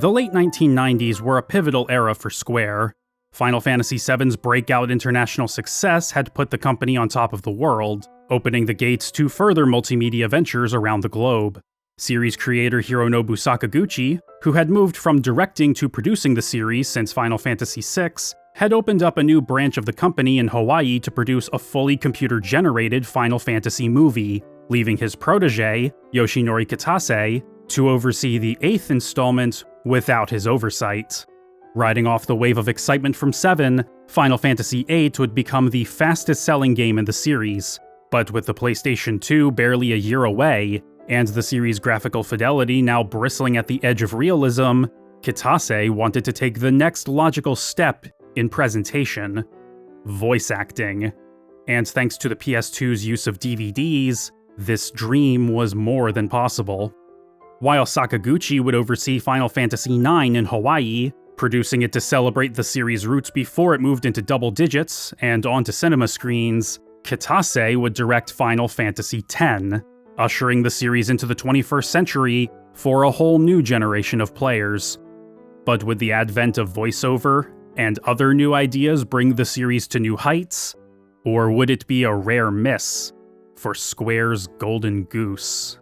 The late 1990s were a pivotal era for Square. Final Fantasy VII's breakout international success had put the company on top of the world, opening the gates to further multimedia ventures around the globe. Series creator Hironobu Sakaguchi, who had moved from directing to producing the series since Final Fantasy VI, had opened up a new branch of the company in Hawaii to produce a fully computer-generated Final Fantasy movie, leaving his protege, Yoshinori Kitase, to oversee the 8th installment without his oversight. Riding off the wave of excitement from 7, Final Fantasy VIII would become the fastest-selling game in the series, but with the PlayStation 2 barely a year away, and the series' graphical fidelity now bristling at the edge of realism, Kitase wanted to take the next logical step in presentation: voice acting. And thanks to the PS2's use of DVDs, this dream was more than possible. While Sakaguchi would oversee Final Fantasy IX in Hawaii, producing it to celebrate the series' roots before it moved into double digits and onto cinema screens, Kitase would direct Final Fantasy X, ushering the series into the 21st century for a whole new generation of players. But would the advent of voiceover and other new ideas bring the series to new heights? Or would it be a rare miss for Square's golden goose?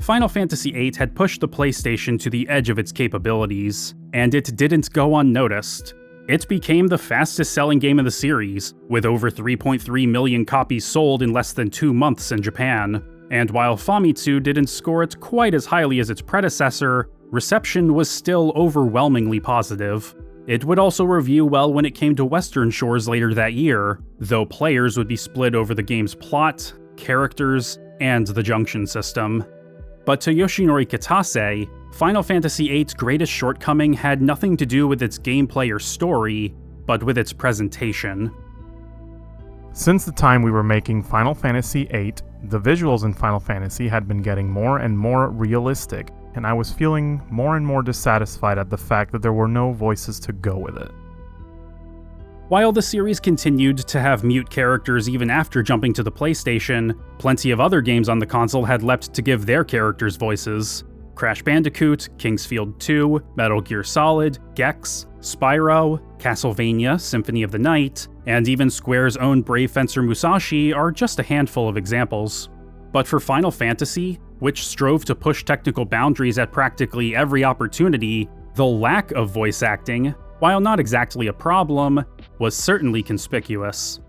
Final Fantasy VIII had pushed the PlayStation to the edge of its capabilities, and it didn't go unnoticed. It became the fastest-selling game in the series, with over 3.3 million copies sold in less than 2 months in Japan. And while Famitsu didn't score it quite as highly as its predecessor, reception was still overwhelmingly positive. It would also review well when it came to Western shores later that year, though players would be split over the game's plot, characters, and the junction system. But to Yoshinori Kitase, Final Fantasy VIII's greatest shortcoming had nothing to do with its gameplay or story, but with its presentation. Since the time we were making Final Fantasy VIII, the visuals in Final Fantasy had been getting more and more realistic, and I was feeling more and more dissatisfied at the fact that there were no voices to go with it. While the series continued to have mute characters even after jumping to the PlayStation, plenty of other games on the console had leapt to give their characters voices. Crash Bandicoot, King's Field 2, Metal Gear Solid, Gex, Spyro, Castlevania, Symphony of the Night, and even Square's own brave fencer Masashi are just a handful of examples. But for Final Fantasy, which strove to push technical boundaries at practically every opportunity, the lack of voice acting, while not exactly a problem, was certainly conspicuous.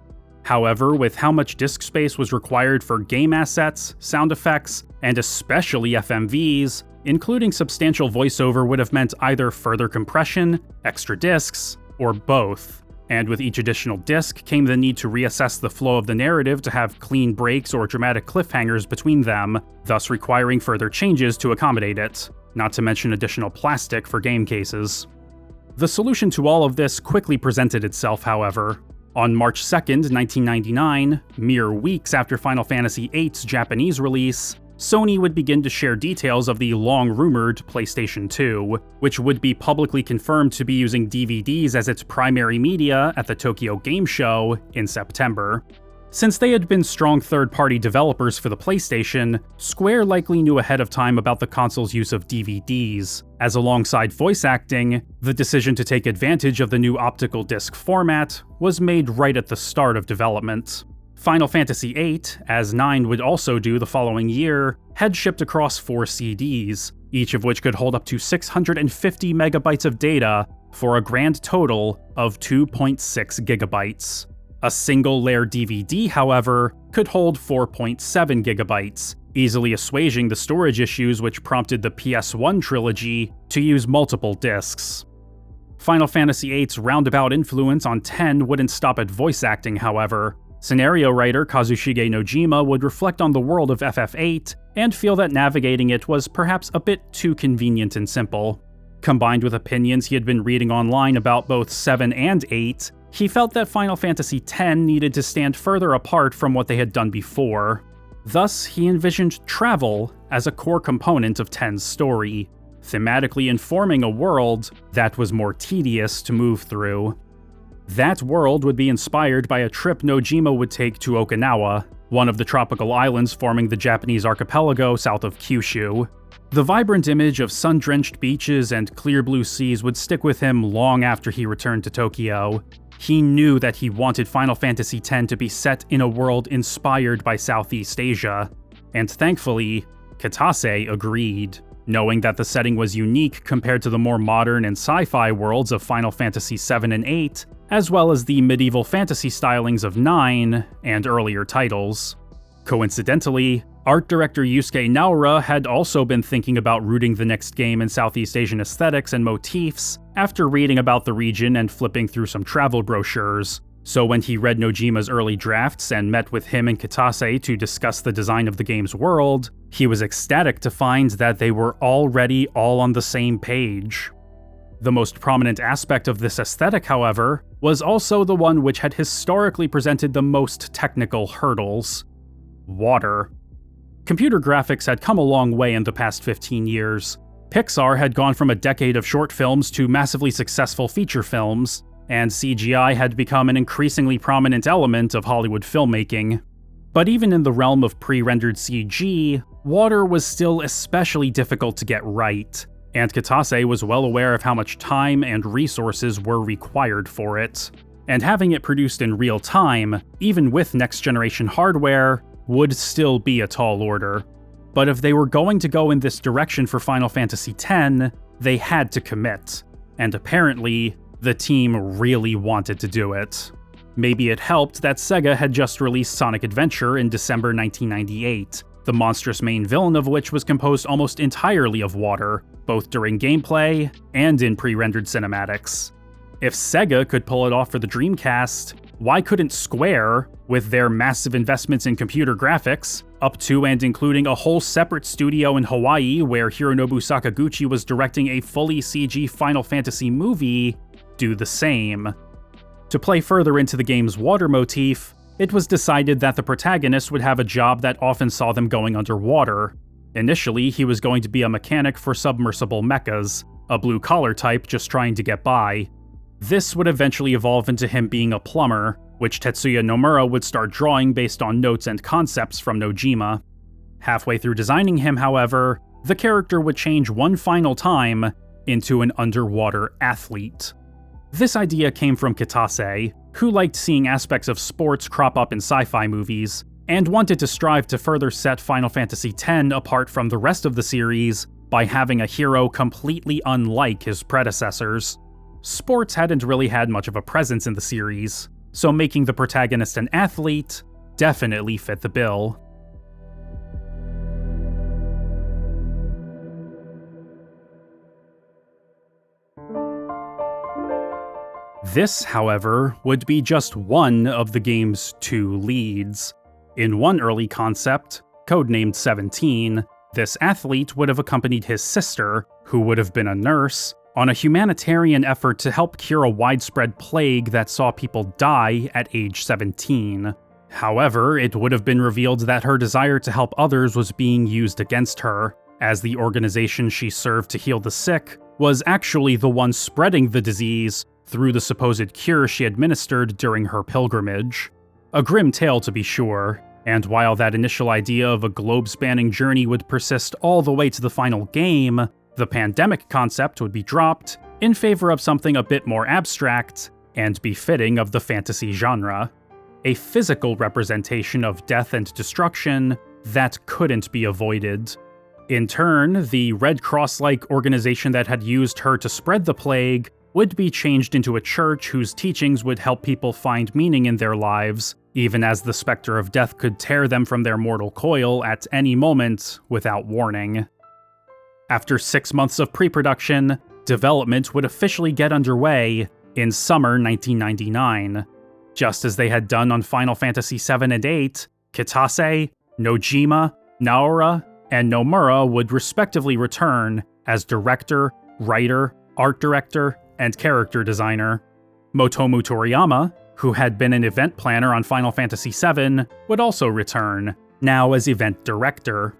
However, with how much disk space was required for game assets, sound effects, and especially FMVs, including substantial voiceover would have meant either further compression, extra disks, or both. And with each additional disc came the need to reassess the flow of the narrative to have clean breaks or dramatic cliffhangers between them, thus requiring further changes to accommodate it, not to mention additional plastic for game cases. The solution to all of this quickly presented itself, however. On March 2nd, 1999, mere weeks after Final Fantasy VIII's Japanese release, Sony would begin to share details of the long-rumored PlayStation 2, which would be publicly confirmed to be using DVDs as its primary media at the Tokyo Game Show in September. Since they had been strong third-party developers for the PlayStation, Square likely knew ahead of time about the console's use of DVDs, as alongside voice acting, the decision to take advantage of the new optical disc format was made right at the start of development. Final Fantasy VIII, as 9 would also do the following year, had shipped across 4 CDs, each of which could hold up to 650 megabytes of data for a grand total of 2.6 gigabytes. A single-layer DVD, however, could hold 4.7 gigabytes, easily assuaging the storage issues which prompted the PS1 trilogy to use multiple discs. Final Fantasy VIII's roundabout influence on 10 wouldn't stop at voice acting, however. Scenario writer Kazushige Nojima would reflect on the world of FF8 and feel that navigating it was perhaps a bit too convenient and simple. Combined with opinions he had been reading online about both 7 and 8, he felt that Final Fantasy X needed to stand further apart from what they had done before. Thus, he envisioned travel as a core component of 10's story, thematically informing a world that was more tedious to move through. That world would be inspired by a trip Nojima would take to Okinawa, one of the tropical islands forming the Japanese archipelago south of Kyushu. The vibrant image of sun-drenched beaches and clear blue seas would stick with him long after he returned to Tokyo. He knew that he wanted Final Fantasy X to be set in a world inspired by Southeast Asia, and thankfully, Kitase agreed, knowing that the setting was unique compared to the more modern and sci-fi worlds of Final Fantasy VII and VIII, as well as the medieval fantasy stylings of 9 and earlier titles. Coincidentally, art director Yusuke Naura had also been thinking about rooting the next game in Southeast Asian aesthetics and motifs after reading about the region and flipping through some travel brochures, so when he read Nojima's early drafts and met with him and Kitase to discuss the design of the game's world, he was ecstatic to find that they were already all on the same page. The most prominent aspect of this aesthetic, however, was also the one which had historically presented the most technical hurdles: water. Computer graphics had come a long way in the past 15 years. Pixar had gone from a decade of short films to massively successful feature films, and CGI had become an increasingly prominent element of Hollywood filmmaking. But even in the realm of pre-rendered CG, water was still especially difficult to get right, and Kitase was well aware of how much time and resources were required for it. And having it produced in real time, even with next-generation hardware, would still be a tall order. But if they were going to go in this direction for Final Fantasy X, they had to commit. And apparently, the team really wanted to do it. Maybe it helped that Sega had just released Sonic Adventure in December 1998, the monstrous main villain of which was composed almost entirely of water, both during gameplay and in pre-rendered cinematics. If Sega could pull it off for the Dreamcast, why couldn't Square, with their massive investments in computer graphics, up to and including a whole separate studio in Hawaii where Hironobu Sakaguchi was directing a fully CG Final Fantasy movie, do the same? To play further into the game's water motif, it was decided that the protagonist would have a job that often saw them going underwater. Initially, he was going to be a mechanic for submersible mechas, a blue-collar type just trying to get by. This would eventually evolve into him being a plumber, which Tetsuya Nomura would start drawing based on notes and concepts from Nojima. Halfway through designing him, however, the character would change one final time into an underwater athlete. This idea came from Kitase, who liked seeing aspects of sports crop up in sci-fi movies, and wanted to strive to further set Final Fantasy X apart from the rest of the series by having a hero completely unlike his predecessors. Sports hadn't really had much of a presence in the series, so making the protagonist an athlete definitely fit the bill. This, however, would be just one of the game's two leads. In one early concept, codenamed 17, this athlete would have accompanied his sister, who would have been a nurse, on a humanitarian effort to help cure a widespread plague that saw people die at age 17. However, it would have been revealed that her desire to help others was being used against her, as the organization she served to heal the sick was actually the one spreading the disease through the supposed cure she administered during her pilgrimage. A grim tale to be sure, and while that initial idea of a globe-spanning journey would persist all the way to the final game, the pandemic concept would be dropped in favor of something a bit more abstract and befitting of the fantasy genre. A physical representation of death and destruction that couldn't be avoided. In turn, the Red Cross-like organization that had used her to spread the plague would be changed into a church whose teachings would help people find meaning in their lives, even as the specter of death could tear them from their mortal coil at any moment without warning. After 6 months of pre-production, development would officially get underway in summer 1999. Just as they had done on Final Fantasy VII and VIII, Kitase, Nojima, Naora, and Nomura would respectively return as director, writer, art director, and character designer. Motomu Toriyama, who had been an event planner on Final Fantasy VII, would also return, now as event director.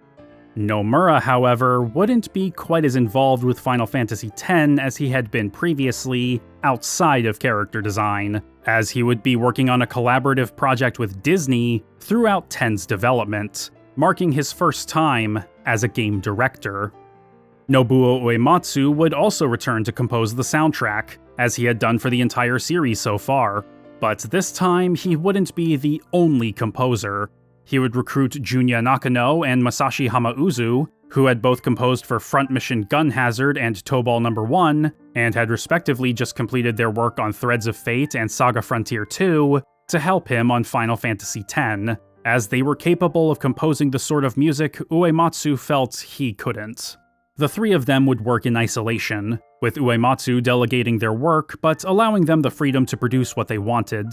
Nomura, however, wouldn't be quite as involved with Final Fantasy X as he had been previously outside of character design, as he would be working on a collaborative project with Disney throughout X's development, marking his first time as a game director. Nobuo Uematsu would also return to compose the soundtrack, as he had done for the entire series so far, but this time he wouldn't be the only composer. He would recruit Junya Nakano and Masashi Hamauzu, who had both composed for Front Mission Gun Hazard and Tobal No. 1, and had respectively just completed their work on Threads of Fate and Saga Frontier 2, to help him on Final Fantasy X, as they were capable of composing the sort of music Uematsu felt he couldn't. The three of them would work in isolation, with Uematsu delegating their work but allowing them the freedom to produce what they wanted.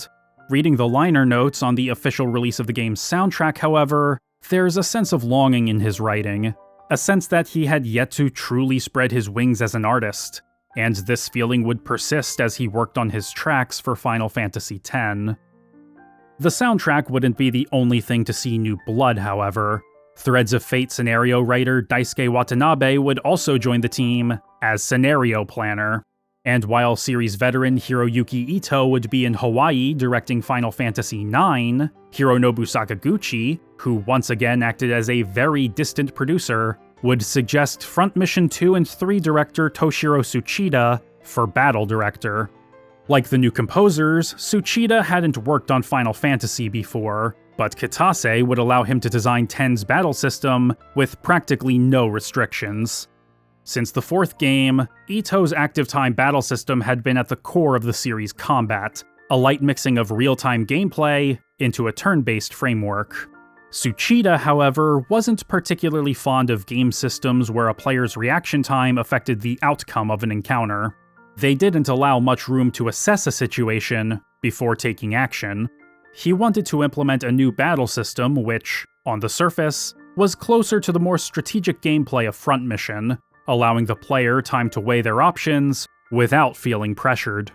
Reading the liner notes on the official release of the game's soundtrack, however, there's a sense of longing in his writing, a sense that he had yet to truly spread his wings as an artist, and this feeling would persist as he worked on his tracks for Final Fantasy X. The soundtrack wouldn't be the only thing to see new blood, however. Threads of Fate scenario writer Daisuke Watanabe would also join the team as scenario planner. And while series veteran Hiroyuki Ito would be in Hawaii directing Final Fantasy IX, Hironobu Sakaguchi, who once again acted as a very distant producer, would suggest Front Mission 2 and 3 director Toshiro Tsuchida for battle director. Like the new composers, Tsuchida hadn't worked on Final Fantasy before, but Kitase would allow him to design X's battle system with practically no restrictions. Since the fourth game, Ito's active time battle system had been at the core of the series' combat, a light mixing of real-time gameplay into a turn-based framework. Tsuchida, however, wasn't particularly fond of game systems where a player's reaction time affected the outcome of an encounter. They didn't allow much room to assess a situation before taking action. He wanted to implement a new battle system which, on the surface, was closer to the more strategic gameplay of Front Mission, allowing the player time to weigh their options without feeling pressured.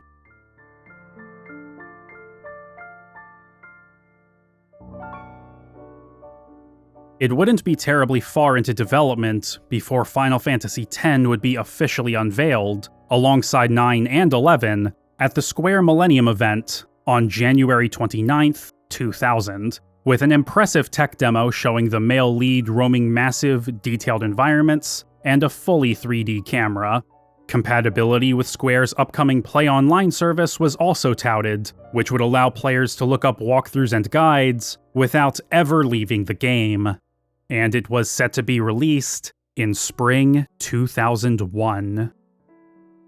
It wouldn't be terribly far into development before Final Fantasy X would be officially unveiled, alongside 9 and 11, at the Square Millennium event on January 29th, 2000, with an impressive tech demo showing the male lead roaming massive, detailed environments, and a fully 3D camera. Compatibility with Square's upcoming Play Online service was also touted, which would allow players to look up walkthroughs and guides without ever leaving the game. And it was set to be released in spring 2001.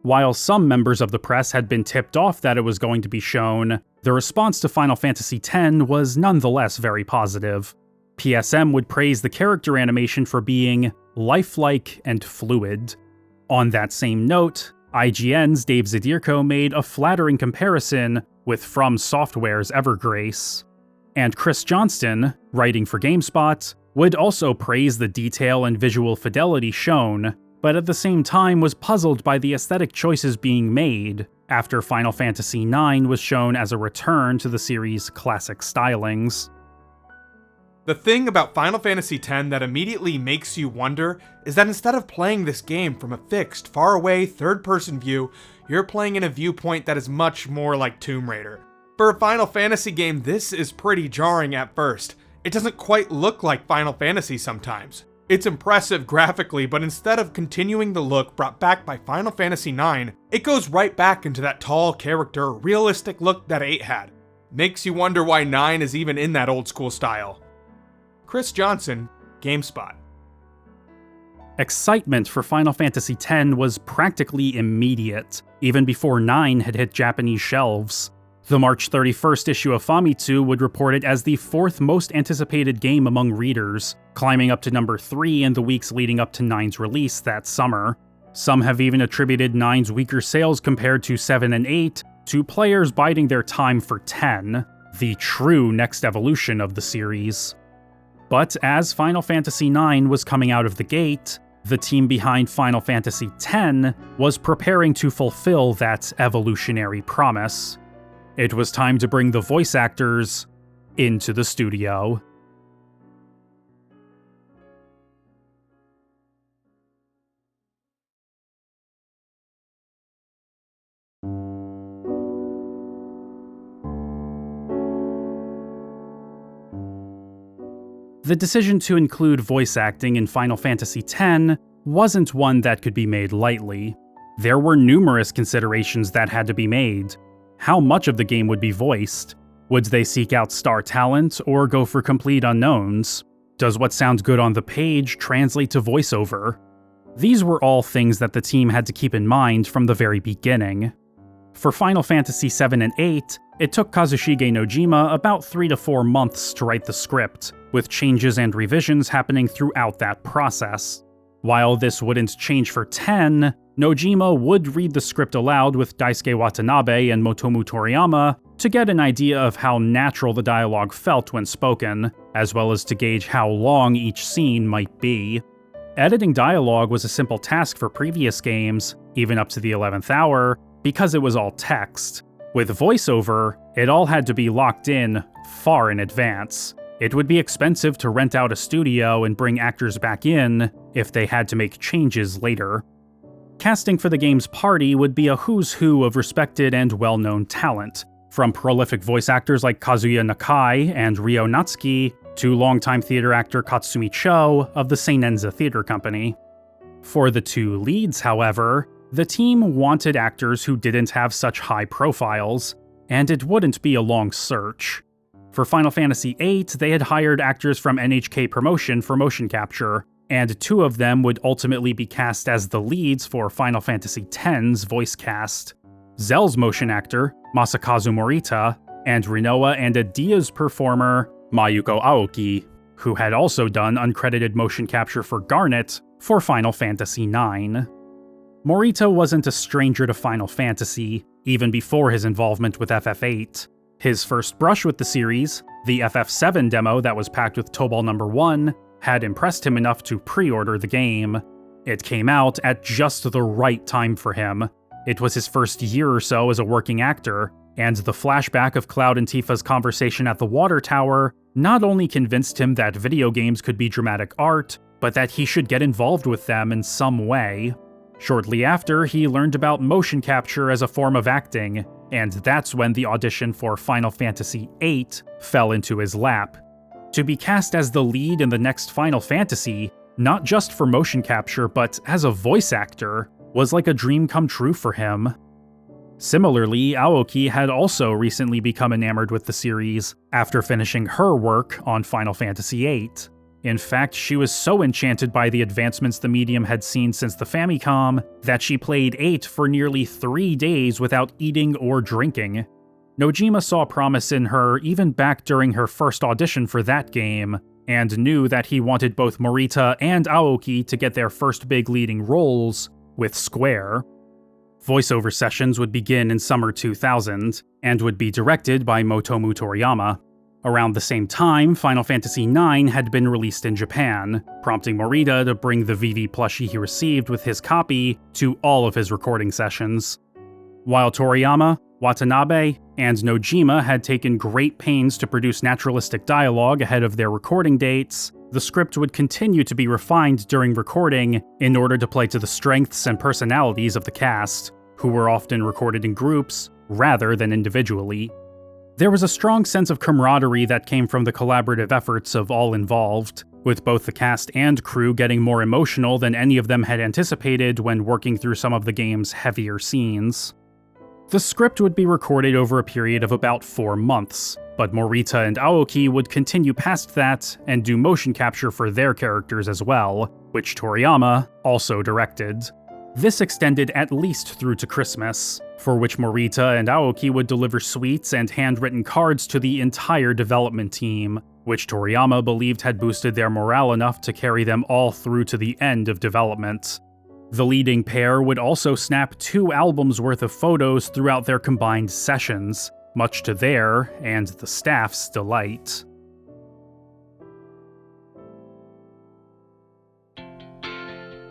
While some members of the press had been tipped off that it was going to be shown, the response to Final Fantasy X was nonetheless very positive. PSM would praise the character animation for being lifelike and fluid. On that same note, IGN's Dave Zadirko made a flattering comparison with From Software's Evergrace. And Chris Johnston, writing for GameSpot, would also praise the detail and visual fidelity shown, but at the same time was puzzled by the aesthetic choices being made after Final Fantasy IX was shown as a return to the series' classic stylings. The thing about Final Fantasy X that immediately makes you wonder is that instead of playing this game from a fixed, far-away, third-person view, you're playing in a viewpoint that is much more like Tomb Raider. For a Final Fantasy game, this is pretty jarring at first. It doesn't quite look like Final Fantasy sometimes. It's impressive graphically, but instead of continuing the look brought back by Final Fantasy IX, it goes right back into that tall character, realistic look that 8 had. Makes you wonder why 9 is even in that old school style. Chris Johnson, GameSpot. Excitement for Final Fantasy X was practically immediate, even before 9 had hit Japanese shelves. The March 31st issue of Famitsu would report it as the 4th most anticipated game among readers, climbing up to number 3 in the weeks leading up to 9's release that summer. Some have even attributed 9's weaker sales compared to 7 and 8 to players biding their time for 10, the true next evolution of the series. But as Final Fantasy IX was coming out of the gate, the team behind Final Fantasy X was preparing to fulfill that evolutionary promise. It was time to bring the voice actors into the studio. The decision to include voice acting in Final Fantasy X wasn't one that could be made lightly. There were numerous considerations that had to be made. How much of the game would be voiced? Would they seek out star talent or go for complete unknowns? Does what sounds good on the page translate to voiceover? These were all things that the team had to keep in mind from the very beginning. For Final Fantasy VII and VIII, it took Kazushige Nojima about 3 to 4 months to write the script, with changes and revisions happening throughout that process. While this wouldn't change for 10, Nojima would read the script aloud with Daisuke Watanabe and Motomu Toriyama to get an idea of how natural the dialogue felt when spoken, as well as to gauge how long each scene might be. Editing dialogue was a simple task for previous games, even up to the 11th hour, because it was all text. With voiceover, it all had to be locked in far in advance. It would be expensive to rent out a studio and bring actors back in if they had to make changes later. Casting for the game's party would be a who's who of respected and well-known talent, from prolific voice actors like Kazuya Nakai and Ryo Natsuki to longtime theater actor Katsumi Cho of the Seinenza Theater Company. For the 2 leads, however, the team wanted actors who didn't have such high profiles, and it wouldn't be a long search. For Final Fantasy VIII, they had hired actors from NHK Promotion for motion capture, and 2 of them would ultimately be cast as the leads for Final Fantasy X's voice cast. Zell's motion actor, Masakazu Morita, and Rinoa and Adia's performer, Mayuko Aoki, who had also done uncredited motion capture for Garnet for Final Fantasy IX. Morita wasn't a stranger to Final Fantasy, even before his involvement with FF8. His first brush with the series, the FF7 demo that was packed with Tobal No. 1, had impressed him enough to pre-order the game. It came out at just the right time for him. It was his first year or so as a working actor, and the flashback of Cloud and Tifa's conversation at the water tower not only convinced him that video games could be dramatic art, but that he should get involved with them in some way. Shortly after, he learned about motion capture as a form of acting, and that's when the audition for Final Fantasy VIII fell into his lap. To be cast as the lead in the next Final Fantasy, not just for motion capture but as a voice actor, was like a dream come true for him. Similarly, Aoki had also recently become enamored with the series after finishing her work on Final Fantasy VIII. In fact, she was so enchanted by the advancements the medium had seen since the Famicom that she played 8 for nearly 3 days without eating or drinking. Nojima saw promise in her even back during her first audition for that game, and knew that he wanted both Morita and Aoki to get their first big leading roles with Square. Voiceover sessions would begin in summer 2000, and would be directed by Motomu Toriyama. Around the same time, Final Fantasy IX had been released in Japan, prompting Morita to bring the VV plushie he received with his copy to all of his recording sessions. While Toriyama, Watanabe, and Nojima had taken great pains to produce naturalistic dialogue ahead of their recording dates, the script would continue to be refined during recording in order to play to the strengths and personalities of the cast, who were often recorded in groups rather than individually. There was a strong sense of camaraderie that came from the collaborative efforts of all involved, with both the cast and crew getting more emotional than any of them had anticipated when working through some of the game's heavier scenes. The script would be recorded over a period of about 4 months, but Morita and Aoki would continue past that and do motion capture for their characters as well, which Toriyama also directed. This extended at least through to Christmas, for which Morita and Aoki would deliver sweets and handwritten cards to the entire development team, which Toriyama believed had boosted their morale enough to carry them all through to the end of development. The leading pair would also snap 2 albums worth of photos throughout their combined sessions, much to their, and the staff's, delight.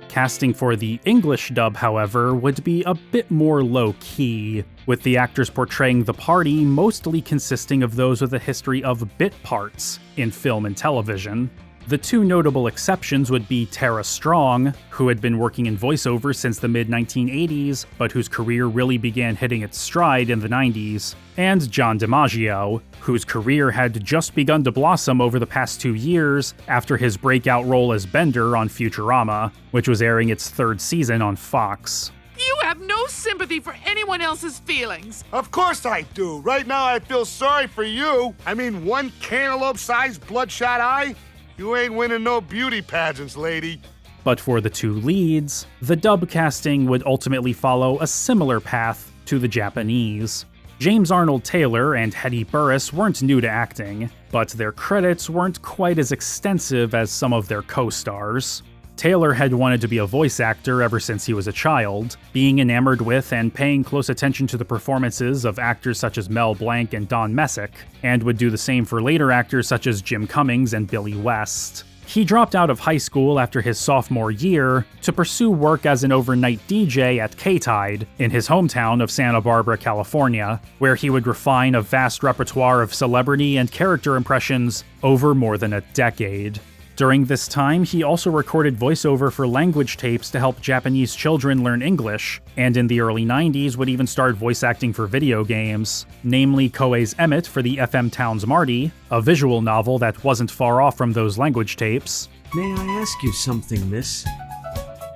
Casting for the English dub, however, would be a bit more low-key, with the actors portraying the party mostly consisting of those with a history of bit parts in film and television. The 2 notable exceptions would be Tara Strong, who had been working in voiceover since the mid-1980s, but whose career really began hitting its stride in the 90s, and John DiMaggio, whose career had just begun to blossom over the past 2 years after his breakout role as Bender on Futurama, which was airing its 3rd season on Fox. You have no sympathy for anyone else's feelings. Of course I do. Right now I feel sorry for you. I mean, one cantaloupe-sized bloodshot eye? You ain't winning no beauty pageants, lady. But for the 2 leads, the dub casting would ultimately follow a similar path to the Japanese. James Arnold Taylor and Hetty Burris weren't new to acting, but their credits weren't quite as extensive as some of their co-stars. Taylor had wanted to be a voice actor ever since he was a child, being enamored with and paying close attention to the performances of actors such as Mel Blanc and Don Messick, and would do the same for later actors such as Jim Cummings and Billy West. He dropped out of high school after his sophomore year to pursue work as an overnight DJ at K-Tide in his hometown of Santa Barbara, California, where he would refine a vast repertoire of celebrity and character impressions over more than a decade. During this time, he also recorded voiceover for language tapes to help Japanese children learn English, and in the early 90s would even start voice acting for video games, namely Koei's Emmett for the FM Towns Marty, a visual novel that wasn't far off from those language tapes. May I ask you something, miss?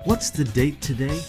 What's the date today?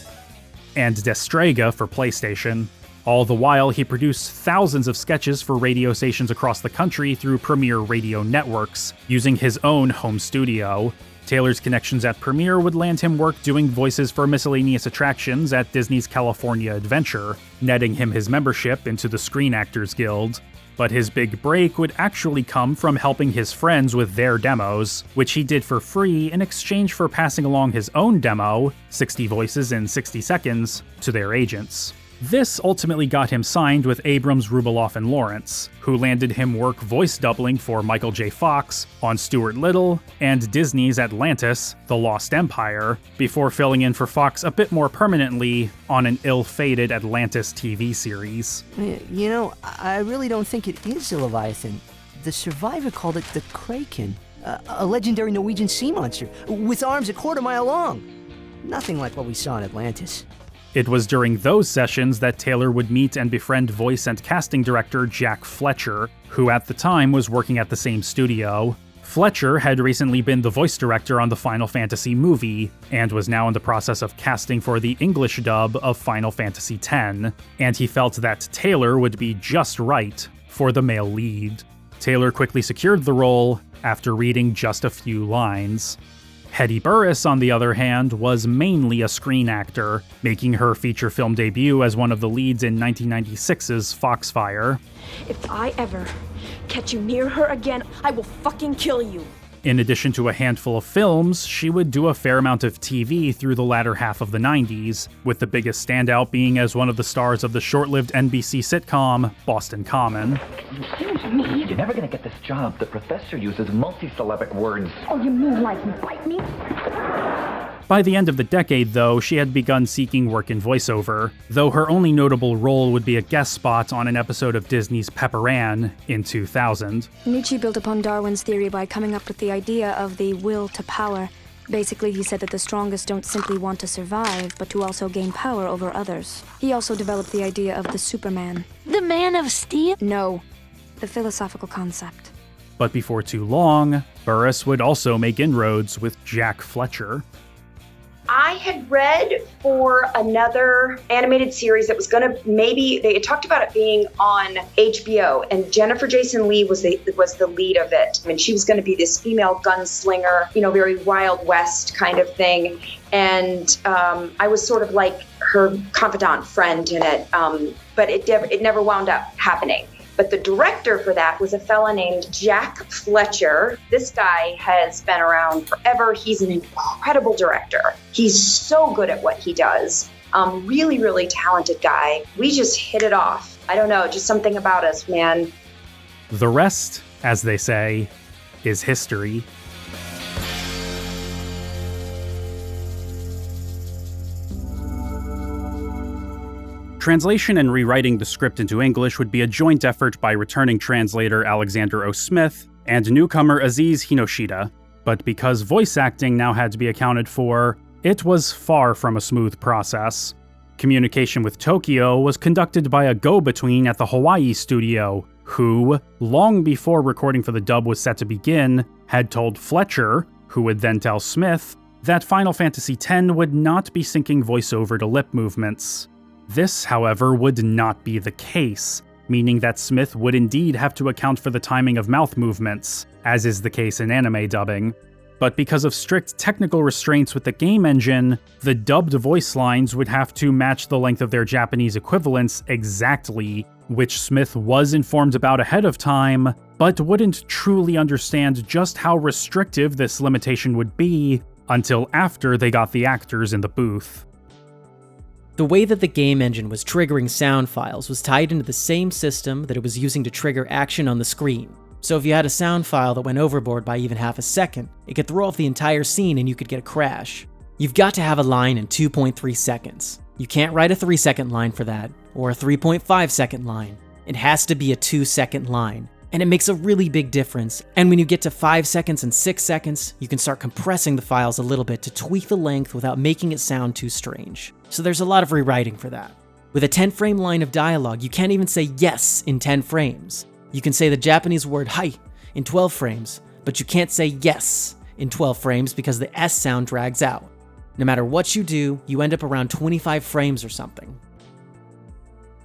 And Destrega for PlayStation. All the while, he produced thousands of sketches for radio stations across the country through Premiere Radio Networks, using his own home studio. Taylor's connections at Premiere would land him work doing voices for miscellaneous attractions at Disney's California Adventure, netting him his membership into the Screen Actors Guild. But his big break would actually come from helping his friends with their demos, which he did for free in exchange for passing along his own demo, 60 voices in 60 seconds, to their agents. This ultimately got him signed with Abrams, Rubeloff, and Lawrence, who landed him work voice doubling for Michael J. Fox on Stuart Little and Disney's Atlantis, The Lost Empire, before filling in for Fox a bit more permanently on an ill-fated Atlantis TV series. You know, I really don't think it is a Leviathan. The Survivor called it the Kraken, a legendary Norwegian sea monster, with arms a quarter-mile long. Nothing like what we saw in Atlantis. It was during those sessions that Taylor would meet and befriend voice and casting director Jack Fletcher, who at the time was working at the same studio. Fletcher had recently been the voice director on the Final Fantasy movie, and was now in the process of casting for the English dub of Final Fantasy X, and he felt that Taylor would be just right for the male lead. Taylor quickly secured the role after reading just a few lines. Hetty Burris, on the other hand, was mainly a screen actor, making her feature film debut as one of the leads in 1996's Foxfire. If I ever catch you near her again, I will fucking kill you. In addition to a handful of films, she would do a fair amount of TV through the latter half of the 90s, with the biggest standout being as one of the stars of the short-lived NBC sitcom Boston Common. Excuse me? You're never gonna get this job. The professor uses multisyllabic words. Oh, you mean like bite me? By the end of the decade, though, she had begun seeking work in voiceover, though her only notable role would be a guest spot on an episode of Disney's Pepper Ann in 2000. Nietzsche built upon Darwin's theory by coming up with the idea of the will to power. Basically, he said that the strongest don't simply want to survive, but to also gain power over others. He also developed the idea of the Superman. The Man of Steel? No, the philosophical concept. But before too long, Burris would also make inroads with Jack Fletcher. I had read for another animated series that was going to they had talked about it being on HBO, and Jennifer Jason Leigh was the lead of it. I mean, she was going to be this female gunslinger, very Wild West kind of thing. And I was sort of like her confidant friend in it, but it never wound up happening. But the director for that was a fella named Jack Fletcher. This guy has been around forever. He's an incredible director. He's so good at what he does. Really, really talented guy. We just hit it off. I don't know, just something about us, man. The rest, as they say, is history. Translation and rewriting the script into English would be a joint effort by returning translator Alexander O. Smith and newcomer Aziz Hinoshita, but because voice acting now had to be accounted for, it was far from a smooth process. Communication with Tokyo was conducted by a go-between at the Hawaii studio, who, long before recording for the dub was set to begin, had told Fletcher, who would then tell Smith, that Final Fantasy X would not be syncing voiceover to lip movements. This, however, would not be the case, meaning that Smith would indeed have to account for the timing of mouth movements, as is the case in anime dubbing. But because of strict technical restraints with the game engine, the dubbed voice lines would have to match the length of their Japanese equivalents exactly, which Smith was informed about ahead of time, but wouldn't truly understand just how restrictive this limitation would be until after they got the actors in the booth. The way that the game engine was triggering sound files was tied into the same system that it was using to trigger action on the screen. So if you had a sound file that went overboard by even half a second, it could throw off the entire scene and you could get a crash. You've got to have a line in 2.3 seconds. You can't write a 3-second line for that, or a 3.5-second line. It has to be a 2-second line. And it makes a really big difference. And when you get to 5 seconds and 6 seconds, you can start compressing the files a little bit to tweak the length without making it sound too strange. So there's a lot of rewriting for that. With a 10-frame line of dialogue, you can't even say yes in 10 frames. You can say the Japanese word hai in 12 frames, but you can't say yes in 12 frames because the S sound drags out. No matter what you do, you end up around 25 frames or something.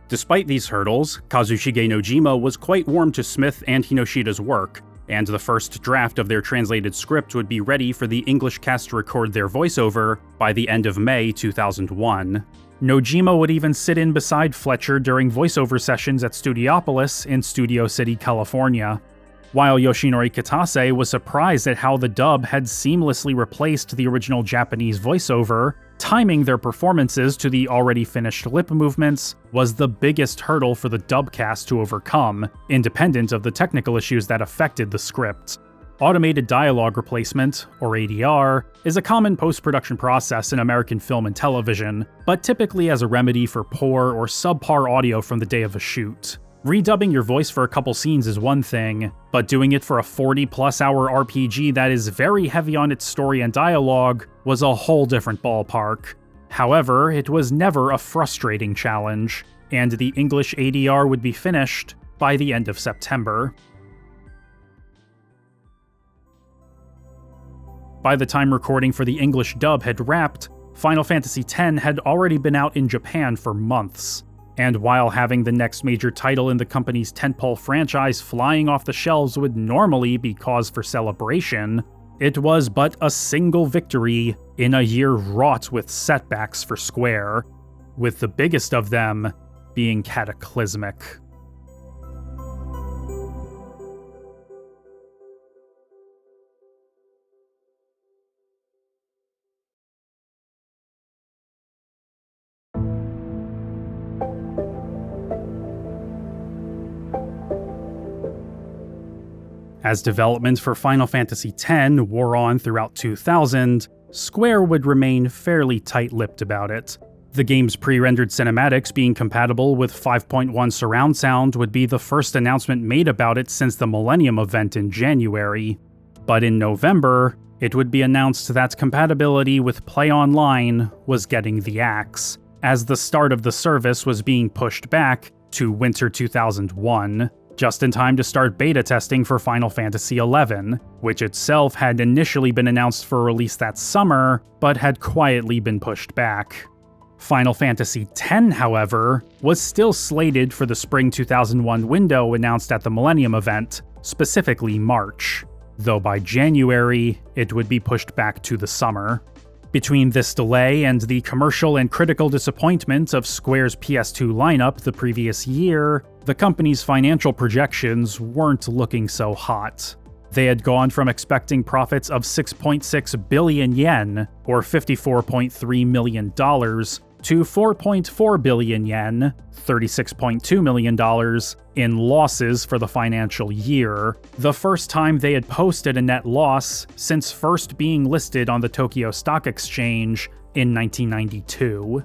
Despite these hurdles, Kazushige Nojima was quite warm to Smith and Hinoshita's work, and the first draft of their translated script would be ready for the English cast to record their voiceover by the end of May 2001. Nojima would even sit in beside Fletcher during voiceover sessions at Studiopolis in Studio City, California. While Yoshinori Kitase was surprised at how the dub had seamlessly replaced the original Japanese voiceover, timing their performances to the already finished lip movements was the biggest hurdle for the dub cast to overcome, independent of the technical issues that affected the script. Automated dialogue replacement, or ADR, is a common post-production process in American film and television, but typically as a remedy for poor or subpar audio from the day of a shoot. Redubbing your voice for a couple scenes is one thing, but doing it for a 40-plus hour RPG that is very heavy on its story and dialogue was a whole different ballpark. However, it was never a frustrating challenge, and the English ADR would be finished by the end of September. By the time recording for the English dub had wrapped, Final Fantasy X had already been out in Japan for months. And while having the next major title in the company's tentpole franchise flying off the shelves would normally be cause for celebration, it was but a single victory in a year wrought with setbacks for Square, with the biggest of them being cataclysmic. As development for Final Fantasy X wore on throughout 2000, Square would remain fairly tight-lipped about it. The game's pre-rendered cinematics being compatible with 5.1 surround sound would be the first announcement made about it since the Millennium event in January. But in November, it would be announced that compatibility with Play Online was getting the axe, as the start of the service was being pushed back to winter 2001. just in time to start beta testing for Final Fantasy XI, which itself had initially been announced for release that summer, but had quietly been pushed back. Final Fantasy X, however, was still slated for the spring 2001 window announced at the Millennium event, specifically March, though by January, it would be pushed back to the summer. Between this delay and the commercial and critical disappointment of Square's PS2 lineup the previous year, the company's financial projections weren't looking so hot. They had gone from expecting profits of 6.6 billion yen, or $54.3 million, to 4.4 billion yen, $36.2 million, in losses for the financial year, the first time they had posted a net loss since first being listed on the Tokyo Stock Exchange in 1992.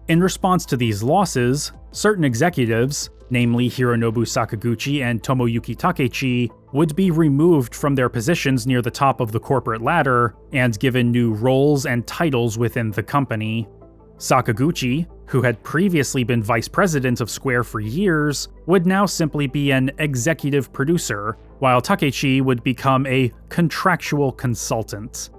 In response to these losses, certain executives, namely Hironobu Sakaguchi and Tomoyuki Takeichi, would be removed from their positions near the top of the corporate ladder and given new roles and titles within the company. Sakaguchi, who had previously been vice president of Square for years, would now simply be an executive producer, while Takeichi would become a contractual consultant.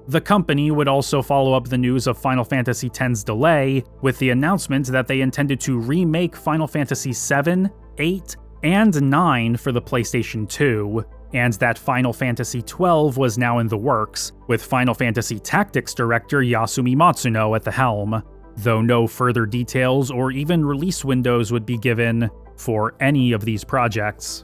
The company would also follow up the news of Final Fantasy X's delay with the announcement that they intended to remake Final Fantasy VII, VIII, and IX for the PlayStation 2, and that Final Fantasy XII was now in the works, with Final Fantasy Tactics director Yasumi Matsuno at the helm, though no further details or even release windows would be given for any of these projects.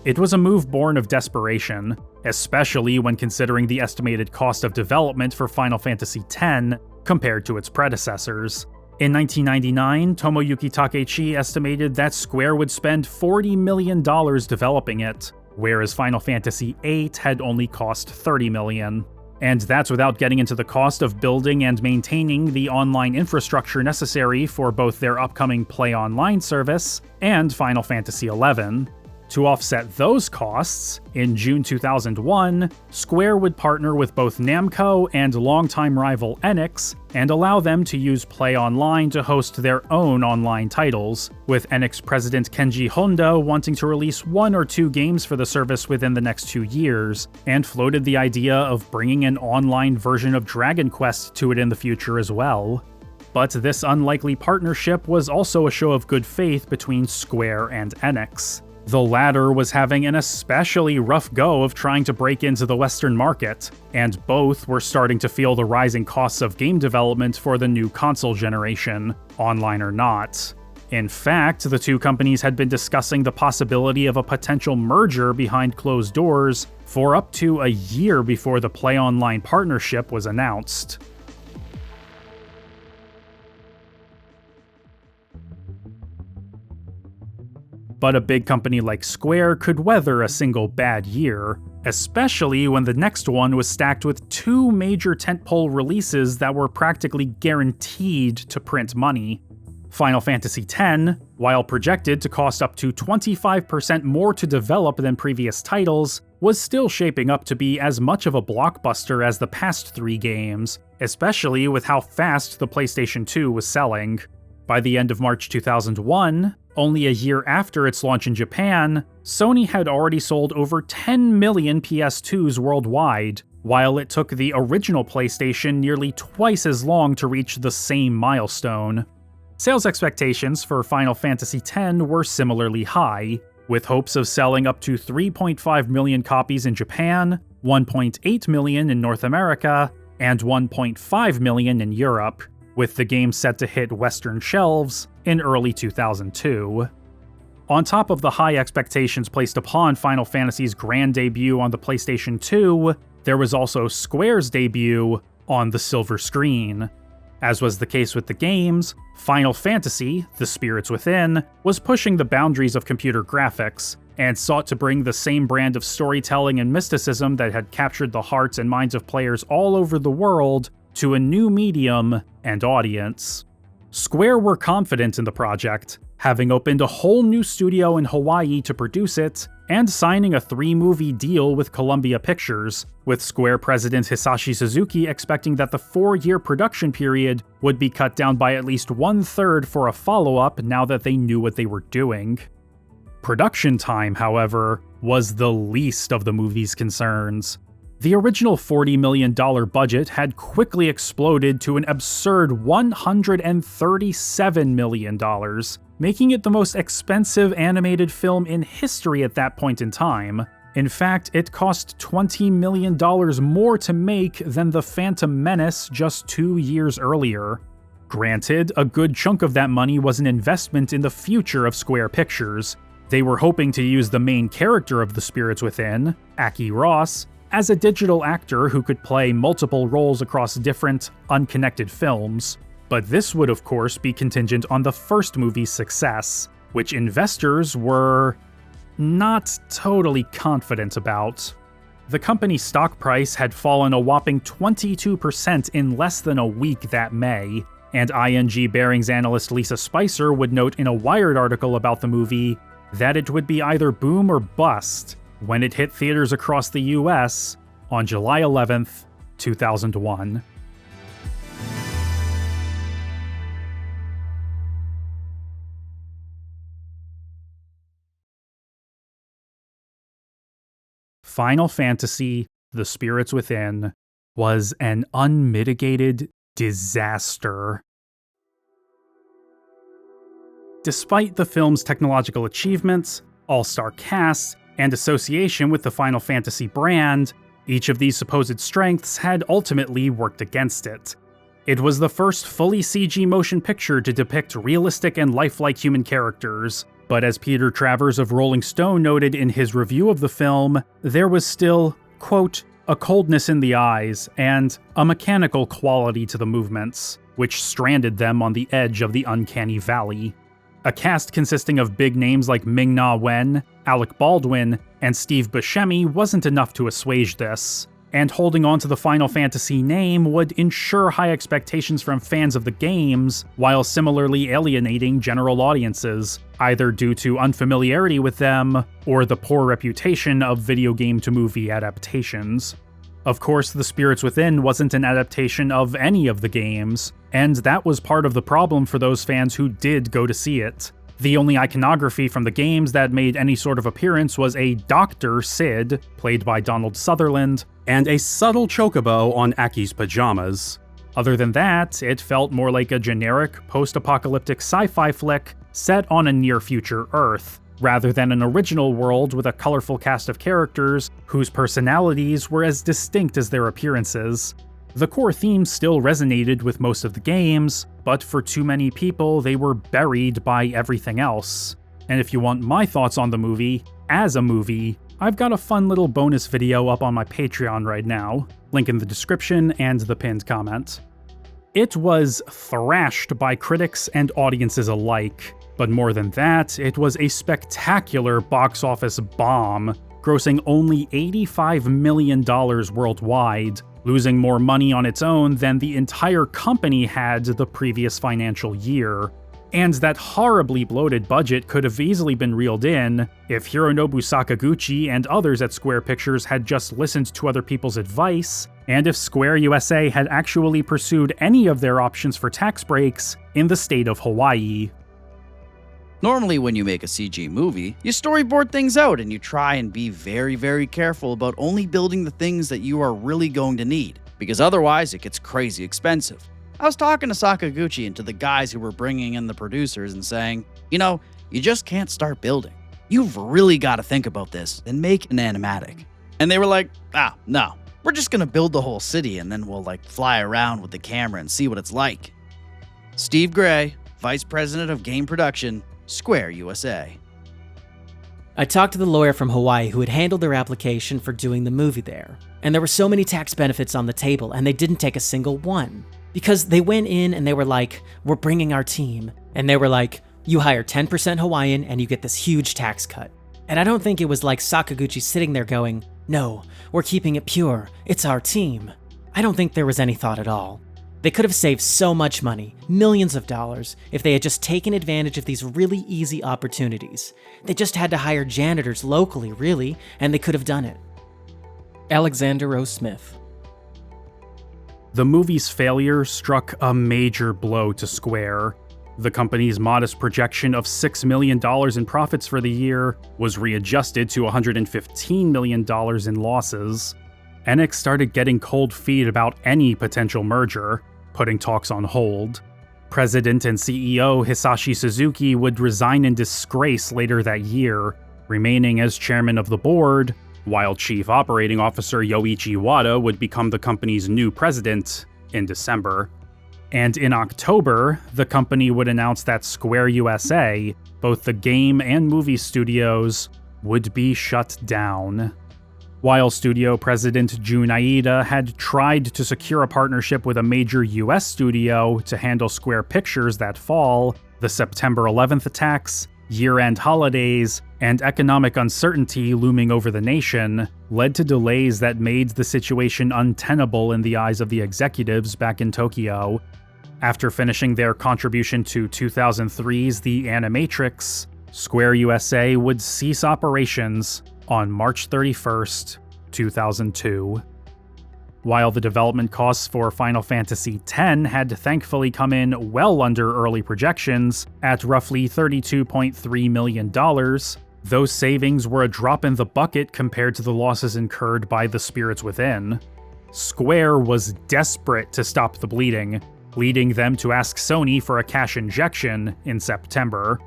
It was a move born of desperation, especially when considering the estimated cost of development for Final Fantasy X compared to its predecessors. In 1999, Tomoyuki Takeichi estimated that Square would spend $40 million developing it, whereas Final Fantasy VIII had only cost $30 million. And that's without getting into the cost of building and maintaining the online infrastructure necessary for both their upcoming Play Online service and Final Fantasy XI. To offset those costs, in June 2001, Square would partner with both Namco and longtime rival Enix and allow them to use Play Online to host their own online titles, with Enix president Kenji Honda wanting to release 1 or 2 games for the service within the next 2 years, and floated the idea of bringing an online version of Dragon Quest to it in the future as well. But this unlikely partnership was also a show of good faith between Square and Enix. The latter was having an especially rough go of trying to break into the Western market, and both were starting to feel the rising costs of game development for the new console generation, online or not. In fact, the two companies had been discussing the possibility of a potential merger behind closed doors for up to a year before the Play Online partnership was announced. But a big company like Square could weather a single bad year, especially when the next one was stacked with 2 major tentpole releases that were practically guaranteed to print money. Final Fantasy X, while projected to cost up to 25% more to develop than previous titles, was still shaping up to be as much of a blockbuster as the past 3 games, especially with how fast the PlayStation 2 was selling. By the end of March 2001, only a year after its launch in Japan, Sony had already sold over 10 million PS2s worldwide, while it took the original PlayStation nearly twice as long to reach the same milestone. Sales expectations for Final Fantasy X were similarly high, with hopes of selling up to 3.5 million copies in Japan, 1.8 million in North America, and 1.5 million in Europe, with the game set to hit Western shelves in early 2002. On top of the high expectations placed upon Final Fantasy's grand debut on the PlayStation 2, there was also Square's debut on the silver screen. As was the case with the games, Final Fantasy, The Spirits Within, was pushing the boundaries of computer graphics, and sought to bring the same brand of storytelling and mysticism that had captured the hearts and minds of players all over the world to a new medium and audience. Square were confident in the project, having opened a whole new studio in Hawaii to produce it, and signing a 3-movie deal with Columbia Pictures, with Square president Hisashi Suzuki expecting that the 4-year production period would be cut down by at least 1/3 for a follow-up now that they knew what they were doing. Production time, however, was the least of the movie's concerns. The original $40 million budget had quickly exploded to an absurd $137 million, making it the most expensive animated film in history at that point in time. In fact, it cost $20 million more to make than The Phantom Menace just 2 years earlier. Granted, a good chunk of that money was an investment in the future of Square Pictures. They were hoping to use the main character of The Spirits Within, Aki Ross, as a digital actor who could play multiple roles across different, unconnected films. But this would of course be contingent on the first movie's success, which investors were not totally confident about. The company's stock price had fallen a whopping 22% in less than a week that May, and ING Barings analyst Lisa Spicer would note in a Wired article about the movie that it would be either boom or bust when it hit theaters across the US on July 11th, 2001. Final Fantasy: The Spirits Within was an unmitigated disaster. Despite the film's technological achievements, all-star cast, and association with the Final Fantasy brand, each of these supposed strengths had ultimately worked against it. It was the first fully CG motion picture to depict realistic and lifelike human characters, but as Peter Travers of Rolling Stone noted in his review of the film, there was still, quote, a coldness in the eyes and a mechanical quality to the movements, which stranded them on the edge of the uncanny valley. A cast consisting of big names like Ming-Na Wen, Alec Baldwin, and Steve Buscemi wasn't enough to assuage this, and holding on to the Final Fantasy name would ensure high expectations from fans of the games, while similarly alienating general audiences, either due to unfamiliarity with them or the poor reputation of video game to movie adaptations. Of course, The Spirits Within wasn't an adaptation of any of the games, and that was part of the problem for those fans who did go to see it. The only iconography from the games that made any sort of appearance was a Dr. Sid, played by Donald Sutherland, and a subtle chocobo on Aki's pajamas. Other than that, it felt more like a generic, post-apocalyptic sci-fi flick set on a near-future Earth, rather than an original world with a colorful cast of characters whose personalities were as distinct as their appearances. The core themes still resonated with most of the games, but for too many people they were buried by everything else. And if you want my thoughts on the movie, as a movie, I've got a fun little bonus video up on my Patreon right now, link in the description and the pinned comment. It was thrashed by critics and audiences alike, but more than that, it was a spectacular box office bomb, grossing only $85 million worldwide, losing more money on its own than the entire company had the previous financial year. And that horribly bloated budget could have easily been reeled in if Hironobu Sakaguchi and others at Square Pictures had just listened to other people's advice, and if Square USA had actually pursued any of their options for tax breaks in the state of Hawaii. Normally when you make a CG movie, you storyboard things out and you try and be very, very careful about only building the things that you are really going to need, because otherwise it gets crazy expensive. I was talking to Sakaguchi and to the guys who were bringing in the producers and saying, you know, you just can't start building. You've really got to think about this and make an animatic. And they were like, no, we're just going to build the whole city and then we'll fly around with the camera and see what it's like. Steve Gray, Vice President of Game Production, Square USA. I talked to the lawyer from Hawaii who had handled their application for doing the movie there, and there were so many tax benefits on the table and they didn't take a single one. Because they went in and they were like, we're bringing our team. And they were like, you hire 10% Hawaiian and you get this huge tax cut. And I don't think it was like Sakaguchi sitting there going, no, we're keeping it pure, it's our team. I don't think there was any thought at all. They could have saved so much money, millions of dollars, if they had just taken advantage of these really easy opportunities. They just had to hire janitors locally, really, and they could have done it. Alexander O. Smith. The movie's failure struck a major blow to Square. The company's modest projection of $6 million in profits for the year was readjusted to $115 million in losses. Enix started getting cold feet about any potential merger, putting talks on hold. President and CEO Hisashi Suzuki would resign in disgrace later that year, remaining as chairman of the board, while Chief Operating Officer Yoichi Wada would become the company's new president in December. And in October, the company would announce that Square USA, both the game and movie studios, would be shut down. While studio president Jun Aida had tried to secure a partnership with a major US studio to handle Square Pictures that fall, the September 11th attacks, year-end holidays, and economic uncertainty looming over the nation led to delays that made the situation untenable in the eyes of the executives back in Tokyo. After finishing their contribution to 2003's The Animatrix, Square USA would cease operations on March 31st, 2002. While the development costs for Final Fantasy X had thankfully come in well under early projections at roughly $32.3 million, those savings were a drop in the bucket compared to the losses incurred by the Spirits Within. Square was desperate to stop the bleeding, leading them to ask Sony for a cash injection in September.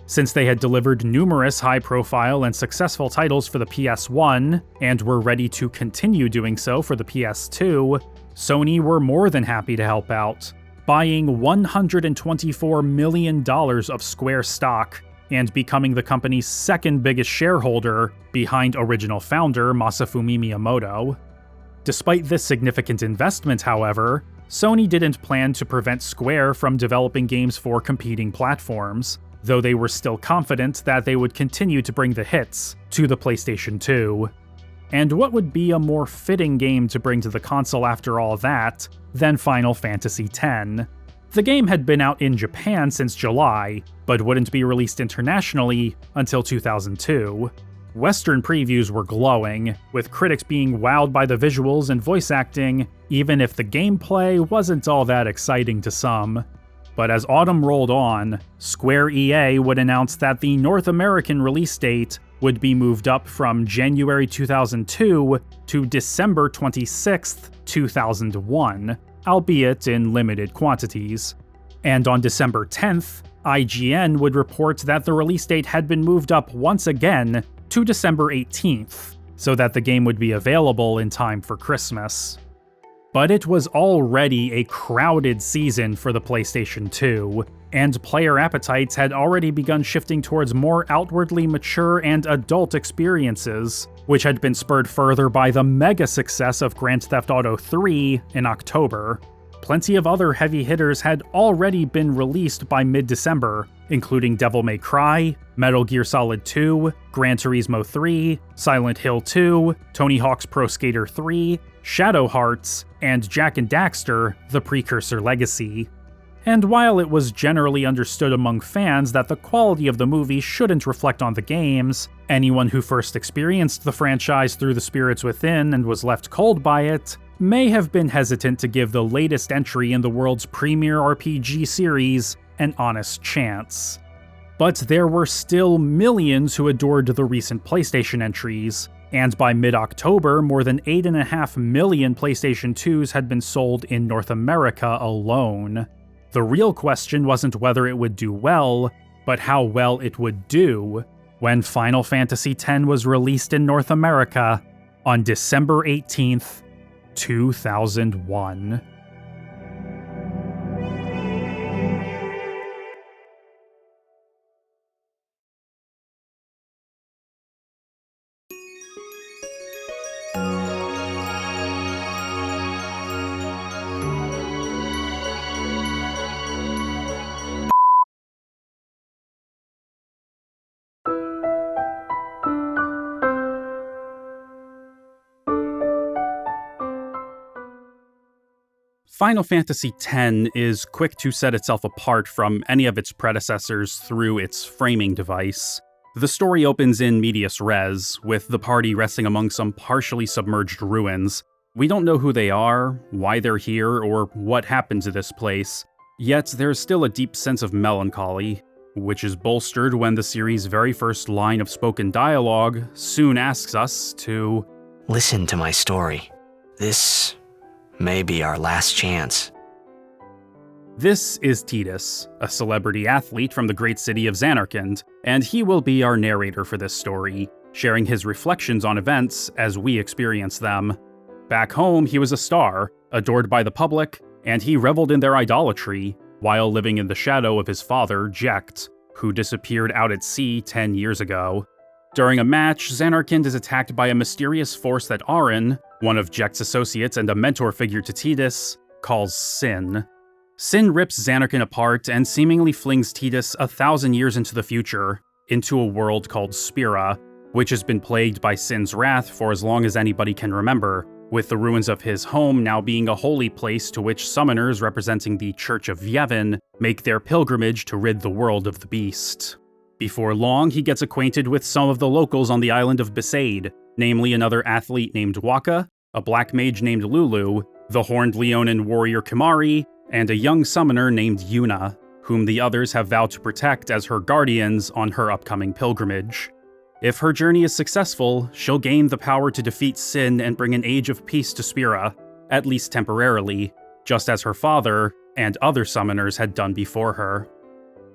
Since they had delivered numerous high-profile and successful titles for the PS1, and were ready to continue doing so for the PS2, Sony were more than happy to help out, buying $124 million of Square stock and becoming the company's second biggest shareholder, behind original founder Masafumi Miyamoto. Despite this significant investment, however, Sony didn't plan to prevent Square from developing games for competing platforms, though they were still confident that they would continue to bring the hits to the PlayStation 2. And what would be a more fitting game to bring to the console after all that than Final Fantasy X? The game had been out in Japan since July, but wouldn't be released internationally until 2002. Western previews were glowing, with critics being wowed by the visuals and voice acting, even if the gameplay wasn't all that exciting to some. But as autumn rolled on, Square EA would announce that the North American release date would be moved up from January 2002 to December 26, 2001, albeit in limited quantities. And on December 10th, IGN would report that the release date had been moved up once again to December 18th, so that the game would be available in time for Christmas. But it was already a crowded season for the PlayStation 2, and player appetites had already begun shifting towards more outwardly mature and adult experiences, which had been spurred further by the mega success of Grand Theft Auto 3 in October. Plenty of other heavy hitters had already been released by mid-December, including Devil May Cry, Metal Gear Solid 2, Gran Turismo 3, Silent Hill 2, Tony Hawk's Pro Skater 3, Shadow Hearts, and Jak and Daxter: The Precursor Legacy. And while it was generally understood among fans that the quality of the movie shouldn't reflect on the games, anyone who first experienced the franchise through The Spirits Within and was left cold by it may have been hesitant to give the latest entry in the world's premier RPG series an honest chance. But there were still millions who adored the recent PlayStation entries, and by mid-October, more than 8.5 million PlayStation 2s had been sold in North America alone. The real question wasn't whether it would do well, but how well it would do when Final Fantasy X was released in North America on December 18th, 2001. Final Fantasy X is quick to set itself apart from any of its predecessors through its framing device. The story opens in medias res, with the party resting among some partially submerged ruins. We don't know who they are, why they're here, or what happened to this place. Yet there's still a deep sense of melancholy, which is bolstered when the series' very first line of spoken dialogue soon asks us to listen to my story. This may be our last chance. This is Tidus, a celebrity athlete from the great city of Zanarkand, and he will be our narrator for this story, sharing his reflections on events as we experience them. Back home, he was a star, adored by the public, and he reveled in their idolatry, while living in the shadow of his father, Jecht, who disappeared out at sea 10 years ago. During a match, Zanarkand is attacked by a mysterious force that Auron, one of Jecht's associates and a mentor figure to Tidus, calls Sin. Sin rips Zanarkand apart and seemingly flings Tidus 1,000 years into the future, into a world called Spira, which has been plagued by Sin's wrath for as long as anybody can remember, with the ruins of his home now being a holy place to which summoners representing the Church of Yevon make their pilgrimage to rid the world of the beast. Before long, he gets acquainted with some of the locals on the island of Besaid, namely another athlete named Wakka, a black mage named Lulu, the horned Leonin warrior Kimahri, and a young summoner named Yuna, whom the others have vowed to protect as her guardians on her upcoming pilgrimage. If her journey is successful, she'll gain the power to defeat Sin and bring an age of peace to Spira, at least temporarily, just as her father and other summoners had done before her.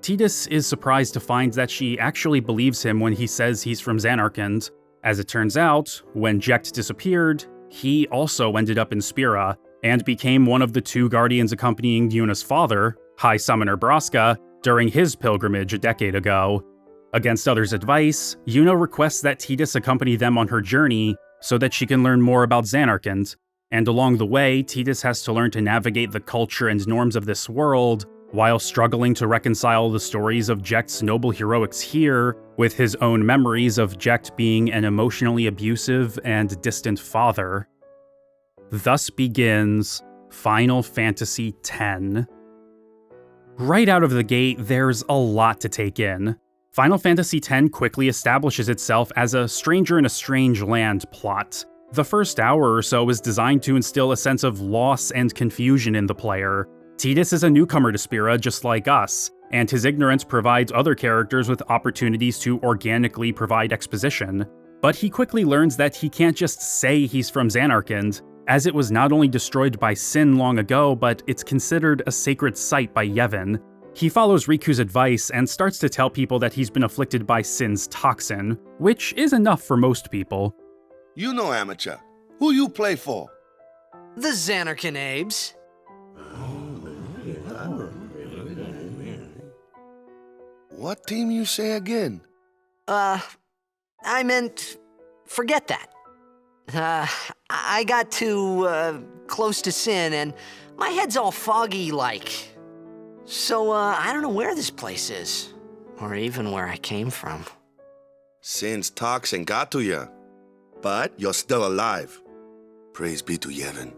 Tidus is surprised to find that she actually believes him when he says he's from Zanarkand. As it turns out, when Jecht disappeared, he also ended up in Spira, and became one of the two guardians accompanying Yuna's father, High Summoner Braska, during his pilgrimage a decade ago. Against others' advice, Yuna requests that Tidus accompany them on her journey so that she can learn more about Zanarkand, and along the way, Tidus has to learn to navigate the culture and norms of this world, while struggling to reconcile the stories of Jecht's noble heroics here with his own memories of Jecht being an emotionally abusive and distant father. Thus begins Final Fantasy X. Right out of the gate, there's a lot to take in. Final Fantasy X quickly establishes itself as a stranger in a strange land plot. The first hour or so is designed to instill a sense of loss and confusion in the player. Tidus is a newcomer to Spira just like us, and his ignorance provides other characters with opportunities to organically provide exposition. But he quickly learns that he can't just say he's from Zanarkand, as it was not only destroyed by Sin long ago, but it's considered a sacred site by Yevon. He follows Rikku's advice and starts to tell people that he's been afflicted by Sin's toxin, which is enough for most people. You know, amateur. Who you play for? The Zanarkand Abes. What team you say again? I meant, forget that. I got too, close to Sin, and my head's all foggy like. So, I don't know where this place is, or even where I came from. Sin's toxin got to you, but you're still alive. Praise be to Yevon.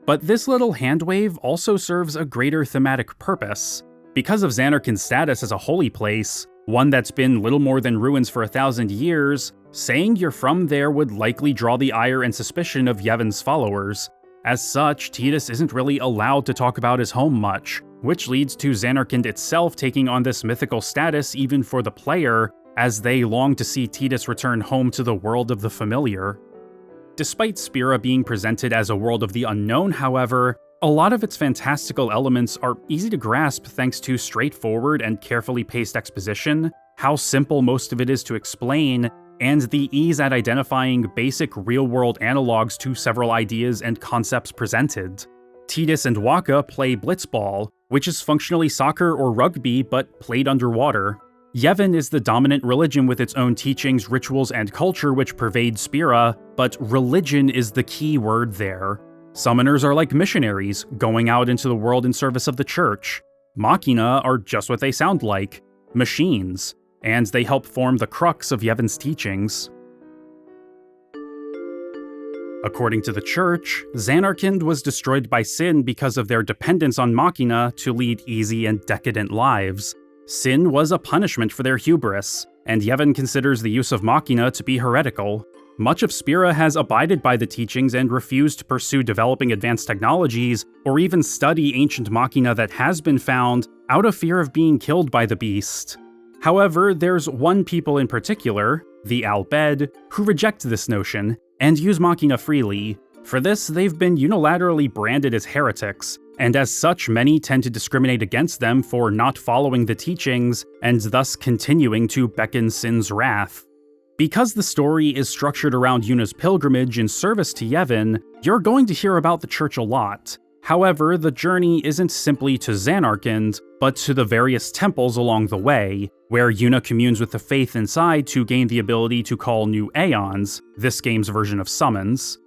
But this little handwave also serves a greater thematic purpose. Because of Zanarkand's status as a holy place, one that's been little more than ruins for 1,000 years, saying you're from there would likely draw the ire and suspicion of Yevon's followers. As such, Tidus isn't really allowed to talk about his home much, which leads to Zanarkand itself taking on this mythical status even for the player, as they long to see Tidus return home to the world of the familiar. Despite Spira being presented as a world of the unknown, however, a lot of its fantastical elements are easy to grasp thanks to straightforward and carefully paced exposition, how simple most of it is to explain, and the ease at identifying basic real-world analogs to several ideas and concepts presented. Tidus and Wakka play blitzball, which is functionally soccer or rugby but played underwater. Yevon is the dominant religion with its own teachings, rituals, and culture which pervade Spira, but religion is the key word there. Summoners are like missionaries, going out into the world in service of the church. Machina are just what they sound like, machines, and they help form the crux of Yevon's teachings. According to the church, Zanarkand was destroyed by Sin because of their dependence on Machina to lead easy and decadent lives. Sin was a punishment for their hubris, and Yevon considers the use of Machina to be heretical. Much of Spira has abided by the teachings and refused to pursue developing advanced technologies or even study ancient machina that has been found out of fear of being killed by the beast. However, there's one people in particular, the Albed, who reject this notion and use machina freely. For this, they've been unilaterally branded as heretics, and as such, many tend to discriminate against them for not following the teachings and thus continuing to beckon sin's wrath. Because the story is structured around Yuna's pilgrimage in service to Yevon, you're going to hear about the church a lot. However, the journey isn't simply to Zanarkand, but to the various temples along the way, where Yuna communes with the faith inside to gain the ability to call new Aeons, this game's version of summons.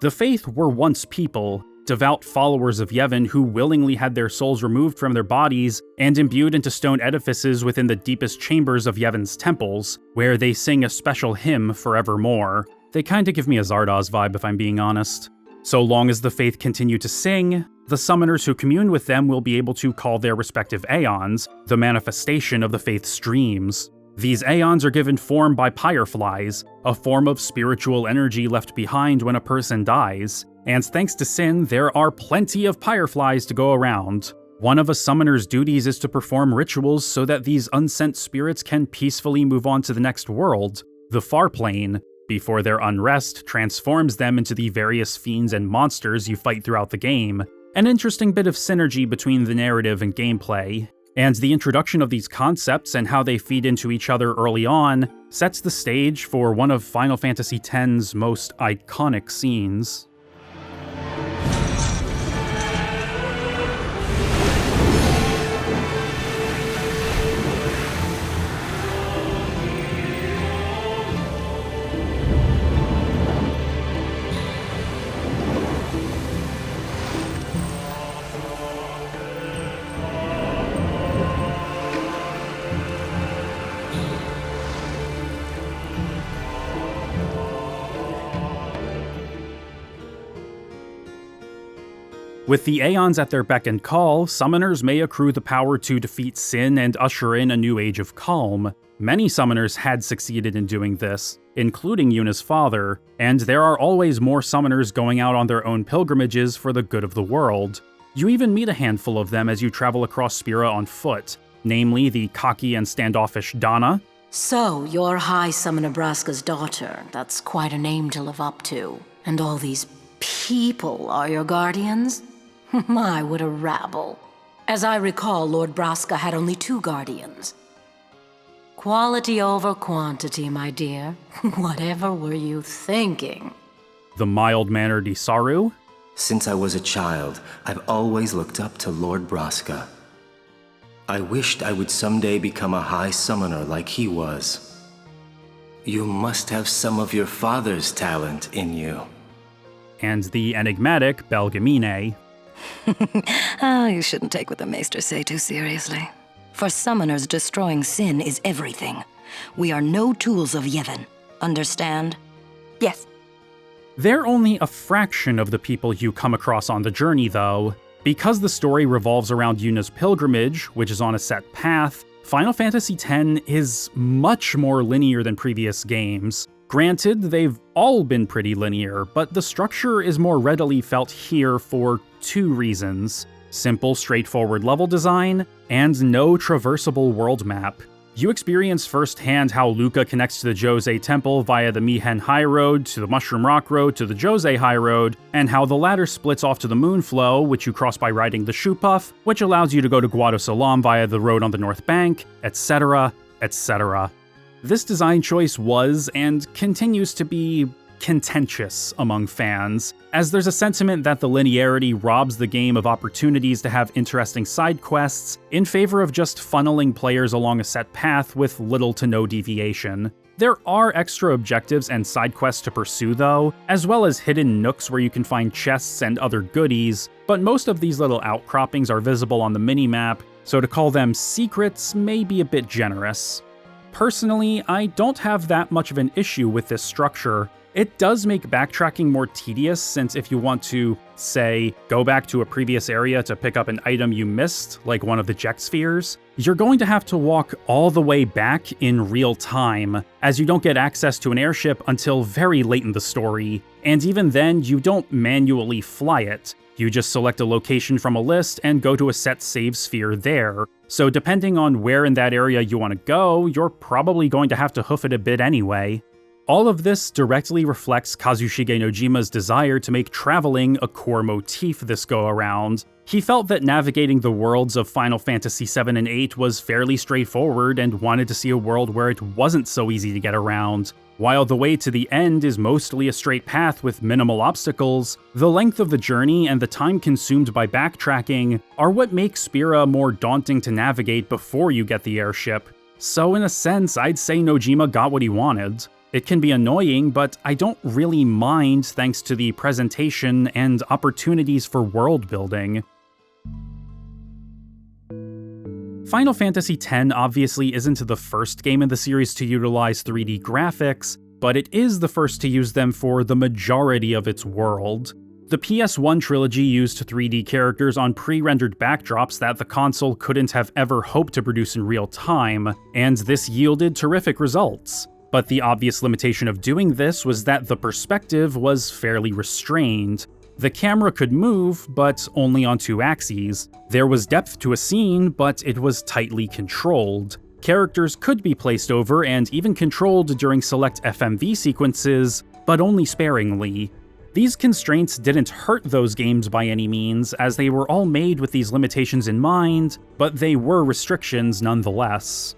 The faith were once people, devout followers of Yevon who willingly had their souls removed from their bodies and imbued into stone edifices within the deepest chambers of Yevon's temples, where they sing a special hymn forevermore. They kinda give me a Zardoz vibe if I'm being honest. So long as the faith continue to sing, the summoners who commune with them will be able to call their respective Aeons, the manifestation of the faith's dreams. These Aeons are given form by pyreflies, a form of spiritual energy left behind when a person dies, and thanks to Sin, there are plenty of pyreflies to go around. One of a summoner's duties is to perform rituals so that these unsent spirits can peacefully move on to the next world, the Far Plane, before their unrest transforms them into the various fiends and monsters you fight throughout the game. An interesting bit of synergy between the narrative and gameplay. And the introduction of these concepts and how they feed into each other early on sets the stage for one of Final Fantasy X's most iconic scenes. With the Aeons at their beck and call, summoners may accrue the power to defeat Sin and usher in a new age of calm. Many summoners had succeeded in doing this, including Yuna's father, and there are always more summoners going out on their own pilgrimages for the good of the world. You even meet a handful of them as you travel across Spira on foot, namely the cocky and standoffish Donna. So, you're High Summoner Braska's daughter. That's quite a name to live up to. And all these people are your guardians? My, what a rabble. As I recall, Lord Braska had only 2 guardians. Quality over quantity, my dear. Whatever were you thinking? The mild-mannered Isaru. Since I was a child, I've always looked up to Lord Braska. I wished I would someday become a high summoner like he was. You must have some of your father's talent in you. And the enigmatic Belgamine. You shouldn't take what the Maester say too seriously. For summoners, destroying Sin is everything. We are no tools of Yevon. Understand? Yes. They're only a fraction of the people you come across on the journey, though. Because the story revolves around Yuna's pilgrimage, which is on a set path, Final Fantasy X is much more linear than previous games. Granted, they've all been pretty linear, but the structure is more readily felt here for 2 reasons. Simple, straightforward level design, and no traversable world map. You experience firsthand how Luca connects to the Jose Temple via the Mihen High Road to the Mushroom Rock Road to the Jose High Road, and how the latter splits off to the Moonflow, which you cross by riding the Shoepuff, which allows you to go to Guado Salam via the road on the North Bank, etc., etc. This design choice was, and continues to be, contentious among fans, as there's a sentiment that the linearity robs the game of opportunities to have interesting side quests in favor of just funneling players along a set path with little to no deviation. There are extra objectives and side quests to pursue though, as well as hidden nooks where you can find chests and other goodies, but most of these little outcroppings are visible on the minimap, so to call them secrets may be a bit generous. Personally, I don't have that much of an issue with this structure. It does make backtracking more tedious, since if you want to, say, go back to a previous area to pick up an item you missed, like one of the Ject spheres, you're going to have to walk all the way back in real time, as you don't get access to an airship until very late in the story, and even then, you don't manually fly it. You just select a location from a list and go to a set save sphere there. So depending on where in that area you want to go, you're probably going to have to hoof it a bit anyway. All of this directly reflects Kazushige Nojima's desire to make traveling a core motif this go-around. He felt that navigating the worlds of Final Fantasy VII and VIII was fairly straightforward and wanted to see a world where it wasn't so easy to get around. While the way to the end is mostly a straight path with minimal obstacles, the length of the journey and the time consumed by backtracking are what make Spira more daunting to navigate before you get the airship. So in a sense, I'd say Nojima got what he wanted. It can be annoying, but I don't really mind thanks to the presentation and opportunities for world building. Final Fantasy X obviously isn't the first game in the series to utilize 3D graphics, but it is the first to use them for the majority of its world. The PS1 trilogy used 3D characters on pre-rendered backdrops that the console couldn't have ever hoped to produce in real time, and this yielded terrific results. But the obvious limitation of doing this was that the perspective was fairly restrained. The camera could move, but only on 2 axes. There was depth to a scene, but it was tightly controlled. Characters could be placed over and even controlled during select FMV sequences, but only sparingly. These constraints didn't hurt those games by any means, as they were all made with these limitations in mind, but they were restrictions nonetheless.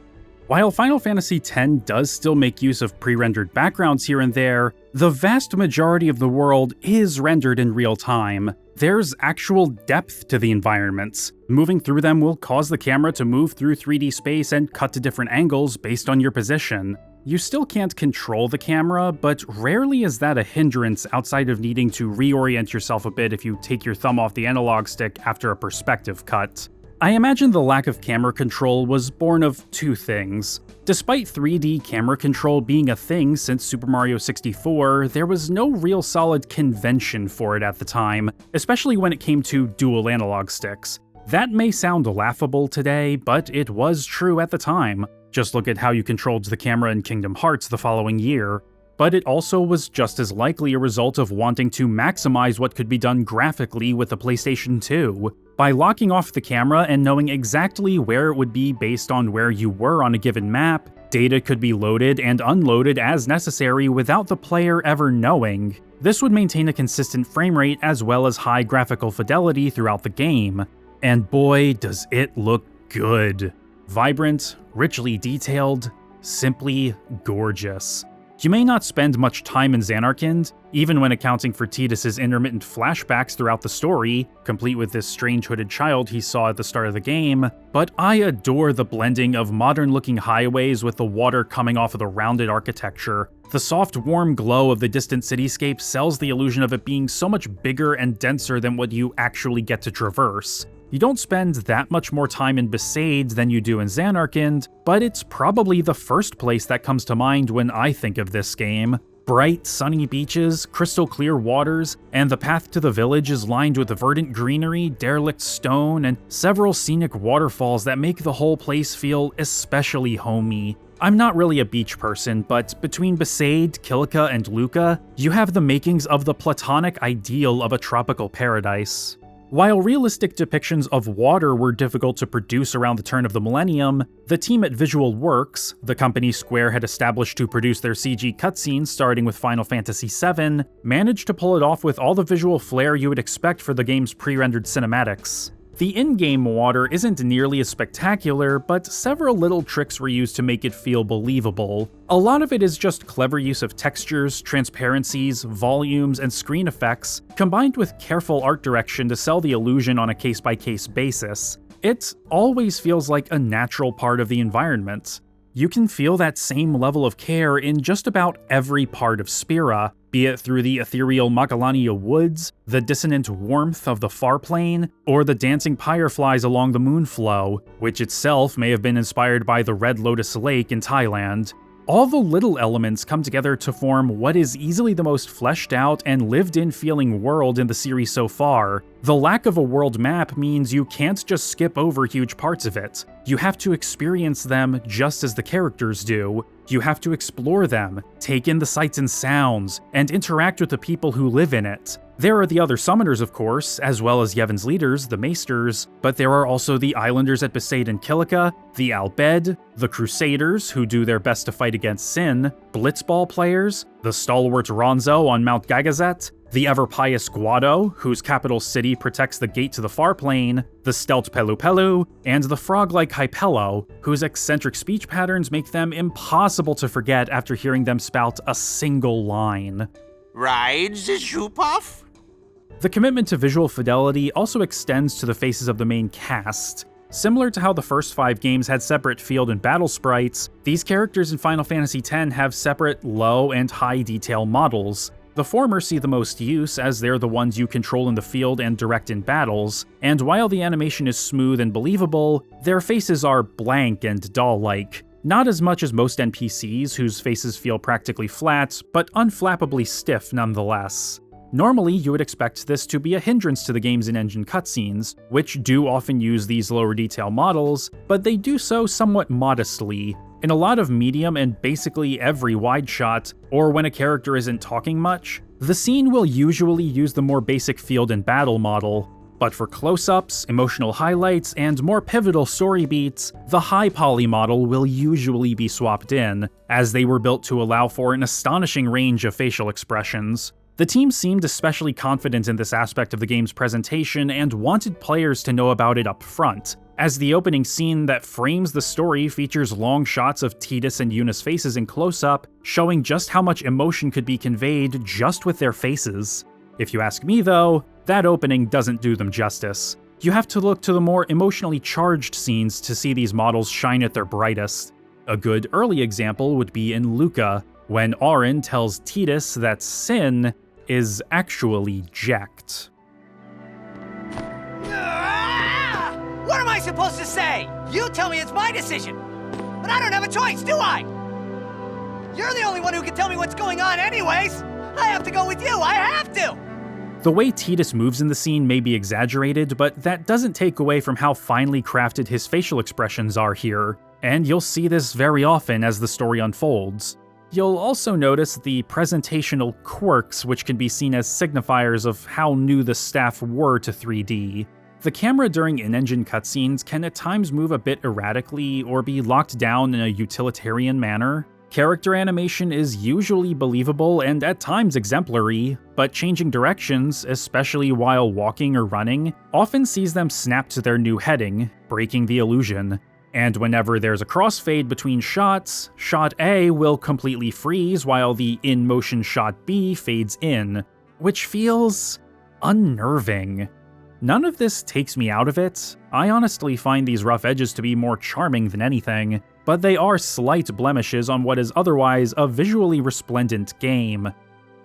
While Final Fantasy X does still make use of pre-rendered backgrounds here and there, the vast majority of the world is rendered in real time. There's actual depth to the environments. Moving through them will cause the camera to move through 3D space and cut to different angles based on your position. You still can't control the camera, but rarely is that a hindrance outside of needing to reorient yourself a bit if you take your thumb off the analog stick after a perspective cut. I imagine the lack of camera control was born of 2 things. Despite 3D camera control being a thing since Super Mario 64, there was no real solid convention for it at the time, especially when it came to dual analog sticks. That may sound laughable today, but it was true at the time. Just look at how you controlled the camera in Kingdom Hearts the following year. But it also was just as likely a result of wanting to maximize what could be done graphically with the PlayStation 2. By locking off the camera and knowing exactly where it would be based on where you were on a given map, data could be loaded and unloaded as necessary without the player ever knowing. This would maintain a consistent frame rate as well as high graphical fidelity throughout the game. And boy, does it look good. Vibrant, richly detailed, simply gorgeous. You may not spend much time in Zanarkand, even when accounting for Tidus' intermittent flashbacks throughout the story, complete with this strange hooded child he saw at the start of the game, but I adore the blending of modern-looking highways with the water coming off of the rounded architecture. The soft, warm glow of the distant cityscape sells the illusion of it being so much bigger and denser than what you actually get to traverse. You don't spend that much more time in Besaid than you do in Zanarkand, but it's probably the first place that comes to mind when I think of this game. Bright, sunny beaches, crystal clear waters, and the path to the village is lined with verdant greenery, derelict stone, and several scenic waterfalls that make the whole place feel especially homey. I'm not really a beach person, but between Besaid, Kilika, and Luca, you have the makings of the platonic ideal of a tropical paradise. While realistic depictions of water were difficult to produce around the turn of the millennium, the team at Visual Works, the company Square had established to produce their CG cutscenes starting with Final Fantasy VII, managed to pull it off with all the visual flair you would expect for the game's pre-rendered cinematics. The in-game water isn't nearly as spectacular, but several little tricks were used to make it feel believable. A lot of it is just clever use of textures, transparencies, volumes, and screen effects, combined with careful art direction to sell the illusion on a case-by-case basis. It always feels like a natural part of the environment. You can feel that same level of care in just about every part of Spira, be it through the ethereal Makalania woods, the dissonant warmth of the far plane, or the dancing fireflies along the Moonflow, which itself may have been inspired by the Red Lotus Lake in Thailand. All the little elements come together to form what is easily the most fleshed out and lived-in feeling world in the series so far. The lack of a world map means you can't just skip over huge parts of it. You have to experience them just as the characters do. You have to explore them, take in the sights and sounds, and interact with the people who live in it. There are the other summoners, of course, as well as Yevon's leaders, the Maesters, but there are also the Islanders at Besaid and Kilika, the Albed, the Crusaders, who do their best to fight against Sin, Blitzball players, the stalwart Ronzo on Mount Gagazet, the ever-pious Guado, whose capital city protects the gate to the far plane, the stealth Pelu Pelu, and the frog-like Hypello, whose eccentric speech patterns make them impossible to forget after hearing them spout a single line. Ride the shoe puff? The commitment to visual fidelity also extends to the faces of the main cast. Similar to how the first 5 games had separate field and battle sprites, these characters in Final Fantasy X have separate low and high detail models. The former see the most use as they're the ones you control in the field and direct in battles, and while the animation is smooth and believable, their faces are blank and doll-like. Not as much as most NPCs, whose faces feel practically flat, but unflappably stiff nonetheless. Normally, you would expect this to be a hindrance to the game's in-engine cutscenes, which do often use these lower detail models, but they do so somewhat modestly. In a lot of medium and basically every wide shot, or when a character isn't talking much, the scene will usually use the more basic field and battle model. But for close-ups, emotional highlights, and more pivotal story beats, the high poly model will usually be swapped in, as they were built to allow for an astonishing range of facial expressions. The team seemed especially confident in this aspect of the game's presentation and wanted players to know about it up front, as the opening scene that frames the story features long shots of Tidus and Yuna's faces in close-up, showing just how much emotion could be conveyed just with their faces. If you ask me though, that opening doesn't do them justice. You have to look to the more emotionally charged scenes to see these models shine at their brightest. A good early example would be in Luca, when Auron tells Tidus that Sin is actually jacked. What am I supposed to say? You tell me it's my decision. But I don't have a choice, do I? You're the only one who can tell me what's going on anyways. I have to go with you, I have to! The way Tidus moves in the scene may be exaggerated, but that doesn't take away from how finely crafted his facial expressions are here, and you'll see this very often as the story unfolds. You'll also notice the presentational quirks, which can be seen as signifiers of how new the staff were to 3D. The camera during in-engine cutscenes can at times move a bit erratically or be locked down in a utilitarian manner. Character animation is usually believable and at times exemplary, but changing directions, especially while walking or running, often sees them snap to their new heading, breaking the illusion. And whenever there's a crossfade between shots, shot A will completely freeze while the in-motion shot B fades in, which feels unnerving. None of this takes me out of it. I honestly find these rough edges to be more charming than anything, but they are slight blemishes on what is otherwise a visually resplendent game.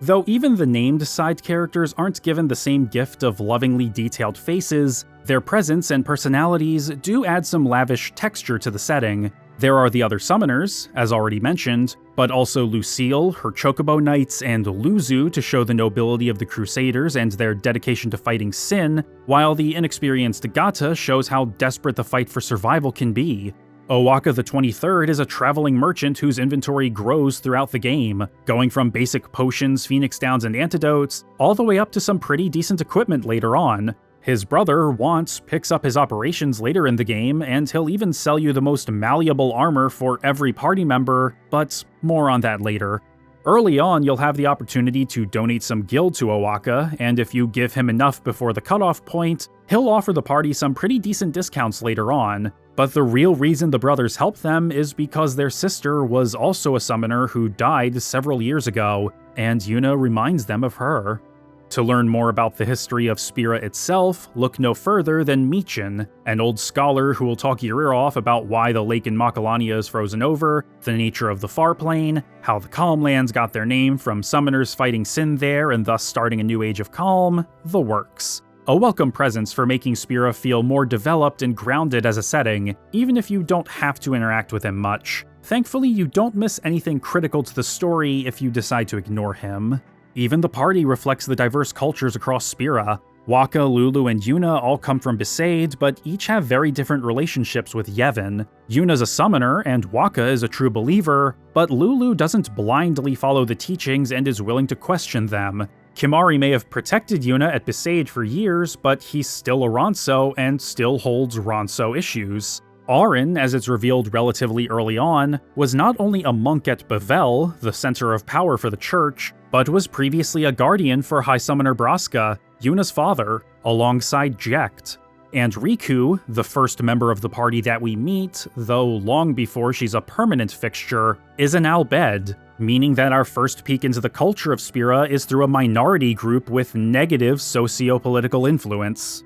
Though even the named side characters aren't given the same gift of lovingly detailed faces, their presence and personalities do add some lavish texture to the setting. There are the other summoners, as already mentioned, but also Lucille, her Chocobo Knights, and Luzu to show the nobility of the Crusaders and their dedication to fighting Sin, while the inexperienced Gata shows how desperate the fight for survival can be. Wakka the 23rd is a traveling merchant whose inventory grows throughout the game, going from basic potions, phoenix downs, and antidotes, all the way up to some pretty decent equipment later on. His brother, Want, picks up his operations later in the game, and he'll even sell you the most malleable armor for every party member, but more on that later. Early on, you'll have the opportunity to donate some gil to Wakka, and if you give him enough before the cutoff point, he'll offer the party some pretty decent discounts later on. But the real reason the brothers help them is because their sister was also a summoner who died several years ago, and Yuna reminds them of her. To learn more about the history of Spira itself, look no further than Michin, an old scholar who will talk your ear off about why the lake in Macalania is frozen over, the nature of the Far Plane, how the Calm Lands got their name from summoners fighting Sin there and thus starting a new age of calm, the works. A welcome presence for making Spira feel more developed and grounded as a setting, even if you don't have to interact with him much. Thankfully, you don't miss anything critical to the story if you decide to ignore him. Even the party reflects the diverse cultures across Spira. Wakka, Lulu, and Yuna all come from Besaid, but each have very different relationships with Yevon. Yuna's a summoner, and Wakka is a true believer, but Lulu doesn't blindly follow the teachings and is willing to question them. Kimahri may have protected Yuna at Besaid for years, but he's still a Ronso and still holds Ronso issues. Auron, as it's revealed relatively early on, was not only a monk at Bavel, the center of power for the church, but was previously a guardian for High Summoner Braska, Yuna's father, alongside Jekt. And Rikku, the first member of the party that we meet, though long before she's a permanent fixture, is an Albed, meaning that our first peek into the culture of Spira is through a minority group with negative socio-political influence.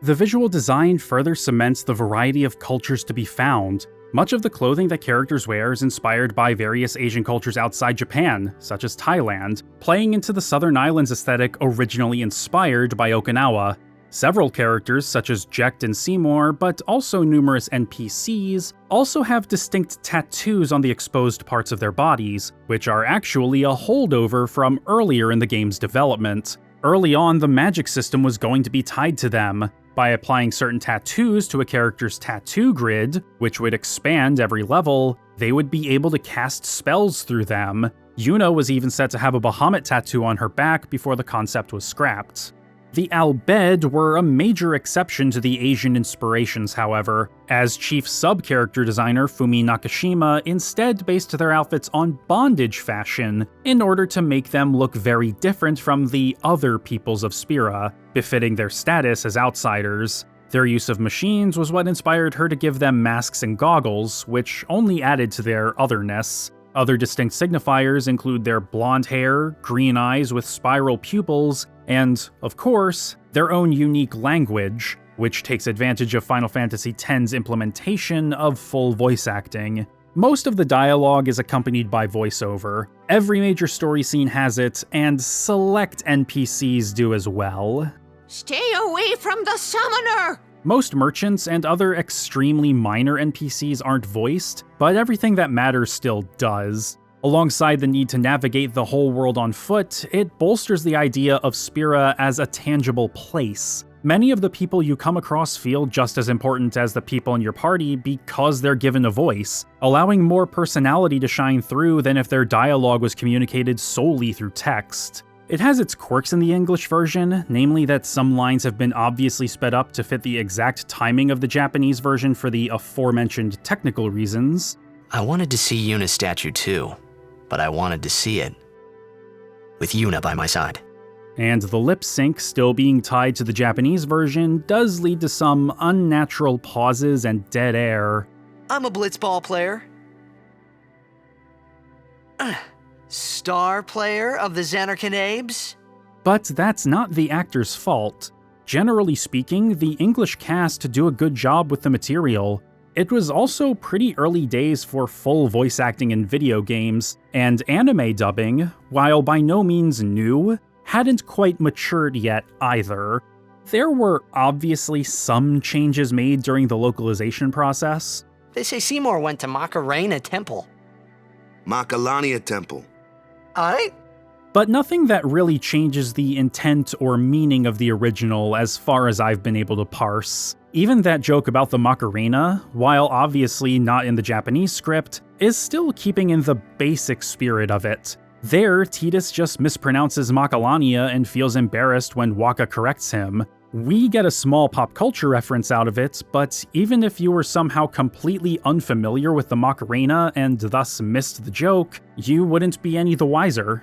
The visual design further cements the variety of cultures to be found. Much of the clothing that characters wear is inspired by various Asian cultures outside Japan, such as Thailand, playing into the Southern Islands aesthetic originally inspired by Okinawa. Several characters, such as Jekt and Seymour, but also numerous NPCs, also have distinct tattoos on the exposed parts of their bodies, which are actually a holdover from earlier in the game's development. Early on, the magic system was going to be tied to them. By applying certain tattoos to a character's tattoo grid, which would expand every level, they would be able to cast spells through them. Yuna was even said to have a Bahamut tattoo on her back before the concept was scrapped. The Albed were a major exception to the Asian inspirations, however, as chief sub-character designer Fumi Nakashima instead based their outfits on bondage fashion in order to make them look very different from the other peoples of Spira, befitting their status as outsiders. Their use of machines was what inspired her to give them masks and goggles, which only added to their otherness. Other distinct signifiers include their blonde hair, green eyes with spiral pupils, and, of course, their own unique language, which takes advantage of Final Fantasy X's implementation of full voice acting. Most of the dialogue is accompanied by voiceover. Every major story scene has it, and select NPCs do as well. Stay away from the summoner! Most merchants and other extremely minor NPCs aren't voiced, but everything that matters still does. Alongside the need to navigate the whole world on foot, it bolsters the idea of Spira as a tangible place. Many of the people you come across feel just as important as the people in your party because they're given a voice, allowing more personality to shine through than if their dialogue was communicated solely through text. It has its quirks in the English version, namely that some lines have been obviously sped up to fit the exact timing of the Japanese version for the aforementioned technical reasons. I wanted to see Yuna's statue too, but I wanted to see it with Yuna by my side. And the lip sync still being tied to the Japanese version does lead to some unnatural pauses and dead air. I'm a blitzball player. Star player of the Xanarkanabes? But that's not the actor's fault. Generally speaking, the English cast do a good job with the material. It was also pretty early days for full voice acting in video games, and anime dubbing, while by no means new, hadn't quite matured yet either. There were obviously some changes made during the localization process. They say Seymour went to Macarena Temple. Macalania Temple. Alright. But nothing that really changes the intent or meaning of the original as far as I've been able to parse. Even that joke about the Macarena, while obviously not in the Japanese script, is still keeping in the basic spirit of it. There, Tidus just mispronounces Macalania and feels embarrassed when Wakka corrects him. We get a small pop culture reference out of it, but even if you were somehow completely unfamiliar with the Macarena and thus missed the joke, you wouldn't be any the wiser.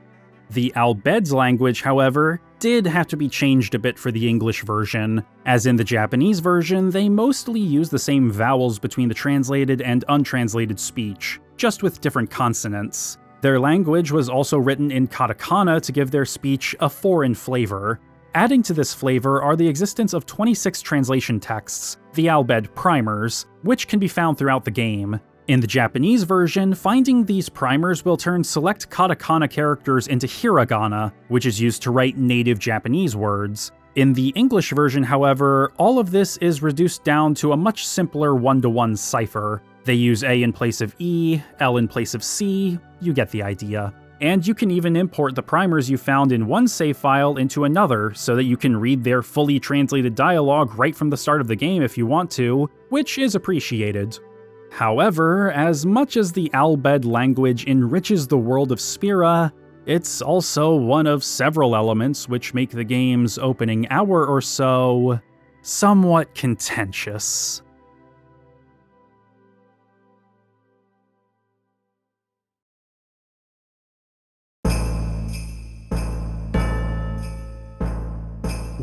The Albed's language, however, did have to be changed a bit for the English version. As in the Japanese version, they mostly use the same vowels between the translated and untranslated speech, just with different consonants. Their language was also written in katakana to give their speech a foreign flavor. Adding to this flavor are the existence of 26 translation texts, the Albed primers, which can be found throughout the game. In the Japanese version, finding these primers will turn select katakana characters into hiragana, which is used to write native Japanese words. In the English version, however, all of this is reduced down to a much simpler one-to-one cipher. They use A in place of E, L in place of C, you get the idea. And you can even import the primers you found in one save file into another so that you can read their fully translated dialogue right from the start of the game if you want to, which is appreciated. However, as much as the Albed language enriches the world of Spira, it's also one of several elements which make the game's opening hour or so somewhat contentious.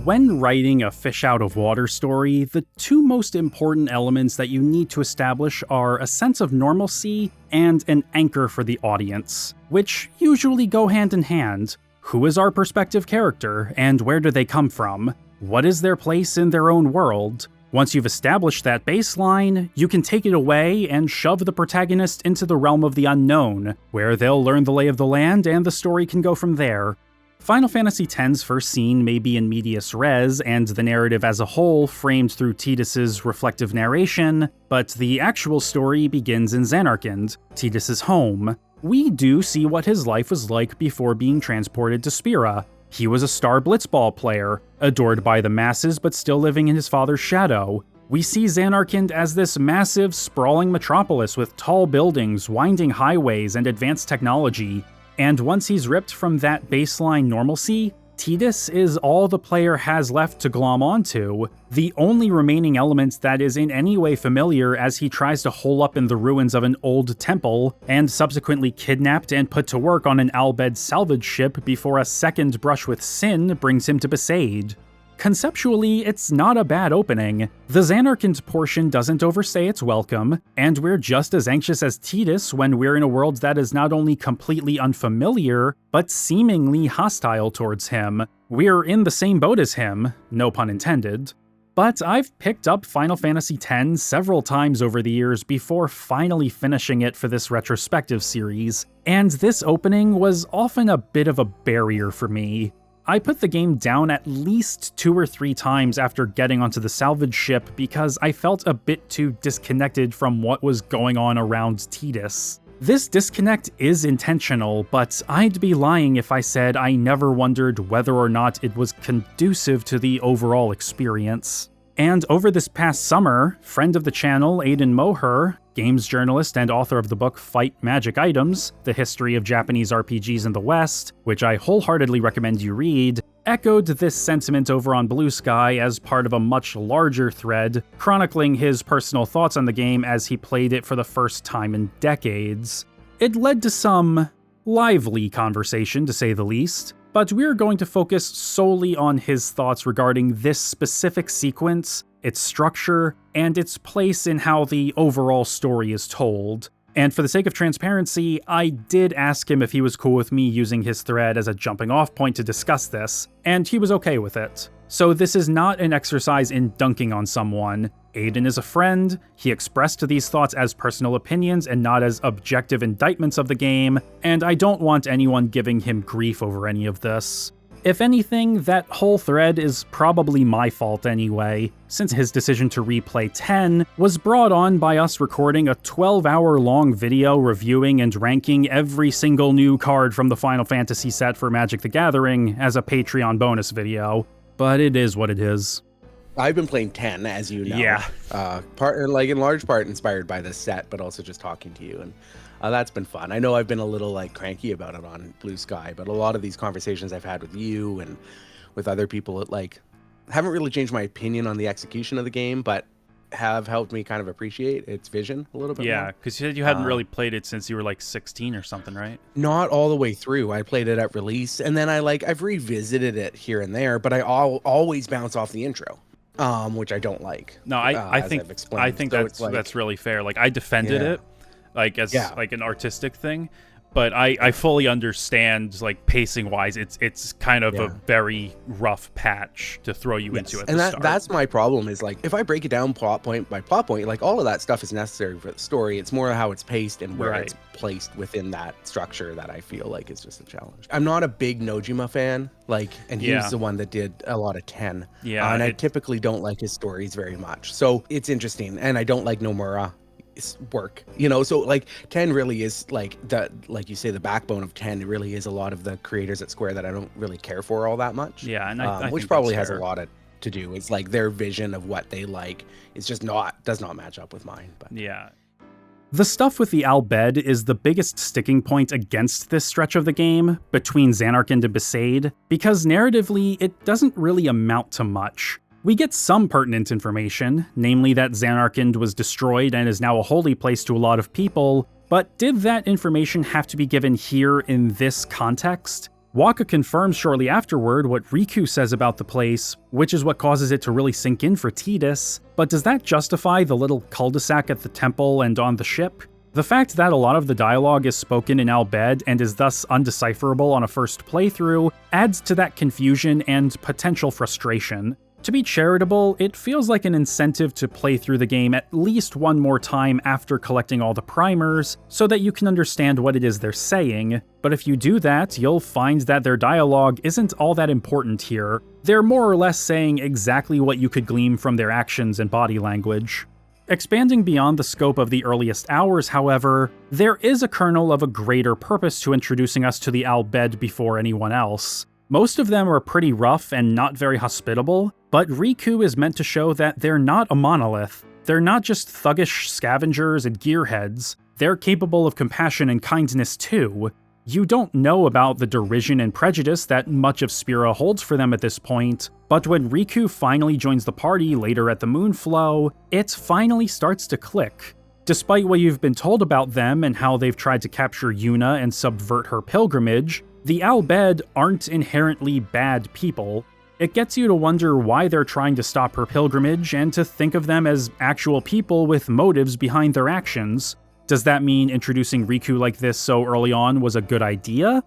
When writing a fish-out-of-water story, the two most important elements that you need to establish are a sense of normalcy and an anchor for the audience, which usually go hand in hand. Who is our perspective character, and where do they come from? What is their place in their own world? Once you've established that baseline, you can take it away and shove the protagonist into the realm of the unknown, where they'll learn the lay of the land and the story can go from there. Final Fantasy X's first scene may be in medias res and the narrative as a whole framed through Tidus's reflective narration, but the actual story begins in Zanarkand, Tidus's home. We do see what his life was like before being transported to Spira. He was a star blitzball player, adored by the masses but still living in his father's shadow. We see Zanarkand as this massive, sprawling metropolis with tall buildings, winding highways, and advanced technology. And once he's ripped from that baseline normalcy, Tidus is all the player has left to glom onto, the only remaining element that is in any way familiar as he tries to hole up in the ruins of an old temple, and subsequently kidnapped and put to work on an Albed salvage ship before a second brush with Sin brings him to Besaid. Conceptually, it's not a bad opening. The Zanarkand portion doesn't overstay its welcome, and we're just as anxious as Tidus when we're in a world that is not only completely unfamiliar, but seemingly hostile towards him. We're in the same boat as him, no pun intended. But I've picked up Final Fantasy X several times over the years before finally finishing it for this retrospective series, and this opening was often a bit of a barrier for me. I put the game down at least 2 or 3 times after getting onto the salvage ship because I felt a bit too disconnected from what was going on around Tidus. This disconnect is intentional, but I'd be lying if I said I never wondered whether or not it was conducive to the overall experience. And over this past summer, friend of the channel Aidan Moher, games journalist and author of the book Fight Magic Items, The History of Japanese RPGs in the West, which I wholeheartedly recommend you read, echoed this sentiment over on Blue Sky as part of a much larger thread, chronicling his personal thoughts on the game as he played it for the first time in decades. It led to some lively conversation, to say the least, but we're going to focus solely on his thoughts regarding this specific sequence, its structure, and its place in how the overall story is told. And for the sake of transparency, I did ask him if he was cool with me using his thread as a jumping off point to discuss this, and he was okay with it. So this is not an exercise in dunking on someone. Aidan is a friend, he expressed these thoughts as personal opinions and not as objective indictments of the game, and I don't want anyone giving him grief over any of this. If anything, that whole thread is probably my fault anyway, since his decision to replay 10 was brought on by us recording a 12-hour-long video reviewing and ranking every single new card from the Final Fantasy set for Magic the Gathering as a Patreon bonus video. But it is what it is. I've been playing 10, as you know. Yeah. In large part inspired by this set, but also just talking to you, and that's been fun. I know I've been a little cranky about it on Blue Sky, but a lot of these conversations I've had with you and with other people, haven't really changed my opinion on the execution of the game, but have helped me kind of appreciate its vision a little bit more. Yeah, because you said you hadn't really played it since you were 16 or something, right? Not all the way through. I played it at release, and then I've revisited it here and there, but I always bounce off the intro. Which I don't like. No, I think that's really fair. I defended it, as an artistic thing, but I fully understand pacing wise, it's kind of a very rough patch to throw you into at the start. That's my problem is if I break it down plot point by plot point, all of that stuff is necessary for the story. It's more how it's paced and where it's placed within that structure that I feel is just a challenge. I'm not a big Nojima fan, and he's the one that did a lot of 10. Yeah, and I typically don't like his stories very much. So it's interesting, and I don't like Nomura work, you know. So like 10 really is like like you say, the backbone of 10 really is a lot of the creators at Square that I don't really care for all that much. Yeah, and I which think probably that's has fair. a lot to do. It's like their vision of what they like is just does not match up with mine. But yeah. The stuff with the Al Bhed is the biggest sticking point against this stretch of the game, between Zanarkand and Besaid, because narratively, it doesn't really amount to much. We get some pertinent information, namely that Zanarkand was destroyed and is now a holy place to a lot of people, but did that information have to be given here in this context? Wakka confirms shortly afterward what Rikku says about the place, which is what causes it to really sink in for Tidus, but does that justify the little cul-de-sac at the temple and on the ship? The fact that a lot of the dialogue is spoken in Al Bhed and is thus undecipherable on a first playthrough adds to that confusion and potential frustration. To be charitable, it feels like an incentive to play through the game at least one more time after collecting all the primers, so that you can understand what it is they're saying, but if you do that, you'll find that their dialogue isn't all that important here. They're more or less saying exactly what you could glean from their actions and body language. Expanding beyond the scope of the earliest hours, however, there is a kernel of a greater purpose to introducing us to the Al Bhed before anyone else. Most of them are pretty rough and not very hospitable, but Rikku is meant to show that they're not a monolith. They're not just thuggish scavengers and gearheads. They're capable of compassion and kindness too. You don't know about the derision and prejudice that much of Spira holds for them at this point, but when Rikku finally joins the party later at the Moonflow, it finally starts to click. Despite what you've been told about them and how they've tried to capture Yuna and subvert her pilgrimage, the Al Bhed aren't inherently bad people. It gets you to wonder why they're trying to stop her pilgrimage and to think of them as actual people with motives behind their actions. Does that mean introducing Rikku like this so early on was a good idea?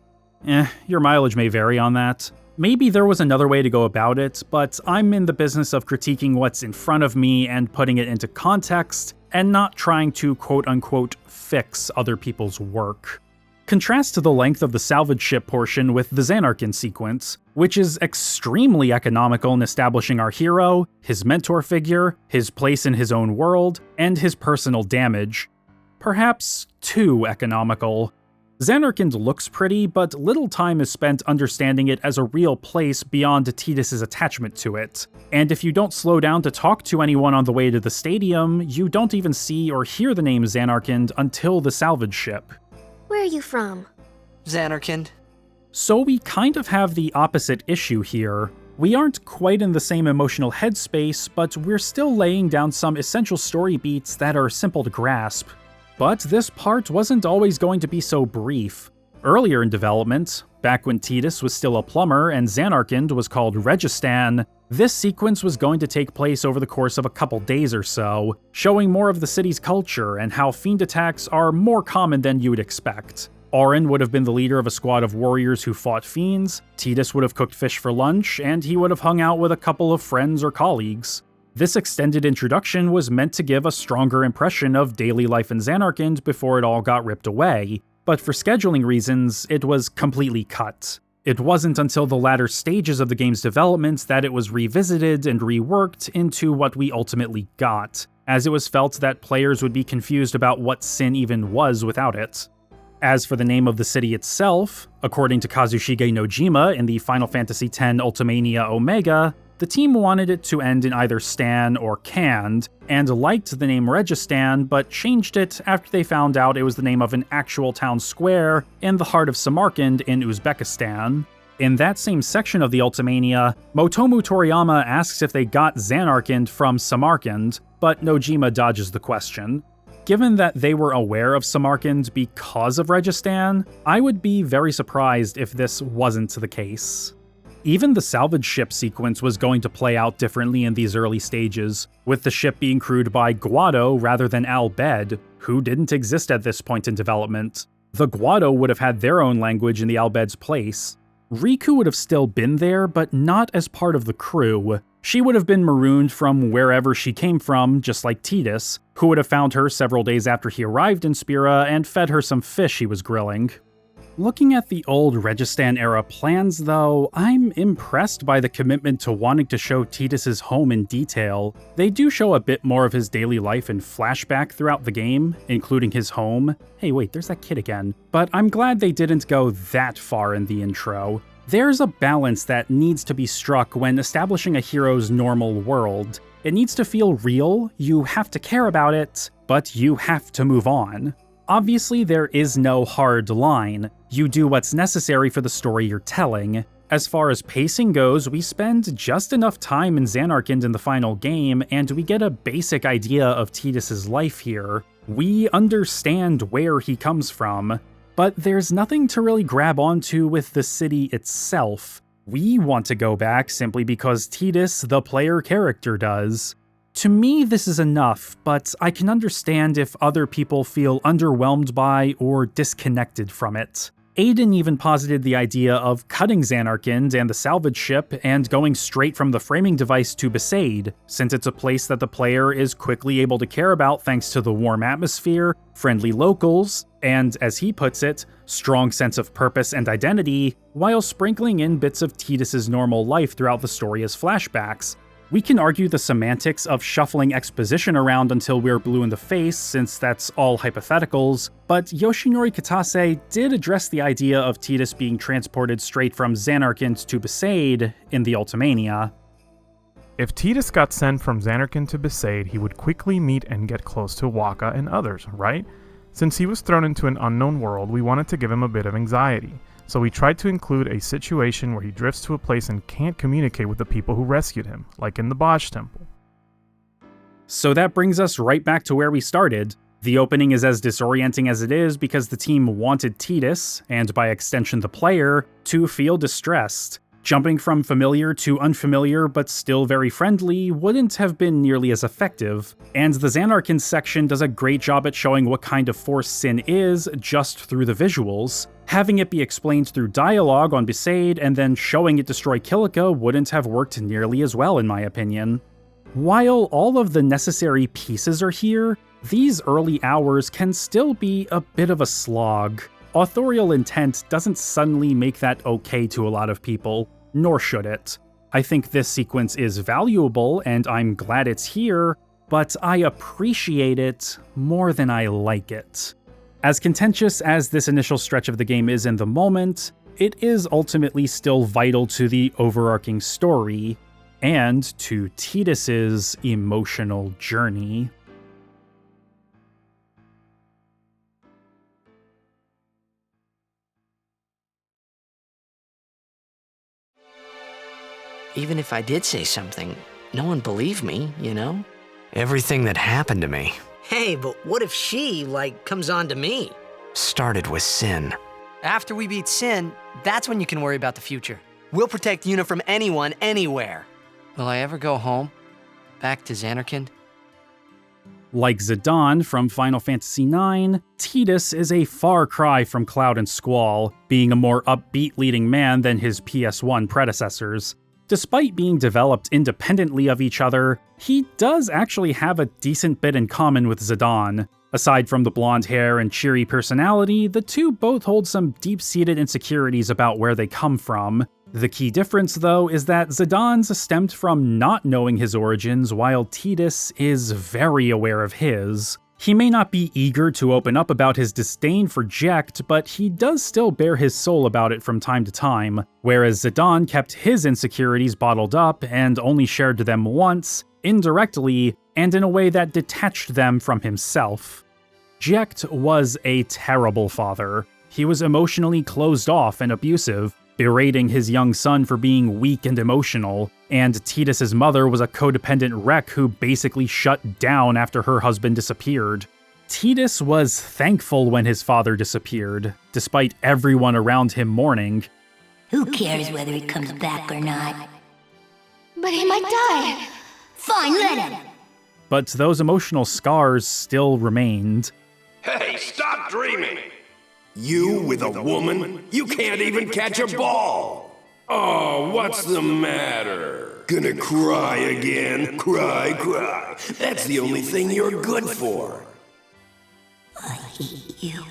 Your mileage may vary on that. Maybe there was another way to go about it, but I'm in the business of critiquing what's in front of me and putting it into context, and not trying to quote-unquote fix other people's work. Contrast to the length of the salvage ship portion with the Zanarkand sequence, which is extremely economical in establishing our hero, his mentor figure, his place in his own world, and his personal damage. Perhaps too economical. Zanarkand looks pretty, but little time is spent understanding it as a real place beyond Tidus' attachment to it. And if you don't slow down to talk to anyone on the way to the stadium, you don't even see or hear the name Zanarkand until the salvage ship. Where are you from? Zanarkand. So we kind of have the opposite issue here. We aren't quite in the same emotional headspace, but we're still laying down some essential story beats that are simple to grasp. But this part wasn't always going to be so brief. Earlier in development, back when Tidus was still a plumber and Zanarkand was called Registan, this sequence was going to take place over the course of a couple days or so, showing more of the city's culture and how fiend attacks are more common than you would expect. Auron would have been the leader of a squad of warriors who fought fiends, Tidus would have cooked fish for lunch, and he would have hung out with a couple of friends or colleagues. This extended introduction was meant to give a stronger impression of daily life in Zanarkand before it all got ripped away, but for scheduling reasons, it was completely cut. It wasn't until the latter stages of the game's development that it was revisited and reworked into what we ultimately got, as it was felt that players would be confused about what Sin even was without it. As for the name of the city itself, according to Kazushige Nojima in the Final Fantasy X Ultimania Omega, the team wanted it to end in either Stan or Canned, and liked the name Registan, but changed it after they found out it was the name of an actual town square in the heart of Samarkand in Uzbekistan. In that same section of the Ultimania, Motomu Toriyama asks if they got Zanarkand from Samarkand, but Nojima dodges the question. Given that they were aware of Samarkand because of Registan, I would be very surprised if this wasn't the case. Even the salvage ship sequence was going to play out differently in these early stages, with the ship being crewed by Guado rather than Al Bhed, who didn't exist at this point in development. The Guado would have had their own language in the Al Bhed's place. Rikku would have still been there, but not as part of the crew. She would have been marooned from wherever she came from, just like Tidus, who would have found her several days after he arrived in Spira and fed her some fish he was grilling. Looking at the old Registan-era plans, though, I'm impressed by the commitment to wanting to show Tidus' home in detail. They do show a bit more of his daily life in flashback throughout the game, including his home. Hey, wait, there's that kid again. But I'm glad they didn't go that far in the intro. There's a balance that needs to be struck when establishing a hero's normal world. It needs to feel real, you have to care about it, but you have to move on. Obviously, there is no hard line. You do what's necessary for the story you're telling. As far as pacing goes, we spend just enough time in Zanarkand in the final game, and we get a basic idea of Tidus' life here. We understand where he comes from, but there's nothing to really grab onto with the city itself. We want to go back simply because Tidus, the player character, does. To me, this is enough, but I can understand if other people feel underwhelmed by or disconnected from it. Aiden even posited the idea of cutting Zanarkand and the salvage ship and going straight from the framing device to Besaid, since it's a place that the player is quickly able to care about thanks to the warm atmosphere, friendly locals, and, as he puts it, strong sense of purpose and identity, while sprinkling in bits of Tidus' normal life throughout the story as flashbacks. We can argue the semantics of shuffling exposition around until we're blue in the face, since that's all hypotheticals, but Yoshinori Kitase did address the idea of Tidus being transported straight from Zanarkand to Besaid in the Ultimania. If Tidus got sent from Zanarkand to Besaid, he would quickly meet and get close to Wakka and others, right? Since he was thrown into an unknown world, we wanted to give him a bit of anxiety. So we tried to include a situation where he drifts to a place and can't communicate with the people who rescued him, like in the Bosch Temple. So that brings us right back to where we started. The opening is as disorienting as it is because the team wanted Tidus, and by extension the player, to feel distressed. Jumping from familiar to unfamiliar but still very friendly wouldn't have been nearly as effective, and the Zanarkand section does a great job at showing what kind of force Sin is just through the visuals. Having it be explained through dialogue on Besaid and then showing it destroy Kilika wouldn't have worked nearly as well in my opinion. While all of the necessary pieces are here, these early hours can still be a bit of a slog. Authorial intent doesn't suddenly make that okay to a lot of people, nor should it. I think this sequence is valuable and I'm glad it's here, but I appreciate it more than I like it. As contentious as this initial stretch of the game is in the moment, it is ultimately still vital to the overarching story, and to Tidus' emotional journey. Even if I did say something, no one believed me, you know? Everything that happened to me. Hey, but what if she, comes on to me? Started with Sin. After we beat Sin, that's when you can worry about the future. We'll protect Yuna from anyone, anywhere. Will I ever go home? Back to Zanarkand? Like Zidane from Final Fantasy IX, Tidus is a far cry from Cloud and Squall, being a more upbeat leading man than his PS1 predecessors. Despite being developed independently of each other, he does actually have a decent bit in common with Zidane. Aside from the blonde hair and cheery personality, the two both hold some deep-seated insecurities about where they come from. The key difference, though, is that Zidane's stemmed from not knowing his origins, while Tidus is very aware of his. He may not be eager to open up about his disdain for Jecht, but he does still bare his soul about it from time to time, whereas Zidane kept his insecurities bottled up and only shared them once, indirectly, and in a way that detached them from himself. Jecht was a terrible father. He was emotionally closed off and abusive, berating his young son for being weak and emotional, and Tidus' mother was a codependent wreck who basically shut down after her husband disappeared. Tidus was thankful when his father disappeared, despite everyone around him mourning. Who cares whether he comes back or not? But he might die. Fine, let him. But those emotional scars still remained. Hey, stop dreaming! You with a woman? You can't even catch a ball! Oh, what's the matter? Gonna cry again? Cry, cry. That's the only thing you're good for. I hate you.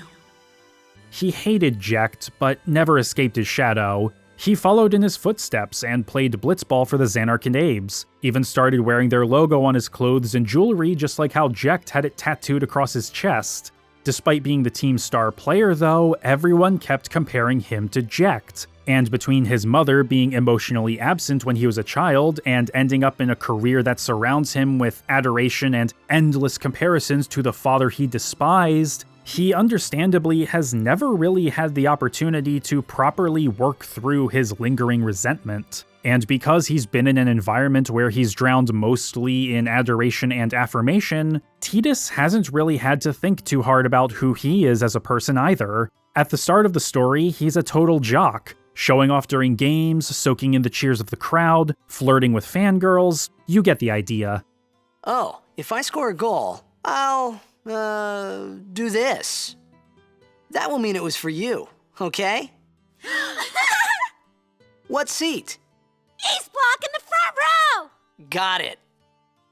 He hated Jecht, but never escaped his shadow. He followed in his footsteps and played blitzball for the Xanark and Abes, even started wearing their logo on his clothes and jewelry just like how Jecht had it tattooed across his chest. Despite being the team's star player though, everyone kept comparing him to Jecht. And between his mother being emotionally absent when he was a child and ending up in a career that surrounds him with adoration and endless comparisons to the father he despised, he understandably has never really had the opportunity to properly work through his lingering resentment. And because he's been in an environment where he's drowned mostly in adoration and affirmation, Tidus hasn't really had to think too hard about who he is as a person either. At the start of the story, he's a total jock, showing off during games, soaking in the cheers of the crowd, flirting with fangirls. You get the idea. Oh, if I score a goal, I'll, do this. That will mean it was for you, okay? What seat? He's blocking the front row! Got it.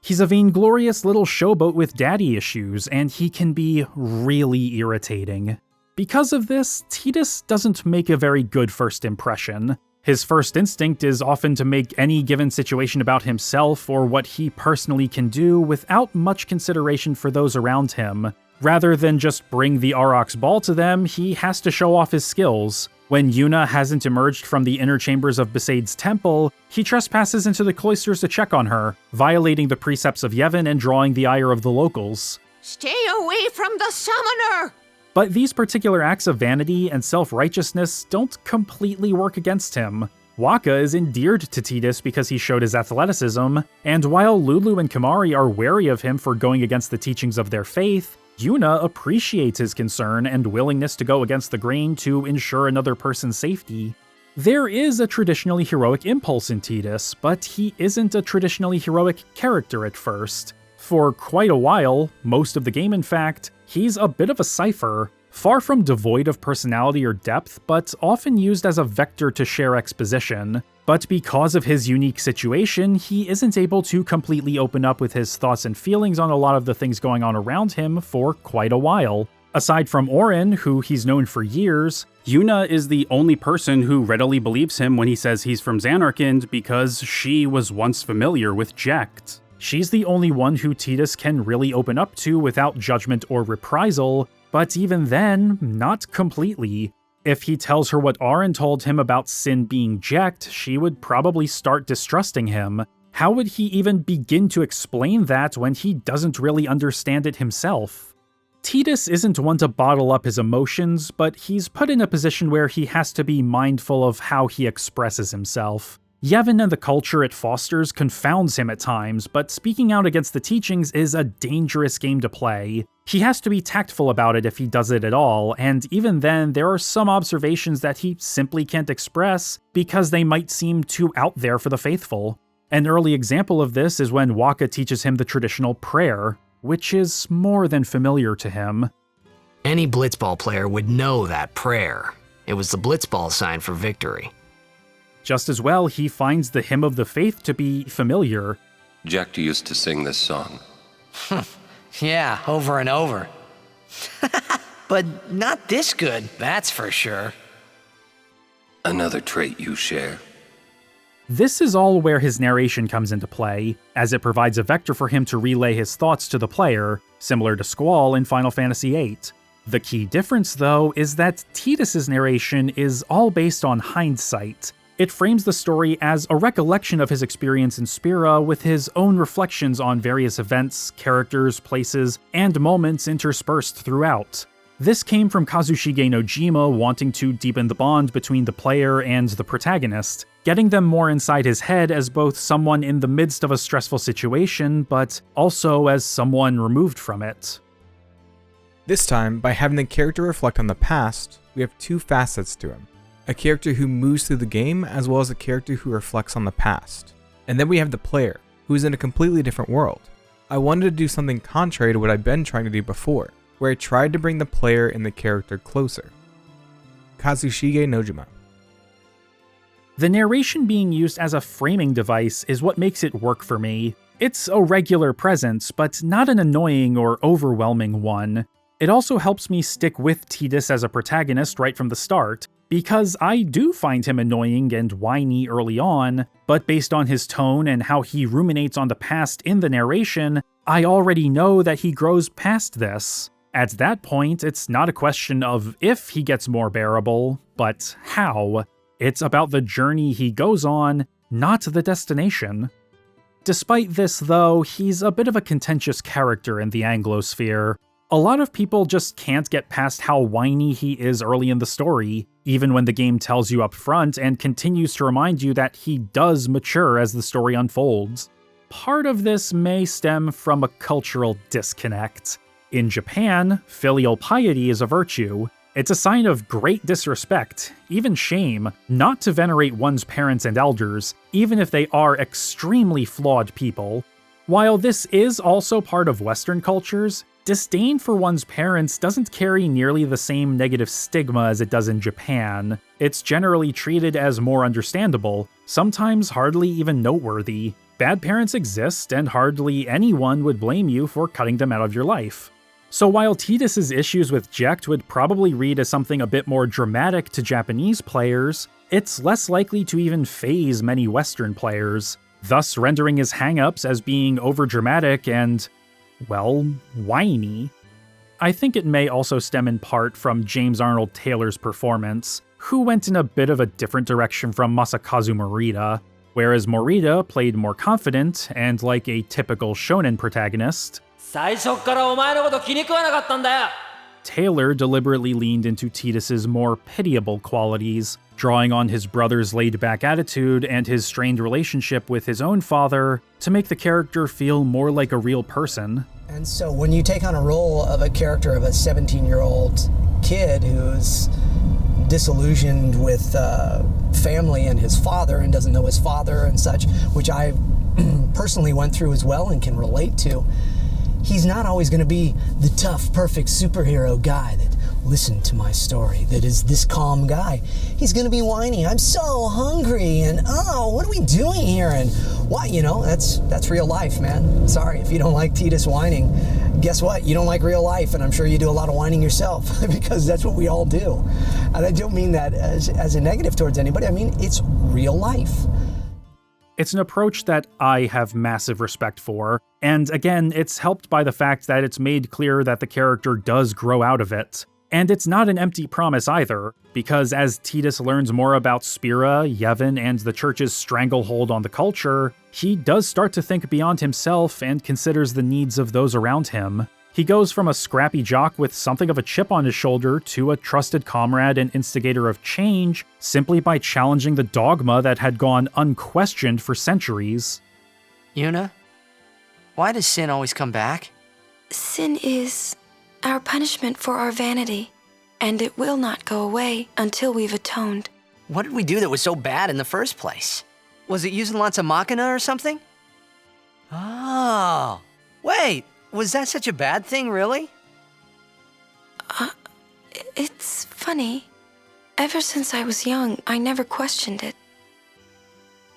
He's a vainglorious little showboat with daddy issues, and he can be really irritating. Because of this, Tidus doesn't make a very good first impression. His first instinct is often to make any given situation about himself or what he personally can do without much consideration for those around him. Rather than just bring the Aurochs ball to them, he has to show off his skills. When Yuna hasn't emerged from the inner chambers of Besaid's temple, he trespasses into the cloisters to check on her, violating the precepts of Yevon and drawing the ire of the locals. Stay away from the summoner! But these particular acts of vanity and self-righteousness don't completely work against him. Wakka is endeared to Tidus because he showed his athleticism, and while Lulu and Kimahri are wary of him for going against the teachings of their faith, Yuna appreciates his concern and willingness to go against the grain to ensure another person's safety. There is a traditionally heroic impulse in Tidus, but he isn't a traditionally heroic character at first. For quite a while, most of the game in fact, he's a bit of a cipher, far from devoid of personality or depth, but often used as a vector to share exposition. But because of his unique situation, he isn't able to completely open up with his thoughts and feelings on a lot of the things going on around him for quite a while. Aside from Auron, who he's known for years, Yuna is the only person who readily believes him when he says he's from Xanarkand because she was once familiar with Jecht. She's the only one who Tidus can really open up to without judgment or reprisal, but even then, not completely. If he tells her what Auron told him about Sin being Jecht, she would probably start distrusting him. How would he even begin to explain that when he doesn't really understand it himself? Tidus isn't one to bottle up his emotions, but he's put in a position where he has to be mindful of how he expresses himself. Yevon and the culture it fosters confounds him at times, but speaking out against the teachings is a dangerous game to play. He has to be tactful about it if he does it at all, and even then, there are some observations that he simply can't express because they might seem too out there for the faithful. An early example of this is when Wakka teaches him the traditional prayer, which is more than familiar to him. Any blitzball player would know that prayer. It was the blitzball sign for victory. Just as well, he finds the Hymn of the Faith to be familiar. Jecht used to sing this song. Yeah, over and over. But not this good, that's for sure. Another trait you share. This is all where his narration comes into play, as it provides a vector for him to relay his thoughts to the player, similar to Squall in Final Fantasy VIII. The key difference, though, is that Tidus' narration is all based on hindsight. It frames the story as a recollection of his experience in Spira with his own reflections on various events, characters, places, and moments interspersed throughout. This came from Kazushige Nojima wanting to deepen the bond between the player and the protagonist, getting them more inside his head as both someone in the midst of a stressful situation, but also as someone removed from it. This time, by having the character reflect on the past, we have two facets to him. A character who moves through the game, as well as a character who reflects on the past. And then we have the player, who is in a completely different world. I wanted to do something contrary to what I've been trying to do before, where I tried to bring the player and the character closer. Kazushige Nojima. The narration being used as a framing device is what makes it work for me. It's a regular presence, but not an annoying or overwhelming one. It also helps me stick with Tidus as a protagonist right from the start, because I do find him annoying and whiny early on, but based on his tone and how he ruminates on the past in the narration, I already know that he grows past this. At that point, it's not a question of if he gets more bearable, but how. It's about the journey he goes on, not the destination. Despite this, though, he's a bit of a contentious character in the Anglosphere. A lot of people just can't get past how whiny he is early in the story, even when the game tells you up front and continues to remind you that he does mature as the story unfolds. Part of this may stem from a cultural disconnect. In Japan, filial piety is a virtue. It's a sign of great disrespect, even shame, not to venerate one's parents and elders, even if they are extremely flawed people. While this is also part of Western cultures, disdain for one's parents doesn't carry nearly the same negative stigma as it does in Japan. It's generally treated as more understandable, sometimes hardly even noteworthy. Bad parents exist, and hardly anyone would blame you for cutting them out of your life. So while Tidus's issues with Jecht would probably read as something a bit more dramatic to Japanese players, it's less likely to even faze many Western players, thus rendering his hang-ups as being overdramatic and, well, whiny. I think it may also stem in part from James Arnold Taylor's performance, who went in a bit of a different direction from Masakazu Morita, whereas Morita played more confident and like a typical shonen protagonist. Taylor deliberately leaned into Tidus's more pitiable qualities, drawing on his brother's laid-back attitude and his strained relationship with his own father to make the character feel more like a real person. And so when you take on a role of a character of a 17-year-old kid who's disillusioned with family and his father and doesn't know his father and such, which I personally went through as well and can relate to, he's not always going to be the tough, perfect superhero guy that listened to my story, that is this calm guy. He's going to be whiny. I'm so hungry, and oh, what are we doing here? And what, that's real life, man. Sorry, if you don't like Tidus whining, guess what? You don't like real life, and I'm sure you do a lot of whining yourself, because that's what we all do. And I don't mean that as a negative towards anybody. I mean, it's real life. It's an approach that I have massive respect for, and again, it's helped by the fact that it's made clear that the character does grow out of it. And it's not an empty promise either, because as Tidus learns more about Spira, Yevon, and the church's stranglehold on the culture, he does start to think beyond himself and considers the needs of those around him. He goes from a scrappy jock with something of a chip on his shoulder to a trusted comrade and instigator of change simply by challenging the dogma that had gone unquestioned for centuries. Yuna, why does sin always come back? Sin is our punishment for our vanity, and it will not go away until we've atoned. What did we do that was so bad in the first place? Was it using lots of machina or something? Oh, wait. Was that such a bad thing, really? It's funny. Ever since I was young, I never questioned it.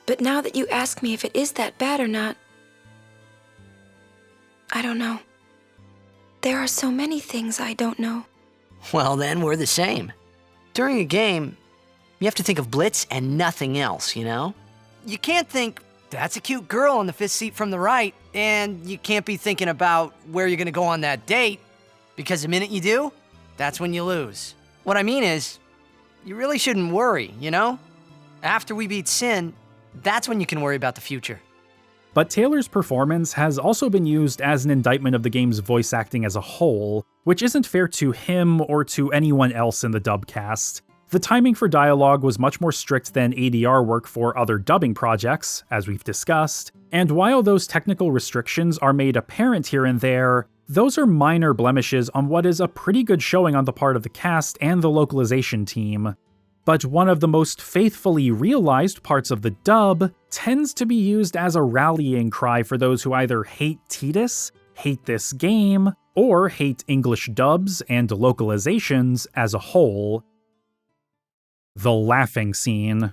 But now that you ask me if it is that bad or not, I don't know. There are so many things I don't know. Well, then we're the same. During a game, you have to think of Blitz and nothing else, you know? You can't think, that's a cute girl on the fifth seat from the right, and you can't be thinking about where you're gonna go on that date, because the minute you do, that's when you lose. What I mean is, you really shouldn't worry, you know? After we beat Sin, that's when you can worry about the future. But Taylor's performance has also been used as an indictment of the game's voice acting as a whole, which isn't fair to him or to anyone else in the dub cast. The timing for dialogue was much more strict than ADR work for other dubbing projects, as we've discussed, and while those technical restrictions are made apparent here and there, those are minor blemishes on what is a pretty good showing on the part of the cast and the localization team. But one of the most faithfully realized parts of the dub tends to be used as a rallying cry for those who either hate Tidus, hate this game, or hate English dubs and localizations as a whole. The laughing scene.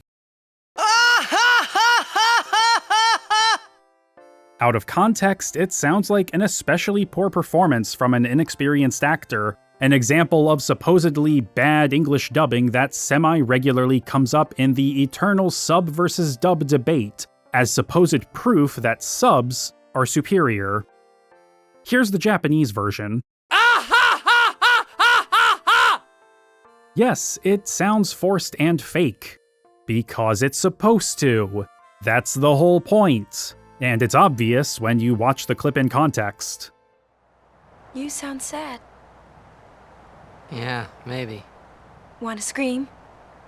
Out of context, it sounds like an especially poor performance from an inexperienced actor, an example of supposedly bad English dubbing that semi-regularly comes up in the eternal sub versus dub debate, as supposed proof that subs are superior. Here's the Japanese version. Yes, it sounds forced and fake. Because it's supposed to. That's the whole point. And it's obvious when you watch the clip in context. You sound sad. Yeah, maybe. Want to scream?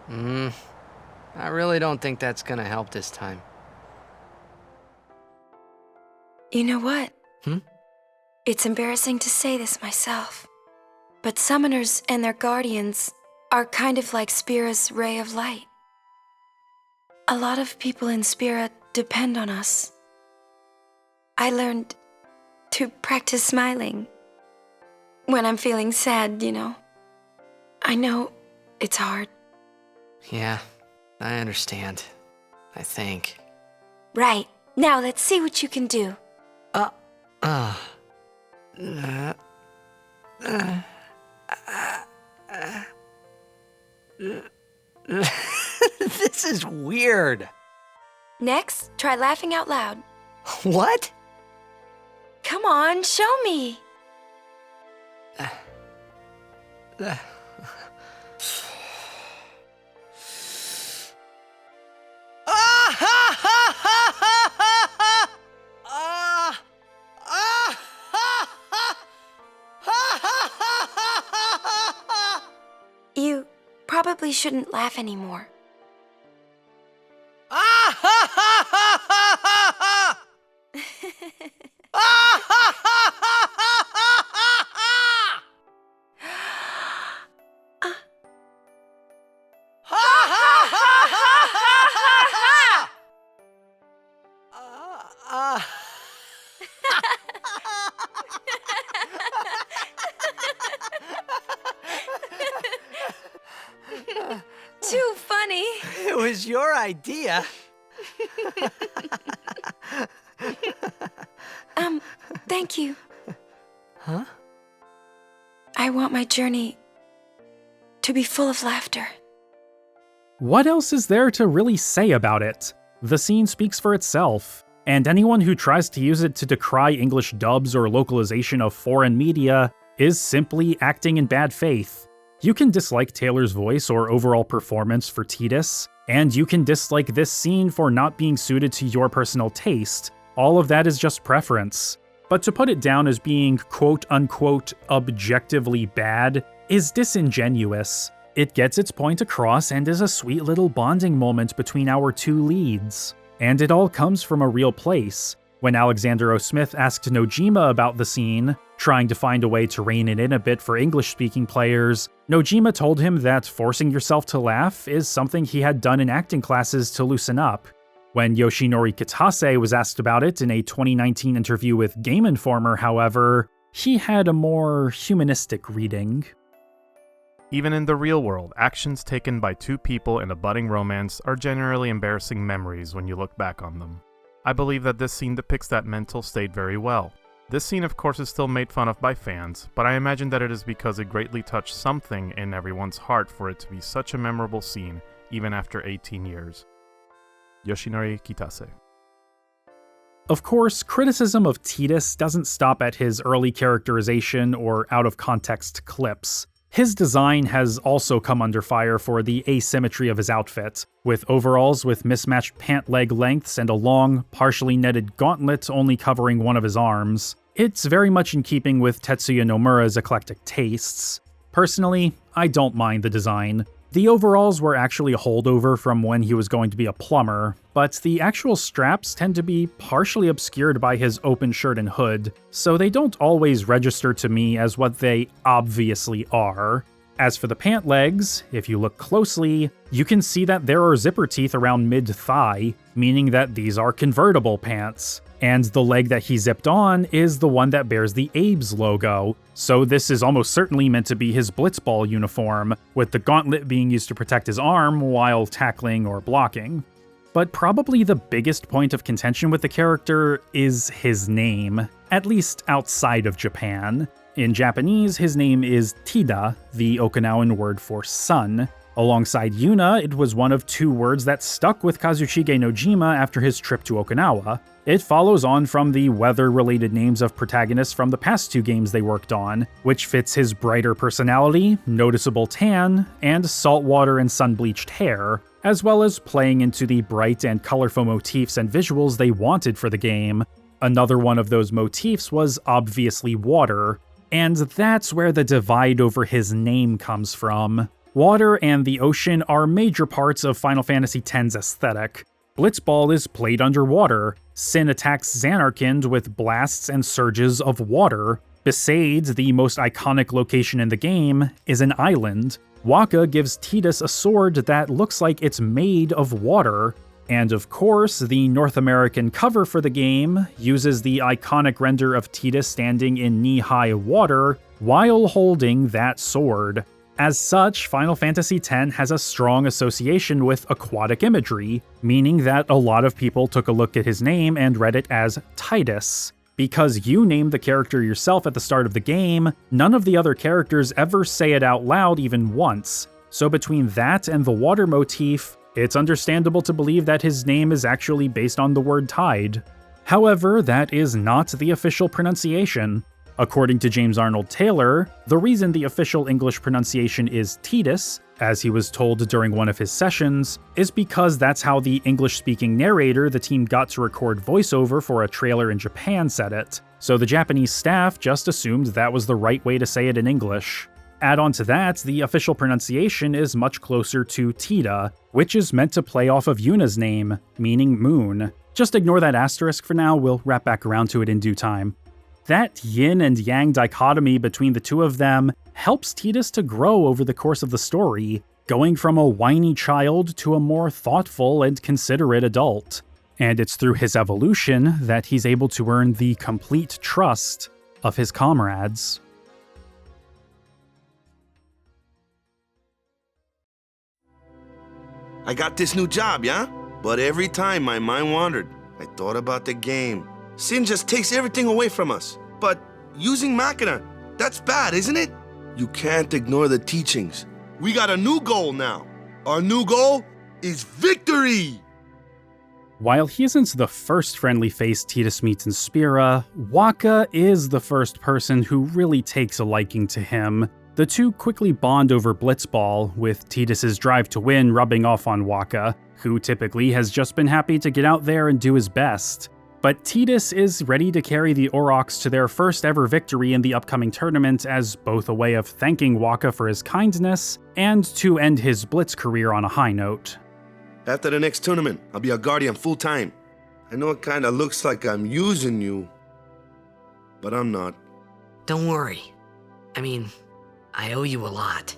I really don't think that's gonna help this time. You know what? Hmm? It's embarrassing to say this myself, but summoners and their guardians are kind of like Spira's ray of light. A lot of people in Spira depend on us. I learned to practice smiling when I'm feeling sad, you know. I know it's hard. Yeah, I understand. I think. Right. Now let's see what you can do. This is weird. Next, try laughing out loud. What? Come on, show me. You probably shouldn't laugh anymore. Too funny. It was your idea. Thank you. Huh? I want my journey to be full of laughter. What else is there to really say about it? The scene speaks for itself, and anyone who tries to use it to decry English dubs or localization of foreign media is simply acting in bad faith. You can dislike Taylor's voice or overall performance for Tidus, and you can dislike this scene for not being suited to your personal taste. All of that is just preference. But to put it down as being quote-unquote objectively bad is disingenuous. It gets its point across and is a sweet little bonding moment between our two leads. And it all comes from a real place. When Alexander O. Smith asked Nojima about the scene, trying to find a way to rein it in a bit for English-speaking players, Nojima told him that forcing yourself to laugh is something he had done in acting classes to loosen up. When Yoshinori Kitase was asked about it in a 2019 interview with Game Informer, however, he had a more humanistic reading. Even in the real world, actions taken by two people in a budding romance are generally embarrassing memories when you look back on them. I believe that this scene depicts that mental state very well. This scene, of course, is still made fun of by fans, but I imagine that it is because it greatly touched something in everyone's heart for it to be such a memorable scene, even after 18 years. Yoshinori Kitase. Of course, criticism of Tidus doesn't stop at his early characterization or out-of-context clips. His design has also come under fire for the asymmetry of his outfit, with overalls with mismatched pant leg lengths and a long, partially netted gauntlet only covering one of his arms. It's very much in keeping with Tetsuya Nomura's eclectic tastes. Personally, I don't mind the design. The overalls were actually a holdover from when he was going to be a plumber, but the actual straps tend to be partially obscured by his open shirt and hood, so they don't always register to me as what they obviously are. As for the pant legs, if you look closely, you can see that there are zipper teeth around mid-thigh, meaning that these are convertible pants. And the leg that he zipped on is the one that bears the Abe's logo, so this is almost certainly meant to be his blitzball uniform, with the gauntlet being used to protect his arm while tackling or blocking. but probably the biggest point of contention with the character is his name, at least outside of Japan. In Japanese, his name is Tida, the Okinawan word for sun. Alongside Yuna, it was one of 2 words that stuck with Kazushige Nojima after his trip to Okinawa. It follows on from the weather-related names of protagonists from the past 2 games they worked on, which fits his brighter personality, noticeable tan, and saltwater and sun-bleached hair, as well as playing into the bright and colorful motifs and visuals they wanted for the game. Another one of those motifs was obviously water, and that's where the divide over his name comes from. Water and the ocean are major parts of Final Fantasy X's aesthetic. Blitzball is played underwater, Sin attacks Xanarkand with blasts and surges of water, Besaid, the most iconic location in the game, is an island, Wakka gives Tidus a sword that looks like it's made of water, and of course, the North American cover for the game uses the iconic render of Tidus standing in knee-high water while holding that sword. As such, Final Fantasy X has a strong association with aquatic imagery, meaning that a lot of people took a look at his name and read it as Tidus. Because you named the character yourself at the start of the game, none of the other characters ever say it out loud even once. So between that and the water motif, it's understandable to believe that his name is actually based on the word tide. However, that is not the official pronunciation. According to James Arnold Taylor, the reason the official English pronunciation is Tidus, as he was told during one of his sessions, is because that's how the English-speaking narrator the team got to record voiceover for a trailer in Japan said it, so the Japanese staff just assumed that was the right way to say it in English. Add on to that, the official pronunciation is much closer to Tida, which is meant to play off of Yuna's name, meaning moon. Just ignore that asterisk for now, we'll wrap back around to it in due time. That yin and yang dichotomy between the 2 of them helps Tidus to grow over the course of the story, going from a whiny child to a more thoughtful and considerate adult. And it's through his evolution that he's able to earn the complete trust of his comrades. I got this new job, yeah? But every time my mind wandered, I thought about the game. Sin just takes everything away from us. But using Machina, that's bad, isn't it? You can't ignore the teachings. We got a new goal now. Our new goal is victory! While he isn't the first friendly face Tidus meets in Spira, Wakka is the first person who really takes a liking to him. The 2 quickly bond over Blitzball, with Tidus' drive to win rubbing off on Wakka, who typically has just been happy to get out there and do his best. But Tidus is ready to carry the Aurochs to their first ever victory in the upcoming tournament as both a way of thanking Wakka for his kindness and to end his Blitz career on a high note. After the next tournament, I'll be a guardian full-time. I know it kinda looks like I'm using you, but I'm not. Don't worry. I mean, I owe you a lot.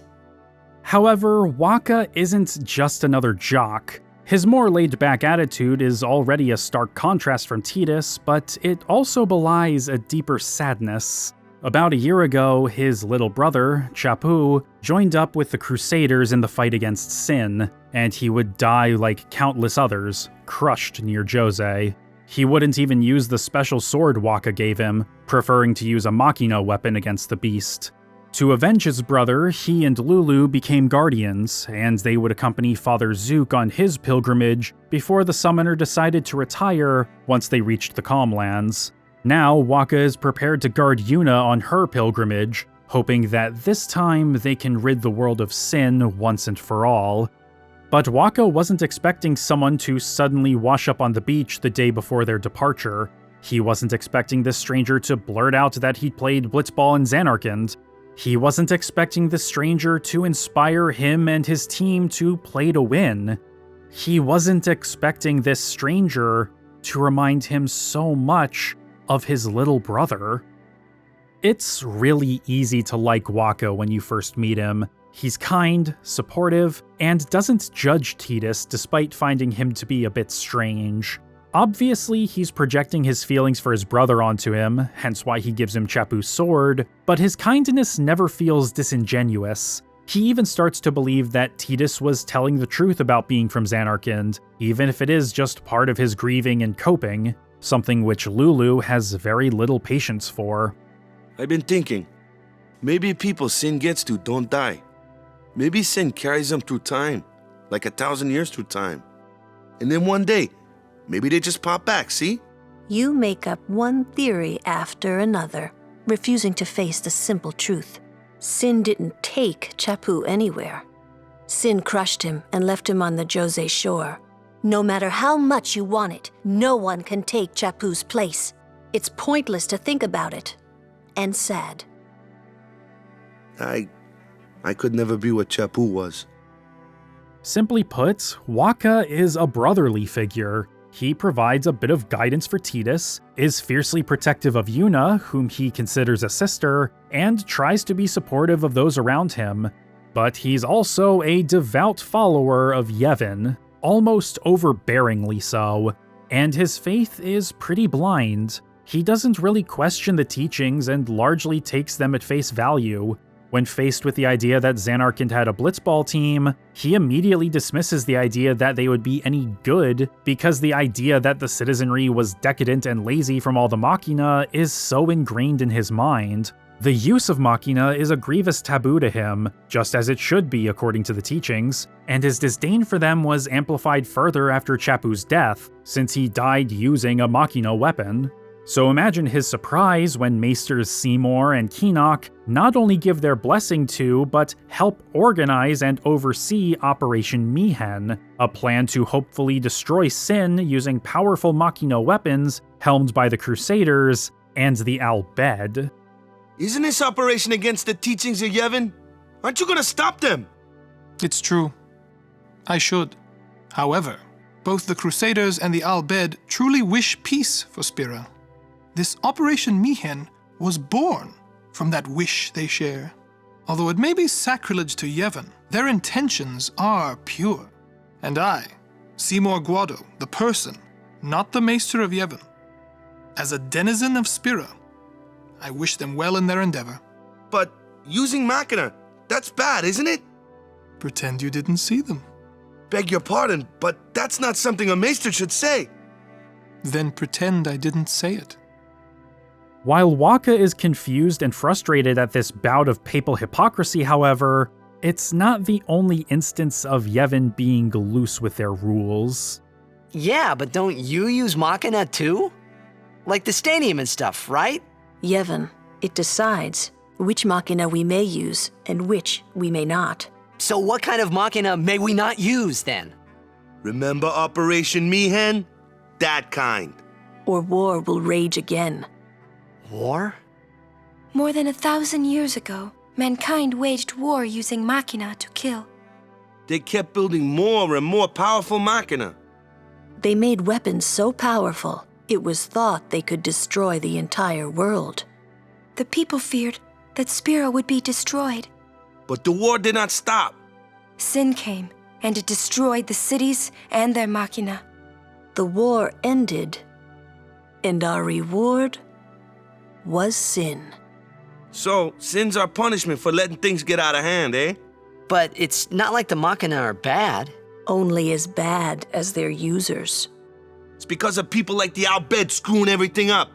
However, Wakka isn't just another jock. His more laid-back attitude is already a stark contrast from Tidus, but it also belies a deeper sadness. About a year ago, his little brother, Chapu, joined up with the Crusaders in the fight against Sin, and he would die like countless others, crushed near Jose. He wouldn't even use the special sword Wakka gave him, preferring to use a Machina weapon against the beast. To avenge his brother, he and Lulu became guardians, and they would accompany Father Zook on his pilgrimage before the summoner decided to retire once they reached the Calm Lands. Now, Wakka is prepared to guard Yuna on her pilgrimage, hoping that this time they can rid the world of Sin once and for all. But Wakka wasn't expecting someone to suddenly wash up on the beach the day before their departure. He wasn't expecting this stranger to blurt out that he'd played Blitzball in Xanarkand. He wasn't expecting the stranger to inspire him and his team to play to win. He wasn't expecting this stranger to remind him so much of his little brother. It's really easy to like Wakka when you first meet him. He's kind, supportive, and doesn't judge Tidus despite finding him to be a bit strange. Obviously, he's projecting his feelings for his brother onto him, hence why he gives him Chapu's sword, but his kindness never feels disingenuous. He even starts to believe that Tidus was telling the truth about being from Zanarkand, even if it is just part of his grieving and coping, something which Lulu has very little patience for. I've been thinking, maybe people sin gets to don't die. Maybe sin carries them through time, like 1,000 years through time. And then one day, maybe they just pop back, see? You make up one theory after another, refusing to face the simple truth. Sin didn't take Chapu anywhere. Sin crushed him and left him on the Jose shore. No matter how much you want it, no one can take Chapu's place. It's pointless to think about it. And sad. I could never be what Chapu was. Simply put, Wakka is a brotherly figure. He provides a bit of guidance for Tidus, is fiercely protective of Yuna, whom he considers a sister, and tries to be supportive of those around him. But he's also a devout follower of Yevon, almost overbearingly so, and his faith is pretty blind. He doesn't really question the teachings and largely takes them at face value. When faced with the idea that Zanarkand had a blitzball team, he immediately dismisses the idea that they would be any good because the idea that the citizenry was decadent and lazy from all the machina is so ingrained in his mind. The use of machina is a grievous taboo to him, just as it should be according to the teachings, and his disdain for them was amplified further after Chapu's death, since he died using a machina weapon. So imagine his surprise when Maesters Seymour and Keenock not only give their blessing to, but help organize and oversee Operation Mihen, a plan to hopefully destroy Sin using powerful machina weapons helmed by the Crusaders and the Al-Bed. Isn't this operation against the teachings of Yevon? Aren't you gonna stop them? It's true. I should. However, both the Crusaders and the Al-Bed truly wish peace for Spira. This Operation Mihen was born from that wish they share. Although it may be sacrilege to Yevon, their intentions are pure. And I, Seymour Guado, the person, not the Maester of Yevon, as a denizen of Spira, I wish them well in their endeavor. But using machina, that's bad, isn't it? Pretend you didn't see them. Beg your pardon, but that's not something a Maester should say. Then pretend I didn't say it. While Wakka is confused and frustrated at this bout of papal hypocrisy, however, it's not the only instance of Yevon being loose with their rules. Yeah, but don't you use machina too? Like the stadium and stuff, right? Yevon, it decides which machina we may use and which we may not. So what kind of machina may we not use then? Remember Operation Mihen? That kind. Or war will rage again. War? More than 1,000 years ago, mankind waged war using machina to kill. They kept building more and more powerful machina. They made weapons so powerful, it was thought they could destroy the entire world. The people feared that Spira would be destroyed. But the war did not stop. Sin came, and it destroyed the cities and their machina. The war ended, and our reward was sin. So, sin's our punishment for letting things get out of hand, eh? But it's not like the machina are bad. Only as bad as their users. It's because of people like the Al-Bed screwing everything up.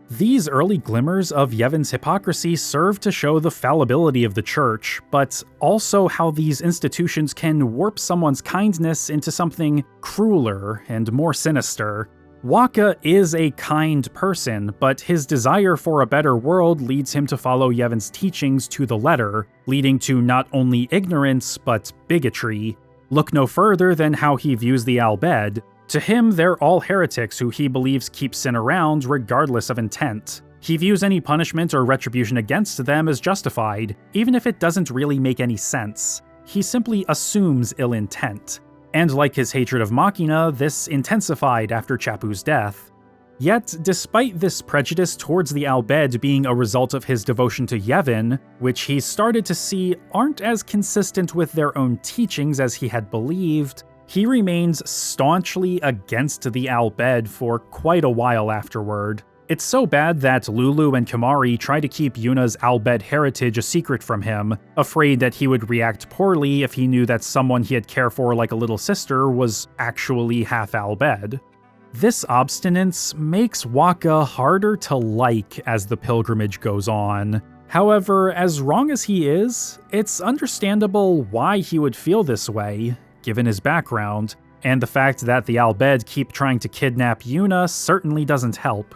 These early glimmers of Yevon's hypocrisy serve to show the fallibility of the Church, but also how these institutions can warp someone's kindness into something crueler and more sinister. Wakka is a kind person, but his desire for a better world leads him to follow Yevon's teachings to the letter, leading to not only ignorance, but bigotry. Look no further than how he views the Al-Bed. To him, they're all heretics who he believes keep sin around regardless of intent. He views any punishment or retribution against them as justified, even if it doesn't really make any sense. He simply assumes ill intent. And like his hatred of Machina, this intensified after Chapu's death. Yet, despite this prejudice towards the Al-Bed being a result of his devotion to Yevon, which he started to see aren't as consistent with their own teachings as he had believed, he remains staunchly against the Al-Bed for quite a while afterward. It's so bad that Lulu and Kimahri try to keep Yuna's Albed heritage a secret from him, afraid that he would react poorly if he knew that someone he had cared for like a little sister was actually half Albed. This obstinance makes Wakka harder to like as the pilgrimage goes on. However, as wrong as he is, it's understandable why he would feel this way, given his background, and the fact that the Albed keep trying to kidnap Yuna certainly doesn't help.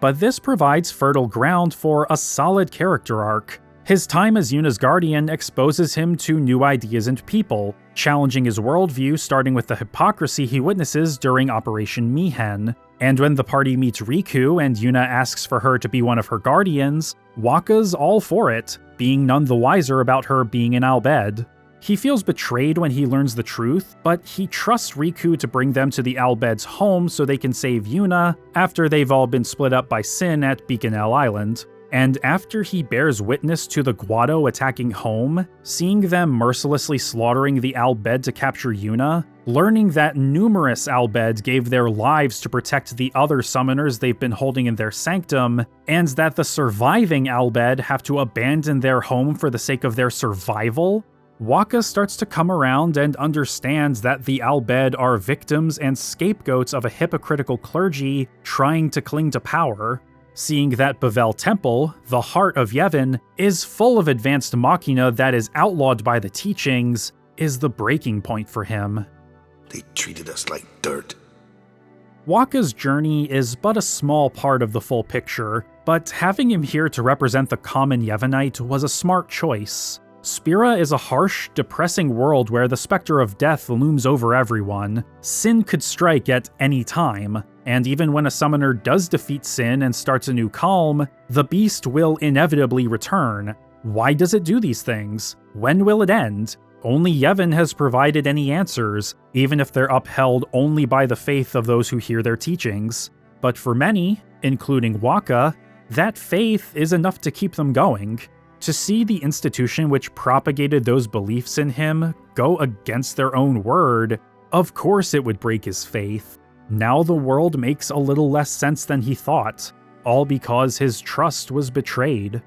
But this provides fertile ground for a solid character arc. His time as Yuna's guardian exposes him to new ideas and people, challenging his worldview starting with the hypocrisy he witnesses during Operation Mihen. And when the party meets Rikku and Yuna asks for her to be one of her guardians, Wakka's all for it, being none the wiser about her being an Albed. He feels betrayed when he learns the truth, but he trusts Rikku to bring them to the Albed's home so they can save Yuna after they've all been split up by Sin at Beaconell Island. And after he bears witness to the Guado attacking home, seeing them mercilessly slaughtering the Albed to capture Yuna, learning that numerous Albed gave their lives to protect the other summoners they've been holding in their sanctum, and that the surviving Albed have to abandon their home for the sake of their survival, Wakka starts to come around and understands that the Albed are victims and scapegoats of a hypocritical clergy trying to cling to power. Seeing that Bavel Temple, the heart of Yevon, is full of advanced machina that is outlawed by the teachings, is the breaking point for him. They treated us like dirt. Wakka's journey is but a small part of the full picture, but having him here to represent the common Yevonite was a smart choice. Spira is a harsh, depressing world where the specter of death looms over everyone. Sin could strike at any time, and even when a summoner does defeat Sin and starts a new calm, the beast will inevitably return. Why does it do these things? When will it end? Only Yevon has provided any answers, even if they're upheld only by the faith of those who hear their teachings. But for many, including Wakka, that faith is enough to keep them going. To see the institution which propagated those beliefs in him go against their own word, of course it would break his faith. Now the world makes a little less sense than he thought, all because his trust was betrayed.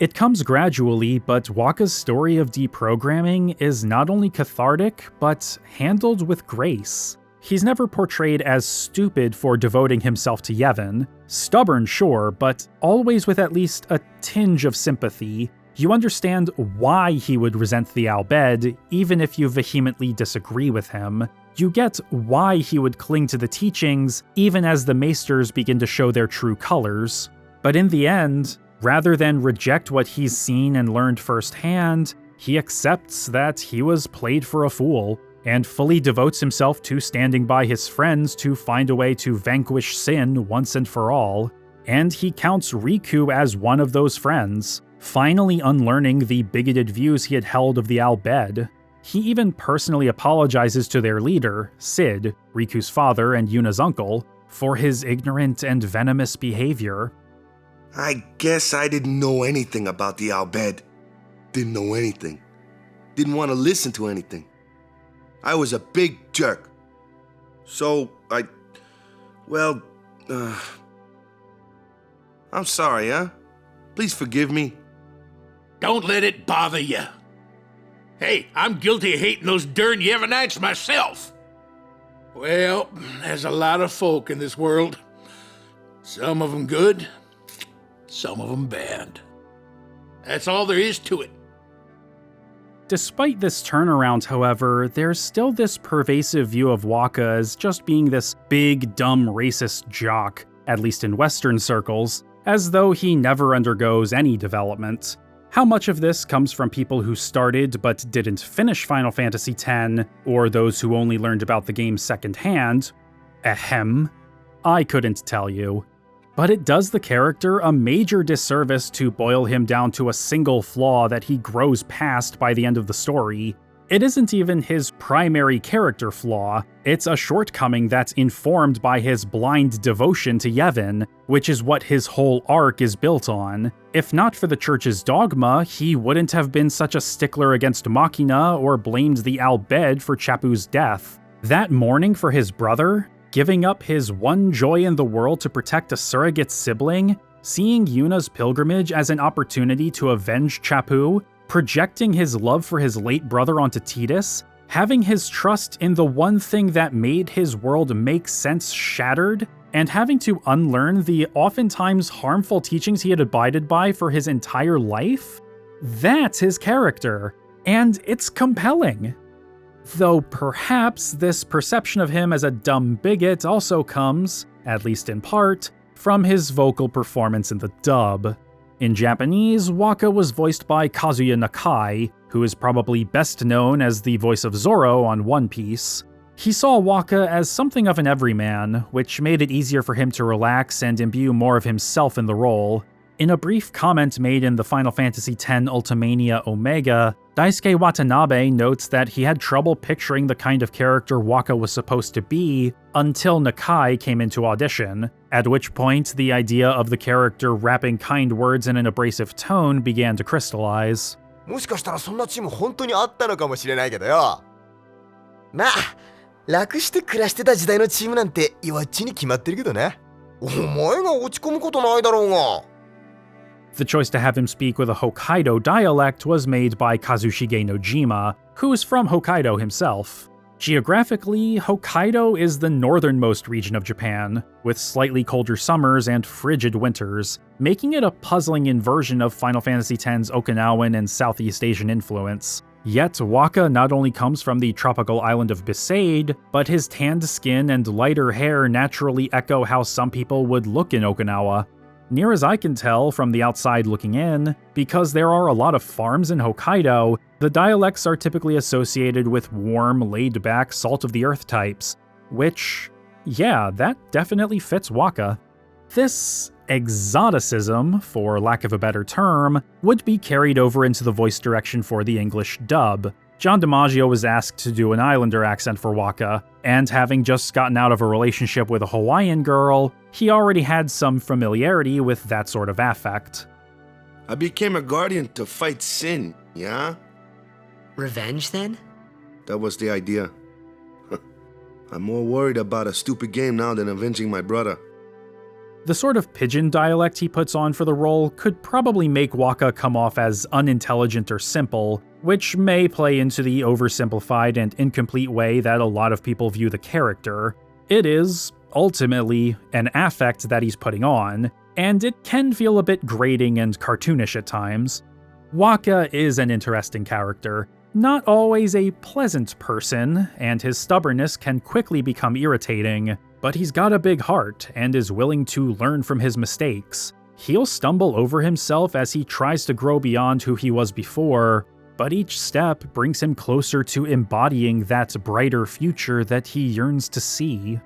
It comes gradually, but Wakka's story of deprogramming is not only cathartic, but handled with grace. He's never portrayed as stupid for devoting himself to Yevon. Stubborn, sure, but always with at least a tinge of sympathy. You understand why he would resent the Albed, even if you vehemently disagree with him. You get why he would cling to the teachings, even as the Maesters begin to show their true colors. But in the end, rather than reject what he's seen and learned firsthand, he accepts that he was played for a fool, and fully devotes himself to standing by his friends to find a way to vanquish Sin once and for all. And he counts Rikku as one of those friends, finally unlearning the bigoted views he had held of the Albed. He even personally apologizes to their leader, Sid, Riku's father and Yuna's uncle, for his ignorant and venomous behavior. I guess I didn't know anything about the Albed. Didn't know anything. Didn't want to listen to anything. I was a big jerk. So, I'm sorry, huh? Please forgive me. Don't let it bother you. Hey, I'm guilty of hating those darn Yevonites myself. Well, there's a lot of folk in this world. Some of them good, some of them bad. That's all there is to it. Despite this turnaround, however, there's still this pervasive view of Wakka as just being this big, dumb, racist jock, at least in Western circles, as though he never undergoes any development. How much of this comes from people who started but didn't finish Final Fantasy X, or those who only learned about the game secondhand? Ahem. I couldn't tell you. But it does the character a major disservice to boil him down to a single flaw that he grows past by the end of the story. It isn't even his primary character flaw, it's a shortcoming that's informed by his blind devotion to Yevon, which is what his whole arc is built on. If not for the Church's dogma, he wouldn't have been such a stickler against Machina or blamed the Albed for Chapu's death. That mourning for his brother, Giving up his one joy in the world to protect a surrogate sibling, seeing Yuna's pilgrimage as an opportunity to avenge Chappu, projecting his love for his late brother onto Tidus, having his trust in the one thing that made his world make sense shattered, and having to unlearn the oftentimes harmful teachings he had abided by for his entire life? That's his character, and it's compelling. Though perhaps this perception of him as a dumb bigot also comes, at least in part, from his vocal performance in the dub. In Japanese, Wakka was voiced by Kazuya Nakai, who is probably best known as the voice of Zoro on One Piece. He saw Wakka as something of an everyman, which made it easier for him to relax and imbue more of himself in the role. In a brief comment made in the Final Fantasy X Ultimania Omega, Daisuke Watanabe notes that he had trouble picturing the kind of character Wakka was supposed to be until Nakai came into audition, at which point the idea of the character rapping kind words in an abrasive tone began to crystallize. もしかしたらそんなチーム本当にあったのかもしれないけどよ。まあ、楽して暮らしてた時代のチームなんて弱っちに決まってるけどね。お前が落ち込むことないだろうが。The choice to have him speak with a Hokkaido dialect was made by Kazushige Nojima, who is from Hokkaido himself. Geographically, Hokkaido is the northernmost region of Japan, with slightly colder summers and frigid winters, making it a puzzling inversion of Final Fantasy X's Okinawan and Southeast Asian influence. Yet Wakka not only comes from the tropical island of Besaid, but his tanned skin and lighter hair naturally echo how some people would look in Okinawa. Near as I can tell from the outside looking in, because there are a lot of farms in Hokkaido, the dialects are typically associated with warm, laid-back, salt-of-the-earth types, which, yeah, that definitely fits Wakka. This exoticism, for lack of a better term, would be carried over into the voice direction for the English dub. John DiMaggio was asked to do an Islander accent for Wakka, and having just gotten out of a relationship with a Hawaiian girl, he already had some familiarity with that sort of affect. I became a guardian to fight sin, yeah? Revenge, then? That was the idea. I'm more worried about a stupid game now than avenging my brother. The sort of pidgin dialect he puts on for the role could probably make Wakka come off as unintelligent or simple, which may play into the oversimplified and incomplete way that a lot of people view the character. It is, ultimately, an affect that he's putting on, and it can feel a bit grating and cartoonish at times. Wakka is an interesting character, not always a pleasant person, and his stubbornness can quickly become irritating, but he's got a big heart and is willing to learn from his mistakes. He'll stumble over himself as he tries to grow beyond who he was before, but each step brings him closer to embodying that brighter future that he yearns to see.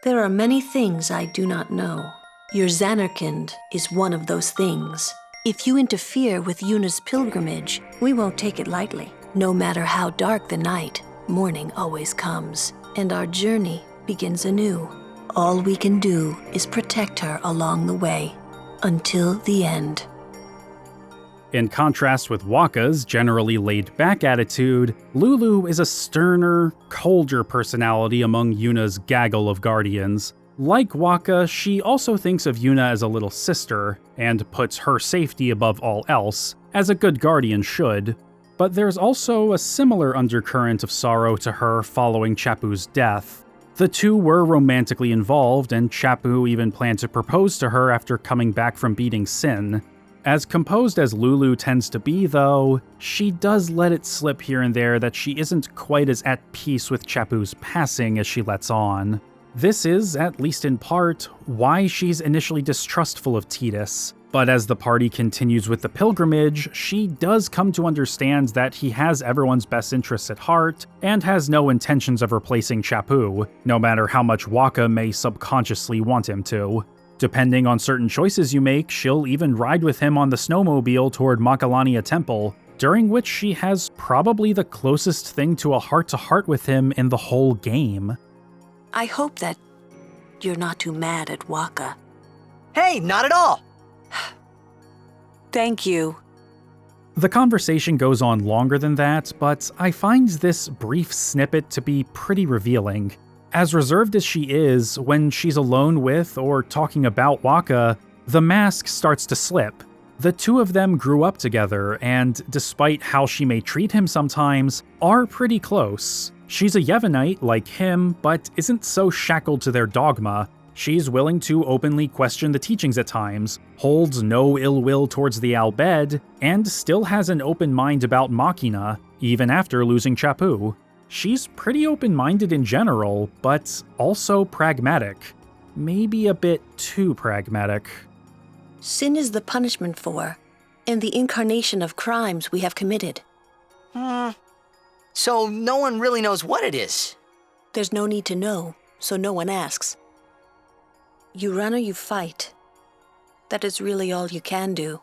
There are many things I do not know. Your Xanarkand is one of those things. If you interfere with Yuna's pilgrimage, we won't take it lightly. No matter how dark the night, morning always comes, and our journey begins anew. All we can do is protect her along the way, until the end. In contrast with Wakka's generally laid-back attitude, Lulu is a sterner, colder personality among Yuna's gaggle of guardians. Like Wakka, she also thinks of Yuna as a little sister, and puts her safety above all else, as a good guardian should. But there's also a similar undercurrent of sorrow to her following Chappu's death. The two were romantically involved, and Chappu even planned to propose to her after coming back from beating Sin. As composed as Lulu tends to be, though, she does let it slip here and there that she isn't quite as at peace with Chappu's passing as she lets on. This is, at least in part, why she's initially distrustful of Tidus. But as the party continues with the pilgrimage, she does come to understand that he has everyone's best interests at heart, and has no intentions of replacing Chappu, no matter how much Wakka may subconsciously want him to. Depending on certain choices you make, she'll even ride with him on the snowmobile toward Macalania Temple, during which she has probably the closest thing to a heart-to-heart with him in the whole game. I hope that you're not too mad at Wakka. Hey, not at all! Thank you. The conversation goes on longer than that, but I find this brief snippet to be pretty revealing. As reserved as she is, when she's alone with or talking about Wakka, the mask starts to slip. The two of them grew up together, and despite how she may treat him sometimes, are pretty close. She's a Yevonite like him, but isn't so shackled to their dogma. She's willing to openly question the teachings at times, holds no ill will towards the Albed, and still has an open mind about Machina, even after losing Chappu. She's pretty open-minded in general, but also pragmatic. Maybe a bit too pragmatic. Sin is the punishment for, and the incarnation of crimes we have committed. So no one really knows what it is? There's no need to know, so no one asks. You run or you fight. That is really all you can do.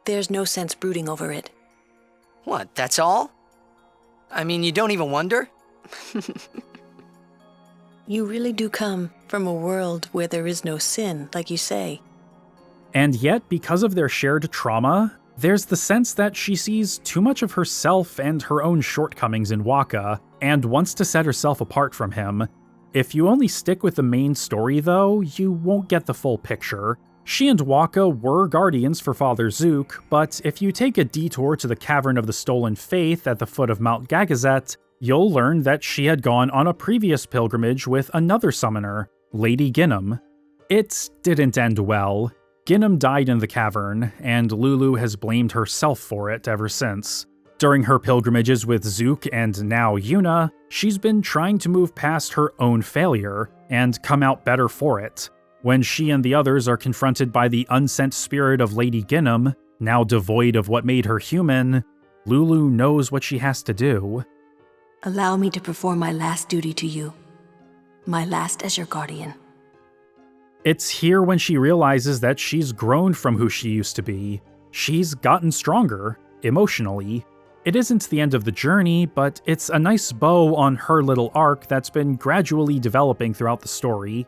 There's no sense brooding over it. What, that's all? I mean, you don't even wonder? You really do come from a world where there is no sin, like you say. And yet, because of their shared trauma, there's the sense that she sees too much of herself and her own shortcomings in Wakka, and wants to set herself apart from him. If you only stick with the main story, though, you won't get the full picture. She and Wakka were guardians for Father Zook, but if you take a detour to the Cavern of the Stolen Faith at the foot of Mount Gagazet, you'll learn that she had gone on a previous pilgrimage with another summoner, Lady Ginham. It didn't end well. Ginham died in the cavern, and Lulu has blamed herself for it ever since. During her pilgrimages with Zook and now Yuna, she's been trying to move past her own failure and come out better for it. When she and the others are confronted by the unsent spirit of Lady Ginham, now devoid of what made her human, Lulu knows what she has to do. Allow me to perform my last duty to you. My last as your guardian. It's here when she realizes that she's grown from who she used to be. She's gotten stronger, emotionally. It isn't the end of the journey, but it's a nice bow on her little arc that's been gradually developing throughout the story.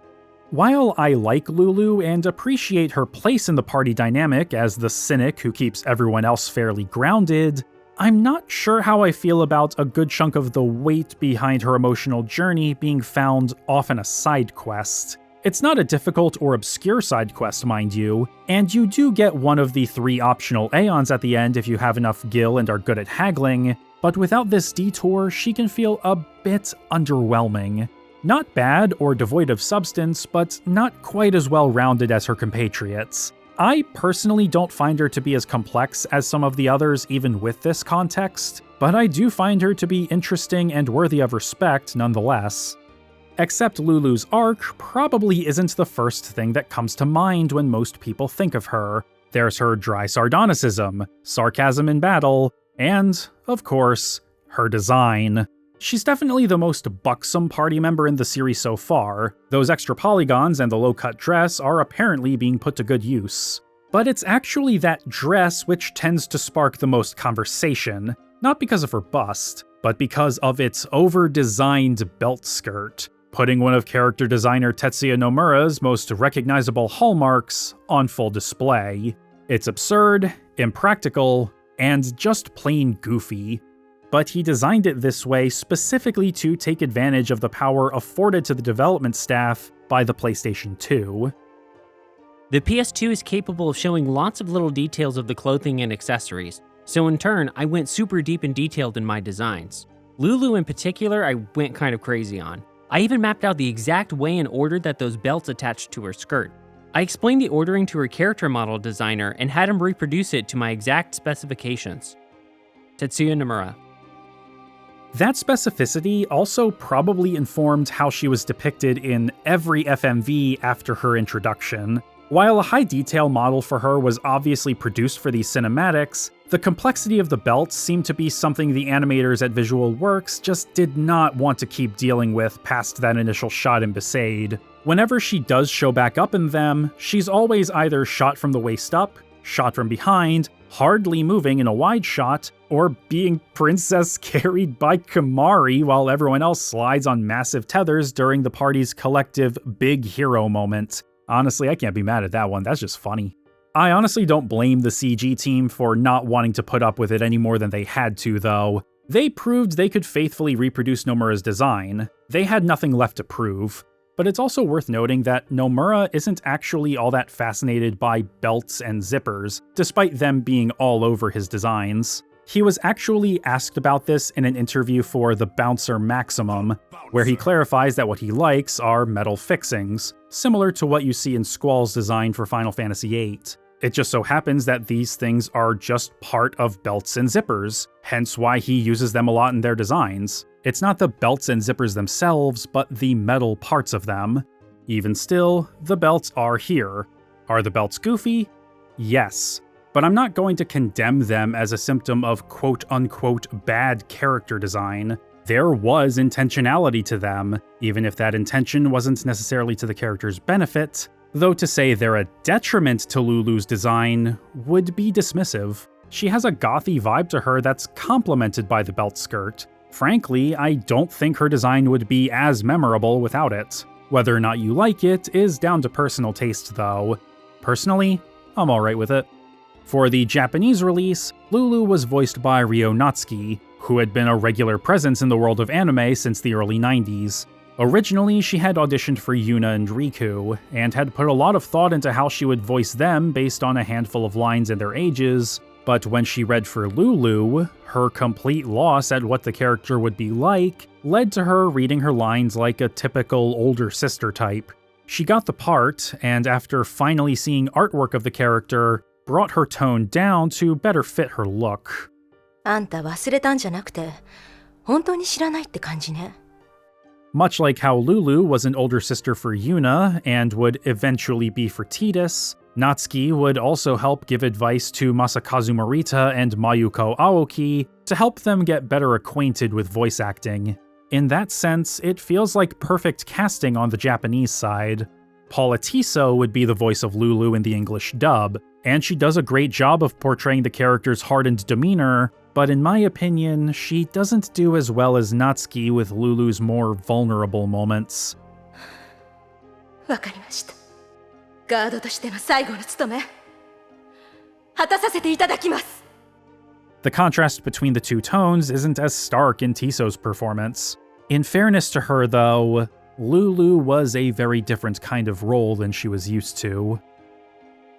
While I like Lulu and appreciate her place in the party dynamic as the cynic who keeps everyone else fairly grounded, I'm not sure how I feel about a good chunk of the weight behind her emotional journey being found off in a side quest. It's not a difficult or obscure side quest, mind you, and you do get one of the 3 optional Aeons at the end if you have enough gil and are good at haggling, but without this detour, she can feel a bit underwhelming. Not bad or devoid of substance, but not quite as well-rounded as her compatriots. I personally don't find her to be as complex as some of the others even with this context, but I do find her to be interesting and worthy of respect nonetheless. Except Lulu's arc probably isn't the first thing that comes to mind when most people think of her. There's her dry sardonicism, sarcasm in battle, and, of course, her design. She's definitely the most buxom party member in the series so far. Those extra polygons and the low-cut dress are apparently being put to good use. But it's actually that dress which tends to spark the most conversation, not because of her bust, but because of its over-designed belt skirt, putting one of character designer Tetsuya Nomura's most recognizable hallmarks on full display. It's absurd, impractical, and just plain goofy. But he designed it this way specifically to take advantage of the power afforded to the development staff by the PlayStation 2. The PS2 is capable of showing lots of little details of the clothing and accessories, so in turn, I went super deep and detailed in my designs. Lulu in particular, I went kind of crazy on. I even mapped out the exact way and order that those belts attached to her skirt. I explained the ordering to her character model designer and had him reproduce it to my exact specifications. Tetsuya Nomura. That specificity also probably informed how she was depicted in every FMV after her introduction. While a high-detail model for her was obviously produced for these cinematics, the complexity of the belts seemed to be something the animators at Visual Works just did not want to keep dealing with past that initial shot in Besaid. Whenever she does show back up in them, she's always either shot from the waist up, shot from behind, hardly moving in a wide shot, or being princess carried by Kimahri while everyone else slides on massive tethers during the party's collective big hero moment. Honestly, I can't be mad at that one, that's just funny. I honestly don't blame the CG team for not wanting to put up with it any more than they had to, though. They proved they could faithfully reproduce Nomura's design. They had nothing left to prove. But it's also worth noting that Nomura isn't actually all that fascinated by belts and zippers, despite them being all over his designs. He was actually asked about this in an interview for The Bouncer Maximum, where he clarifies that what he likes are metal fixings, similar to what you see in Squall's design for Final Fantasy VIII. It just so happens that these things are just part of belts and zippers, hence why he uses them a lot in their designs. It's not the belts and zippers themselves, but the metal parts of them. Even still, the belts are here. Are the belts goofy? Yes. But I'm not going to condemn them as a symptom of quote-unquote bad character design. There was intentionality to them, even if that intention wasn't necessarily to the character's benefit, though to say they're a detriment to Lulu's design would be dismissive. She has a gothy vibe to her that's complemented by the belt skirt. Frankly, I don't think her design would be as memorable without it. Whether or not you like it is down to personal taste, though. Personally, I'm alright with it. For the Japanese release, Lulu was voiced by Ryo Natsuki, who had been a regular presence in the world of anime since the early 90s. Originally, she had auditioned for Yuna and Rikku, and had put a lot of thought into how she would voice them based on a handful of lines and their ages, but when she read for Lulu, her complete loss at what the character would be like led to her reading her lines like a typical older sister type. She got the part, and after finally seeing artwork of the character, brought her tone down to better fit her look. あんた忘れたんじゃなくて、本当に知らないって感じね。 Much like how Lulu was an older sister for Yuna and would eventually be for Tidus, Natsuki would also help give advice to Masakazu Morita and Mayuko Aoki to help them get better acquainted with voice acting. In that sense, it feels like perfect casting on the Japanese side. Paula Tiso would be the voice of Lulu in the English dub, and she does a great job of portraying the character's hardened demeanor, but in my opinion, she doesn't do as well as Natsuki with Lulu's more vulnerable moments. わかりました。ガードとしての最後の務め、果たさせていただきます。 The contrast between the two tones isn't as stark in Tiso's performance. In fairness to her, though, Lulu was a very different kind of role than she was used to.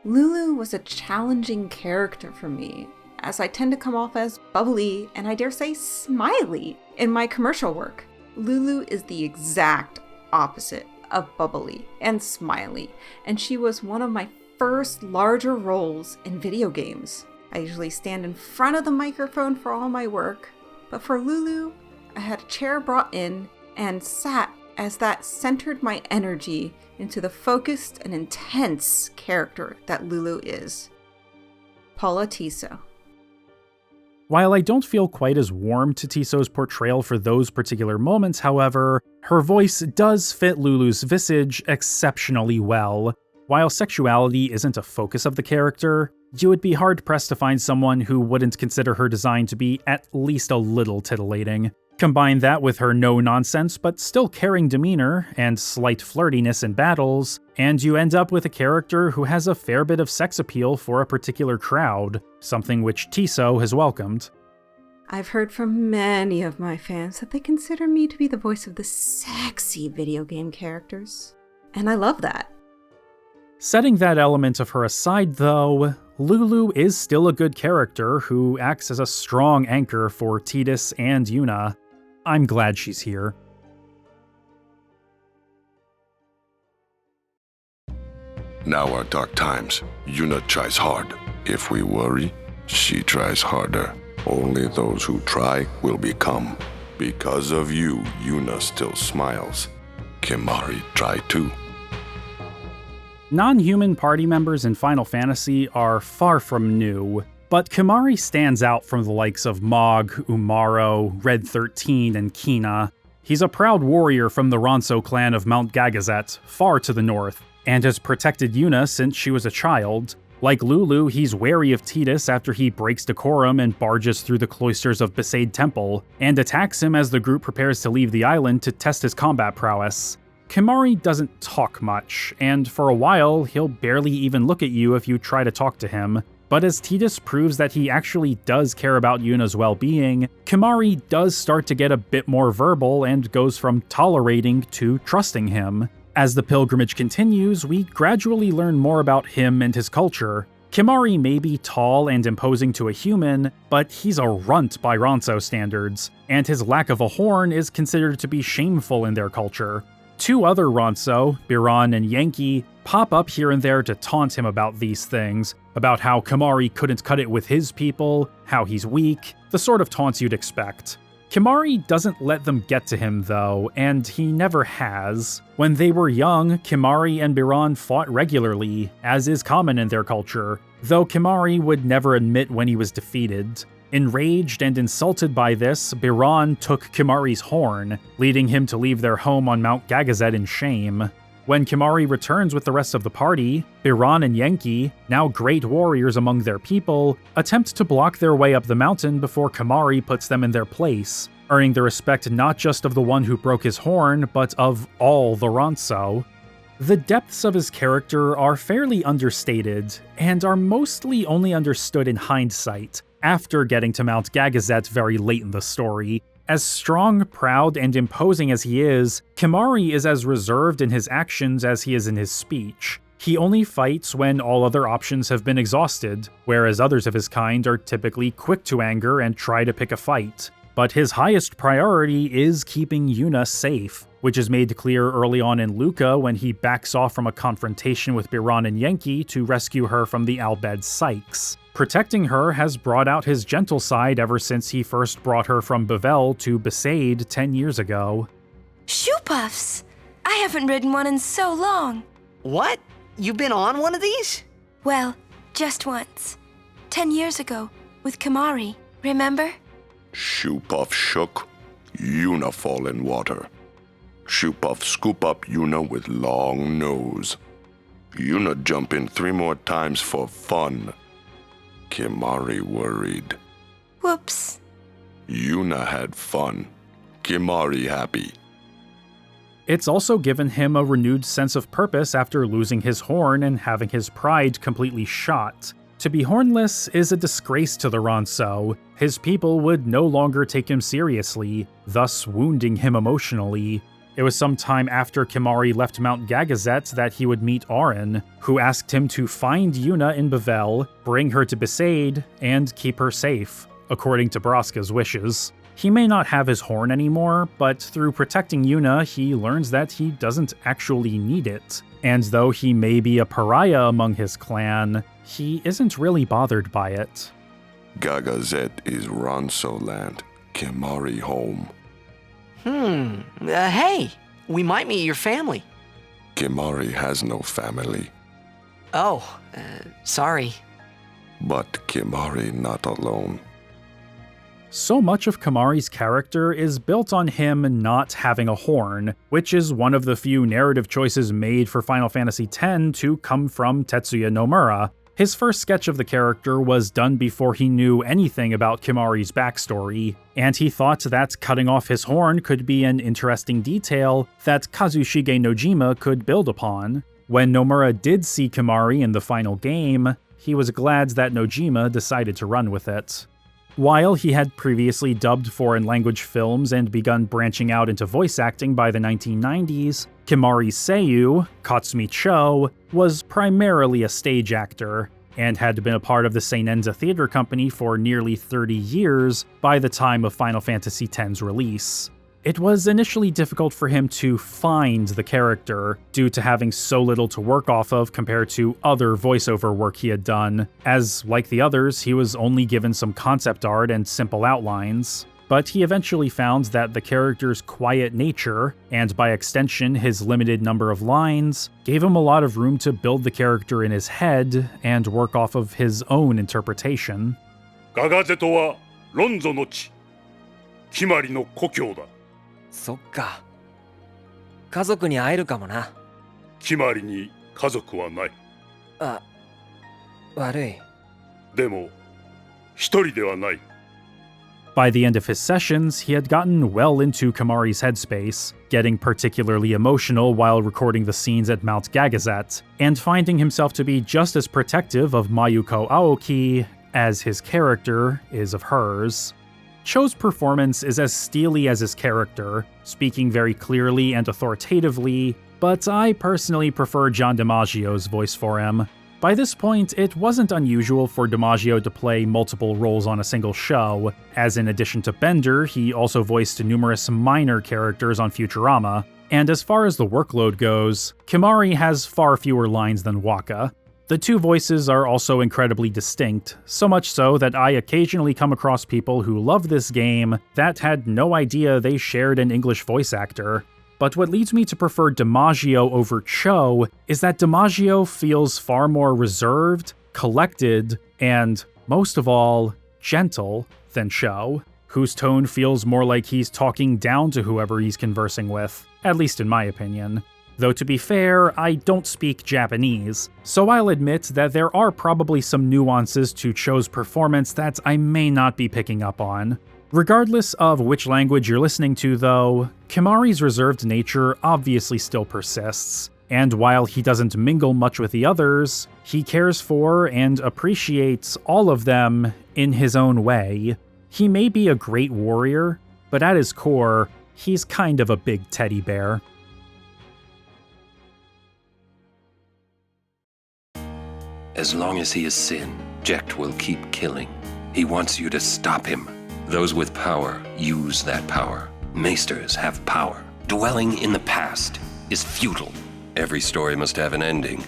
Lulu was a challenging character for me, as I tend to come off as bubbly and I dare say smiley in my commercial work. Lulu is the exact opposite of bubbly and smiley, and she was one of my first larger roles in video games. I usually stand in front of the microphone for all my work, but for Lulu, I had a chair brought in and sat as that centered my energy into the focused and intense character that Lulu is. Paula Tiso. While I don't feel quite as warm to Tiso's portrayal for those particular moments, however, her voice does fit Lulu's visage exceptionally well. While sexuality isn't a focus of the character, you would be hard-pressed to find someone who wouldn't consider her design to be at least a little titillating. Combine that with her no-nonsense but still caring demeanor and slight flirtiness in battles, and you end up with a character who has a fair bit of sex appeal for a particular crowd, something which Tiso has welcomed. I've heard from many of my fans that they consider me to be the voice of the sexy video game characters, and I love that. Setting that element of her aside, though, Lulu is still a good character who acts as a strong anchor for Tidus and Yuna. I'm glad she's here. Now are dark times. Yuna tries hard. If we worry, she tries harder. Only those who try will become. Because of you, Yuna still smiles. Kimahri tried too. Non-human party members in Final Fantasy are far from new, but Kimahri stands out from the likes of Mog, Umaro, Red 13, and Kina. He's a proud warrior from the Ronso clan of Mount Gagazet, far to the north, and has protected Yuna since she was a child. Like Lulu, he's wary of Tidus after he breaks decorum and barges through the cloisters of Besaid Temple, and attacks him as the group prepares to leave the island to test his combat prowess. Kimahri doesn't talk much, and for a while, he'll barely even look at you if you try to talk to him. But as Tidus proves that he actually does care about Yuna's well-being, Kimahri does start to get a bit more verbal and goes from tolerating to trusting him. As the pilgrimage continues, we gradually learn more about him and his culture. Kimahri may be tall and imposing to a human, but he's a runt by Ronso standards, and his lack of a horn is considered to be shameful in their culture. Two other Ronso, Biran and Yankee, pop up here and there to taunt him about these things, about how Kimahri couldn't cut it with his people, how he's weak, the sort of taunts you'd expect. Kimahri doesn't let them get to him though, and he never has. When they were young, Kimahri and Biran fought regularly, as is common in their culture, though Kimahri would never admit when he was defeated. Enraged and insulted by this, Biran took Kimahri's horn, leading him to leave their home on Mount Gagazet in shame. When Kimahri returns with the rest of the party, Biran and Yankee, now great warriors among their people, attempt to block their way up the mountain before Kimahri puts them in their place, earning the respect not just of the one who broke his horn, but of all the Ronso. The depths of his character are fairly understated, and are mostly only understood in hindsight, after getting to Mount Gagazet very late in the story. As strong, proud, and imposing as he is, Kimahri is as reserved in his actions as he is in his speech. He only fights when all other options have been exhausted, whereas others of his kind are typically quick to anger and try to pick a fight. But his highest priority is keeping Yuna safe, which is made clear early on in Luca when he backs off from a confrontation with Biran and Yankee to rescue her from the Albed Sykes. Protecting her has brought out his gentle side ever since he first brought her from Bavel to Besaid 10 years ago. Shoe puffs! I haven't ridden one in so long. What? You've been on one of these? Well, just once. 10 years ago, with Kimahri, remember? Shoepuff shook, Yuna fall in water. Shoepuff scoop up Yuna with long nose. Yuna jump in 3 more times for fun. Kimahri worried. Whoops. Yuna had fun. Kimahri happy. It's also given him a renewed sense of purpose after losing his horn and having his pride completely shot. To be hornless is a disgrace to the Ronso. His people would no longer take him seriously, thus wounding him emotionally. It was some time after Kimahri left Mount Gagazet that he would meet Auron, who asked him to find Yuna in Bavel, bring her to Besaid, and keep her safe, according to Braska's wishes. He may not have his horn anymore, but through protecting Yuna, he learns that he doesn't actually need it. And though he may be a pariah among his clan, he isn't really bothered by it. Gagazet is Ronso land, Kimahri home. Hey, we might meet your family. Kimahri has no family. Oh, sorry. But Kimahri not alone. So much of Kimahri's character is built on him not having a horn, which is one of the few narrative choices made for Final Fantasy X to come from Tetsuya Nomura. His first sketch of the character was done before he knew anything about Kimahri's backstory, and he thought that cutting off his horn could be an interesting detail that Kazushige Nojima could build upon. When Nomura did see Kimahri in the final game, he was glad that Nojima decided to run with it. While he had previously dubbed foreign-language films and begun branching out into voice acting by the 1990s, Kimahri's seiyuu, Katsumi Cho, was primarily a stage actor, and had been a part of the Seinenza Theater Company for nearly 30 years by the time of Final Fantasy X's release. It was initially difficult for him to find the character, due to having so little to work off of compared to other voiceover work he had done, as, like the others, he was only given some concept art and simple outlines. But he eventually found that the character's quiet nature, and by extension his limited number of lines, gave him a lot of room to build the character in his head and work off of his own interpretation. ガガゼとはロンゾの地、キマリの故郷だ。そっか。家族に会えるかもな。キマリに家族はない。あ、悪い。でも、一人ではない。By the end of his sessions, he had gotten well into Kimahri's headspace, getting particularly emotional while recording the scenes at Mount Gagazet, and finding himself to be just as protective of Mayuko Aoki as his character is of hers. Cho's performance is as steely as his character, speaking very clearly and authoritatively, but I personally prefer John DiMaggio's voice for him. By this point, it wasn't unusual for DiMaggio to play multiple roles on a single show, as in addition to Bender, he also voiced numerous minor characters on Futurama, and as far as the workload goes, Kimahri has far fewer lines than Wakka. The two voices are also incredibly distinct, so much so that I occasionally come across people who love this game that had no idea they shared an English voice actor. But what leads me to prefer DiMaggio over Cho is that DiMaggio feels far more reserved, collected, and, most of all, gentle than Cho, whose tone feels more like he's talking down to whoever he's conversing with, at least in my opinion. Though to be fair, I don't speak Japanese, so I'll admit that there are probably some nuances to Cho's performance that I may not be picking up on. Regardless of which language you're listening to, though, Kimahri's reserved nature obviously still persists, and while he doesn't mingle much with the others, he cares for and appreciates all of them in his own way. He may be a great warrior, but at his core, he's kind of a big teddy bear. As long as he is Sin, Jecht will keep killing. He wants you to stop him. Those with power use that power. Maesters have power. Dwelling in the past is futile. Every story must have an ending.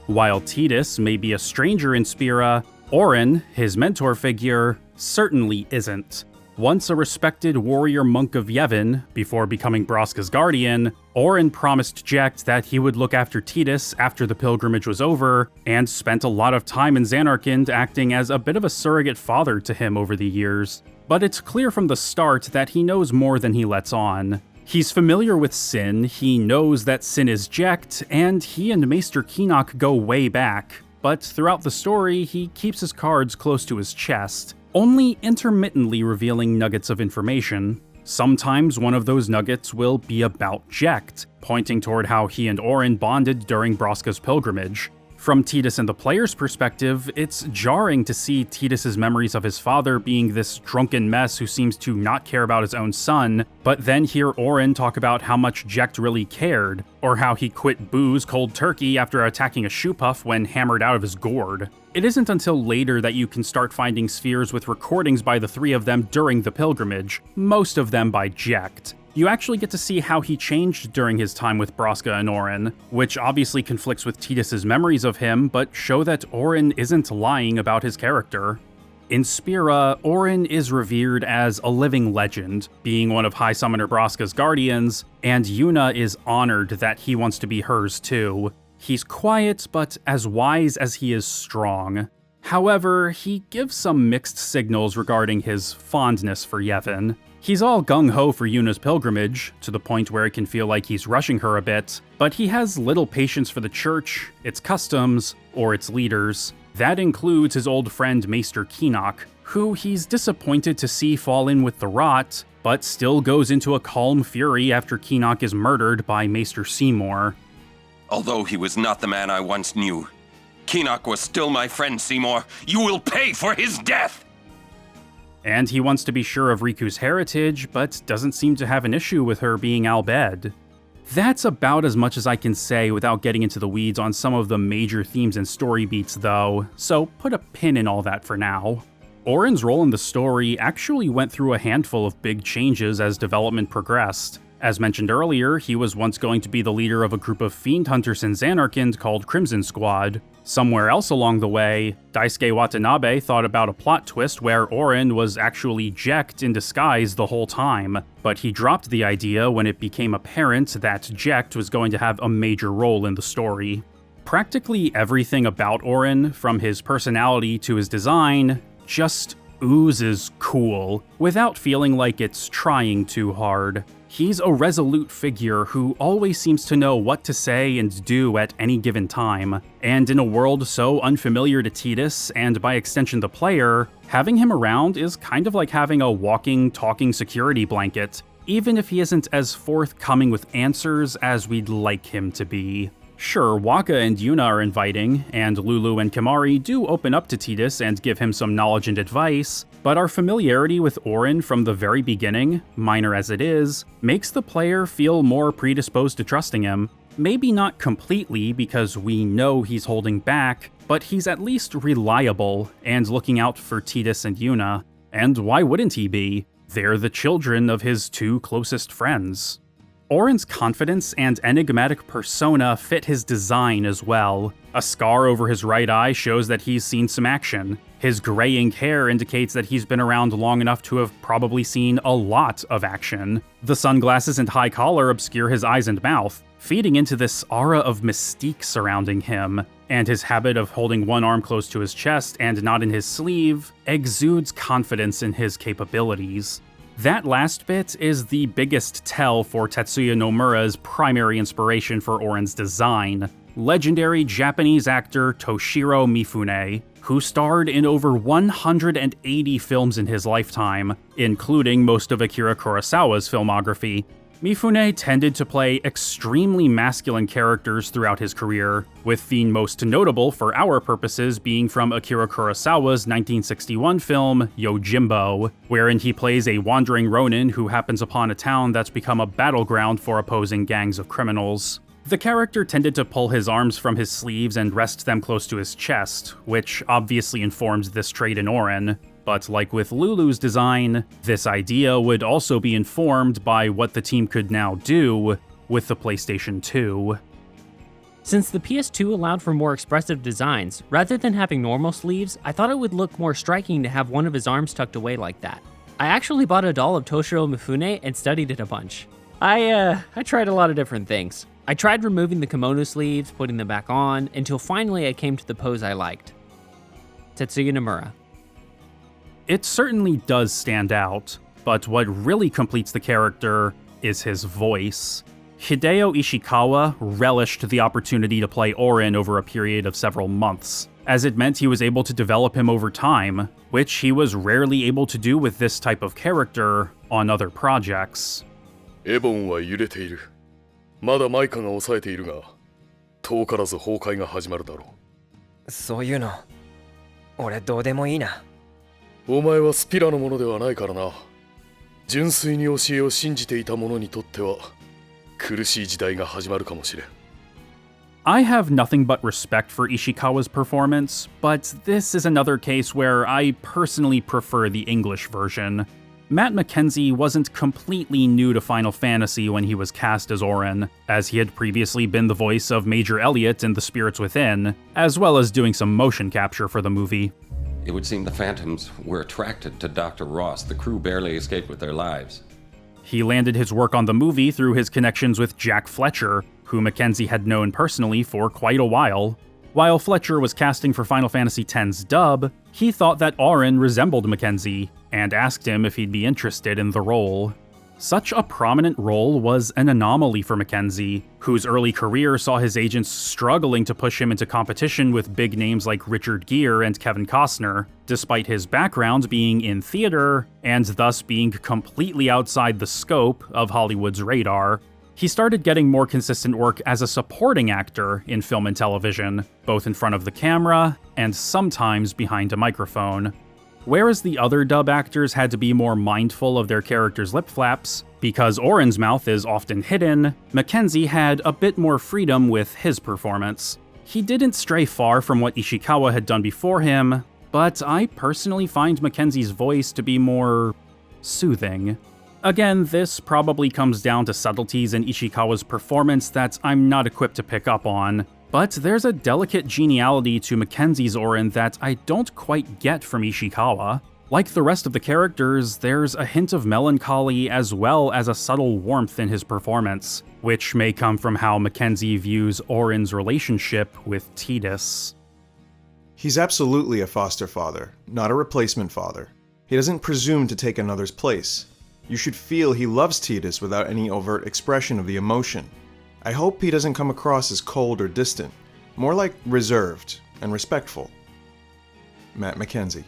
While Tidus may be a stranger in Spira, Auron, his mentor figure, certainly isn't. Once a respected warrior monk of Yevon, before becoming Braska's guardian, Auron promised Jecht that he would look after Tidus after the pilgrimage was over, and spent a lot of time in Zanarkand acting as a bit of a surrogate father to him over the years. But it's clear from the start that he knows more than he lets on. He's familiar with Sin, he knows that Sin is Jecht, and he and Maester Kinok go way back. But throughout the story, he keeps his cards close to his chest, only intermittently revealing nuggets of information. Sometimes one of those nuggets will be about Jecht, pointing toward how he and Auron bonded during Braska's pilgrimage. From Tidus and the player's perspective, it's jarring to see Tidus's memories of his father being this drunken mess who seems to not care about his own son, but then hear Auron talk about how much Jecht really cared, or how he quit booze cold turkey after attacking a shoe puff when hammered out of his gourd. It isn't until later that you can start finding spheres with recordings by the three of them during the pilgrimage, most of them by Jecht. You actually get to see how he changed during his time with Braska and Auron, which obviously conflicts with Tidus's memories of him, but show that Auron isn't lying about his character. In Spira, Auron is revered as a living legend, being one of High Summoner Braska's guardians, and Yuna is honored that he wants to be hers too. He's quiet, but as wise as he is strong. However, he gives some mixed signals regarding his fondness for Yevon. He's all gung-ho for Yuna's pilgrimage, to the point where it can feel like he's rushing her a bit, but he has little patience for the church, its customs, or its leaders. That includes his old friend Maester Kinok, who he's disappointed to see fall in with the rot, but still goes into a calm fury after Kinok is murdered by Maester Seymour. Although he was not the man I once knew, Kinok was still my friend, Seymour. You will pay for his death! And he wants to be sure of Riku's heritage, but doesn't seem to have an issue with her being Albed. That's about as much as I can say without getting into the weeds on some of the major themes and story beats though, so put a pin in all that for now. Auron's role in the story actually went through a handful of big changes as development progressed. As mentioned earlier, he was once going to be the leader of a group of fiend hunters in Zanarkand called Crimson Squad. Somewhere else along the way, Daisuke Watanabe thought about a plot twist where Auron was actually Jecht in disguise the whole time, but he dropped the idea when it became apparent that Jecht was going to have a major role in the story. Practically everything about Auron, from his personality to his design, just oozes cool, without feeling like it's trying too hard. He's a resolute figure who always seems to know what to say and do at any given time, and in a world so unfamiliar to Tidus, and by extension the player, having him around is kind of like having a walking, talking security blanket, even if he isn't as forthcoming with answers as we'd like him to be. Sure, Wakka and Yuna are inviting, and Lulu and Kimahri do open up to Tidus and give him some knowledge and advice, but our familiarity with Auron from the very beginning, minor as it is, makes the player feel more predisposed to trusting him. Maybe not completely, because we know he's holding back, but he's at least reliable and looking out for Tidus and Yuna. And why wouldn't he be? They're the children of his two closest friends. Auron's confidence and enigmatic persona fit his design as well. A scar over his right eye shows that he's seen some action. His graying hair indicates that he's been around long enough to have probably seen a lot of action. The sunglasses and high collar obscure his eyes and mouth, feeding into this aura of mystique surrounding him. And his habit of holding one arm close to his chest and not in his sleeve exudes confidence in his capabilities. That last bit is the biggest tell for Tetsuya Nomura's primary inspiration for Auron's design, legendary Japanese actor Toshiro Mifune, who starred in over 180 films in his lifetime, including most of Akira Kurosawa's filmography. Mifune tended to play extremely masculine characters throughout his career, with the most notable for our purposes being from Akira Kurosawa's 1961 film Yojimbo, wherein he plays a wandering ronin who happens upon a town that's become a battleground for opposing gangs of criminals. The character tended to pull his arms from his sleeves and rest them close to his chest, which obviously informs this trait in Auron. But like with Lulu's design, this idea would also be informed by what the team could now do with the PlayStation 2. Since the PS2 allowed for more expressive designs, rather than having normal sleeves, I thought it would look more striking to have one of his arms tucked away like that. I actually bought a doll of Toshiro Mifune and studied it a bunch. I tried a lot of different things. I tried removing the kimono sleeves, putting them back on, until finally I came to the pose I liked. Tetsuya Nomura. It certainly does stand out, but what really completes the character is his voice. Hideo Ishikawa relished the opportunity to play Auron over a period of several months, as it meant he was able to develop him over time, which he was rarely able to do with this type of character on other projects. Yevon は揺れている。まだマイカが抑えているが、遠からず崩壊が始まるだろう。そういうの、俺どうでもいいな。お前はスピラのものではないからな。純粋に教えを信じていた者にとっては苦しい時代が始まるかもしれん。I have nothing but respect for Ishikawa's performance, but this is another case where I personally prefer the English version. Matt Mackenzie wasn't completely new to Final Fantasy when he was cast as Auron, as he had previously been the voice of Major Elliot in The Spirits Within, as well as doing some motion capture for the movie. It would seem the Phantoms were attracted to Dr. Ross. The crew barely escaped with their lives. He landed his work on the movie through his connections with Jack Fletcher, who Mackenzie had known personally for quite a while. While Fletcher was casting for Final Fantasy X's dub, he thought that Auron resembled Mackenzie, and asked him if he'd be interested in the role. Such a prominent role was an anomaly for Mackenzie, whose early career saw his agents struggling to push him into competition with big names like Richard Gere and Kevin Costner, despite his background being in theater, and thus being completely outside the scope of Hollywood's radar. He started getting more consistent work as a supporting actor in film and television, both in front of the camera and sometimes behind a microphone. Whereas the other dub actors had to be more mindful of their characters' lip flaps, because Auron's mouth is often hidden, Mackenzie had a bit more freedom with his performance. He didn't stray far from what Ishikawa had done before him, but I personally find Mackenzie's voice to be more soothing. Again, this probably comes down to subtleties in Ishikawa's performance that I'm not equipped to pick up on, but there's a delicate geniality to Mackenzie's Auron that I don't quite get from Ishikawa. Like the rest of the characters, there's a hint of melancholy as well as a subtle warmth in his performance, which may come from how Mackenzie views Auron's relationship with Tidus. He's absolutely a foster father, not a replacement father. He doesn't presume to take another's place. You should feel he loves Tidus without any overt expression of the emotion. I hope he doesn't come across as cold or distant, more like reserved and respectful. Matt Mackenzie.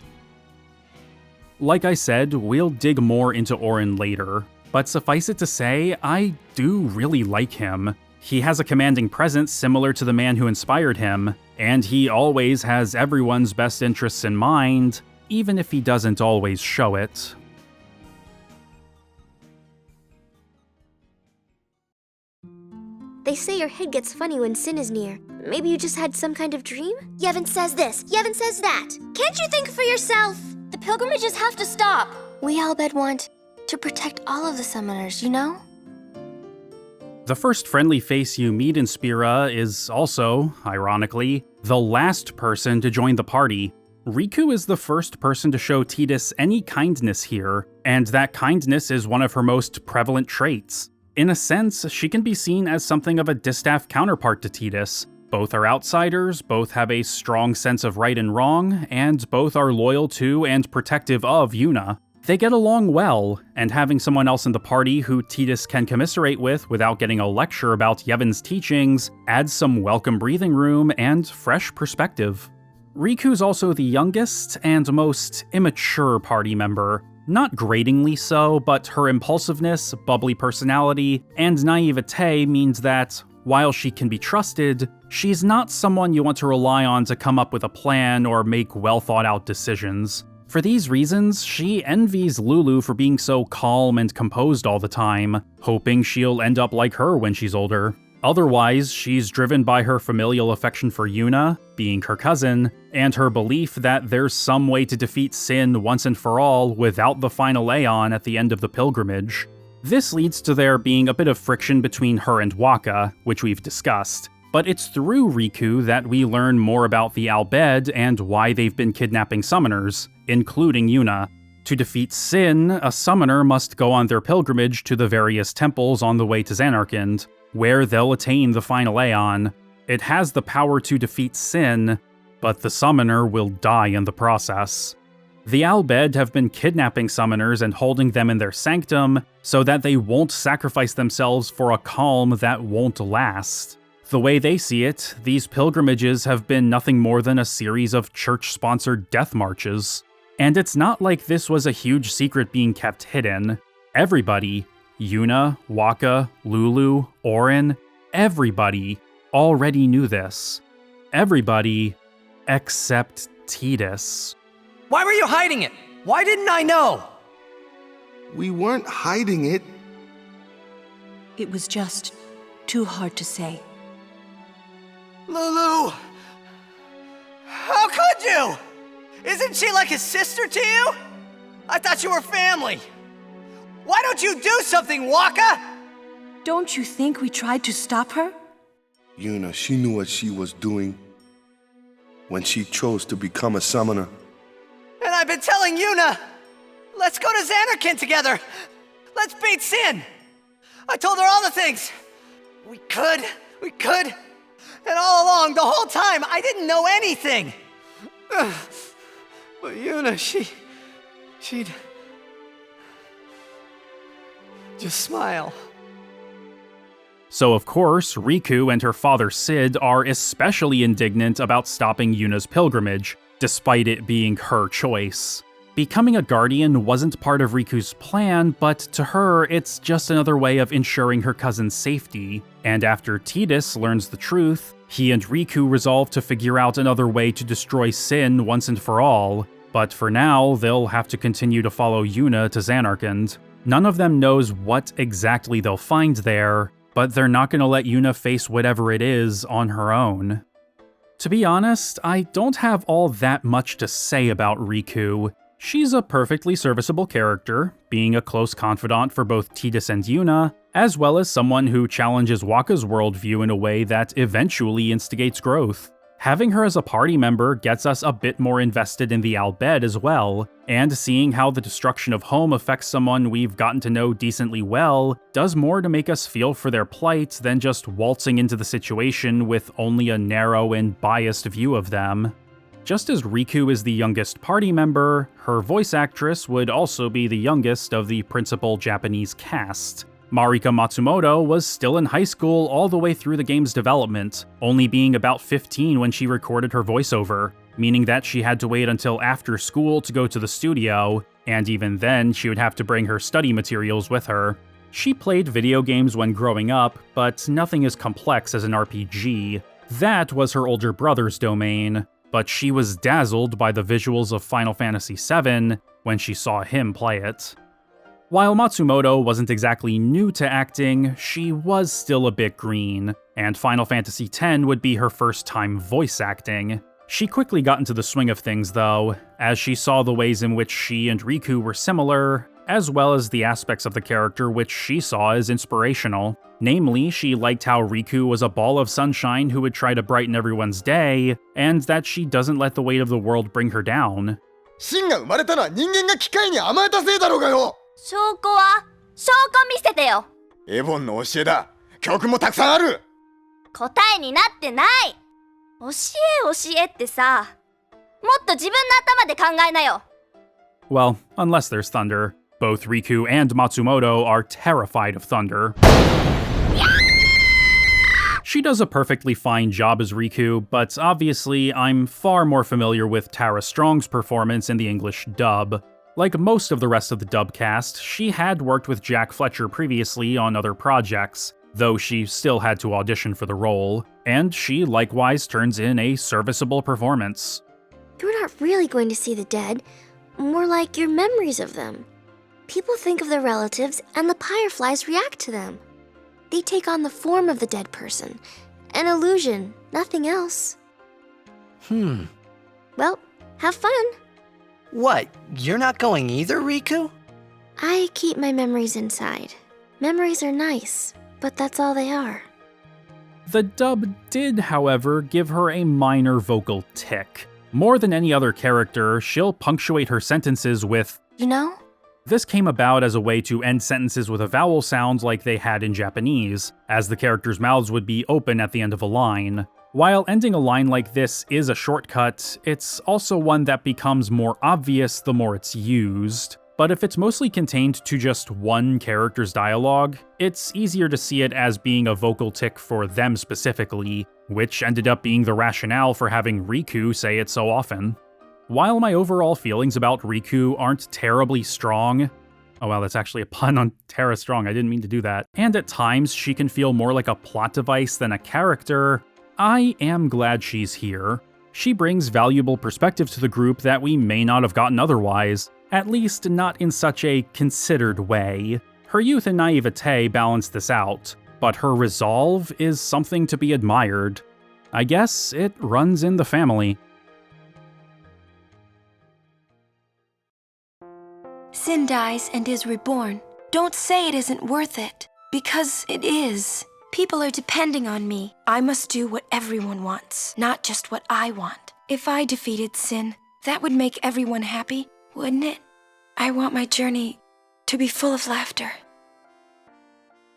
Like I said, we'll dig more into Auron later, but suffice it to say, I do really like him. He has a commanding presence similar to the man who inspired him, and he always has everyone's best interests in mind, even if he doesn't always show it. They say your head gets funny when sin is near. Maybe you just had some kind of dream? Yevon says this, Yevon says that. Can't you think for yourself? The pilgrimages have to stop. We Albed want to protect all of the summoners, you know? The first friendly face you meet in Spira is also, ironically, the last person to join the party. Rikku is the first person to show Tidus any kindness here, and that kindness is one of her most prevalent traits. In a sense, she can be seen as something of a distaff counterpart to Tidus. Both are outsiders, both have a strong sense of right and wrong, and both are loyal to and protective of Yuna. They get along well, and having someone else in the party who Tidus can commiserate with without getting a lecture about Yevon's teachings adds some welcome breathing room and fresh perspective. Riku's also the youngest and most immature party member. Not gratingly so, but her impulsiveness, bubbly personality, and naivete means that, while she can be trusted, she's not someone you want to rely on to come up with a plan or make well-thought-out decisions. For these reasons, she envies Lulu for being so calm and composed all the time, hoping she'll end up like her when she's older. Otherwise, she's driven by her familial affection for Yuna, being her cousin, and her belief that there's some way to defeat sin once and for all without the final Aeon at the end of the pilgrimage. This leads to there being a bit of friction between her and Wakka, which we've discussed, but it's through Rikku that we learn more about the Albed and why they've been kidnapping summoners, including Yuna. To defeat sin, a summoner must go on their pilgrimage to the various temples on the way to Zanarkand, where they'll attain the final Aeon. It has the power to defeat sin, but the summoner will die in the process. The Albed have been kidnapping summoners and holding them in their sanctum so that they won't sacrifice themselves for a calm that won't last. The way they see it, these pilgrimages have been nothing more than a series of church-sponsored death marches. And it's not like this was a huge secret being kept hidden. Everybody, Yuna, Wakka, Lulu, Auron, everybody already knew this. Everybody except Tidus. Why were you hiding it? Why didn't I know? We weren't hiding it. It was just too hard to say. Lulu! How could you? Isn't she like a sister to you? I thought you were family. Why don't you do something, Wakka? Don't you think we tried to stop her? Yuna, she knew what she was doing when she chose to become a summoner. And I've been telling Yuna, let's go to Zanarkand together. Let's beat sin. I told her all the things. We could. And all along, the whole time, I didn't know anything. But Yuna, she'd just smile. So of course, Rikku and her father Sid are especially indignant about stopping Yuna's pilgrimage, despite it being her choice. Becoming a guardian wasn't part of Riku's plan, but to her, it's just another way of ensuring her cousin's safety. And after Tidus learns the truth, he and Rikku resolve to figure out another way to destroy sin once and for all. But for now, they'll have to continue to follow Yuna to Zanarkand. None of them knows what exactly they'll find there, but they're not going to let Yuna face whatever it is on her own. To be honest, I don't have all that much to say about Rikku. She's a perfectly serviceable character, being a close confidant for both Tidus and Yuna, as well as someone who challenges Wakka's worldview in a way that eventually instigates growth. Having her as a party member gets us a bit more invested in the Albed as well, and seeing how the destruction of home affects someone we've gotten to know decently well does more to make us feel for their plight than just waltzing into the situation with only a narrow and biased view of them. Just as Rikku is the youngest party member, her voice actress would also be the youngest of the principal Japanese cast. Marika Matsumoto was still in high school all the way through the game's development, only being about 15 when she recorded her voiceover, meaning that she had to wait until after school to go to the studio, and even then she would have to bring her study materials with her. She played video games when growing up, but nothing as complex as an RPG. That was her older brother's domain, but she was dazzled by the visuals of Final Fantasy VII when she saw him play it. While Matsumoto wasn't exactly new to acting, she was still a bit green, and Final Fantasy X would be her first time voice acting. She quickly got into the swing of things though, as she saw the ways in which she and Rikku were similar, as well as the aspects of the character which she saw as inspirational. Namely, she liked how Rikku was a ball of sunshine who would try to brighten everyone's day, and that she doesn't let the weight of the world bring her down. 真が生まれたのは人間が機械に甘えたせいだろうがよ。証拠は証拠見せてよ。エボンの教えだ。曲もたくさんある。答えになってない。教えってさ。もっと自分の頭で考えなよ。Well, unless there's thunder. Both Rikku and Matsumoto are terrified of thunder. She does a perfectly fine job as Rikku, but obviously I'm far more familiar with Tara Strong's performance in the English dub. Like most of the rest of the dub cast, she had worked with Jack Fletcher previously on other projects, though she still had to audition for the role, and she likewise turns in a serviceable performance. You're not really going to see the dead, more like your memories of them. People think of their relatives, and the Fireflies react to them. They take on the form of the dead person. An illusion, nothing else. Well, have fun. What? You're not going either, Rikku? I keep my memories inside. Memories are nice, but that's all they are. The dub did, however, give her a minor vocal tic. More than any other character, she'll punctuate her sentences with, You know? This came about as a way to end sentences with a vowel sound like they had in Japanese, as the characters' mouths would be open at the end of a line. While ending a line like this is a shortcut, it's also one that becomes more obvious the more it's used. But if it's mostly contained to just one character's dialogue, it's easier to see it as being a vocal tic for them specifically, which ended up being the rationale for having Rikku say it so often. While my overall feelings about Rikku aren't terribly strong, oh wow, that's actually a pun on Tara Strong, I didn't mean to do that, and at times she can feel more like a plot device than a character, I am glad she's here. She brings valuable perspective to the group that we may not have gotten otherwise, at least not in such a considered way. Her youth and naivete balance this out, but her resolve is something to be admired. I guess it runs in the family. Sin dies and is reborn. Don't say it isn't worth it, because it is. People are depending on me. I must do what everyone wants, not just what I want. If I defeated Sin, that would make everyone happy, wouldn't it? I want my journey to be full of laughter.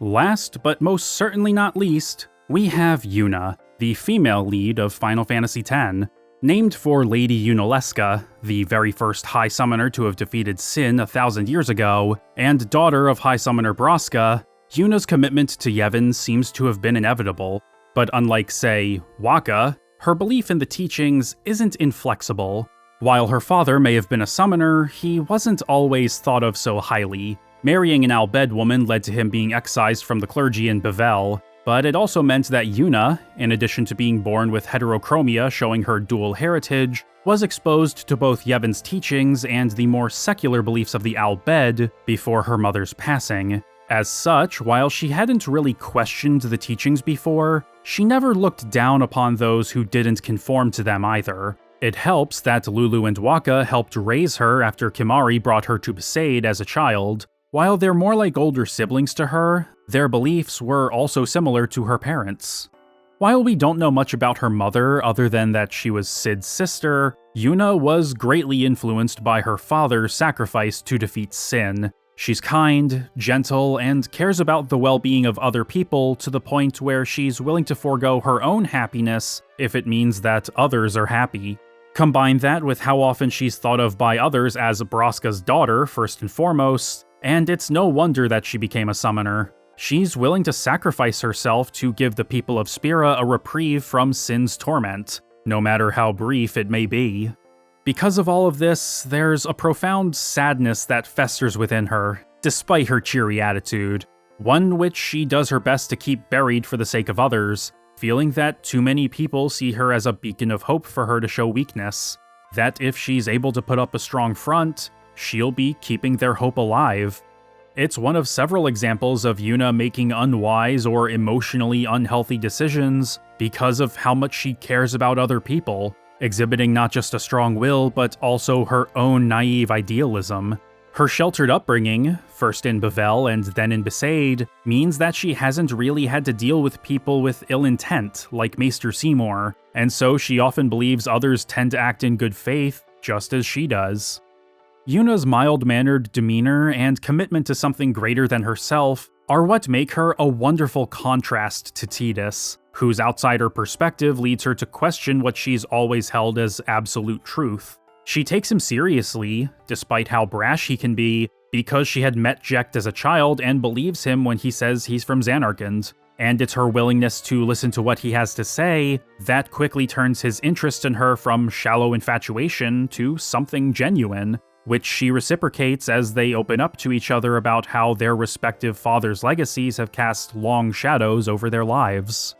Last, but most certainly not least, we have Yuna, the female lead of Final Fantasy X. Named for Lady Yunalesca, the very first High Summoner to have defeated Sin 1,000 years ago, and daughter of High Summoner Braska, Yuna's commitment to Yevon seems to have been inevitable. But unlike, say, Wakka, her belief in the teachings isn't inflexible. While her father may have been a summoner, he wasn't always thought of so highly. Marrying an Albed woman led to him being excised from the clergy in Bevel, but it also meant that Yuna, in addition to being born with heterochromia showing her dual heritage, was exposed to both Yevon's teachings and the more secular beliefs of the Albed before her mother's passing. As such, while she hadn't really questioned the teachings before, she never looked down upon those who didn't conform to them either. It helps that Lulu and Wakka helped raise her after Kimahri brought her to Besaid as a child. While they're more like older siblings to her, their beliefs were also similar to her parents. While we don't know much about her mother other than that she was Cid's sister, Yuna was greatly influenced by her father's sacrifice to defeat Sin. She's kind, gentle, and cares about the well-being of other people to the point where she's willing to forego her own happiness if it means that others are happy. Combine that with how often she's thought of by others as Braska's daughter, first and foremost, and it's no wonder that she became a summoner. She's willing to sacrifice herself to give the people of Spira a reprieve from Sin's torment, no matter how brief it may be. Because of all of this, there's a profound sadness that festers within her, despite her cheery attitude, one which she does her best to keep buried for the sake of others, feeling that too many people see her as a beacon of hope for her to show weakness, that if she's able to put up a strong front, she'll be keeping their hope alive. It's one of several examples of Yuna making unwise or emotionally unhealthy decisions because of how much she cares about other people, exhibiting not just a strong will, but also her own naive idealism. Her sheltered upbringing, first in Bavel and then in Besaid, means that she hasn't really had to deal with people with ill intent, like Maester Seymour, and so she often believes others tend to act in good faith, just as she does. Yuna's mild-mannered demeanor and commitment to something greater than herself are what make her a wonderful contrast to Tidus, whose outsider perspective leads her to question what she's always held as absolute truth. She takes him seriously, despite how brash he can be, because she had met Jecht as a child and believes him when he says he's from Xanarkand, and it's her willingness to listen to what he has to say that quickly turns his interest in her from shallow infatuation to something genuine, which she reciprocates as they open up to each other about how their respective fathers' legacies have cast long shadows over their lives.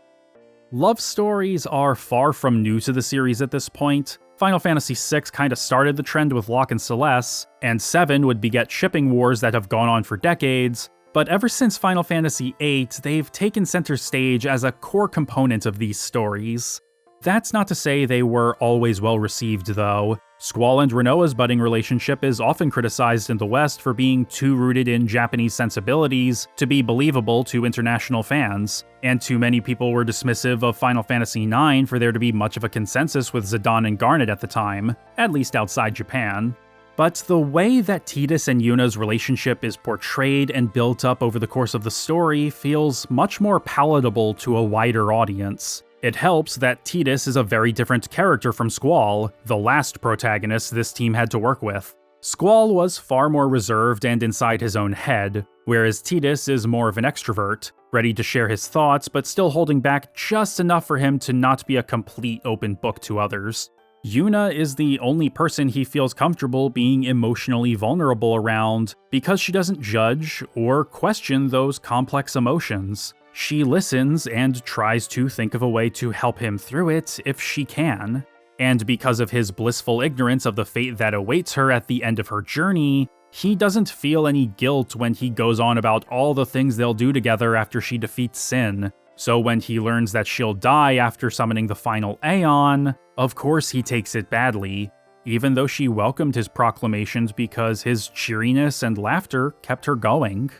Love stories are far from new to the series at this point. Final Fantasy VI kinda started the trend with Locke and Celeste, and 7 would beget shipping wars that have gone on for decades, but ever since Final Fantasy VIII, they've taken center stage as a core component of these stories. That's not to say they were always well received, though. Squall and Rinoa's budding relationship is often criticized in the West for being too rooted in Japanese sensibilities to be believable to international fans, and too many people were dismissive of Final Fantasy IX for there to be much of a consensus with Zidane and Garnet at the time, at least outside Japan. But the way that Tidus and Yuna's relationship is portrayed and built up over the course of the story feels much more palatable to a wider audience. It helps that Tidus is a very different character from Squall, the last protagonist this team had to work with. Squall was far more reserved and inside his own head, whereas Tidus is more of an extrovert, ready to share his thoughts but still holding back just enough for him to not be a complete open book to others. Yuna is the only person he feels comfortable being emotionally vulnerable around because she doesn't judge or question those complex emotions. She listens and tries to think of a way to help him through it if she can. And because of his blissful ignorance of the fate that awaits her at the end of her journey, he doesn't feel any guilt when he goes on about all the things they'll do together after she defeats Sin. So when he learns that she'll die after summoning the final Aeon, of course he takes it badly, even though she welcomed his proclamations because his cheeriness and laughter kept her going.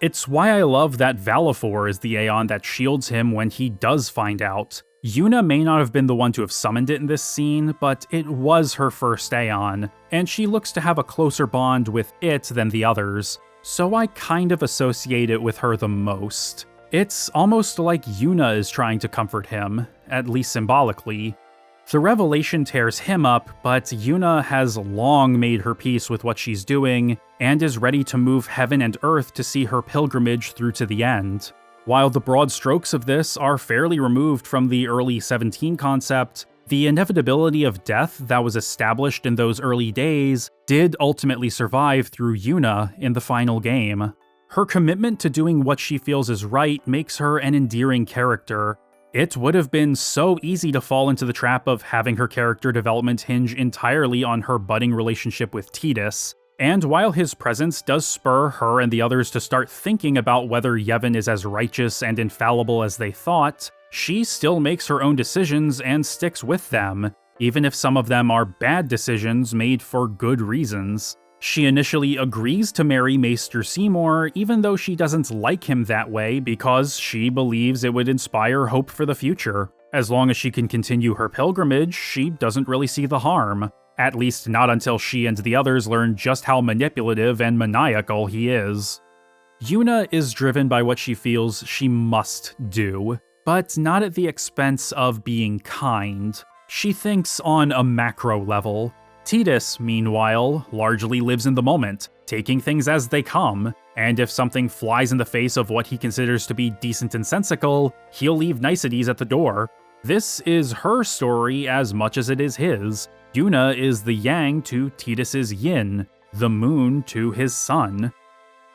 It's why I love that Valifor is the Aeon that shields him when he does find out. Yuna may not have been the one to have summoned it in this scene, but it was her first Aeon, and she looks to have a closer bond with it than the others, so I kind of associate it with her the most. It's almost like Yuna is trying to comfort him, at least symbolically. The revelation tears him up, but Yuna has long made her peace with what she's doing, and is ready to move heaven and earth to see her pilgrimage through to the end. While the broad strokes of this are fairly removed from the early 17 concept, the inevitability of death that was established in those early days did ultimately survive through Yuna in the final game. Her commitment to doing what she feels is right makes her an endearing character. It would have been so easy to fall into the trap of having her character development hinge entirely on her budding relationship with Tidus, and while his presence does spur her and the others to start thinking about whether Yevon is as righteous and infallible as they thought, she still makes her own decisions and sticks with them, even if some of them are bad decisions made for good reasons. She initially agrees to marry Maester Seymour, even though she doesn't like him that way because she believes it would inspire hope for the future. As long as she can continue her pilgrimage, she doesn't really see the harm. At least not until she and the others learn just how manipulative and maniacal he is. Yuna is driven by what she feels she must do, but not at the expense of being kind. She thinks on a macro level. Tidus, meanwhile, largely lives in the moment, taking things as they come, and if something flies in the face of what he considers to be decent and sensical, he'll leave niceties at the door. This is her story as much as it is his. Yuna is the yang to Tidus's yin, the moon to his sun.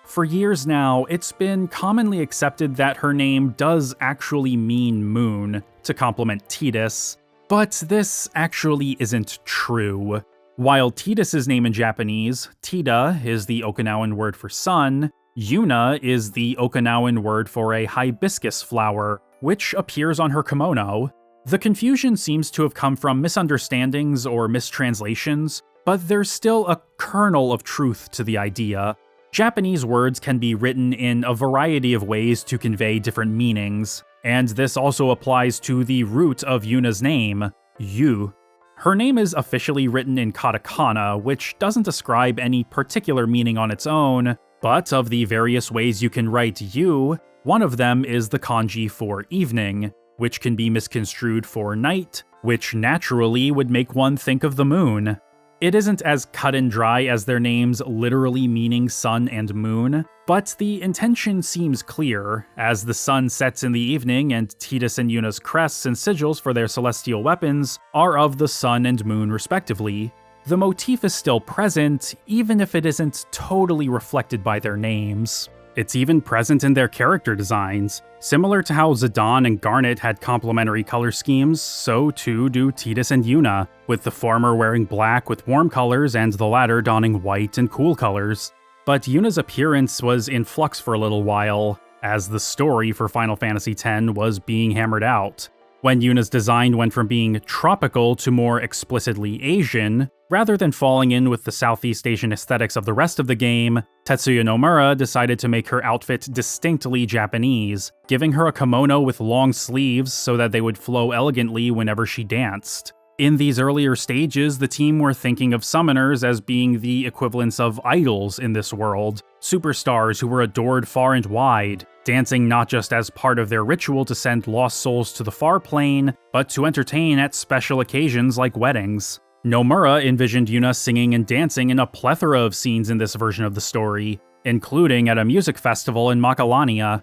For years now, it's been commonly accepted that her name does actually mean moon, to compliment Tidus, but this actually isn't true. While Tidus's name in Japanese, Tida, is the Okinawan word for sun, Yuna is the Okinawan word for a hibiscus flower, which appears on her kimono. The confusion seems to have come from misunderstandings or mistranslations, but there's still a kernel of truth to the idea. Japanese words can be written in a variety of ways to convey different meanings, and this also applies to the root of Yuna's name, Yu. Her name is officially written in katakana, which doesn't describe any particular meaning on its own, but of the various ways you can write Yu, one of them is the kanji for evening, which can be misconstrued for night, which naturally would make one think of the moon. It isn't as cut and dry as their names literally meaning sun and moon, but the intention seems clear, as the sun sets in the evening and Tidus and Yuna's crests and sigils for their celestial weapons are of the sun and moon respectively. The motif is still present, even if it isn't totally reflected by their names. It's even present in their character designs. Similar to how Zidane and Garnet had complementary color schemes, so too do Tidus and Yuna, with the former wearing black with warm colors and the latter donning white and cool colors. But Yuna's appearance was in flux for a little while, as the story for Final Fantasy X was being hammered out. When Yuna's design went from being tropical to more explicitly Asian, rather than falling in with the Southeast Asian aesthetics of the rest of the game, Tetsuya Nomura decided to make her outfit distinctly Japanese, giving her a kimono with long sleeves so that they would flow elegantly whenever she danced. In these earlier stages, the team were thinking of summoners as being the equivalents of idols in this world, superstars who were adored far and wide, dancing not just as part of their ritual to send lost souls to the far plane, but to entertain at special occasions like weddings. Nomura envisioned Yuna singing and dancing in a plethora of scenes in this version of the story, including at a music festival in Macalania.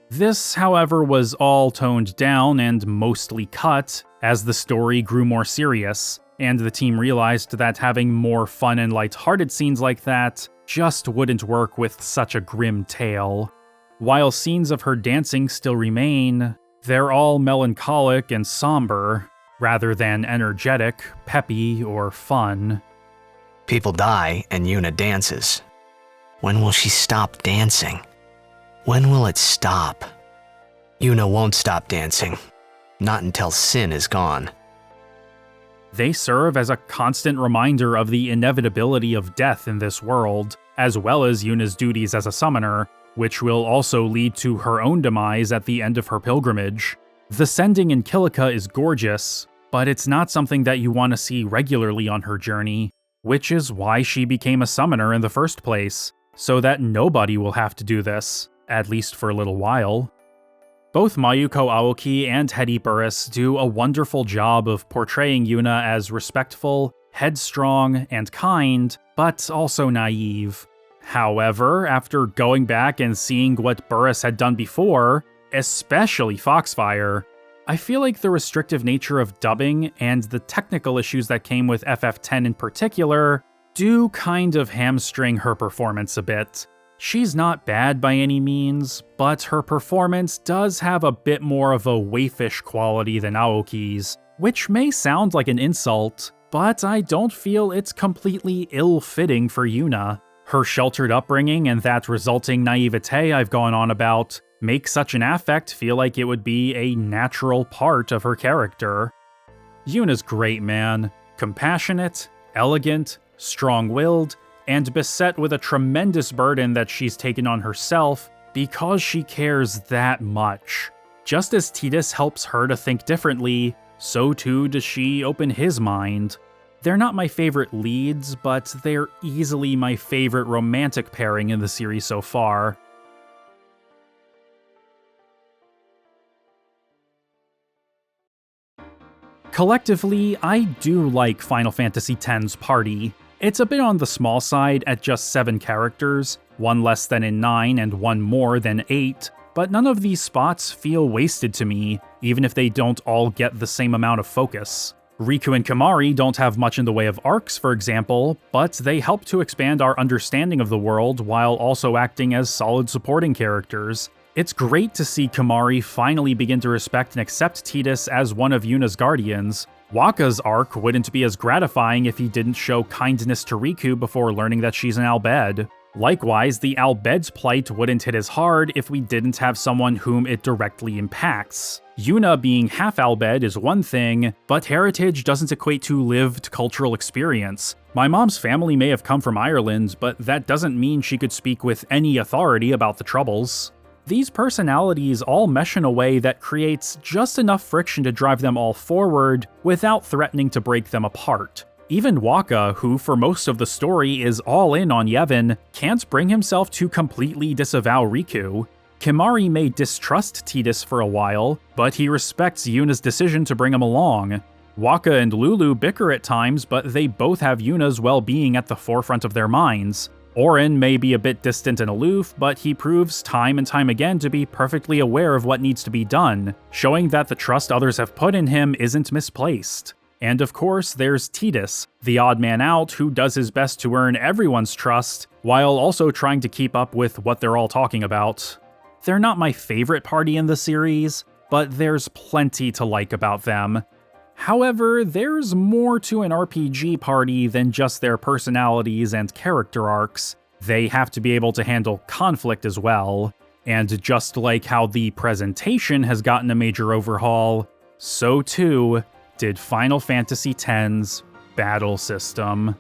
This, however, was all toned down and mostly cut as the story grew more serious, and the team realized that having more fun and light-hearted scenes like that just wouldn't work with such a grim tale. While scenes of her dancing still remain, they're all melancholic and somber, rather than energetic, peppy, or fun. People die and Yuna dances. When will she stop dancing? When will it stop? Yuna won't stop dancing. Not until sin is gone. They serve as a constant reminder of the inevitability of death in this world, as well as Yuna's duties as a summoner, which will also lead to her own demise at the end of her pilgrimage. The sending in Kilika is gorgeous, but it's not something that you want to see regularly on her journey, which is why she became a summoner in the first place, so that nobody will have to do this, at least for a little while. Both Mayuko Aoki and Hedy Burris do a wonderful job of portraying Yuna as respectful, headstrong, and kind, but also naive. However, after going back and seeing what Burris had done before, especially Foxfire, I feel like the restrictive nature of dubbing and the technical issues that came with FF10 in particular do kind of hamstring her performance a bit. She's not bad by any means, but her performance does have a bit more of a waifish quality than Aoki's, which may sound like an insult, but I don't feel it's completely ill-fitting for Yuna. Her sheltered upbringing and that resulting naivete I've gone on about make such an affect feel like it would be a natural part of her character. Yuna's great, man. Compassionate, elegant, strong-willed, and beset with a tremendous burden that she's taken on herself because she cares that much. Just as Tidus helps her to think differently, so too does she open his mind. They're not my favorite leads, but they're easily my favorite romantic pairing in the series so far. Collectively, I do like Final Fantasy X's party. It's a bit on the small side at just 7 characters, 1 less than in 9 and 1 more than 8, but none of these spots feel wasted to me, even if they don't all get the same amount of focus. Rikku and Kimahri don't have much in the way of arcs, for example, but they help to expand our understanding of the world while also acting as solid supporting characters. It's great to see Kimahri finally begin to respect and accept Tidus as one of Yuna's guardians. Wakka's arc wouldn't be as gratifying if he didn't show kindness to Rikku before learning that she's an Albed. Likewise, the Albed's plight wouldn't hit as hard if we didn't have someone whom it directly impacts. Yuna being half Albed is one thing, but heritage doesn't equate to lived cultural experience. My mom's family may have come from Ireland, but that doesn't mean she could speak with any authority about the Troubles. These personalities all mesh in a way that creates just enough friction to drive them all forward without threatening to break them apart. Even Wakka, who for most of the story is all in on Yevon, can't bring himself to completely disavow Rikku. Kimahri may distrust Tidus for a while, but he respects Yuna's decision to bring him along. Wakka and Lulu bicker at times, but they both have Yuna's well-being at the forefront of their minds. Auron may be a bit distant and aloof, but he proves time and time again to be perfectly aware of what needs to be done, showing that the trust others have put in him isn't misplaced. And of course, there's Tidus, the odd man out who does his best to earn everyone's trust, while also trying to keep up with what they're all talking about. They're not my favorite party in the series, but there's plenty to like about them. However, there's more to an RPG party than just their personalities and character arcs. They have to be able to handle conflict as well. And just like how the presentation has gotten a major overhaul, so too did Final Fantasy X's battle system.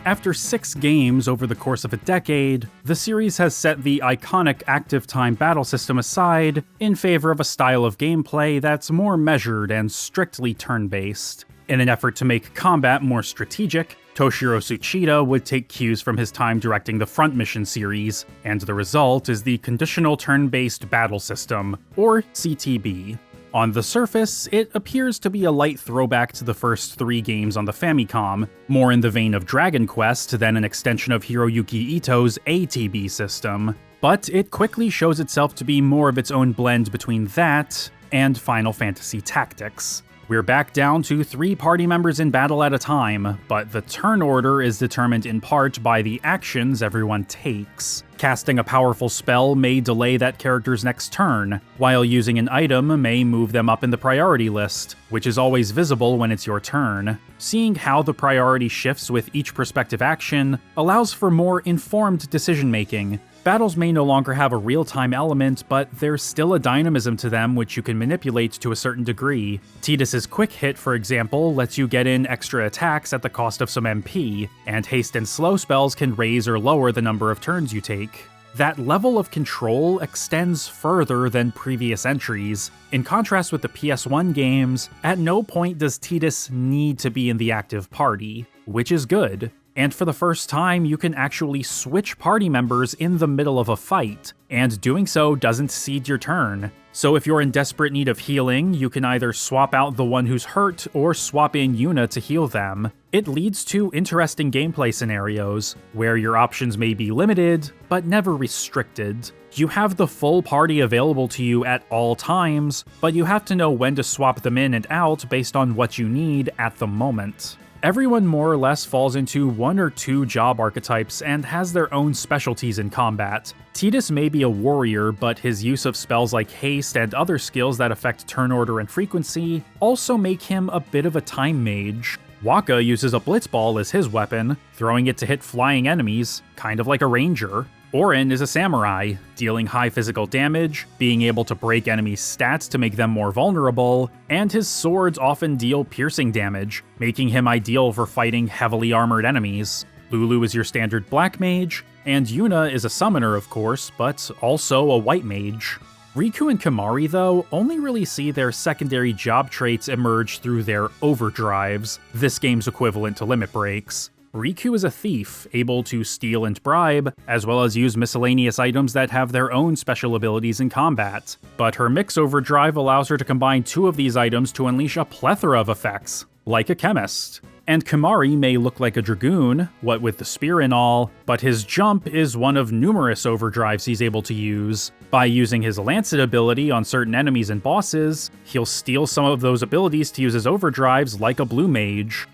After 6 games over the course of a decade, the series has set the iconic active time battle system aside in favor of a style of gameplay that's more measured and strictly turn-based. In an effort to make combat more strategic, Toshiro Tsuchida would take cues from his time directing the Front Mission series, and the result is the Conditional Turn-Based Battle System, or CTB. On the surface, it appears to be a light throwback to the first 3 games on the Famicom, more in the vein of Dragon Quest than an extension of Hiroyuki Ito's ATB system. But it quickly shows itself to be more of its own blend between that and Final Fantasy Tactics. We're back down to 3 party members in battle at a time, but the turn order is determined in part by the actions everyone takes. Casting a powerful spell may delay that character's next turn, while using an item may move them up in the priority list, which is always visible when it's your turn. Seeing how the priority shifts with each prospective action allows for more informed decision-making. Battles may no longer have a real-time element, but there's still a dynamism to them which you can manipulate to a certain degree. Tidus's quick hit, for example, lets you get in extra attacks at the cost of some MP, and haste and slow spells can raise or lower the number of turns you take. That level of control extends further than previous entries. In contrast with the PS1 games, at no point does Tidus need to be in the active party, which is good. And for the first time, you can actually switch party members in the middle of a fight, and doing so doesn't cede your turn. So if you're in desperate need of healing, you can either swap out the one who's hurt or swap in Yuna to heal them. It leads to interesting gameplay scenarios, where your options may be limited, but never restricted. You have the full party available to you at all times, but you have to know when to swap them in and out based on what you need at the moment. Everyone more or less falls into 1 or 2 job archetypes and has their own specialties in combat. Tidus may be a warrior, but his use of spells like haste and other skills that affect turn order and frequency also make him a bit of a time mage. Wakka uses a blitzball as his weapon, throwing it to hit flying enemies, kind of like a ranger. Auron is a samurai, dealing high physical damage, being able to break enemies' stats to make them more vulnerable, and his swords often deal piercing damage, making him ideal for fighting heavily armored enemies. Lulu is your standard black mage, and Yuna is a summoner of course, but also a white mage. Rikku and Kimahri, though, only really see their secondary job traits emerge through their overdrives, this game's equivalent to limit breaks. Rikku is a thief, able to steal and bribe, as well as use miscellaneous items that have their own special abilities in combat. But her mix overdrive allows her to combine two of these items to unleash a plethora of effects, like a chemist. And Kimahri may look like a dragoon, what with the spear and all, but his jump is one of numerous overdrives he's able to use. By using his Lancet ability on certain enemies and bosses, he'll steal some of those abilities to use as overdrives like a blue mage.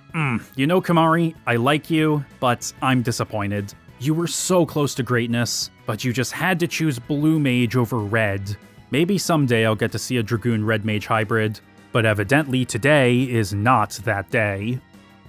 You know, Kimahri, I like you, but I'm disappointed. You were so close to greatness, but you just had to choose blue mage over red. Maybe someday I'll get to see a dragoon red mage hybrid, but evidently today is not that day.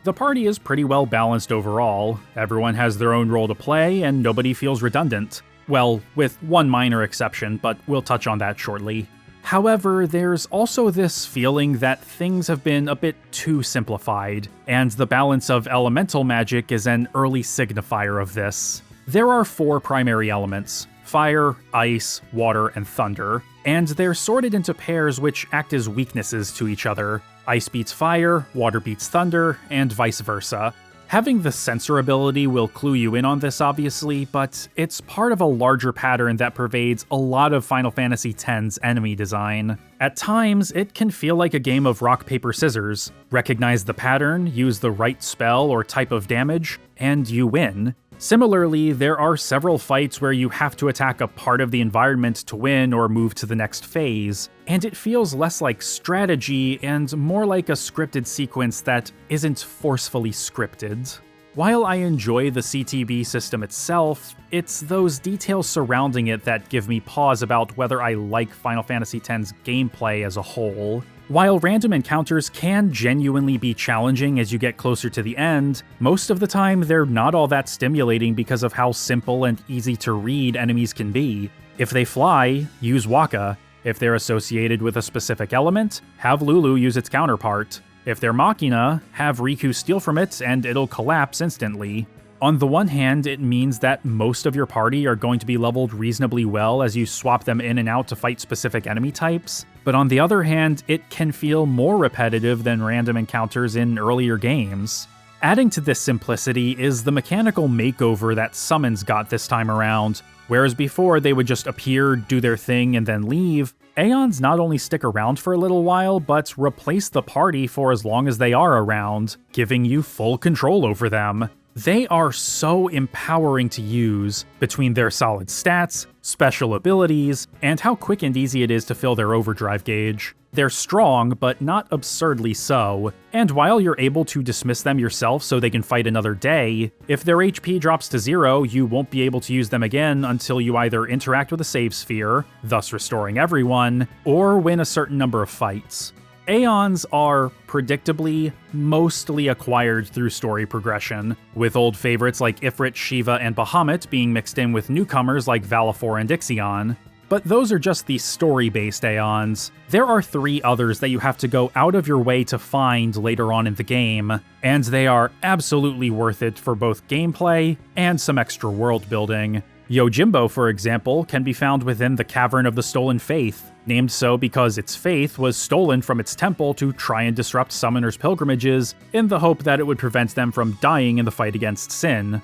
The party is pretty well balanced overall. Everyone has their own role to play, and nobody feels redundant. Well, with one minor exception, but we'll touch on that shortly. However, there's also this feeling that things have been a bit too simplified, and the balance of elemental magic is an early signifier of this. There are 4 primary elements: fire, ice, water, and thunder, and they're sorted into pairs which act as weaknesses to each other. Ice beats fire, water beats thunder, and vice versa. Having the sensor ability will clue you in on this, obviously, but it's part of a larger pattern that pervades a lot of Final Fantasy X's enemy design. At times, it can feel like a game of rock, paper, scissors. Recognize the pattern, use the right spell or type of damage, and you win. Similarly, there are several fights where you have to attack a part of the environment to win or move to the next phase, and it feels less like strategy and more like a scripted sequence that isn't forcefully scripted. While I enjoy the CTB system itself, it's those details surrounding it that give me pause about whether I like Final Fantasy X's gameplay as a whole. While random encounters can genuinely be challenging as you get closer to the end, most of the time they're not all that stimulating because of how simple and easy to read enemies can be. If they fly, use Wakka. If they're associated with a specific element, have Lulu use its counterpart. If they're Machina, have Rikku steal from it and it'll collapse instantly. On the one hand, it means that most of your party are going to be leveled reasonably well as you swap them in and out to fight specific enemy types, but on the other hand, it can feel more repetitive than random encounters in earlier games. Adding to this simplicity is the mechanical makeover that summons got this time around. Whereas before they would just appear, do their thing, and then leave, Aeons not only stick around for a little while, but replace the party for as long as they are around, giving you full control over them. They are so empowering to use, between their solid stats, special abilities, and how quick and easy it is to fill their overdrive gauge. They're strong, but not absurdly so, and while you're able to dismiss them yourself so they can fight another day, if their HP drops to 0, you won't be able to use them again until you either interact with a save sphere, thus restoring everyone, or win a certain number of fights. Aeons are, predictably, mostly acquired through story progression, with old favorites like Ifrit, Shiva, and Bahamut being mixed in with newcomers like Valifor and Ixion. But those are just the story-based Aeons. There are 3 others that you have to go out of your way to find later on in the game, and they are absolutely worth it for both gameplay and some extra world building. Yojimbo, for example, can be found within the Cavern of the Stolen Faith, named so because its faith was stolen from its temple to try and disrupt summoners' pilgrimages in the hope that it would prevent them from dying in the fight against Sin.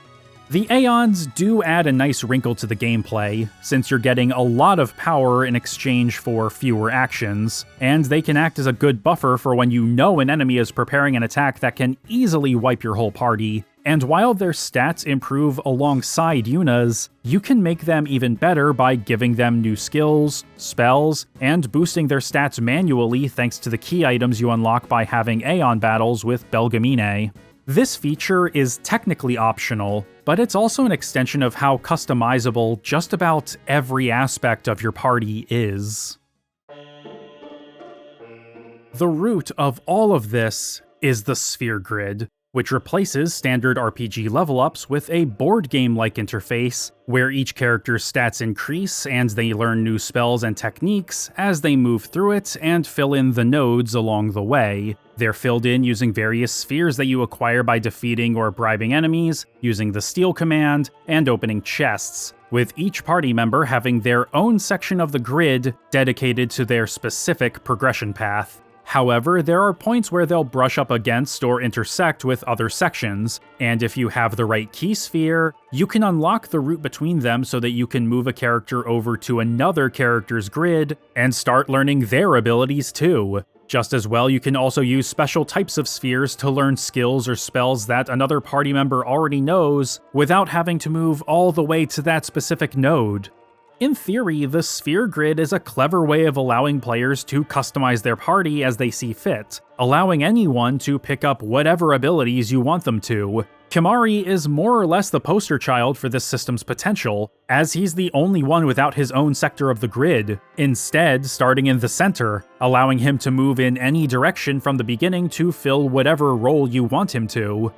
The Aeons do add a nice wrinkle to the gameplay, since you're getting a lot of power in exchange for fewer actions, and they can act as a good buffer for when you know an enemy is preparing an attack that can easily wipe your whole party. And while their stats improve alongside Yuna's, you can make them even better by giving them new skills, spells, and boosting their stats manually thanks to the key items you unlock by having Aeon battles with Belgamine. This feature is technically optional, but it's also an extension of how customizable just about every aspect of your party is. The root of all of this is the sphere grid. which replaces standard RPG level-ups with a board game-like interface where each character's stats increase and they learn new spells and techniques as they move through it and fill in the nodes along the way. They're filled in using various spheres that you acquire by defeating or bribing enemies, using the steal command, and opening chests, with each party member having their own section of the grid dedicated to their specific progression path. However, there are points where they'll brush up against or intersect with other sections, and if you have the right key sphere, you can unlock the route between them so that you can move a character over to another character's grid and start learning their abilities too. Just as well, you can also use special types of spheres to learn skills or spells that another party member already knows without having to move all the way to that specific node. In theory, the sphere grid is a clever way of allowing players to customize their party as they see fit, allowing anyone to pick up whatever abilities you want them to. Kimahri is more or less the poster child for this system's potential, as he's the only one without his own sector of the grid, instead starting in the center, allowing him to move in any direction from the beginning to fill whatever role you want him to.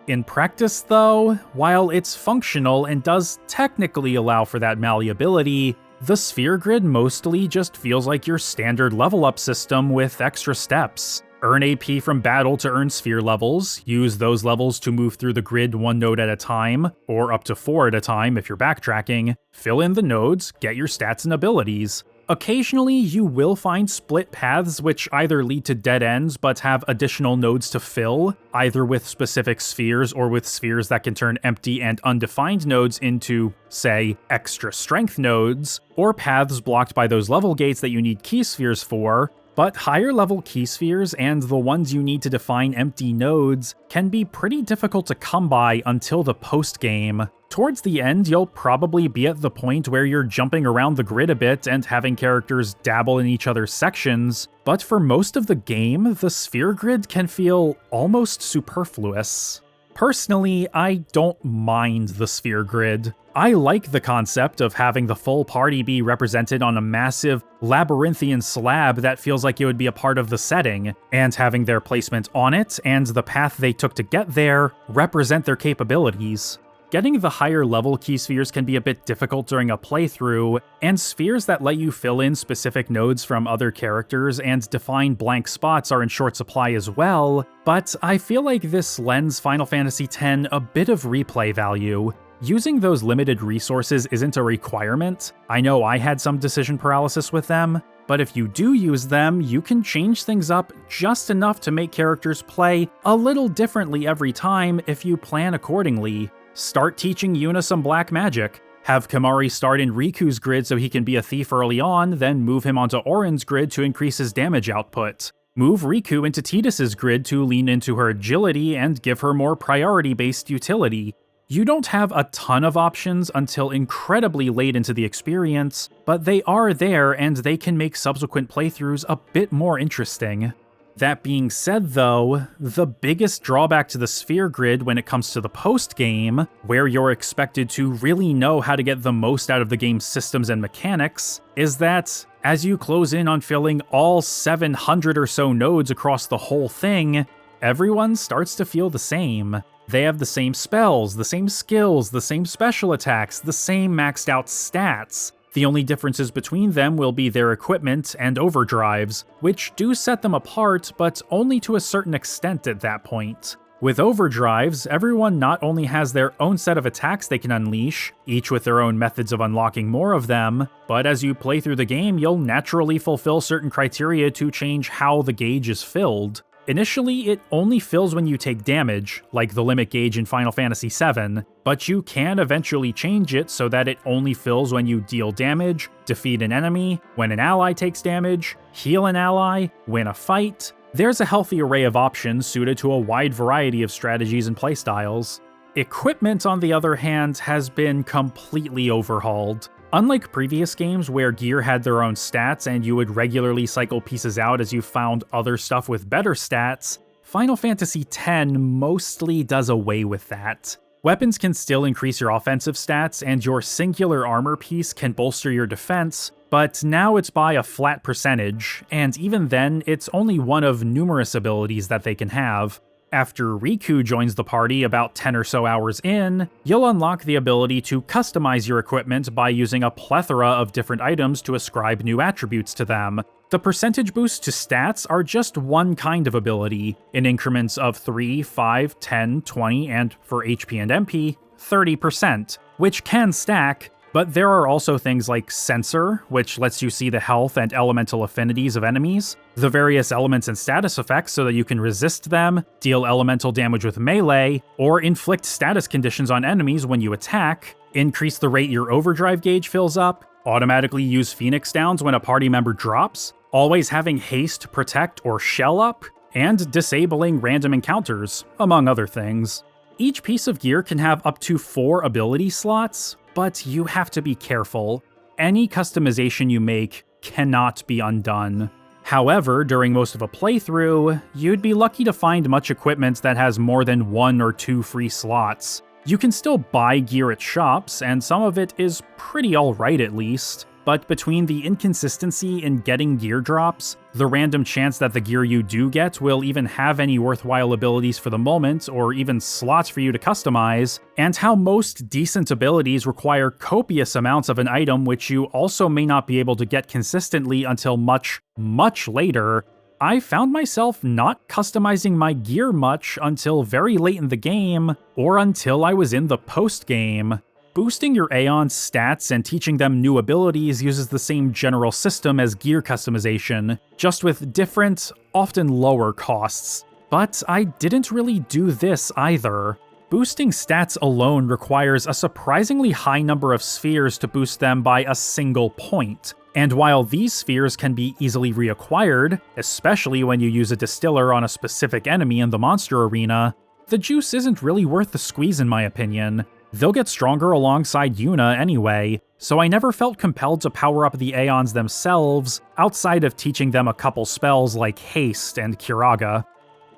In practice, though, while it's functional and does technically allow for that malleability, the sphere grid mostly just feels like your standard level-up system with extra steps. Earn AP from battle to earn sphere levels, use those levels to move through the grid one node at a time, or up to 4 at a time if you're backtracking, fill in the nodes, get your stats and abilities. Occasionally, you will find split paths which either lead to dead ends but have additional nodes to fill, either with specific spheres or with spheres that can turn empty and undefined nodes into, say, extra strength nodes, or paths blocked by those level gates that you need key spheres for. But higher level key spheres and the ones you need to define empty nodes can be pretty difficult to come by until the post-game. Towards the end, you'll probably be at the point where you're jumping around the grid a bit and having characters dabble in each other's sections, but for most of the game, the sphere grid can feel almost superfluous. Personally, I don't mind the sphere grid. I like the concept of having the full party be represented on a massive, labyrinthian slab that feels like it would be a part of the setting, and having their placement on it and the path they took to get there represent their capabilities. Getting the higher level key spheres can be a bit difficult during a playthrough, and spheres that let you fill in specific nodes from other characters and define blank spots are in short supply as well, but I feel like this lends Final Fantasy X a bit of replay value. Using those limited resources isn't a requirement. I know I had some decision paralysis with them, but if you do use them, you can change things up just enough to make characters play a little differently every time if you plan accordingly. Start teaching Yuna some black magic. Have Kimahri start in Rikku's grid so he can be a thief early on, then move him onto Auron's grid to increase his damage output. Move Rikku into Tidus's grid to lean into her agility and give her more priority-based utility. You don't have a ton of options until incredibly late into the experience, but they are there and they can make subsequent playthroughs a bit more interesting. That being said though, the biggest drawback to the sphere grid when it comes to the post-game, where you're expected to really know how to get the most out of the game's systems and mechanics, is that as you close in on filling all 700 or so nodes across the whole thing, everyone starts to feel the same. They have the same spells, the same skills, the same special attacks, the same maxed out stats. The only differences between them will be their equipment and overdrives, which do set them apart, but only to a certain extent at that point. With overdrives, everyone not only has their own set of attacks they can unleash, each with their own methods of unlocking more of them, but as you play through the game, you'll naturally fulfill certain criteria to change how the gauge is filled. Initially, it only fills when you take damage, like the limit gauge in Final Fantasy VII, but you can eventually change it so that it only fills when you deal damage, defeat an enemy, when an ally takes damage, heal an ally, win a fight. There's a healthy array of options suited to a wide variety of strategies and playstyles. Equipment, on the other hand, has been completely overhauled. Unlike previous games where gear had their own stats and you would regularly cycle pieces out as you found other stuff with better stats, Final Fantasy X mostly does away with that. Weapons can still increase your offensive stats and your singular armor piece can bolster your defense, but now it's by a flat percentage, and even then, it's only one of numerous abilities that they can have. After Rikku joins the party about 10 or so hours in, you'll unlock the ability to customize your equipment by using a plethora of different items to ascribe new attributes to them. The percentage boosts to stats are just one kind of ability, in increments of 3, 5, 10, 20, and for HP and MP, 30%, which can stack. But there are also things like Sensor, which lets you see the health and elemental affinities of enemies, the various elements and status effects so that you can resist them, deal elemental damage with melee, or inflict status conditions on enemies when you attack, increase the rate your overdrive gauge fills up, automatically use Phoenix Downs when a party member drops, always having haste, protect, or shell up, and disabling random encounters, among other things. Each piece of gear can have up to 4 ability slots, but you have to be careful. Any customization you make cannot be undone. However, during most of a playthrough, you'd be lucky to find much equipment that has more than 1 or 2 free slots. You can still buy gear at shops, and some of it is pretty alright at least, but between the inconsistency in getting gear drops, the random chance that the gear you do get will even have any worthwhile abilities for the moment, or even slots for you to customize, and how most decent abilities require copious amounts of an item which you also may not be able to get consistently until much, much later, I found myself not customizing my gear much until very late in the game, or until I was in the post-game. Boosting your Aeon's stats and teaching them new abilities uses the same general system as gear customization, just with different, often lower costs. But I didn't really do this either. Boosting stats alone requires a surprisingly high number of spheres to boost them by a single point. And while these spheres can be easily reacquired, especially when you use a distiller on a specific enemy in the monster arena, the juice isn't really worth the squeeze in my opinion. They'll get stronger alongside Yuna anyway, so I never felt compelled to power up the Aeons themselves, outside of teaching them a couple spells like Haste and Kiraga.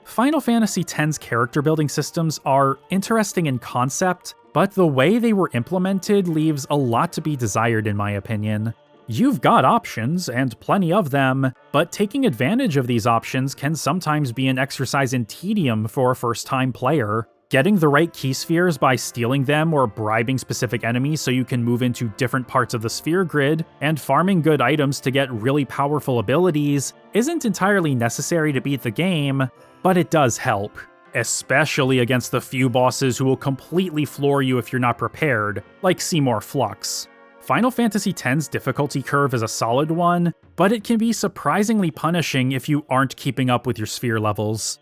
Final Fantasy X's character building systems are interesting in concept, but the way they were implemented leaves a lot to be desired in my opinion. You've got options, and plenty of them, but taking advantage of these options can sometimes be an exercise in tedium for a first-time player. Getting the right key spheres by stealing them or bribing specific enemies so you can move into different parts of the sphere grid, and farming good items to get really powerful abilities isn't entirely necessary to beat the game, but it does help, especially against the few bosses who will completely floor you if you're not prepared, like Seymour Flux. Final Fantasy X's difficulty curve is a solid one, but it can be surprisingly punishing if you aren't keeping up with your sphere levels.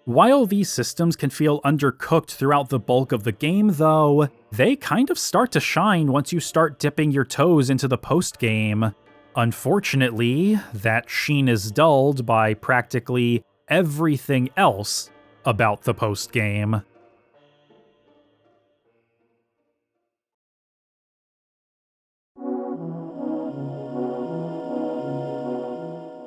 While these systems can feel undercooked throughout the bulk of the game though, they kind of start to shine once you start dipping your toes into the post-game. Unfortunately, that sheen is dulled by practically everything else about the post-game.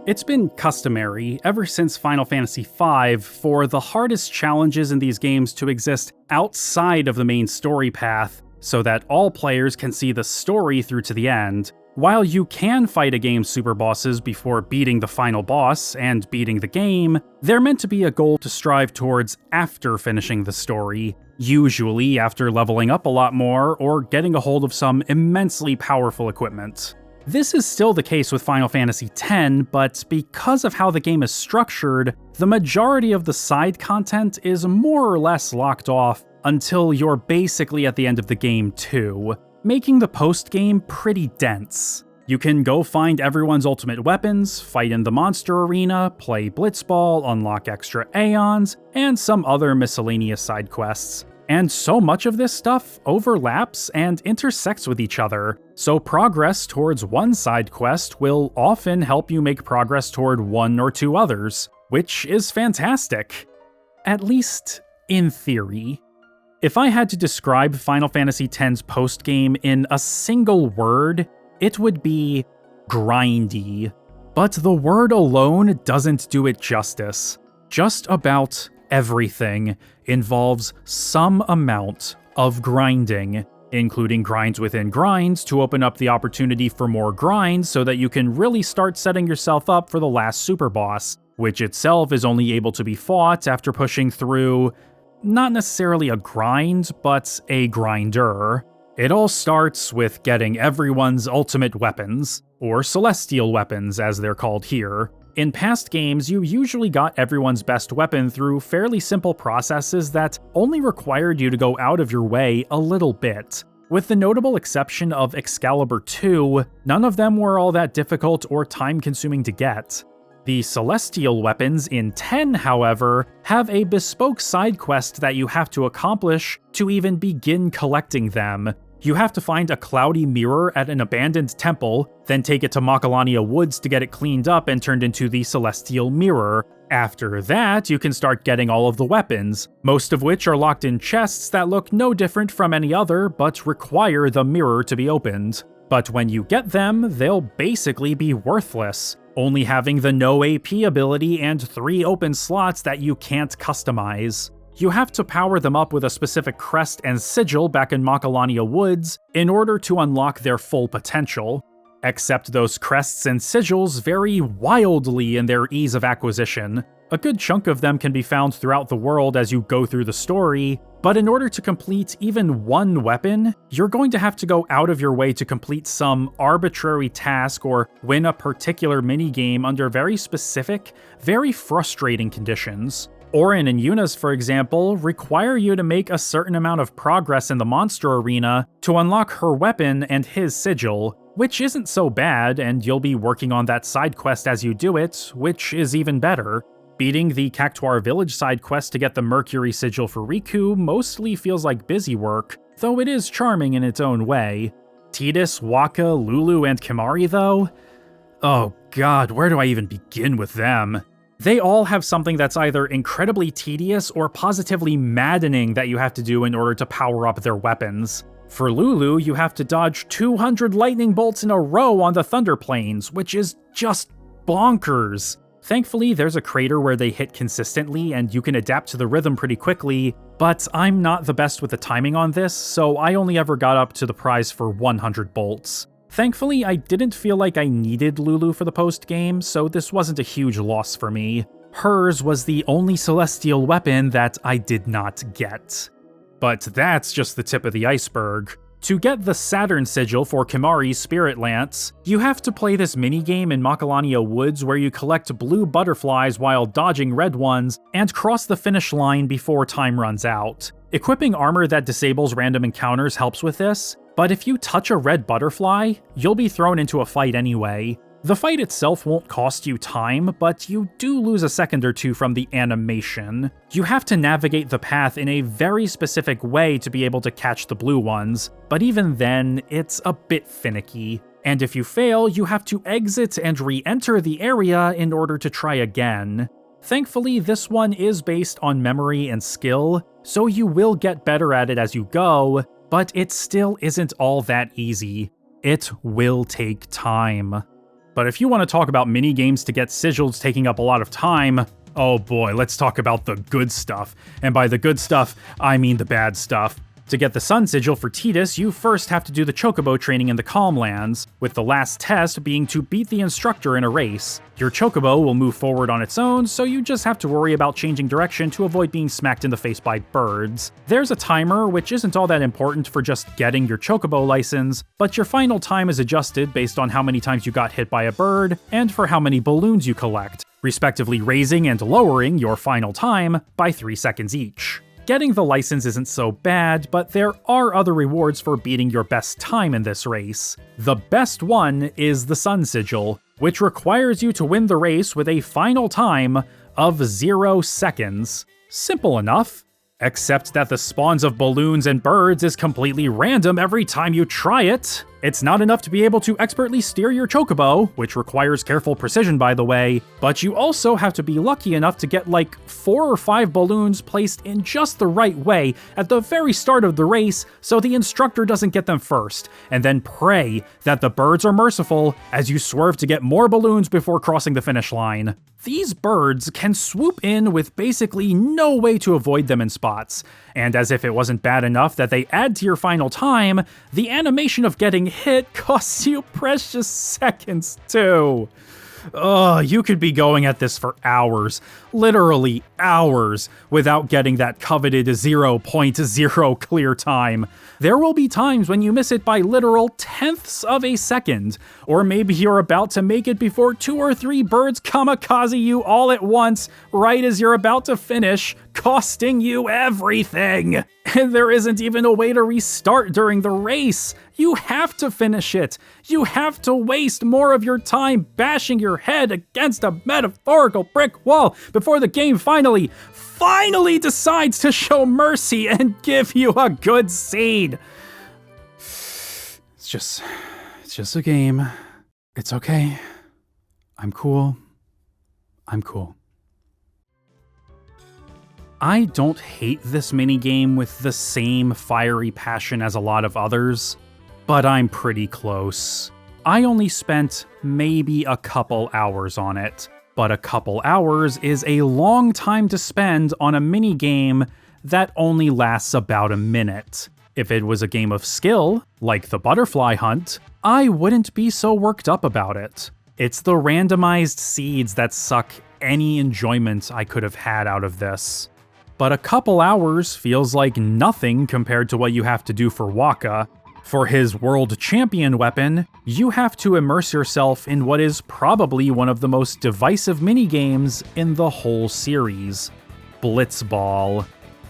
It's been customary, ever since Final Fantasy V, for the hardest challenges in these games to exist outside of the main story path, so that all players can see the story through to the end. While you can fight a game's super bosses before beating the final boss and beating the game, they're meant to be a goal to strive towards after finishing the story, usually after leveling up a lot more or getting a hold of some immensely powerful equipment. This is still the case with Final Fantasy X, but because of how the game is structured, the majority of the side content is more or less locked off until you're basically at the end of the game too, making the post-game pretty dense. You can go find everyone's ultimate weapons, fight in the monster arena, play Blitzball, unlock extra Aeons, and some other miscellaneous side quests. And so much of this stuff overlaps and intersects with each other, so progress towards one side quest will often help you make progress toward one or two others, which is fantastic. At least in theory. If I had to describe Final Fantasy X's post-game in a single word, it would be grindy. But the word alone doesn't do it justice. Just about everything involves some amount of grinding, including grinds within grinds to open up the opportunity for more grinds so that you can really start setting yourself up for the last super boss, which itself is only able to be fought after pushing through not necessarily a grind, but a grinder. It all starts with getting everyone's ultimate weapons, or celestial weapons as they're called here. In past games, you usually got everyone's best weapon through fairly simple processes that only required you to go out of your way a little bit. With the notable exception of Excalibur 2, none of them were all that difficult or time-consuming to get. The celestial weapons in 10, however, have a bespoke side quest that you have to accomplish to even begin collecting them. You have to find a cloudy mirror at an abandoned temple, then take it to Macalania Woods to get it cleaned up and turned into the celestial mirror. After that, you can start getting all of the weapons, most of which are locked in chests that look no different from any other, but require the mirror to be opened. But when you get them, they'll basically be worthless, only having the no AP ability and 3 open slots that you can't customize. You have to power them up with a specific crest and sigil back in Macalania Woods in order to unlock their full potential. Except those crests and sigils vary wildly in their ease of acquisition. A good chunk of them can be found throughout the world as you go through the story, but in order to complete even one weapon, you're going to have to go out of your way to complete some arbitrary task or win a particular minigame under very specific, very frustrating conditions. Auron and Yuna's, for example, require you to make a certain amount of progress in the monster arena to unlock her weapon and his sigil, which isn't so bad, and you'll be working on that side quest as you do it, which is even better. Beating the Cactuar Village side quest to get the Mercury sigil for Rikku mostly feels like busy work, though it is charming in its own way. Tidus, Wakka, Lulu, and Kimahri, though? Oh god, where do I even begin with them? They all have something that's either incredibly tedious or positively maddening that you have to do in order to power up their weapons. For Lulu, you have to dodge 200 lightning bolts in a row on the Thunder Plains, which is just bonkers. Thankfully, there's a crater where they hit consistently and you can adapt to the rhythm pretty quickly, but I'm not the best with the timing on this, so I only ever got up to the prize for 100 bolts. Thankfully, I didn't feel like I needed Lulu for the post-game, so this wasn't a huge loss for me. Hers was the only celestial weapon that I did not get. But that's just the tip of the iceberg. To get the Saturn sigil for Kimahri's Spirit Lance, you have to play this minigame in Macalania Woods where you collect blue butterflies while dodging red ones, and cross the finish line before time runs out. Equipping armor that disables random encounters helps with this, but if you touch a red butterfly, you'll be thrown into a fight anyway. The fight itself won't cost you time, but you do lose a second or two from the animation. You have to navigate the path in a very specific way to be able to catch the blue ones, but even then, it's a bit finicky. And if you fail, you have to exit and re-enter the area in order to try again. Thankfully, this one is based on memory and skill, so you will get better at it as you go, but it still isn't all that easy. It will take time. But if you want to talk about mini-games to get sigils taking up a lot of time, oh boy, let's talk about the good stuff. And by the good stuff, I mean the bad stuff. To get the Sun Sigil for Tidus, you first have to do the Chocobo training in the Calmlands, with the last test being to beat the instructor in a race. Your Chocobo will move forward on its own, so you just have to worry about changing direction to avoid being smacked in the face by birds. There's a timer, which isn't all that important for just getting your Chocobo license, but your final time is adjusted based on how many times you got hit by a bird, and for how many balloons you collect, respectively raising and lowering your final time by 3 seconds each. Getting the license isn't so bad, but there are other rewards for beating your best time in this race. The best one is the Sun Sigil, which requires you to win the race with a final time of 0 seconds. Simple enough. Except that the spawns of balloons and birds is completely random every time you try it. It's not enough to be able to expertly steer your Chocobo, which requires careful precision by the way, but you also have to be lucky enough to get like 4 or 5 balloons placed in just the right way at the very start of the race so the instructor doesn't get them first, and then pray that the birds are merciful as you swerve to get more balloons before crossing the finish line. These birds can swoop in with basically no way to avoid them in spots, and as if it wasn't bad enough that they add to your final time, the animation of getting hit costs you precious seconds too. You could be going at this for hours, literally hours, without getting that coveted 0.0 clear time. There will be times when you miss it by literal tenths of a second, or maybe you're about to make it before 2 or 3 birds kamikaze you all at once, right as you're about to finish, costing you everything. And there isn't even a way to restart during the race. You have to finish it. You have to waste more of your time bashing your head against a metaphorical brick wall before the game finally decides to show mercy and give you a good seed. It's just a game. It's okay. I'm cool. I don't hate this minigame with the same fiery passion as a lot of others, but I'm pretty close. I only spent maybe a couple hours on it, but a couple hours is a long time to spend on a minigame that only lasts about a minute. If it was a game of skill, like the butterfly hunt, I wouldn't be so worked up about it. It's the randomized seeds that suck any enjoyment I could have had out of this. But a couple hours feels like nothing compared to what you have to do for Wakka. For his world champion weapon, you have to immerse yourself in what is probably one of the most divisive minigames in the whole series, Blitzball.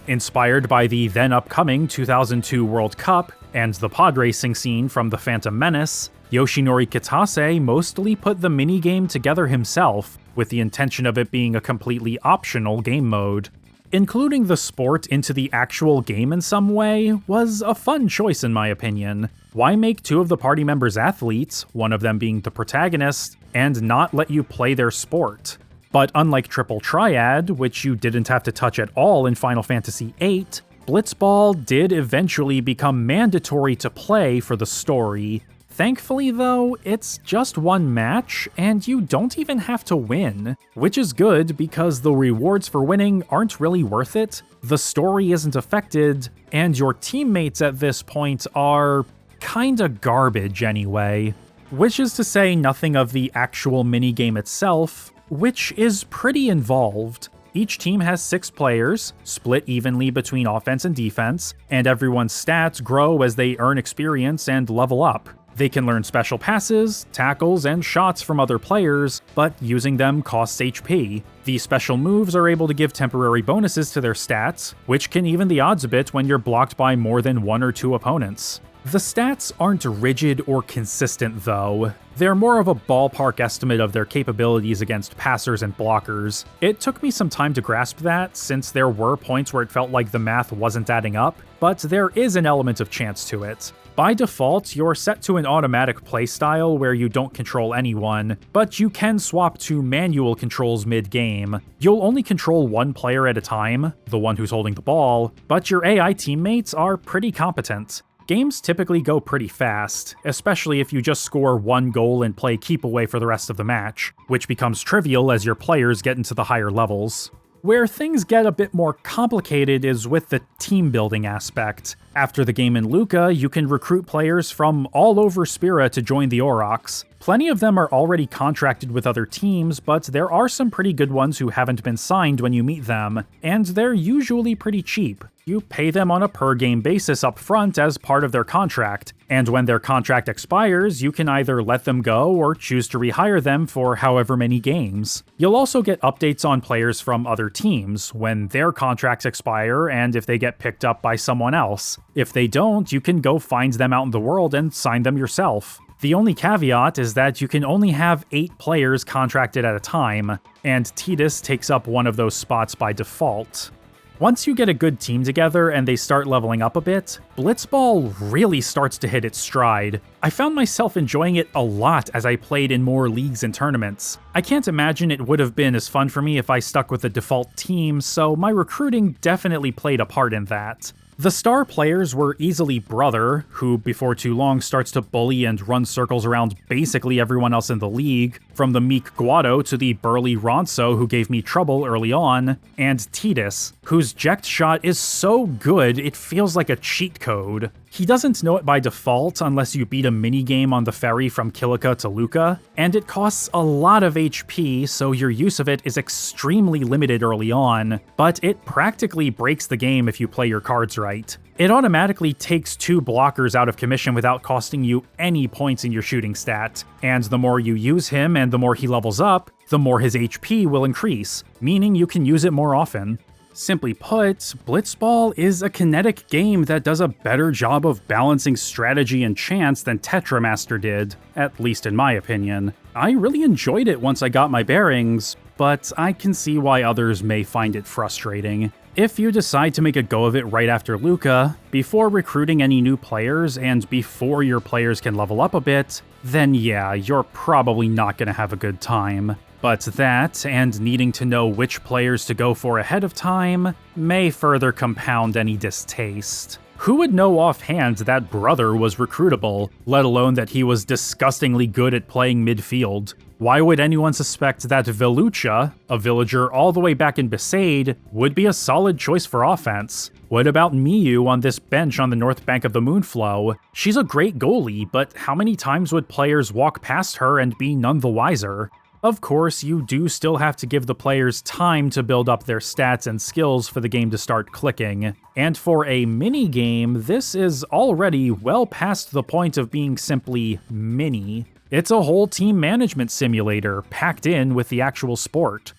Inspired by the then upcoming 2002 World Cup and the pod racing scene from The Phantom Menace, Yoshinori Kitase mostly put the minigame together himself, with the intention of it being a completely optional game mode. Including the sport into the actual game in some way was a fun choice in my opinion. Why make 2 of the party members athletes, one of them being the protagonist, and not let you play their sport? But unlike Triple Triad, which you didn't have to touch at all in Final Fantasy VIII, Blitzball did eventually become mandatory to play for the story. Thankfully though, it's just one match, and you don't even have to win, which is good because the rewards for winning aren't really worth it, the story isn't affected, and your teammates at this point are kinda garbage anyway. Which is to say nothing of the actual minigame itself, which is pretty involved. Each team has 6 players, split evenly between offense and defense, and everyone's stats grow as they earn experience and level up. They can learn special passes, tackles, and shots from other players, but using them costs HP. These special moves are able to give temporary bonuses to their stats, which can even the odds a bit when you're blocked by more than 1 or 2 opponents. The stats aren't rigid or consistent though. They're more of a ballpark estimate of their capabilities against passers and blockers. It took me some time to grasp that, since there were points where it felt like the math wasn't adding up, but there is an element of chance to it. By default, you're set to an automatic playstyle where you don't control anyone, but you can swap to manual controls mid-game. You'll only control one player at a time, the one who's holding the ball, but your AI teammates are pretty competent. Games typically go pretty fast, especially if you just score one goal and play keep away for the rest of the match, which becomes trivial as your players get into the higher levels. Where things get a bit more complicated is with the team building aspect. After the game in Luca, you can recruit players from all over Spira to join the Aurochs. Plenty of them are already contracted with other teams, but there are some pretty good ones who haven't been signed when you meet them, and they're usually pretty cheap. You pay them on a per-game basis up front as part of their contract, and when their contract expires, you can either let them go or choose to rehire them for however many games. You'll also get updates on players from other teams, when their contracts expire and if they get picked up by someone else. If they don't, you can go find them out in the world and sign them yourself. The only caveat is that you can only have 8 players contracted at a time, and Tidus takes up one of those spots by default. Once you get a good team together and they start leveling up a bit, Blitzball really starts to hit its stride. I found myself enjoying it a lot as I played in more leagues and tournaments. I can't imagine it would have been as fun for me if I stuck with the default team, so my recruiting definitely played a part in that. The star players were easily Brother, who before too long starts to bully and run circles around basically everyone else in the league, from the meek Guado to the burly Ronso who gave me trouble early on, and Tidus, whose Ject shot is so good it feels like a cheat code. He doesn't know it by default unless you beat a minigame on the ferry from Kilika to Luca, and it costs a lot of HP, so your use of it is extremely limited early on, but it practically breaks the game if you play your cards right. It automatically takes 2 blockers out of commission without costing you any points in your shooting stat, and the more you use him and the more he levels up, the more his HP will increase, meaning you can use it more often. Simply put, Blitzball is a kinetic game that does a better job of balancing strategy and chance than Tetramaster did, at least in my opinion. I really enjoyed it once I got my bearings, but I can see why others may find it frustrating. If you decide to make a go of it right after Luca, before recruiting any new players and before your players can level up a bit, then yeah, you're probably not gonna have a good time. But that, and needing to know which players to go for ahead of time, may further compound any distaste. Who would know offhand that Brother was recruitable, let alone that he was disgustingly good at playing midfield? Why would anyone suspect that Velucha, a villager all the way back in Besaid, would be a solid choice for offense? What about Miyu on this bench on the north bank of the Moonflow? She's a great goalie, but how many times would players walk past her and be none the wiser? Of course, you do still have to give the players time to build up their stats and skills for the game to start clicking. And for a mini-game, this is already well past the point of being simply mini. It's a whole team management simulator packed in with the actual sport.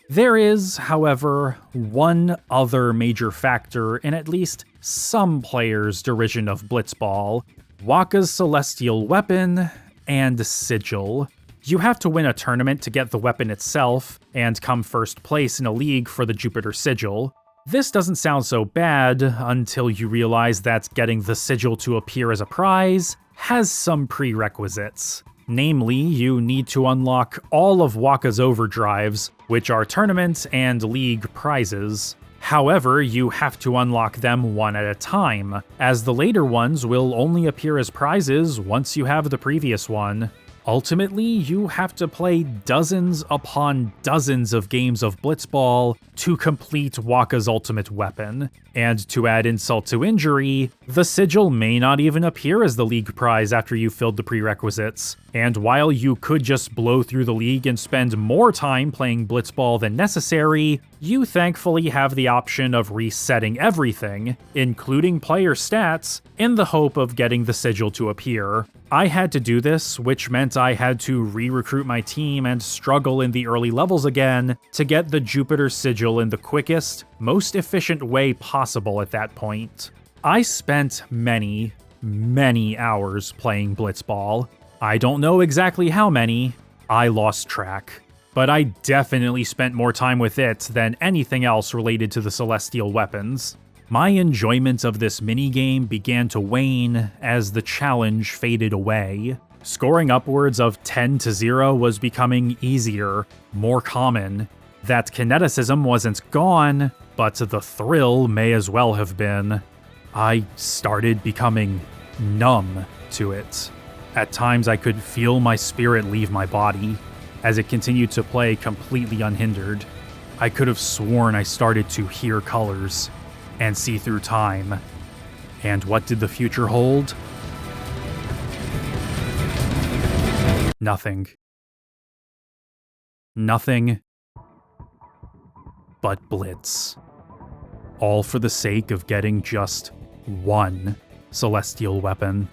There is, however, one other major factor in at least some players' derision of Blitzball: Wakka's celestial weapon and sigil. You have to win a tournament to get the weapon itself, and come first place in a league for the Jupiter Sigil. This doesn't sound so bad until you realize that getting the sigil to appear as a prize has some prerequisites. Namely, you need to unlock all of Wakka's overdrives, which are tournament and league prizes. However, you have to unlock them one at a time, as the later ones will only appear as prizes once you have the previous one. Ultimately, you have to play dozens upon dozens of games of Blitzball to complete Wakka's ultimate weapon. And to add insult to injury, the sigil may not even appear as the league prize after you've filled the prerequisites. And while you could just blow through the league and spend more time playing Blitzball than necessary, you thankfully have the option of resetting everything, including player stats, in the hope of getting the sigil to appear. I had to do this, which meant I had to re-recruit my team and struggle in the early levels again to get the Jupiter Sigil in the quickest, most efficient way possible at that point. I spent many hours playing Blitzball. I don't know exactly how many, I lost track. But I definitely spent more time with it than anything else related to the celestial weapons. My enjoyment of this minigame began to wane as the challenge faded away. Scoring upwards of 10-0 was becoming easier, more common. That kineticism wasn't gone, but the thrill may as well have been. I started becoming numb to it. At times I could feel my spirit leave my body as it continued to play completely unhindered. I could have sworn I started to hear colors and see through time. And what did the future hold? Nothing. Nothing but Blitz. All for the sake of getting just one celestial weapon.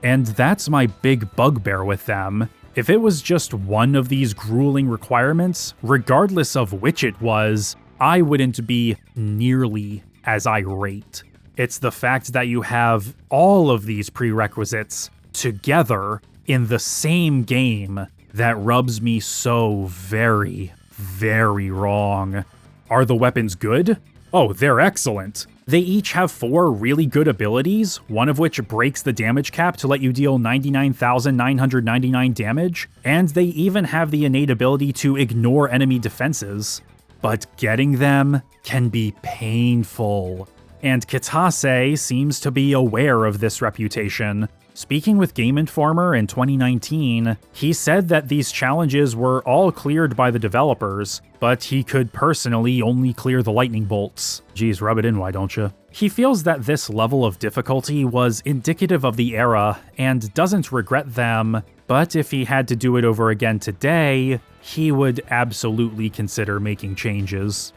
And that's my big bugbear with them. If it was just one of these grueling requirements, regardless of which it was, I wouldn't be nearly as irate. It's the fact that you have all of these prerequisites together in the same game that rubs me so very, very wrong. Are the weapons good? Oh, they're excellent. They each have 4 really good abilities, one of which breaks the damage cap to let you deal 99,999 damage, and they even have the innate ability to ignore enemy defenses. But getting them can be painful, and Kitase seems to be aware of this reputation. Speaking with Game Informer in 2019, he said that these challenges were all cleared by the developers, but he could personally only clear the lightning bolts. Geez, rub it in, why don't you? He feels that this level of difficulty was indicative of the era and doesn't regret them, but if he had to do it over again today, he would absolutely consider making changes.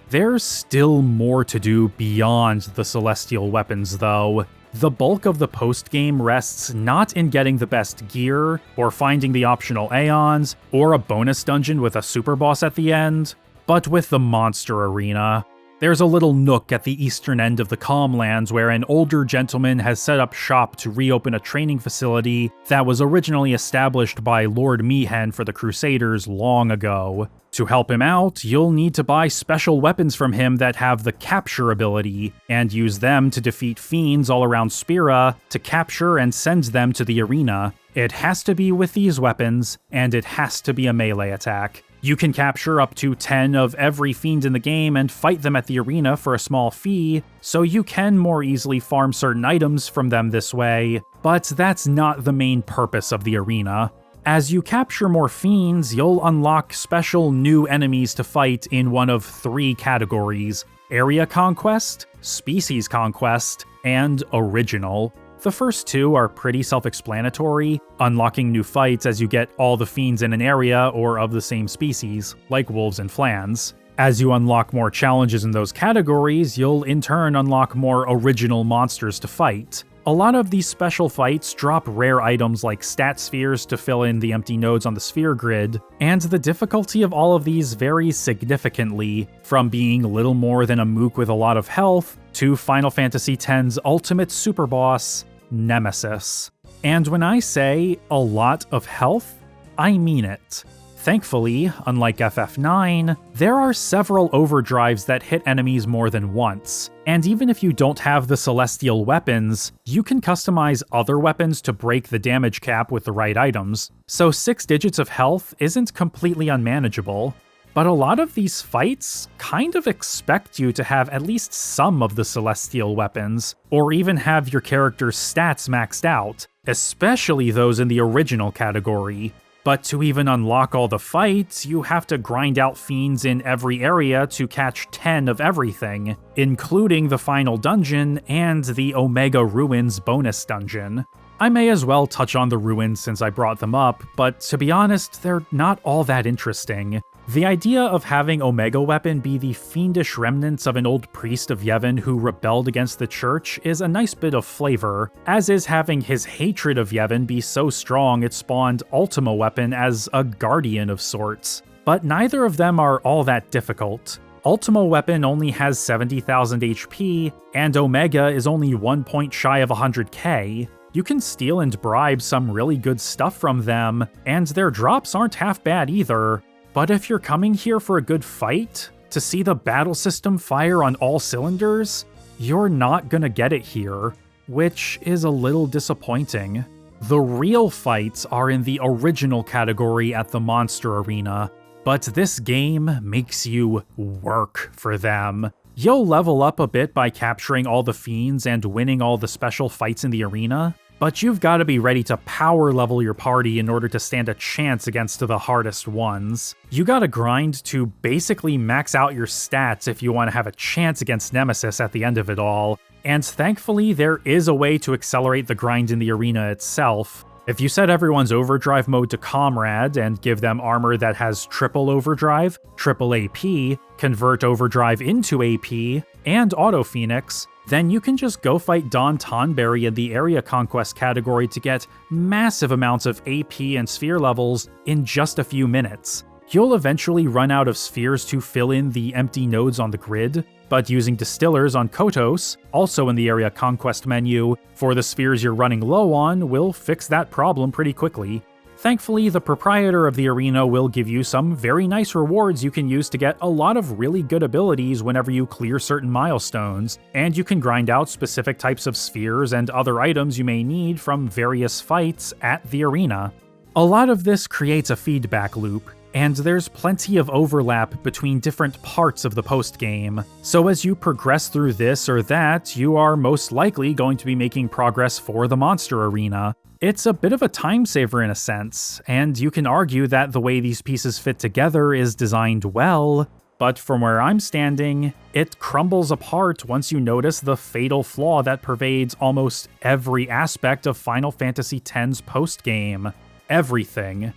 There's still more to do beyond the celestial weapons, though. The bulk of the post-game rests not in getting the best gear, or finding the optional Aeons, or a bonus dungeon with a super boss at the end, but with the monster arena. There's a little nook at the eastern end of the Calmlands where an older gentleman has set up shop to reopen a training facility that was originally established by Lord Mihen for the Crusaders long ago. To help him out, you'll need to buy special weapons from him that have the capture ability, and use them to defeat fiends all around Spira to capture and send them to the arena. It has to be with these weapons, and it has to be a melee attack. You can capture up to 10 of every fiend in the game and fight them at the arena for a small fee, so you can more easily farm certain items from them this way, but that's not the main purpose of the arena. As you capture more fiends, you'll unlock special new enemies to fight in one of 3 categories: Area Conquest, Species Conquest, and Original. The first 2 are pretty self-explanatory, unlocking new fights as you get all the fiends in an area or of the same species, like wolves and flans. As you unlock more challenges in those categories, you'll in turn unlock more original monsters to fight. A lot of these special fights drop rare items like stat spheres to fill in the empty nodes on the sphere grid, and the difficulty of all of these varies significantly, from being little more than a mook with a lot of health, to Final Fantasy X's ultimate super boss, Nemesis. And when I say a lot of health, I mean it. Thankfully, unlike FF9, there are several overdrives that hit enemies more than once, and even if you don't have the celestial weapons, you can customize other weapons to break the damage cap with the right items, so 6 digits of health isn't completely unmanageable. But a lot of these fights kind of expect you to have at least some of the celestial weapons, or even have your character's stats maxed out, especially those in the original category. But to even unlock all the fights, you have to grind out fiends in every area to catch 10 of everything, including the final dungeon and the Omega Ruins bonus dungeon. I may as well touch on the ruins since I brought them up, but to be honest, they're not all that interesting. The idea of having Omega Weapon be the fiendish remnants of an old priest of Yevon who rebelled against the church is a nice bit of flavor, as is having his hatred of Yevon be so strong it spawned Ultima Weapon as a guardian of sorts. But neither of them are all that difficult. Ultima Weapon only has 70,000 HP, and Omega is only 1 point shy of 100k. You can steal and bribe some really good stuff from them, and their drops aren't half bad either. But if you're coming here for a good fight, to see the battle system fire on all cylinders, you're not gonna get it here, which is a little disappointing. The real fights are in the original category at the Monster Arena, but this game makes you work for them. You'll level up a bit by capturing all the fiends and winning all the special fights in the arena, but you've got to be ready to power level your party in order to stand a chance against the hardest ones. You gotta grind to basically max out your stats if you want to have a chance against Nemesis at the end of it all, and thankfully there is a way to accelerate the grind in the arena itself. If you set everyone's overdrive mode to Comrade and give them armor that has triple overdrive, triple AP, convert overdrive into AP, and Auto Phoenix, then you can just go fight Don Tonberry in the Area Conquest category to get massive amounts of AP and sphere levels in just a few minutes. You'll eventually run out of spheres to fill in the empty nodes on the grid, but using Distillers on Kotos, also in the Area Conquest menu, for the spheres you're running low on will fix that problem pretty quickly. Thankfully, the proprietor of the arena will give you some very nice rewards you can use to get a lot of really good abilities whenever you clear certain milestones, and you can grind out specific types of spheres and other items you may need from various fights at the arena. A lot of this creates a feedback loop. and there's plenty of overlap between different parts of the post-game. So as you progress through this or that, you are most likely going to be making progress for the monster arena. It's a bit of a time saver in a sense, and you can argue that the way these pieces fit together is designed well, but from where I'm standing, it crumbles apart once you notice the fatal flaw that pervades almost every aspect of Final Fantasy X's post-game. Everything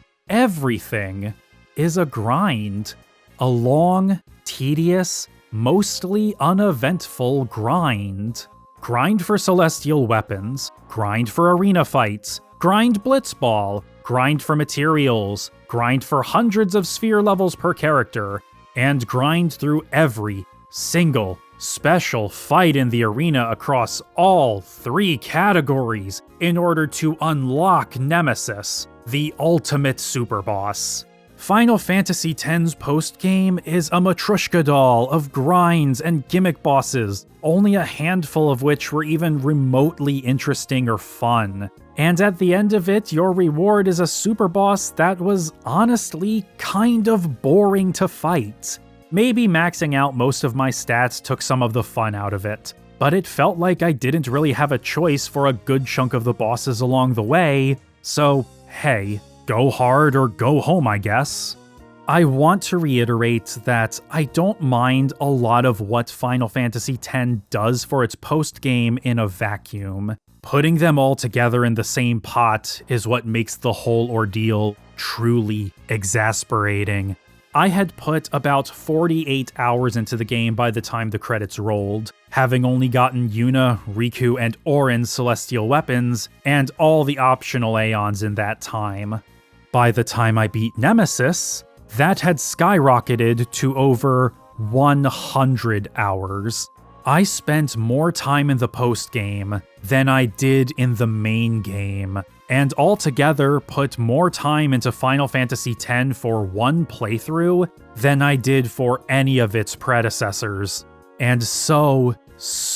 is a grind. A long, tedious, mostly uneventful grind. Grind for celestial weapons, grind for arena fights, grind blitzball, grind for materials, grind for hundreds of sphere levels per character, and grind through every single special fight in the arena across all 3 categories in order to unlock Nemesis, the ultimate super boss. Final Fantasy X's post-game is a Matryoshka doll of grinds and gimmick bosses, only a handful of which were even remotely interesting or fun. And at the end of it, your reward is a super boss that was honestly kind of boring to fight. Maybe maxing out most of my stats took some of the fun out of it, but it felt like I didn't really have a choice for a good chunk of the bosses along the way, so hey, go hard or go home, I guess. I want to reiterate that I don't mind a lot of what Final Fantasy X does for its post-game in a vacuum. Putting them all together in the same pot is what makes the whole ordeal truly exasperating. I had put about 48 hours into the game by the time the credits rolled, having only gotten Yuna, Rikku, and Auron's celestial weapons, and all the optional Aeons in that time. By the time I beat Nemesis, that had skyrocketed to over 100 hours. I spent more time in the post-game than I did in the main game, and altogether put more time into Final Fantasy X for one playthrough than I did for any of its predecessors. And so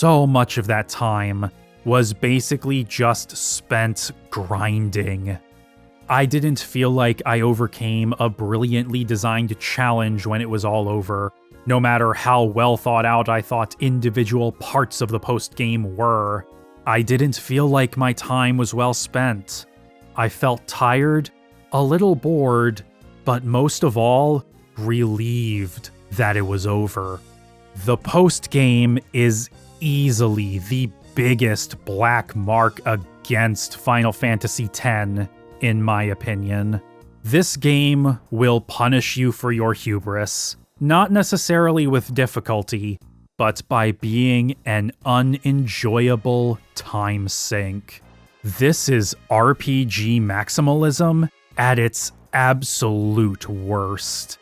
much of that time was basically just spent grinding. I didn't feel like I overcame a brilliantly designed challenge when it was all over, no matter how well thought out I thought individual parts of the post-game were. I didn't feel like my time was well spent. I felt tired, a little bored, but most of all, relieved that it was over. The post-game is easily the biggest black mark against Final Fantasy X, in my opinion. This game will punish you for your hubris, not necessarily with difficulty, but by being an unenjoyable time sink. This is RPG maximalism at its absolute worst.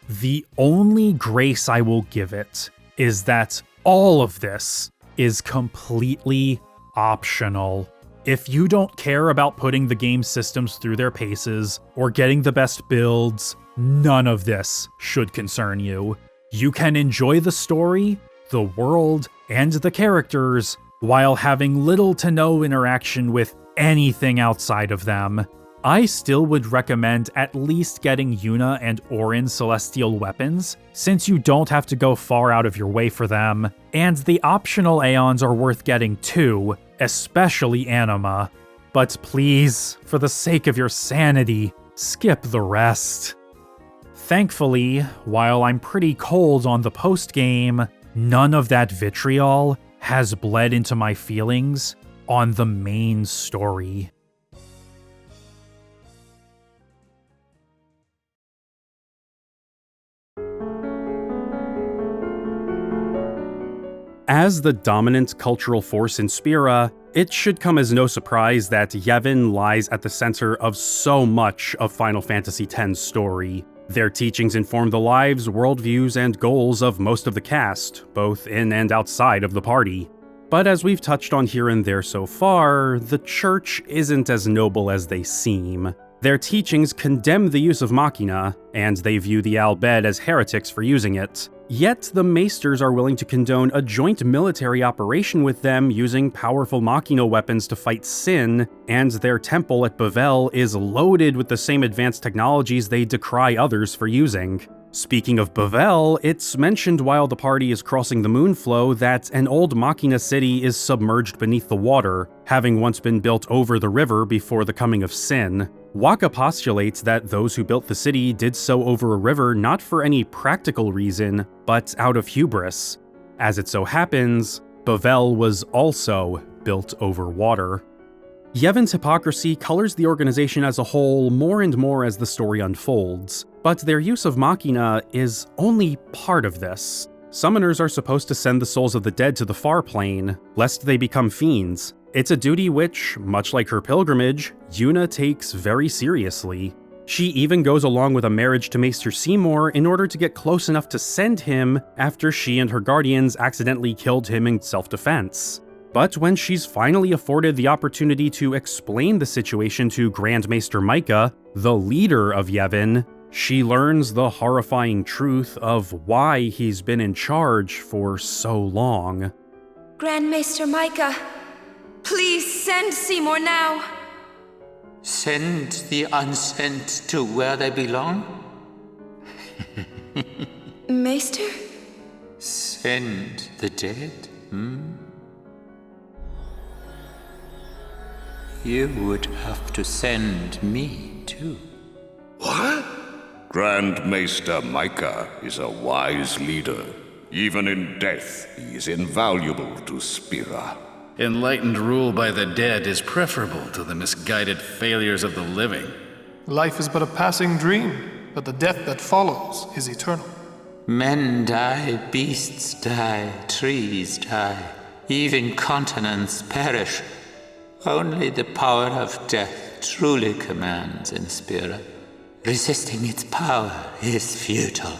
The only grace I will give it is that all of this is completely optional. If you don't care about putting the game systems through their paces or getting the best builds, none of this should concern you. You can enjoy the story, the world, and the characters while having little to no interaction with anything outside of them. I still would recommend at least getting Yuna and Auron's celestial weapons, since you don't have to go far out of your way for them, and the optional Aeons are worth getting too, especially Anima. But please, for the sake of your sanity, skip the rest. Thankfully, while I'm pretty cold on the post-game, none of that vitriol has bled into my feelings on the main story. As the dominant cultural force in Spira, it should come as no surprise that Yevon lies at the center of so much of Final Fantasy X's story. Their teachings inform the lives, worldviews, and goals of most of the cast, both in and outside of the party. But as we've touched on here and there so far, the Church isn't as noble as they seem. Their teachings condemn the use of Machina, and they view the Al Bhed as heretics for using it. Yet the Maesters are willing to condone a joint military operation with them using powerful Machina weapons to fight Sin, and their temple at Bavel is loaded with the same advanced technologies they decry others for using. Speaking of Bavel, it's mentioned while the party is crossing the Moonflow that an old Machina city is submerged beneath the water, having once been built over the river before the coming of Sin. Wakka postulates that those who built the city did so over a river not for any practical reason, but out of hubris. As it so happens, Bavel was also built over water. Yevon's hypocrisy colors the organization as a whole more and more as the story unfolds, but their use of Machina is only part of this. Summoners are supposed to send the souls of the dead to the far plane, lest they become fiends. It's a duty which, much like her pilgrimage, Yuna takes very seriously. She even goes along with a marriage to Maester Seymour in order to get close enough to send him after she and her guardians accidentally killed him in self-defense. But when she's finally afforded the opportunity to explain the situation to Grand Maester Micah, the leader of Yevon, she learns the horrifying truth of why he's been in charge for so long. Grand Maester Micah, please send Seymour now. Send the unsent to where they belong? Maester? Send the dead, You would have to send me, too. What? Grand Maester Micah is a wise leader. Even in death, he is invaluable to Spira. Enlightened rule by the dead is preferable to the misguided failures of the living. Life is but a passing dream, but the death that follows is eternal. Men die, beasts die, trees die, even continents perish. Only the power of death truly commands in Spira. Resisting its power is futile.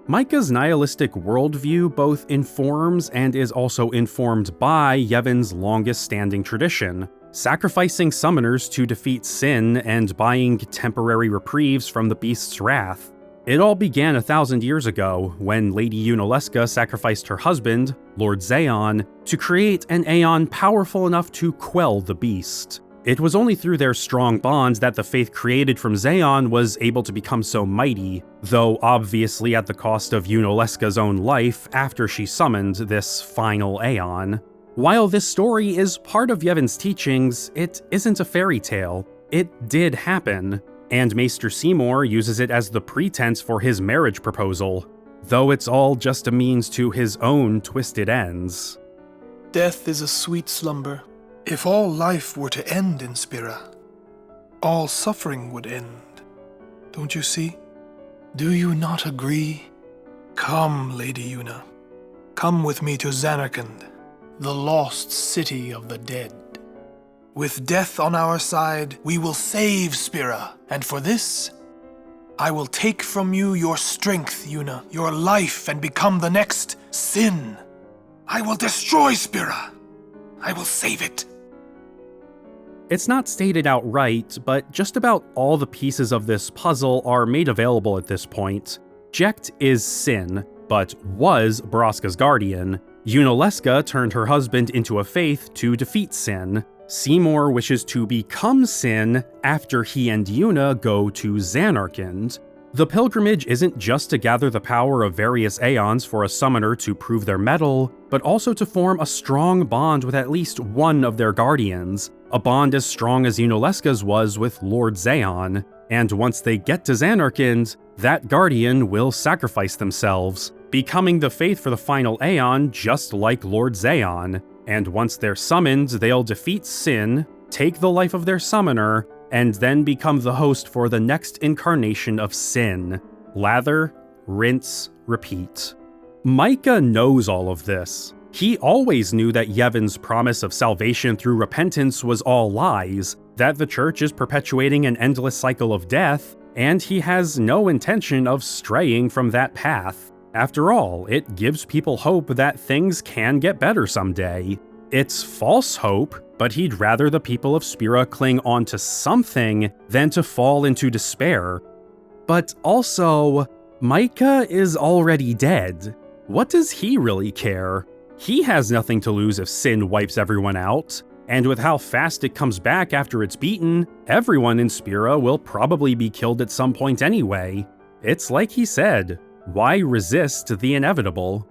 Micah's nihilistic worldview both informs and is also informed by Yevon's longest-standing tradition, sacrificing summoners to defeat Sin and buying temporary reprieves from the beast's wrath. It all began 1,000 years ago, when Lady Yunalesca sacrificed her husband, Lord Zeon, to create an Aeon powerful enough to quell the beast. It was only through their strong bonds that the faith created from Zeon was able to become so mighty, though obviously at the cost of Yunalesca's own life after she summoned this final Aeon. While this story is part of Yevon's teachings, it isn't a fairy tale. It did happen, and Maester Seymour uses it as the pretense for his marriage proposal, though it's all just a means to his own twisted ends. Death is a sweet slumber. If all life were to end in Spira, all suffering would end. Don't you see? Do you not agree? Come, Lady Yuna. Come with me to Zanarkand, the lost city of the dead. With death on our side, we will save Spira, and for this, I will take from you your strength, Yuna, your life, and become the next Sin. I will destroy Spira. I will save it. It's not stated outright, but just about all the pieces of this puzzle are made available at this point. Jecht is Sin, but was Braska's guardian. Yunalesca turned her husband into a faith to defeat Sin. Seymour wishes to become Sin after he and Yuna go to Zanarkand. The pilgrimage isn't just to gather the power of various Aeons for a summoner to prove their mettle, but also to form a strong bond with at least one of their guardians, a bond as strong as Yunalesca's was with Lord Zeon. And once they get to Zanarkand, that guardian will sacrifice themselves, becoming the faith for the final Aeon just like Lord Zeon. And once they're summoned, they'll defeat Sin, take the life of their summoner, and then become the host for the next incarnation of Sin. Lather, rinse, repeat. Micah knows all of this. He always knew that Yevon's promise of salvation through repentance was all lies, that the church is perpetuating an endless cycle of death, and he has no intention of straying from that path. After all, it gives people hope that things can get better someday. It's false hope, but he'd rather the people of Spira cling on to something than to fall into despair. But also, Micah is already dead. What does he really care? He has nothing to lose if Sin wipes everyone out. And with how fast it comes back after it's beaten, everyone in Spira will probably be killed at some point anyway. It's like he said, why resist the inevitable?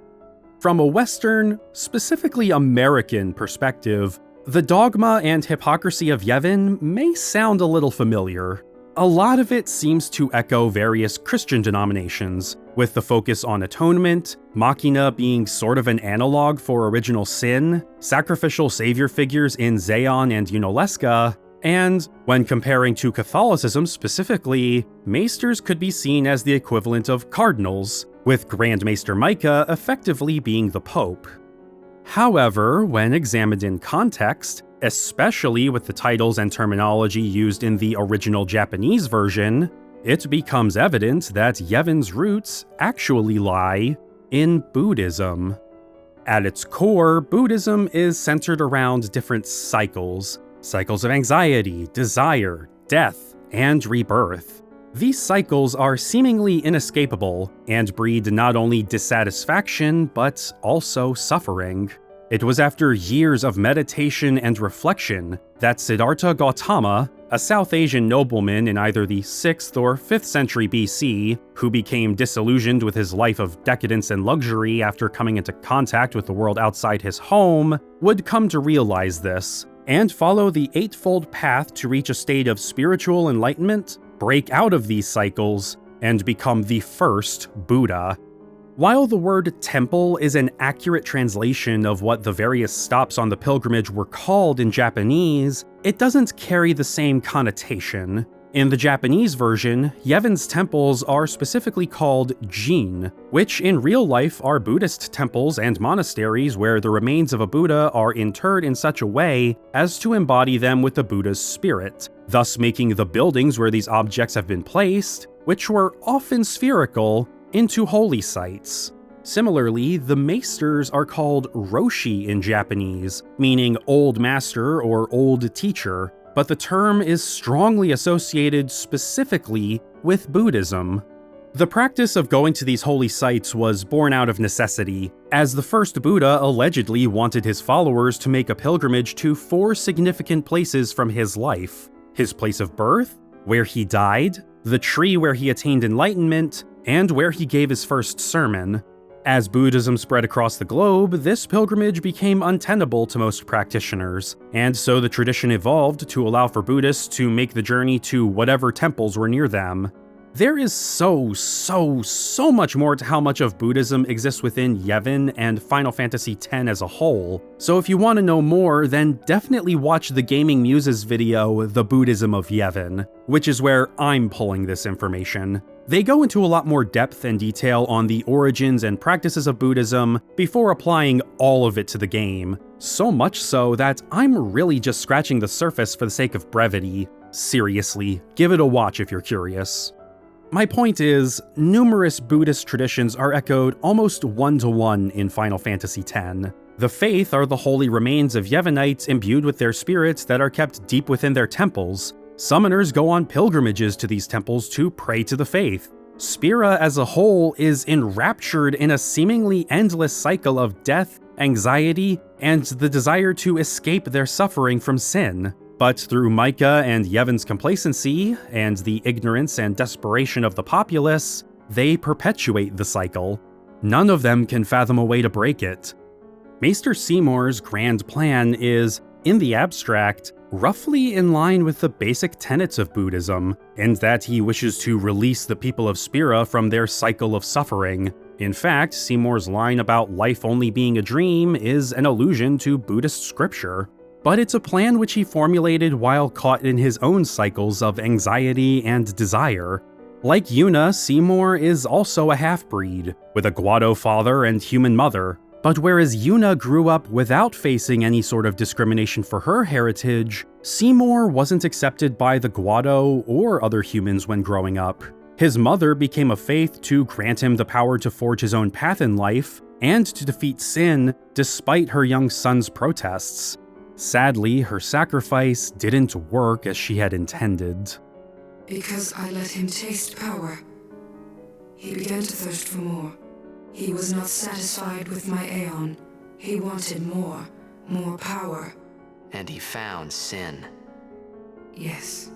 From a Western, specifically American perspective, the dogma and hypocrisy of Yevon may sound a little familiar. A lot of it seems to echo various Christian denominations, with the focus on atonement, Machina being sort of an analog for original sin, sacrificial savior figures in Zeon and Yunalesca, and, when comparing to Catholicism specifically, maesters could be seen as the equivalent of cardinals, with Grand Maester Micah effectively being the Pope. However, when examined in context, especially with the titles and terminology used in the original Japanese version, it becomes evident that Yevon's roots actually lie in Buddhism. At its core, Buddhism is centered around different cycles of anxiety, desire, death, and rebirth. These cycles are seemingly inescapable and breed not only dissatisfaction, but also suffering. It was after years of meditation and reflection that Siddhartha Gautama, a South Asian nobleman in either the 6th or 5th century BC, who became disillusioned with his life of decadence and luxury after coming into contact with the world outside his home, would come to realize this, and follow the eightfold path to reach a state of spiritual enlightenment, break out of these cycles, and become the first Buddha. While the word temple is an accurate translation of what the various stops on the pilgrimage were called in Japanese, it doesn't carry the same connotation. In the Japanese version, Yevon's temples are specifically called jin, which in real life are Buddhist temples and monasteries where the remains of a Buddha are interred in such a way as to embody them with the Buddha's spirit, thus making the buildings where these objects have been placed, which were often spherical, into holy sites. Similarly, the maesters are called roshi in Japanese, meaning old master or old teacher, but the term is strongly associated specifically with Buddhism. The practice of going to these holy sites was born out of necessity, as the first Buddha allegedly wanted his followers to make a pilgrimage to 4 significant places from his life: his place of birth, where he died, the tree where he attained enlightenment, and where he gave his first sermon. As Buddhism spread across the globe, this pilgrimage became untenable to most practitioners, and so the tradition evolved to allow for Buddhists to make the journey to whatever temples were near them. There is so much more to how much of Buddhism exists within Yevon and Final Fantasy X as a whole, so if you want to know more, then definitely watch the Gaming Muses video, The Buddhism of Yevon, which is where I'm pulling this information. They go into a lot more depth and detail on the origins and practices of Buddhism before applying all of it to the game, so much so that I'm really just scratching the surface for the sake of brevity. Seriously, give it a watch if you're curious. My point is, numerous Buddhist traditions are echoed almost one-to-one in Final Fantasy X. The Faith are the holy remains of Yevonites imbued with their spirits that are kept deep within their temples. Summoners go on pilgrimages to these temples to pray to the Faith. Spira as a whole is enraptured in a seemingly endless cycle of death, anxiety, and the desire to escape their suffering from sin. But through Micah and Yevon's complacency, and the ignorance and desperation of the populace, they perpetuate the cycle. None of them can fathom a way to break it. Maester Seymour's grand plan is, in the abstract, roughly in line with the basic tenets of Buddhism, in that he wishes to release the people of Spira from their cycle of suffering. In fact, Seymour's line about life only being a dream is an allusion to Buddhist scripture. But it's a plan which he formulated while caught in his own cycles of anxiety and desire. Like Yuna, Seymour is also a half-breed, with a Guado father and human mother. But whereas Yuna grew up without facing any sort of discrimination for her heritage, Seymour wasn't accepted by the Guado or other humans when growing up. His mother became a faith to grant him the power to forge his own path in life, and to defeat sin despite her young son's protests. Sadly, her sacrifice didn't work as she had intended. Because I let him taste power. He began to thirst for more. He was not satisfied with my Aeon. He wanted more power. And he found Sin. Yes.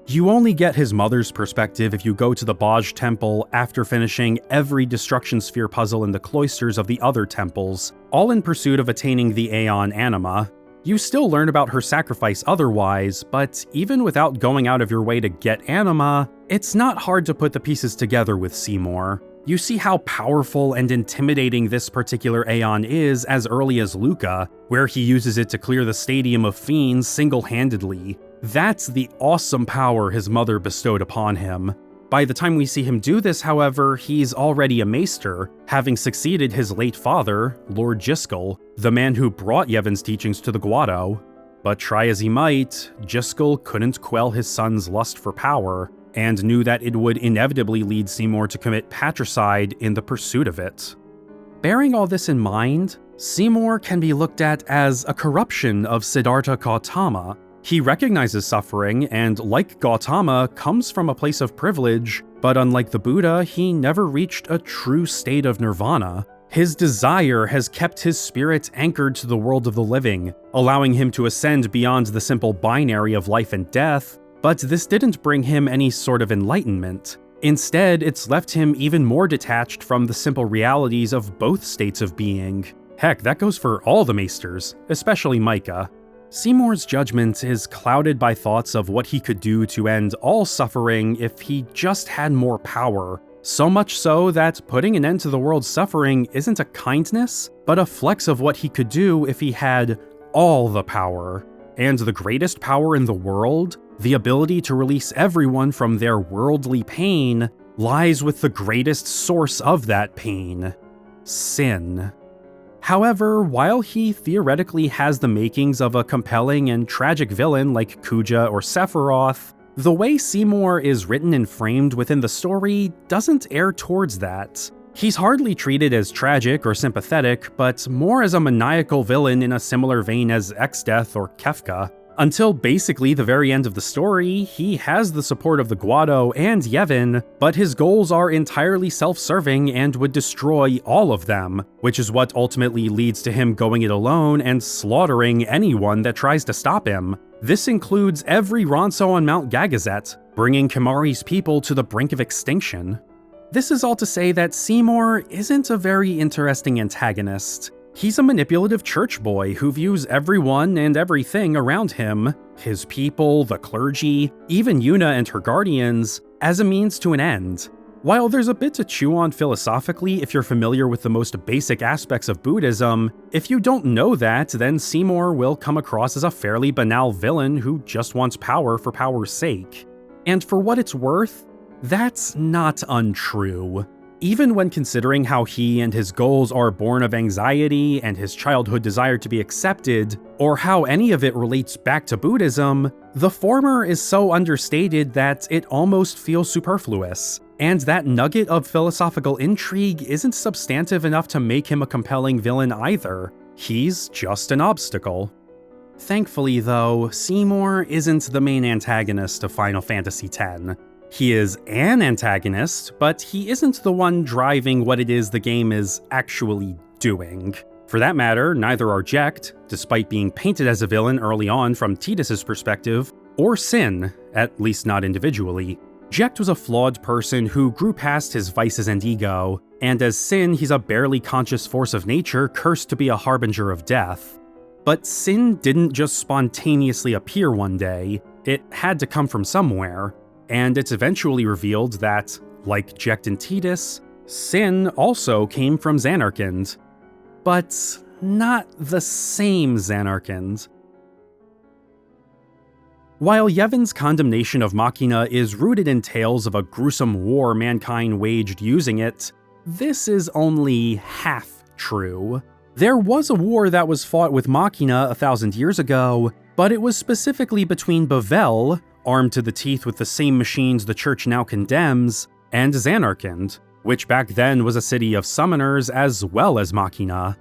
You only get his mother's perspective if you go to the Baj Temple after finishing every Destruction Sphere puzzle in the cloisters of the other temples, all in pursuit of attaining the Aeon Anima. You still learn about her sacrifice otherwise, but even without going out of your way to get Anima, it's not hard to put the pieces together with Seymour. You see how powerful and intimidating this particular Aeon is as early as Luca, where he uses it to clear the Stadium of Fiends single-handedly. That's the awesome power his mother bestowed upon him. By the time we see him do this, however, he's already a maester, having succeeded his late father, Lord Jiskel, the man who brought Yevon's teachings to the Guado. But try as he might, Jiskel couldn't quell his son's lust for power, and knew that it would inevitably lead Seymour to commit patricide in the pursuit of it. Bearing all this in mind, Seymour can be looked at as a corruption of Siddhartha Gautama. He recognizes suffering and, like Gautama, comes from a place of privilege, but unlike the Buddha, he never reached a true state of nirvana. His desire has kept his spirit anchored to the world of the living, allowing him to ascend beyond the simple binary of life and death, but this didn't bring him any sort of enlightenment. Instead, it's left him even more detached from the simple realities of both states of being. Heck, that goes for all the maesters, especially Micah. Seymour's judgment is clouded by thoughts of what he could do to end all suffering if he just had more power, so much so that putting an end to the world's suffering isn't a kindness, but a flex of what he could do if he had all the power. And the greatest power in the world, the ability to release everyone from their worldly pain, lies with the greatest source of that pain: sin. However, while he theoretically has the makings of a compelling and tragic villain like Kuja or Sephiroth, the way Seymour is written and framed within the story doesn't err towards that. He's hardly treated as tragic or sympathetic, but more as a maniacal villain in a similar vein as Exdeath or Kefka. Until basically the very end of the story, he has the support of the Guado and Yevon, but his goals are entirely self-serving and would destroy all of them, which is what ultimately leads to him going it alone and slaughtering anyone that tries to stop him. This includes every Ronso on Mount Gagazet, bringing Kimahri's people to the brink of extinction. This is all to say that Seymour isn't a very interesting antagonist. He's a manipulative church boy who views everyone and everything around him, his people, the clergy, even Yuna and her guardians, as a means to an end. While there's a bit to chew on philosophically if you're familiar with the most basic aspects of Buddhism, if you don't know that, then Seymour will come across as a fairly banal villain who just wants power for power's sake. And for what it's worth, that's not untrue. Even when considering how he and his goals are born of anxiety and his childhood desire to be accepted, or how any of it relates back to Buddhism, the former is so understated that it almost feels superfluous, and that nugget of philosophical intrigue isn't substantive enough to make him a compelling villain either. He's just an obstacle. Thankfully though, Seymour isn't the main antagonist of Final Fantasy X. He is an antagonist, but he isn't the one driving what it is the game is actually doing. For that matter, neither are Jecht, despite being painted as a villain early on from Tidus' perspective, or Sin, at least not individually. Jecht was a flawed person who grew past his vices and ego, and as Sin, he's a barely conscious force of nature cursed to be a harbinger of death. But Sin didn't just spontaneously appear one day, it had to come from somewhere. And it's eventually revealed that, like Jecht and Tidus, Sin also came from Zanarkand. But not the same Zanarkand. While Yevon's condemnation of Machina is rooted in tales of a gruesome war mankind waged using it, this is only half true. There was a war that was fought with Machina 1,000 years ago, but it was specifically between Bavel, armed to the teeth with the same machines the church now condemns, and Zanarkand, which back then was a city of summoners as well as Machina.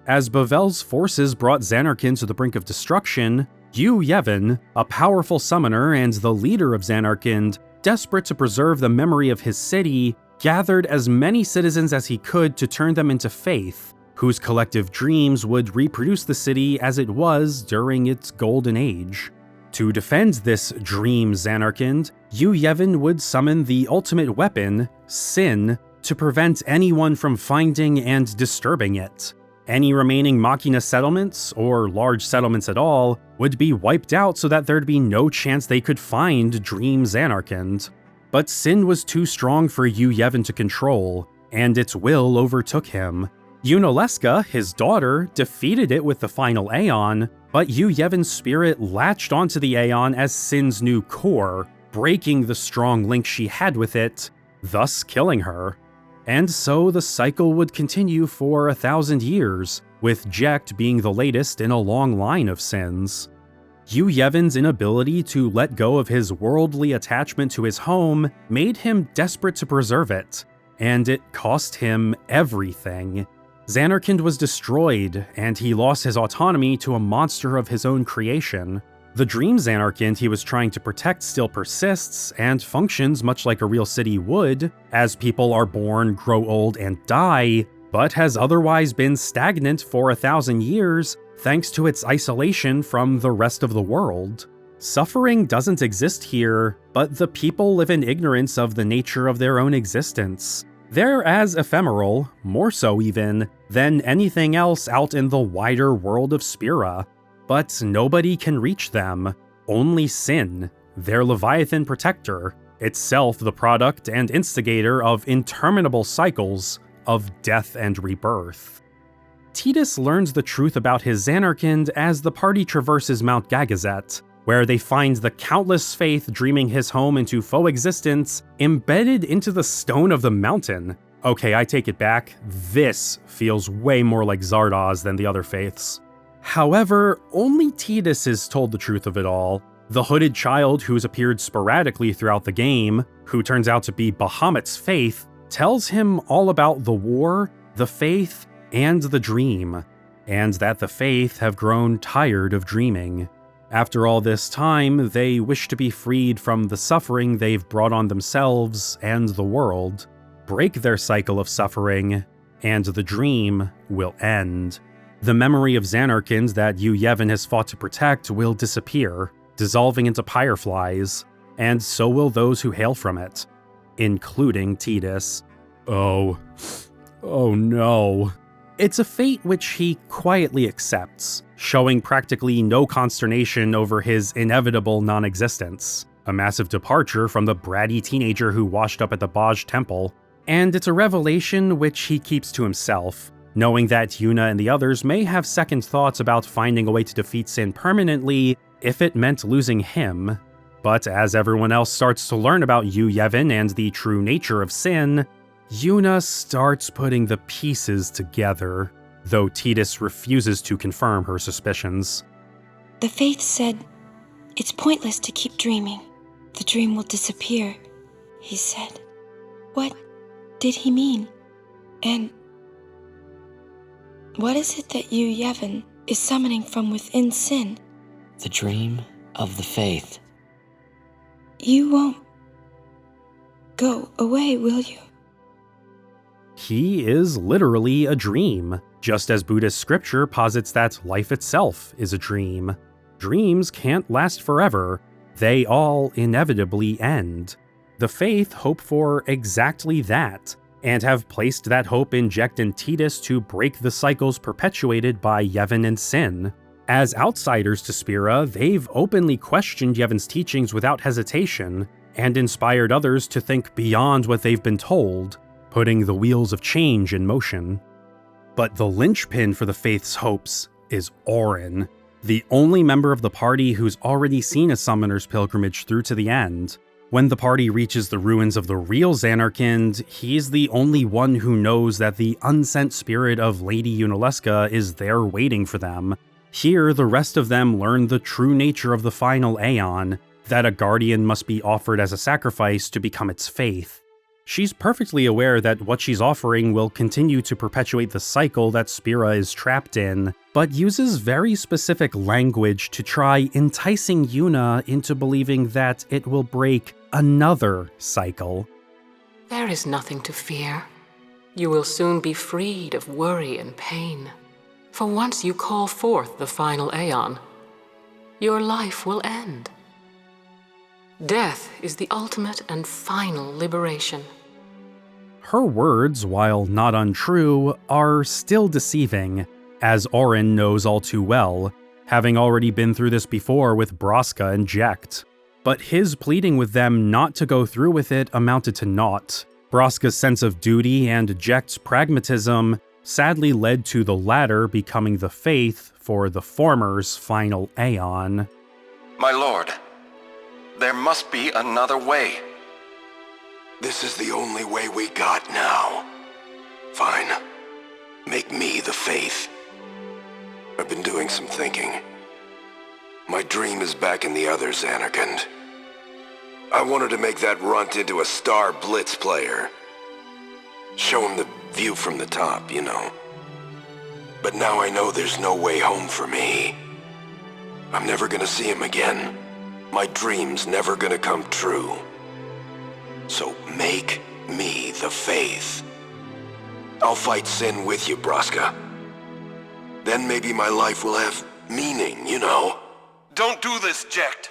As Bavel's forces brought Zanarkand to the brink of destruction, you, Yevon, a powerful summoner and the leader of Zanarkand, desperate to preserve the memory of his city, gathered as many citizens as he could to turn them into faith, whose collective dreams would reproduce the city as it was during its golden age. To defend this dream Zanarkand, Yevon would summon the ultimate weapon, Sin, to prevent anyone from finding and disturbing it. Any remaining Machina settlements, or large settlements at all, would be wiped out so that there'd be no chance they could find Dream Zanarkand. But Sin was too strong for Yevon to control, and its will overtook him. Yunalesca, his daughter, defeated it with the final Aeon, but Yevon's spirit latched onto the Aeon as Sin's new core, breaking the strong link she had with it, thus killing her. And so the cycle would continue for 1,000 years, with Jecht being the latest in a long line of sins. Yevon's inability to let go of his worldly attachment to his home made him desperate to preserve it, and it cost him everything. Zanarkand was destroyed, and he lost his autonomy to a monster of his own creation. The Dream Zanarkand he was trying to protect still persists and functions much like a real city would, as people are born, grow old, and die, but has otherwise been stagnant for 1,000 years thanks to its isolation from the rest of the world. Suffering doesn't exist here, but the people live in ignorance of the nature of their own existence. They're as ephemeral, more so even, than anything else out in the wider world of Spira. But nobody can reach them, only Sin, their Leviathan protector, itself the product and instigator of interminable cycles of death and rebirth. Tidus learns the truth about his Zanarkand as the party traverses Mount Gagazet, where they find the countless faith dreaming his home into faux existence embedded into the stone of the mountain. Okay, I take it back, this feels way more like Zardoz than the other faiths. However, only Tidus is told the truth of it all. The hooded child who's appeared sporadically throughout the game, who turns out to be Bahamut's faith, tells him all about the war, the faith, and the dream, and that the faith have grown tired of dreaming. After all this time, they wish to be freed from the suffering they've brought on themselves and the world, break their cycle of suffering, and the dream will end. The memory of Zanarkand that Yevon has fought to protect will disappear, dissolving into pyreflies, and so will those who hail from it, including Tidus. Oh no. It's a fate which he quietly accepts, showing practically no consternation over his inevitable non-existence, a massive departure from the bratty teenager who washed up at the Baj Temple, and it's a revelation which he keeps to himself, knowing that Yuna and the others may have second thoughts about finding a way to defeat Sin permanently if it meant losing him. But as everyone else starts to learn about Yevon and the true nature of Sin, Yuna starts putting the pieces together, though Tidus refuses to confirm her suspicions. The faith said, "It's pointless to keep dreaming. The dream will disappear," he said. What did he mean? And what is it that Yevon is summoning from within Sin? The dream of the faith. You won't go away, will you? He is literally a dream, just as Buddhist scripture posits that life itself is a dream. Dreams can't last forever, they all inevitably end. The faith hope for exactly that, and have placed that hope in Jecht and Tidus to break the cycles perpetuated by Yevon and Sin. As outsiders to Spira, they've openly questioned Yevon's teachings without hesitation, and inspired others to think beyond what they've been told, putting the wheels of change in motion. But the linchpin for the faith's hopes is Auron, the only member of the party who's already seen a summoner's pilgrimage through to the end. When the party reaches the ruins of the real Zanarkand, he's the only one who knows that the unsent spirit of Lady Yunalesca is there waiting for them. Here, the rest of them learn the true nature of the final Aeon, that a guardian must be offered as a sacrifice to become its faith. She's perfectly aware that what she's offering will continue to perpetuate the cycle that Spira is trapped in, but uses very specific language to try enticing Yuna into believing that it will break another cycle. There is nothing to fear. You will soon be freed of worry and pain. For once you call forth the final Aeon, your life will end. Death is the ultimate and final liberation. Her words, while not untrue, are still deceiving, as Auron knows all too well, having already been through this before with Braska and Jecht. But his pleading with them not to go through with it amounted to naught. Braska's sense of duty and Jecht's pragmatism sadly led to the latter becoming the faith for the former's final Aeon. My lord, there must be another way. This is the only way we got now. Fine. Make me the faith. I've been doing some thinking. My dream is back in the other Xanarkand. I wanted to make that runt into a star blitz player. Show him the view from the top, you know. But now I know there's no way home for me. I'm never gonna see him again. My dream's never gonna come true. So make me the faith. I'll fight sin with you, Braska. Then maybe my life will have meaning, you know. Don't do this, Jecht.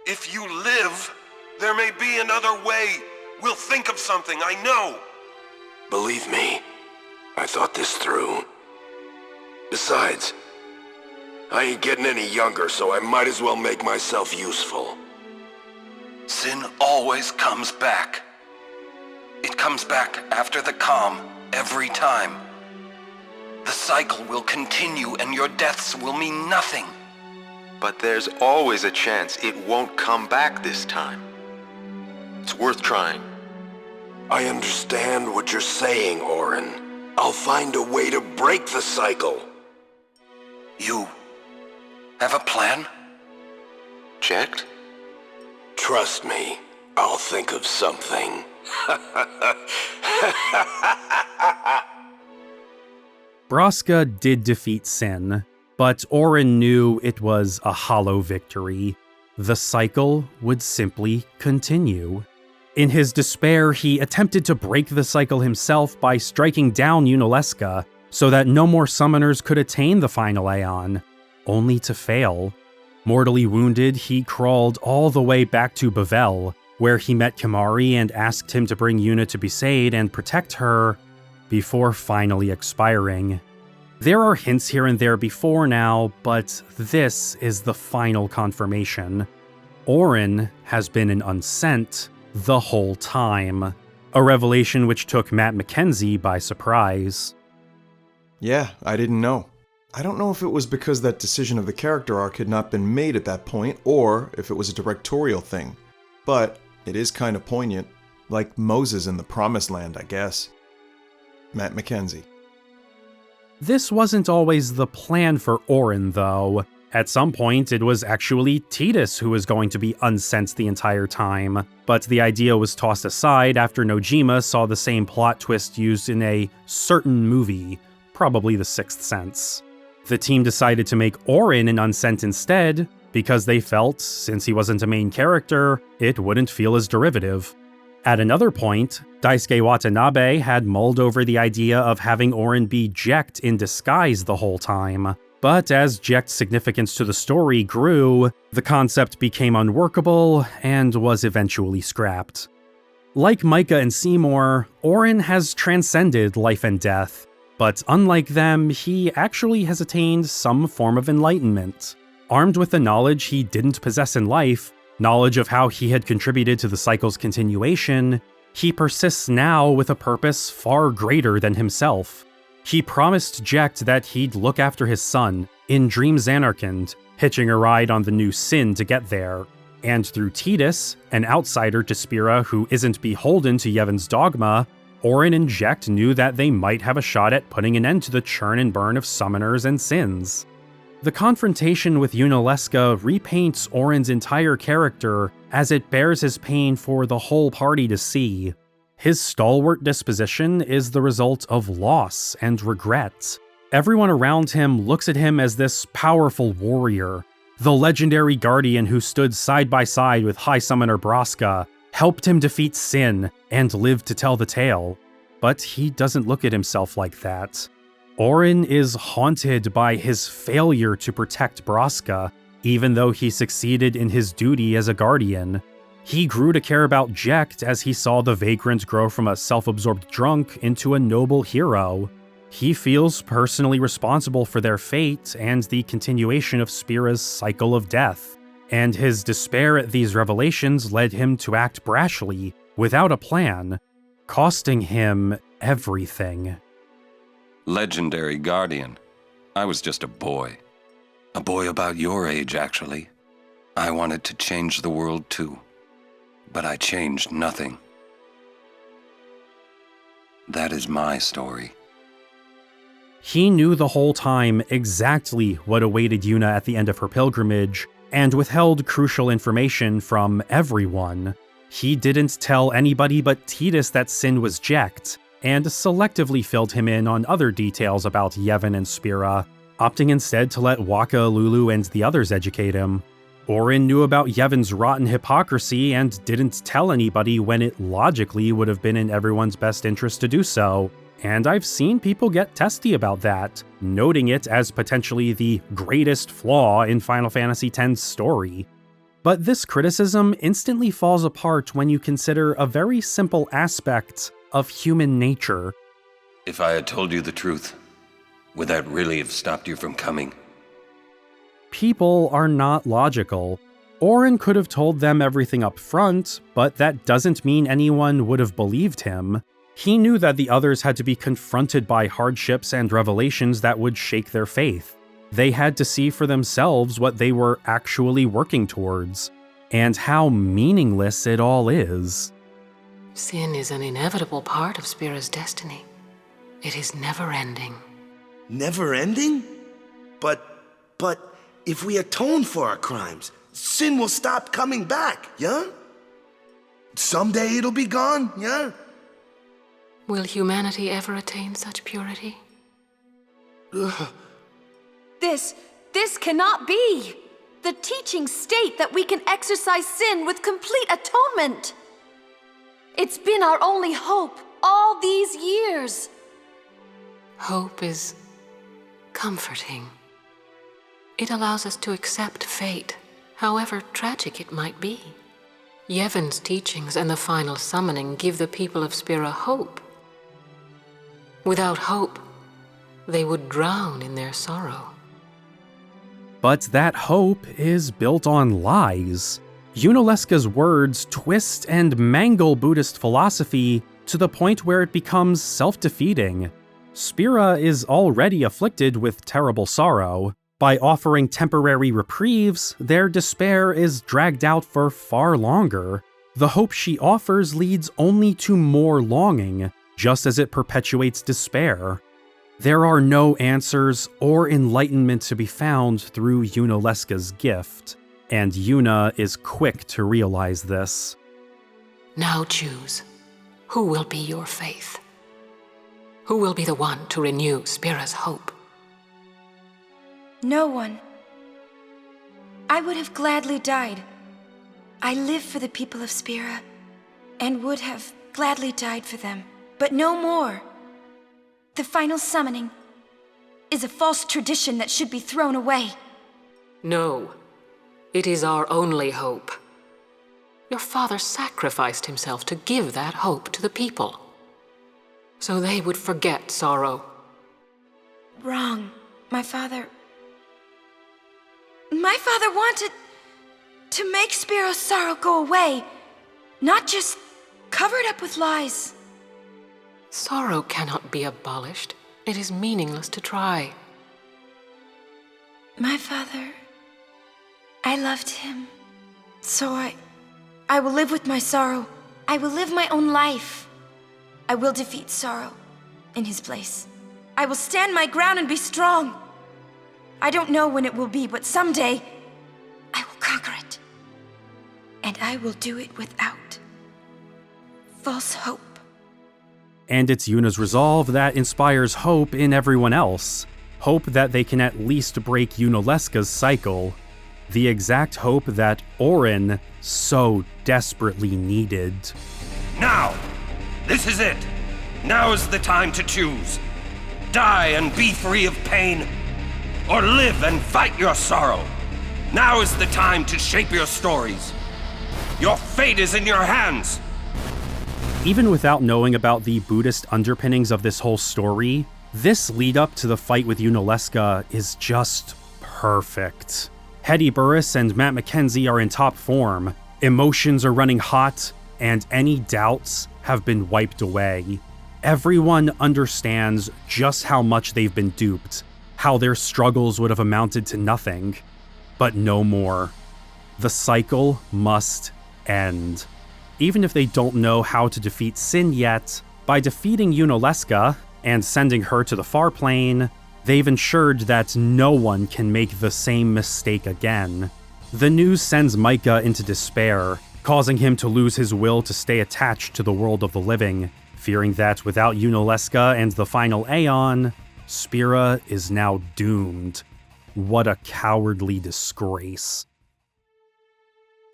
If you live, there may be another way. We'll think of something, I know. Believe me, I thought this through. Besides, I ain't getting any younger, so I might as well make myself useful. Sin always comes back. It comes back after the calm, every time. The cycle will continue and your deaths will mean nothing. But there's always a chance it won't come back this time. It's worth trying. I understand what you're saying, Auron. I'll find a way to break the cycle. You have a plan? Checked? Trust me, I'll think of something. Braska did defeat Sin, but Auron knew it was a hollow victory. The cycle would simply continue. In his despair, he attempted to break the cycle himself by striking down Yunalesca so that no more summoners could attain the final Aeon, only to fail. Mortally wounded, he crawled all the way back to Bavel, where he met Kimahri and asked him to bring Yuna to Besaid and protect her before finally expiring. There are hints here and there before now, but this is the final confirmation. Auron has been an unsent the whole time, a revelation which took Matt Mackenzie by surprise. Yeah, I didn't know. I don't know if it was because that decision of the character arc had not been made at that point, or if it was a directorial thing. But it is kind of poignant, like Moses in the Promised Land, I guess. Matt Mackenzie. This wasn't always the plan for Auron, though. At some point, it was actually Tidus who was going to be unsensed the entire time, but the idea was tossed aside after Nojima saw the same plot twist used in a certain movie, probably The Sixth Sense. The team decided to make Auron an unsent instead, because they felt, since he wasn't a main character, it wouldn't feel as derivative. At another point, Daisuke Watanabe had mulled over the idea of having Auron be Jecht in disguise the whole time. But as Jecht's significance to the story grew, the concept became unworkable and was eventually scrapped. Like Micah and Seymour, Auron has transcended life and death, but unlike them, he actually has attained some form of enlightenment. Armed with the knowledge he didn't possess in life, knowledge of how he had contributed to the cycle's continuation, he persists now with a purpose far greater than himself. He promised Jecht that he'd look after his son, in Dream Xanarkand, hitching a ride on the new Sin to get there. And through Tidus, an outsider to Spira who isn't beholden to Yevon's dogma, Auron and Jecht knew that they might have a shot at putting an end to the churn and burn of summoners and sins. The confrontation with Yunalesca repaints Auron's entire character as it bears his pain for the whole party to see. His stalwart disposition is the result of loss and regret. Everyone around him looks at him as this powerful warrior, the legendary guardian who stood side by side with High Summoner Braska, helped him defeat Sin and live to tell the tale. But he doesn't look at himself like that. Auron is haunted by his failure to protect Braska, even though he succeeded in his duty as a guardian. He grew to care about Jecht as he saw the Vagrant grow from a self-absorbed drunk into a noble hero. He feels personally responsible for their fate and the continuation of Spira's cycle of death, and his despair at these revelations led him to act brashly, without a plan, costing him everything. Legendary Guardian. I was just a boy. A boy about your age, actually. I wanted to change the world too. But I changed nothing. That is my story. He knew the whole time exactly what awaited Yuna at the end of her pilgrimage, and withheld crucial information from everyone. He didn't tell anybody but Tidus that Sin was Jecht, and selectively filled him in on other details about Yevon and Spira, opting instead to let Wakka, Lulu, and the others educate him. Auron knew about Yevon's rotten hypocrisy and didn't tell anybody when it logically would have been in everyone's best interest to do so, and I've seen people get testy about that, noting it as potentially the greatest flaw in Final Fantasy X's story. But this criticism instantly falls apart when you consider a very simple aspect of human nature. If I had told you the truth, would that really have stopped you from coming? People are not logical. Auron could have told them everything up front, but that doesn't mean anyone would have believed him. He knew that the others had to be confronted by hardships and revelations that would shake their faith. They had to see for themselves what they were actually working towards, and how meaningless it all is. Sin is an inevitable part of Spira's destiny. It is never-ending. Never-ending? But if we atone for our crimes, Sin will stop coming back, yeah? Someday it'll be gone, yeah? Will humanity ever attain such purity? This cannot be! The teachings state that we can exorcise sin with complete atonement! It's been our only hope all these years! Hope is comforting. It allows us to accept fate, however tragic it might be. Yevon's teachings and the final summoning give the people of Spira hope. Without hope, they would drown in their sorrow. But that hope is built on lies. Yunalesca's words twist and mangle Buddhist philosophy to the point where it becomes self-defeating. Spira is already afflicted with terrible sorrow. By offering temporary reprieves, their despair is dragged out for far longer. The hope she offers leads only to more longing, just as it perpetuates despair. There are no answers or enlightenment to be found through Yunalesca's gift, and Yuna is quick to realize this. Now choose. Who will be your faith? Who will be the one to renew Spira's hope? No one. I would have gladly died. I live for the people of Spira, and would have gladly died for them, but no more. The final summoning is a false tradition that should be thrown away. No, it is our only hope. Your father sacrificed himself to give that hope to the people, so they would forget sorrow. Wrong. My father wanted to make Spira's sorrow go away, not just cover it up with lies. Sorrow cannot be abolished. It is meaningless to try. My father, I loved him. So I will live with my sorrow. I will live my own life. I will defeat sorrow in his place. I will stand my ground and be strong. I don't know when it will be, but someday I will conquer it. And I will do it without false hope. And it's Yuna's resolve that inspires hope in everyone else. Hope that they can at least break Yunalesca's cycle. the exact hope that Auron so desperately needed. Now! This is it! Now's the time to choose. Die and be free of pain, or live and fight your sorrow. Now is the time to shape your stories. Your fate is in your hands! Even without knowing about the Buddhist underpinnings of this whole story, this lead up to the fight with Yunalesca is just perfect. Hetty Burris and Matt Mackenzie are in top form, emotions are running hot, and any doubts have been wiped away. Everyone understands just how much they've been duped, how their struggles would have amounted to nothing, but no more. The cycle must end. Even if they don't know how to defeat Sin yet, by defeating Yunalesca and sending her to the far plane, they've ensured that no one can make the same mistake again. The news sends Micah into despair, causing him to lose his will to stay attached to the world of the living, fearing that without Yunalesca and the final Aeon, Spira is now doomed. What a cowardly disgrace.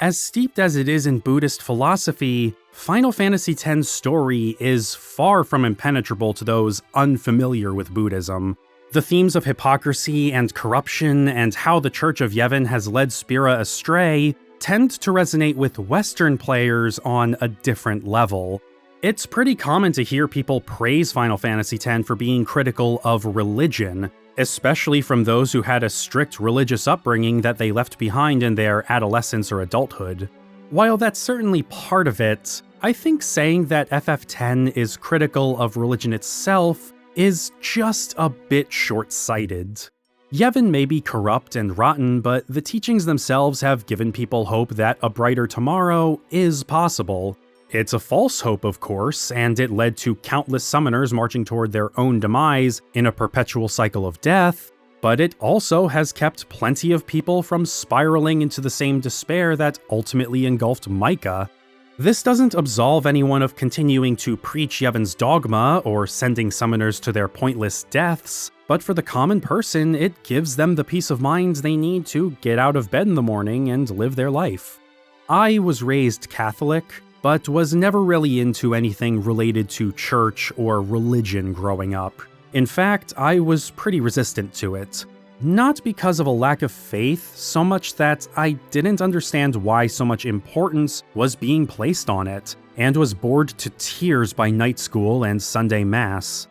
As steeped as it is in Buddhist philosophy, Final Fantasy X's story is far from impenetrable to those unfamiliar with Buddhism. The themes of hypocrisy and corruption and how the Church of Yevon has led Spira astray tend to resonate with Western players on a different level. It's pretty common to hear people praise Final Fantasy X for being critical of religion, especially from those who had a strict religious upbringing that they left behind in their adolescence or adulthood. While that's certainly part of it, I think saying that FF10 is critical of religion itself is just a bit short-sighted. Yevon may be corrupt and rotten, but the teachings themselves have given people hope that a brighter tomorrow is possible. It's a false hope, of course, and it led to countless summoners marching toward their own demise in a perpetual cycle of death, but it also has kept plenty of people from spiraling into the same despair that ultimately engulfed Micah. This doesn't absolve anyone of continuing to preach Yevon's dogma or sending summoners to their pointless deaths, but for the common person, it gives them the peace of mind they need to get out of bed in the morning and live their life. I was raised Catholic, but was never really into anything related to church or religion growing up. In fact, I was pretty resistant to it. Not because of a lack of faith, so much that I didn't understand why so much importance was being placed on it, and was bored to tears by night school and Sunday Mass.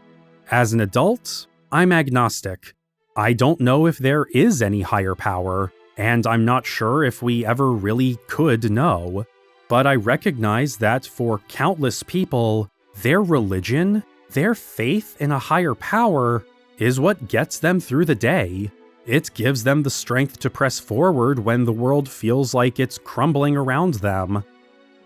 As an adult, I'm agnostic. I don't know if there is any higher power, and I'm not sure if we ever really could know. But I recognize that for countless people, their religion, their faith in a higher power, is what gets them through the day. It gives them the strength to press forward when the world feels like it's crumbling around them.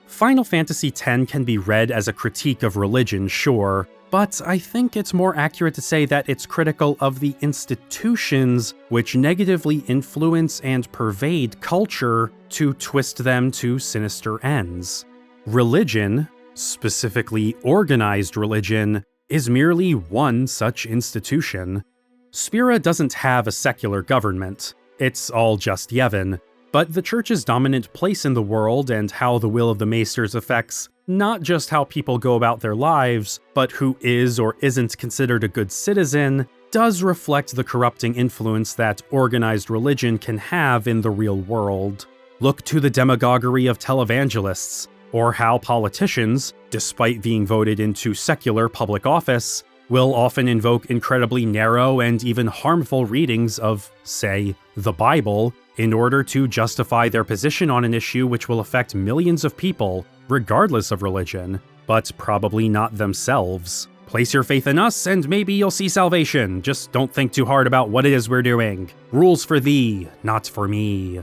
Final Fantasy X can be read as a critique of religion, sure, but I think it's more accurate to say that it's critical of the institutions which negatively influence and pervade culture to twist them to sinister ends. Religion, specifically organized religion, is merely one such institution. Spira doesn't have a secular government. It's all just Yevon, but the Church's dominant place in the world and how the will of the Maesters affects not just how people go about their lives, but who is or isn't considered a good citizen, does reflect the corrupting influence that organized religion can have in the real world. Look to the demagoguery of televangelists, or how politicians, despite being voted into secular public office, will often invoke incredibly narrow and even harmful readings of, say, the Bible, in order to justify their position on an issue which will affect millions of people, regardless of religion, but probably not themselves. Place your faith in us and maybe you'll see salvation. Just don't think too hard about what it is we're doing. Rules for thee, not for me.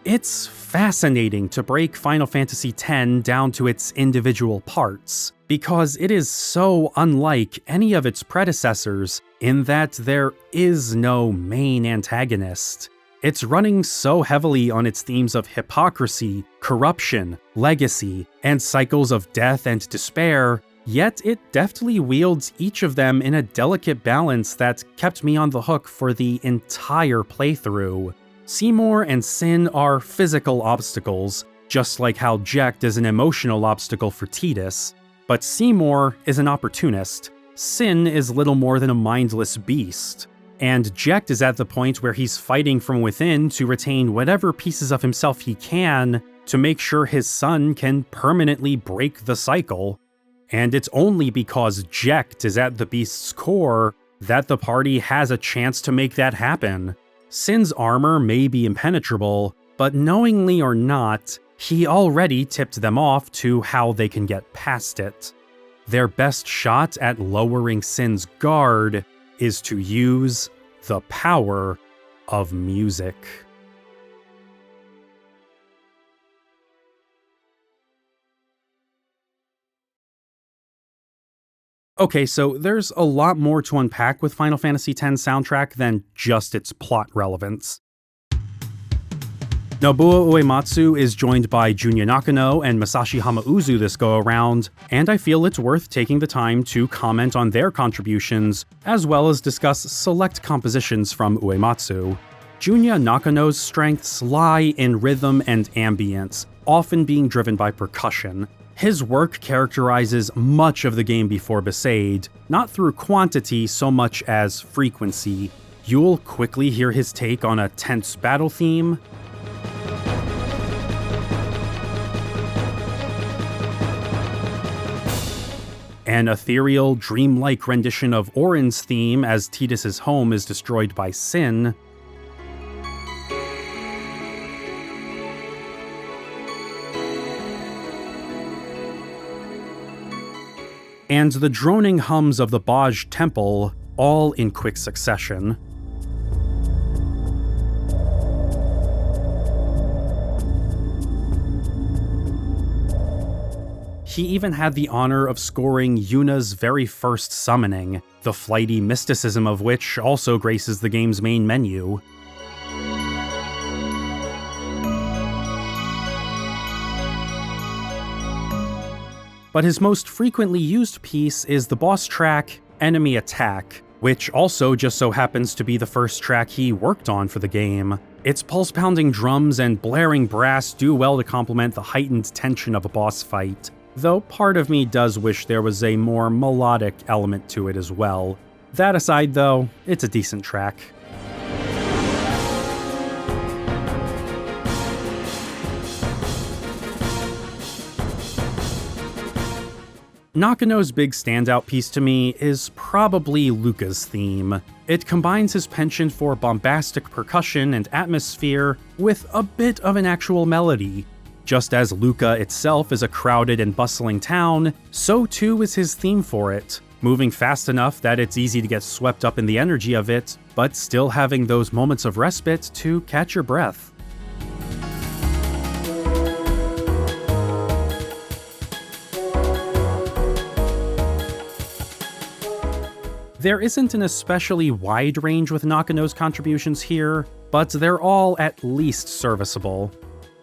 It's fascinating to break Final Fantasy X down to its individual parts, because it is so unlike any of its predecessors in that there is no main antagonist. It's running so heavily on its themes of hypocrisy, corruption, legacy, and cycles of death and despair, yet it deftly wields each of them in a delicate balance that kept me on the hook for the entire playthrough. Seymour and Sin are physical obstacles, just like how Jecht is an emotional obstacle for Tidus. But Seymour is an opportunist. Sin is little more than a mindless beast. And Jecht is at the point where he's fighting from within to retain whatever pieces of himself he can to make sure his son can permanently break the cycle. And it's only because Jecht is at the beast's core that the party has a chance to make that happen. Sin's armor may be impenetrable, but knowingly or not, he already tipped them off to how they can get past it. Their best shot at lowering Sin's guard is to use the power of music. Okay, so there's a lot more to unpack with Final Fantasy X's soundtrack than just its plot relevance. Nobuo Uematsu is joined by Junya Nakano and Masashi Hamauzu this go-around, and I feel it's worth taking the time to comment on their contributions, as well as discuss select compositions from Uematsu. Junya Nakano's strengths lie in rhythm and ambience, often being driven by percussion. His work characterizes much of the game before Besaid, not through quantity so much as frequency. You'll quickly hear his take on a tense battle theme, an ethereal, dreamlike rendition of Auron's theme as Tidus' home is destroyed by Sin, and the droning hums of the Baj Temple, all in quick succession. He even had the honor of scoring Yuna's very first summoning, the flighty mysticism of which also graces the game's main menu. But his most frequently used piece is the boss track, Enemy Attack, which also just so happens to be the first track he worked on for the game. Its pulse-pounding drums and blaring brass do well to complement the heightened tension of a boss fight, though part of me does wish there was a more melodic element to it as well. That aside though, it's a decent track. Nakano's big standout piece to me is probably Luca's theme. It combines his penchant for bombastic percussion and atmosphere with a bit of an actual melody. Just as Luca itself is a crowded and bustling town, so too is his theme for it, moving fast enough that it's easy to get swept up in the energy of it, but still having those moments of respite to catch your breath. There isn't an especially wide range with Nakano's contributions here, but they're all at least serviceable.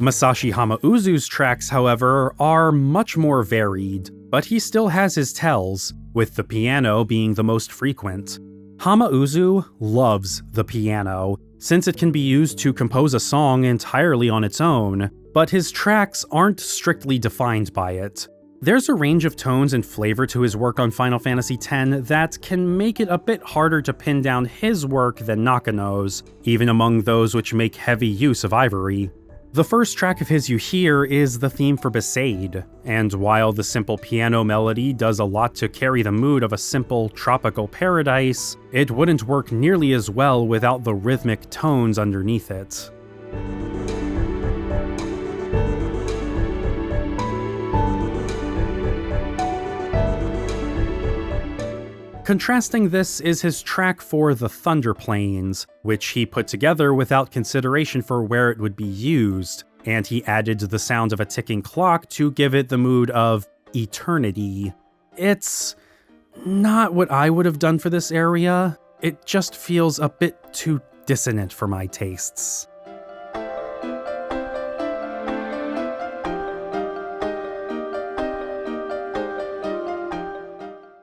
Masashi Hamauzu's tracks, however, are much more varied, but he still has his tells, with the piano being the most frequent. Hamauzu loves the piano, since it can be used to compose a song entirely on its own, but his tracks aren't strictly defined by it. There's a range of tones and flavor to his work on Final Fantasy X that can make it a bit harder to pin down his work than Nakano's, even among those which make heavy use of ivory. The first track of his you hear is the theme for Besaid, and while the simple piano melody does a lot to carry the mood of a simple tropical paradise, it wouldn't work nearly as well without the rhythmic tones underneath it. Contrasting this is his track for the Thunder Plains, which he put together without consideration for where it would be used, and he added the sound of a ticking clock to give it the mood of eternity. It's not what I would have done for this area, it just feels a bit too dissonant for my tastes.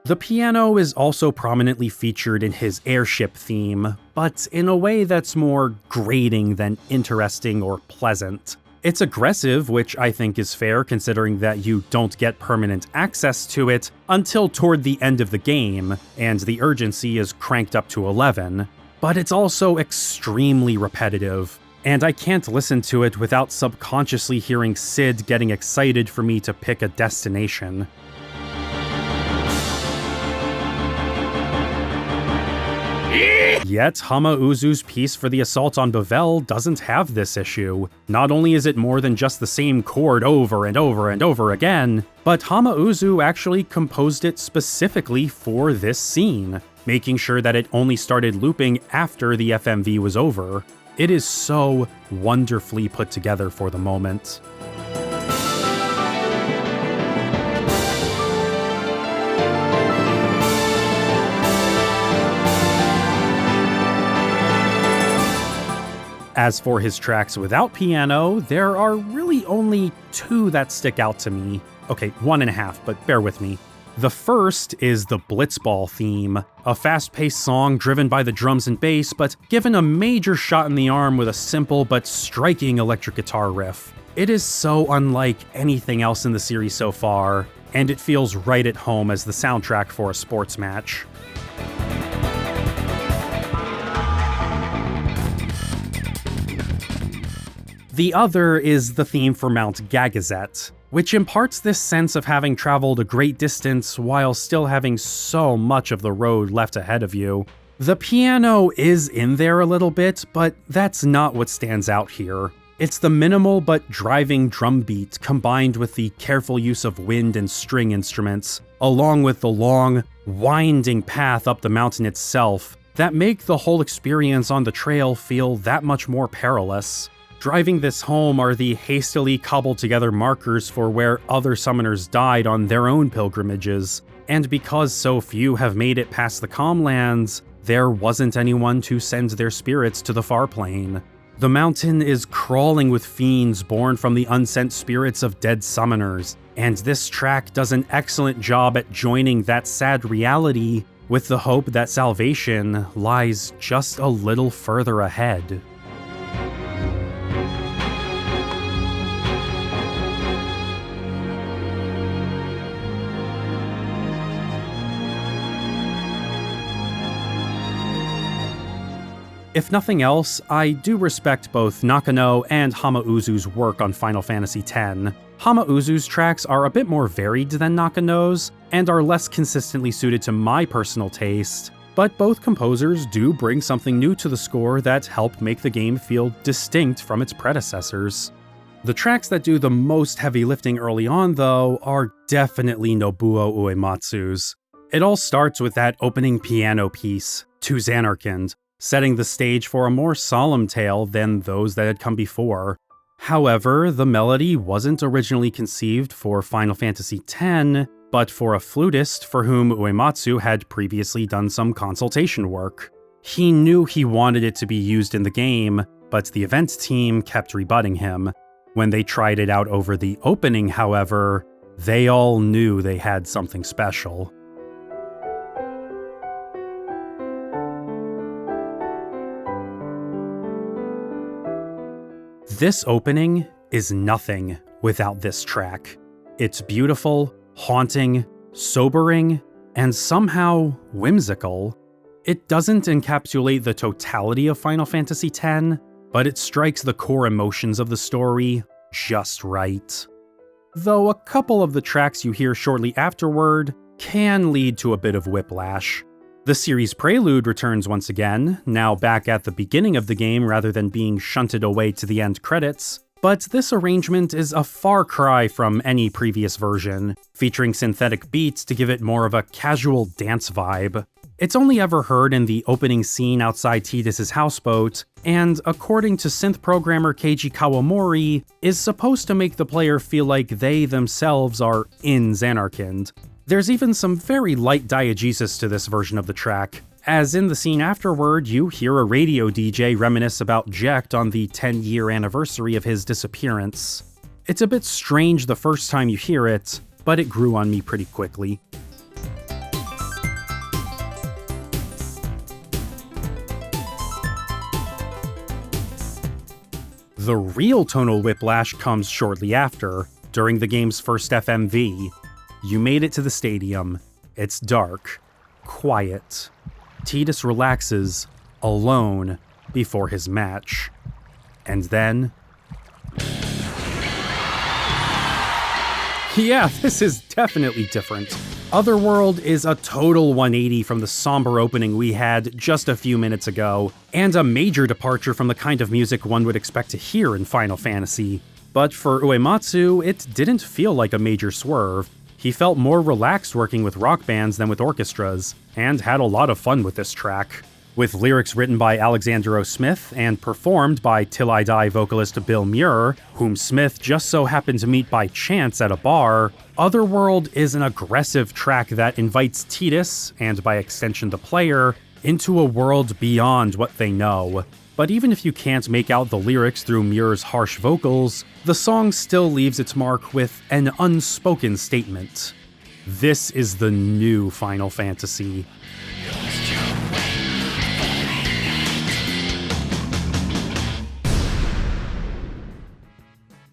The piano is also prominently featured in his airship theme, but in a way that's more grating than interesting or pleasant. It's aggressive, which I think is fair considering that you don't get permanent access to it until toward the end of the game, and the urgency is cranked up to 11. But it's also extremely repetitive, and I can't listen to it without subconsciously hearing Sid getting excited for me to pick a destination. Yet, Hamauzu's piece for the assault on Bavel doesn't have this issue. Not only is it more than just the same chord over and over and over again, but Hamauzu actually composed it specifically for this scene, making sure that it only started looping after the FMV was over. It is so wonderfully put together for the moment. As for his tracks without piano, there are really only 2 that stick out to me. Okay, 1.5, but bear with me. The first is the Blitzball theme, a fast-paced song driven by the drums and bass, but given a major shot in the arm with a simple but striking electric guitar riff. It is so unlike anything else in the series so far, and it feels right at home as the soundtrack for a sports match. The other is the theme for Mount Gagazet, which imparts this sense of having traveled a great distance while still having so much of the road left ahead of you. The piano is in there a little bit, but that's not what stands out here. It's the minimal but driving drum beat combined with the careful use of wind and string instruments, along with the long, winding path up the mountain itself, that make the whole experience on the trail feel that much more perilous. Driving this home are the hastily cobbled together markers for where other summoners died on their own pilgrimages, and because so few have made it past the Calmlands, there wasn't anyone to send their spirits to the far plane. The mountain is crawling with fiends born from the unsent spirits of dead summoners, and this track does an excellent job at joining that sad reality with the hope that salvation lies just a little further ahead. If nothing else, I do respect both Nakano and Hamauzu's work on Final Fantasy X. Hamauzu's tracks are a bit more varied than Nakano's, and are less consistently suited to my personal taste, but both composers do bring something new to the score that help make the game feel distinct from its predecessors. The tracks that do the most heavy lifting early on, though, are definitely Nobuo Uematsu's. It all starts with that opening piano piece, To Xanarkand, setting the stage for a more solemn tale than those that had come before. However, the melody wasn't originally conceived for Final Fantasy X, but for a flutist for whom Uematsu had previously done some consultation work. He knew he wanted it to be used in the game, but the event team kept rebutting him. When they tried it out over the opening, however, they all knew they had something special. This opening is nothing without this track. It's beautiful, haunting, sobering, and somehow whimsical. It doesn't encapsulate the totality of Final Fantasy X, but it strikes the core emotions of the story just right. Though a couple of the tracks you hear shortly afterward can lead to a bit of whiplash. The series prelude returns once again, now back at the beginning of the game rather than being shunted away to the end credits, but this arrangement is a far cry from any previous version, featuring synthetic beats to give it more of a casual dance vibe. It's only ever heard in the opening scene outside Tidus' houseboat, and according to synth programmer Keiji Kawamori, is supposed to make the player feel like they themselves are in Xanarkand. There's even some very light diegesis to this version of the track, as in the scene afterward you hear a radio DJ reminisce about Jecht on the 10-year anniversary of his disappearance. It's a bit strange the first time you hear it, but it grew on me pretty quickly. The real tonal whiplash comes shortly after, during the game's first FMV. You made it to the stadium. It's dark, quiet. Tidus relaxes, alone, before his match. And then... Yeah, this is definitely different. Otherworld is a total 180 from the somber opening we had just a few minutes ago, and a major departure from the kind of music one would expect to hear in Final Fantasy. But for Uematsu, it didn't feel like a major swerve. He felt more relaxed working with rock bands than with orchestras, and had a lot of fun with this track. With lyrics written by Alexander O. Smith and performed by Till I Die vocalist Bill Muir, whom Smith just so happened to meet by chance at a bar, Otherworld is an aggressive track that invites Tidus, and by extension the player, into a world beyond what they know. But even if you can't make out the lyrics through Muir's harsh vocals, the song still leaves its mark with an unspoken statement. This is the new Final Fantasy.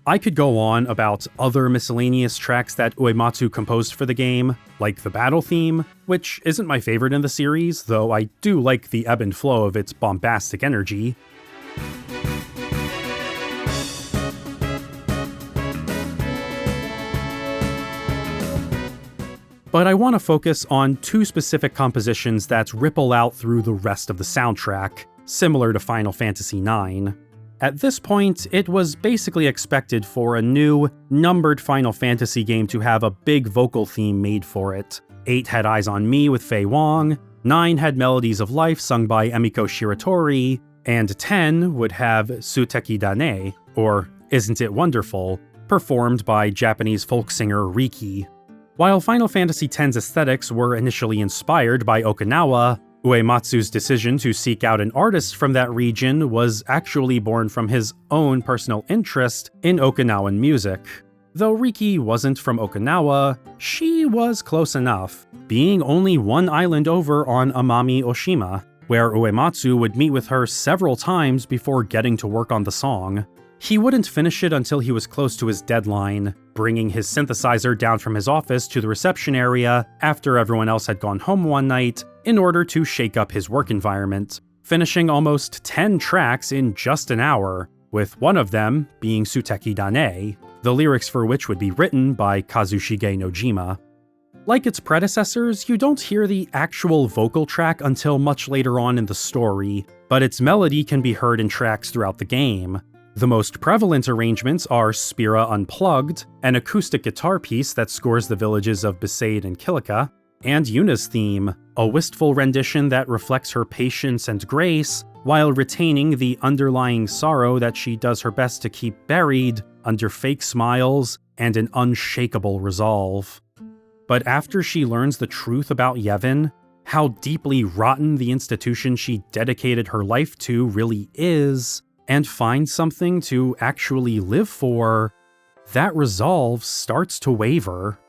I could go on about other miscellaneous tracks that Uematsu composed for the game, like the battle theme, which isn't my favorite in the series, though I do like the ebb and flow of its bombastic energy. But I want to focus on two specific compositions that ripple out through the rest of the soundtrack, similar to Final Fantasy IX. At this point, it was basically expected for a new, numbered Final Fantasy game to have a big vocal theme made for it. 8 had Eyes on Me with Fei Wong, 9 had Melodies of Life sung by Emiko Shiratori, and 10 would have Suteki Da Ne, or Isn't It Wonderful, performed by Japanese folk singer Rikku. While Final Fantasy X's aesthetics were initially inspired by Okinawa, Uematsu's decision to seek out an artist from that region was actually born from his own personal interest in Okinawan music. Though Rikku wasn't from Okinawa, she was close enough, being only one island over on Amami Oshima, where Uematsu would meet with her several times before getting to work on the song. He wouldn't finish it until he was close to his deadline, bringing his synthesizer down from his office to the reception area after everyone else had gone home one night in order to shake up his work environment, finishing almost 10 tracks in just an hour, with one of them being Suteki Da Ne, the lyrics for which would be written by Kazushige Nojima. Like its predecessors, you don't hear the actual vocal track until much later on in the story, but its melody can be heard in tracks throughout the game. The most prevalent arrangements are Spira Unplugged, an acoustic guitar piece that scores the villages of Besaid and Kilika, and Yuna's theme, a wistful rendition that reflects her patience and grace, while retaining the underlying sorrow that she does her best to keep buried under fake smiles and an unshakable resolve. But after she learns the truth about Yevon, how deeply rotten the institution she dedicated her life to really is, and finds something to actually live for, that resolve starts to waver.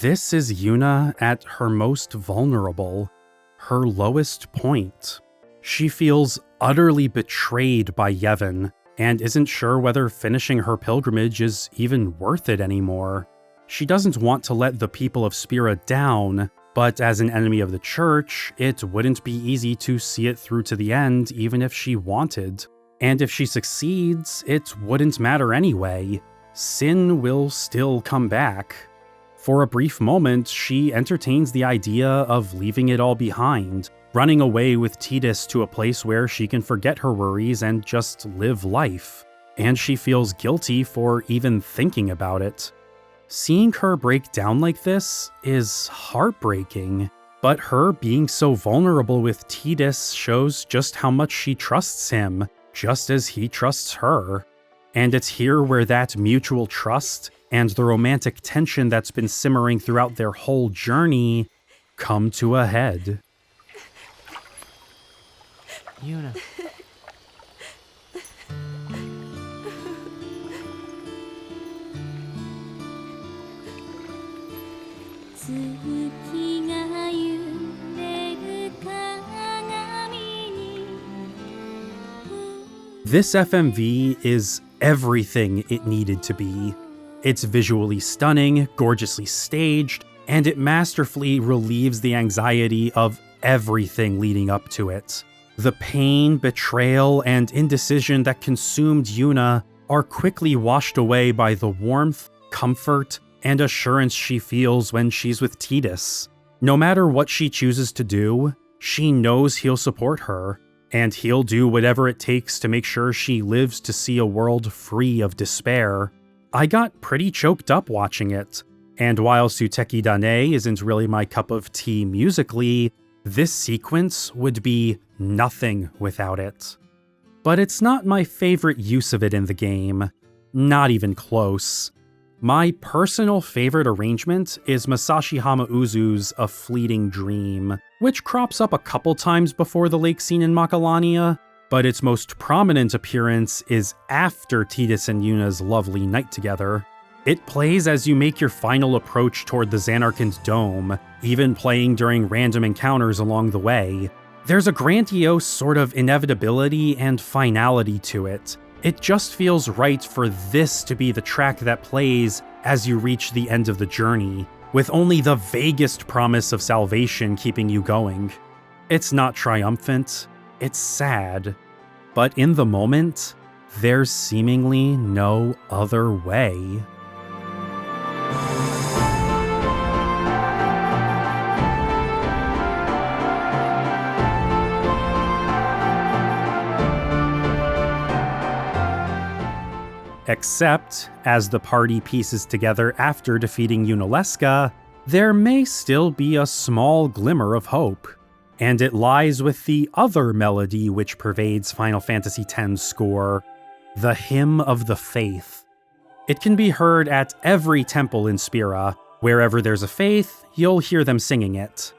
This is Yuna at her most vulnerable, her lowest point. She feels utterly betrayed by Yevon, and isn't sure whether finishing her pilgrimage is even worth it anymore. She doesn't want to let the people of Spira down, but as an enemy of the church, it wouldn't be easy to see it through to the end even if she wanted. And if she succeeds, it wouldn't matter anyway. Sin will still come back. For a brief moment, she entertains the idea of leaving it all behind, running away with Tidus to a place where she can forget her worries and just live life. And she feels guilty for even thinking about it. Seeing her break down like this is heartbreaking, but her being so vulnerable with Tidus shows just how much she trusts him, just as he trusts her. And it's here where that mutual trust and the romantic tension that's been simmering throughout their whole journey come to a head. Yuna. This FMV is everything it needed to be. It's visually stunning, gorgeously staged, and it masterfully relieves the anxiety of everything leading up to it. The pain, betrayal, and indecision that consumed Yuna are quickly washed away by the warmth, comfort, and assurance she feels when she's with Tidus. No matter what she chooses to do, she knows he'll support her, and he'll do whatever it takes to make sure she lives to see a world free of despair. I got pretty choked up watching it, and while Suteki Da Ne isn't really my cup of tea musically, this sequence would be nothing without it. But it's not my favorite use of it in the game. Not even close. My personal favorite arrangement is Masashi Hamauzu's A Fleeting Dream, which crops up a couple times before the lake scene in Macalania, but its most prominent appearance is after Tidus and Yuna's lovely night together. It plays as you make your final approach toward the Xanarkand Dome, even playing during random encounters along the way. There's a grandiose sort of inevitability and finality to it. It just feels right for this to be the track that plays as you reach the end of the journey, with only the vaguest promise of salvation keeping you going. It's not triumphant, it's sad, but in the moment, there's seemingly no other way. Except, as the party pieces together after defeating Yunalesca, there may still be a small glimmer of hope, and it lies with the other melody which pervades Final Fantasy X's score, the Hymn of the Faith. It can be heard at every temple in Spira. Wherever there's a faith, you'll hear them singing it.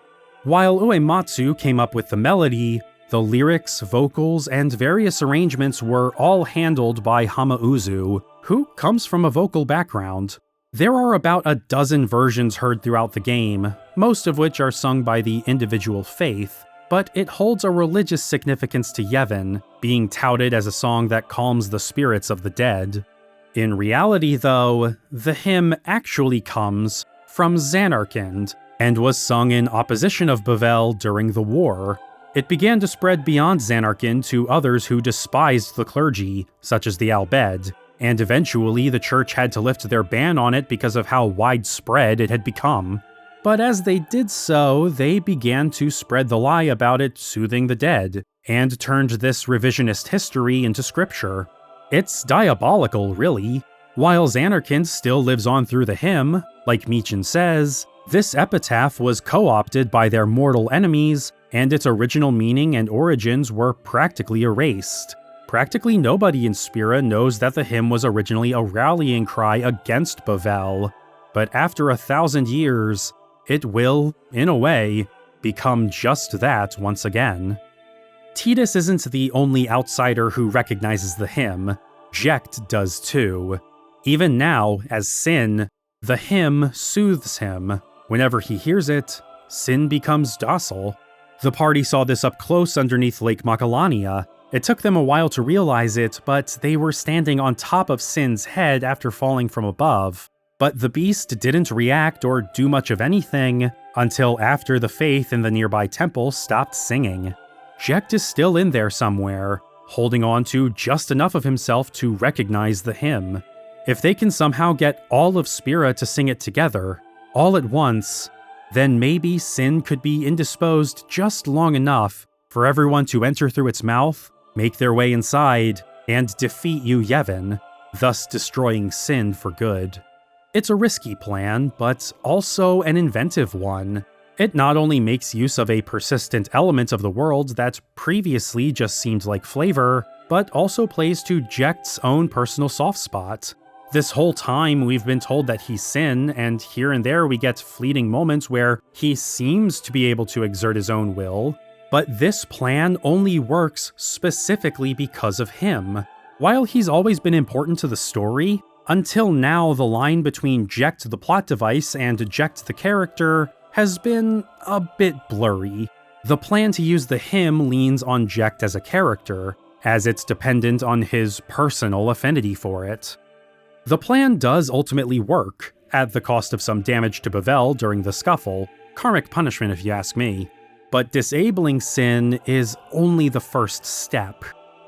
While Uematsu came up with the melody, the lyrics, vocals, and various arrangements were all handled by Hamauzu, who comes from a vocal background. There are about a dozen versions heard throughout the game, most of which are sung by the individual faith, but it holds a religious significance to Yevon, being touted as a song that calms the spirits of the dead. In reality, though, the hymn actually comes from Xanarkand, and was sung in opposition of Bevelle during the war. It began to spread beyond Xanarkand to others who despised the clergy, such as the Albed, and eventually the church had to lift their ban on it because of how widespread it had become. But as they did so, they began to spread the lie about it soothing the dead, and turned this revisionist history into scripture. It's diabolical, really. While Xanarkand still lives on through the hymn, like Michin says, this epitaph was co-opted by their mortal enemies, and its original meaning and origins were practically erased. Practically nobody in Spira knows that the hymn was originally a rallying cry against Bevelle, but after 1,000 years, it will, in a way, become just that once again. Tidus isn't the only outsider who recognizes the hymn. Jecht does too. Even now, as Sin, the hymn soothes him. Whenever he hears it, Sin becomes docile. The party saw this up close underneath Lake Macalania. It took them a while to realize it, but they were standing on top of Sin's head after falling from above. But the beast didn't react or do much of anything until after the faith in the nearby temple stopped singing. Jecht is still in there somewhere, holding on to just enough of himself to recognize the hymn. If they can somehow get all of Spira to sing it together, all at once, then maybe Sin could be indisposed just long enough for everyone to enter through its mouth, make their way inside, and defeat you, Yevon, thus destroying Sin for good. It's a risky plan, but also an inventive one. It not only makes use of a persistent element of the world that previously just seemed like flavor, but also plays to Jecht's own personal soft spot. This whole time we've been told that he's Sin, and here and there we get fleeting moments where he seems to be able to exert his own will, but this plan only works specifically because of him. While he's always been important to the story, until now the line between Jecht the plot device and Jecht the character has been a bit blurry. The plan to use the hymn leans on Jecht as a character, as it's dependent on his personal affinity for it. The plan does ultimately work, at the cost of some damage to Bevelle during the scuffle, karmic punishment if you ask me, but disabling Sin is only the first step.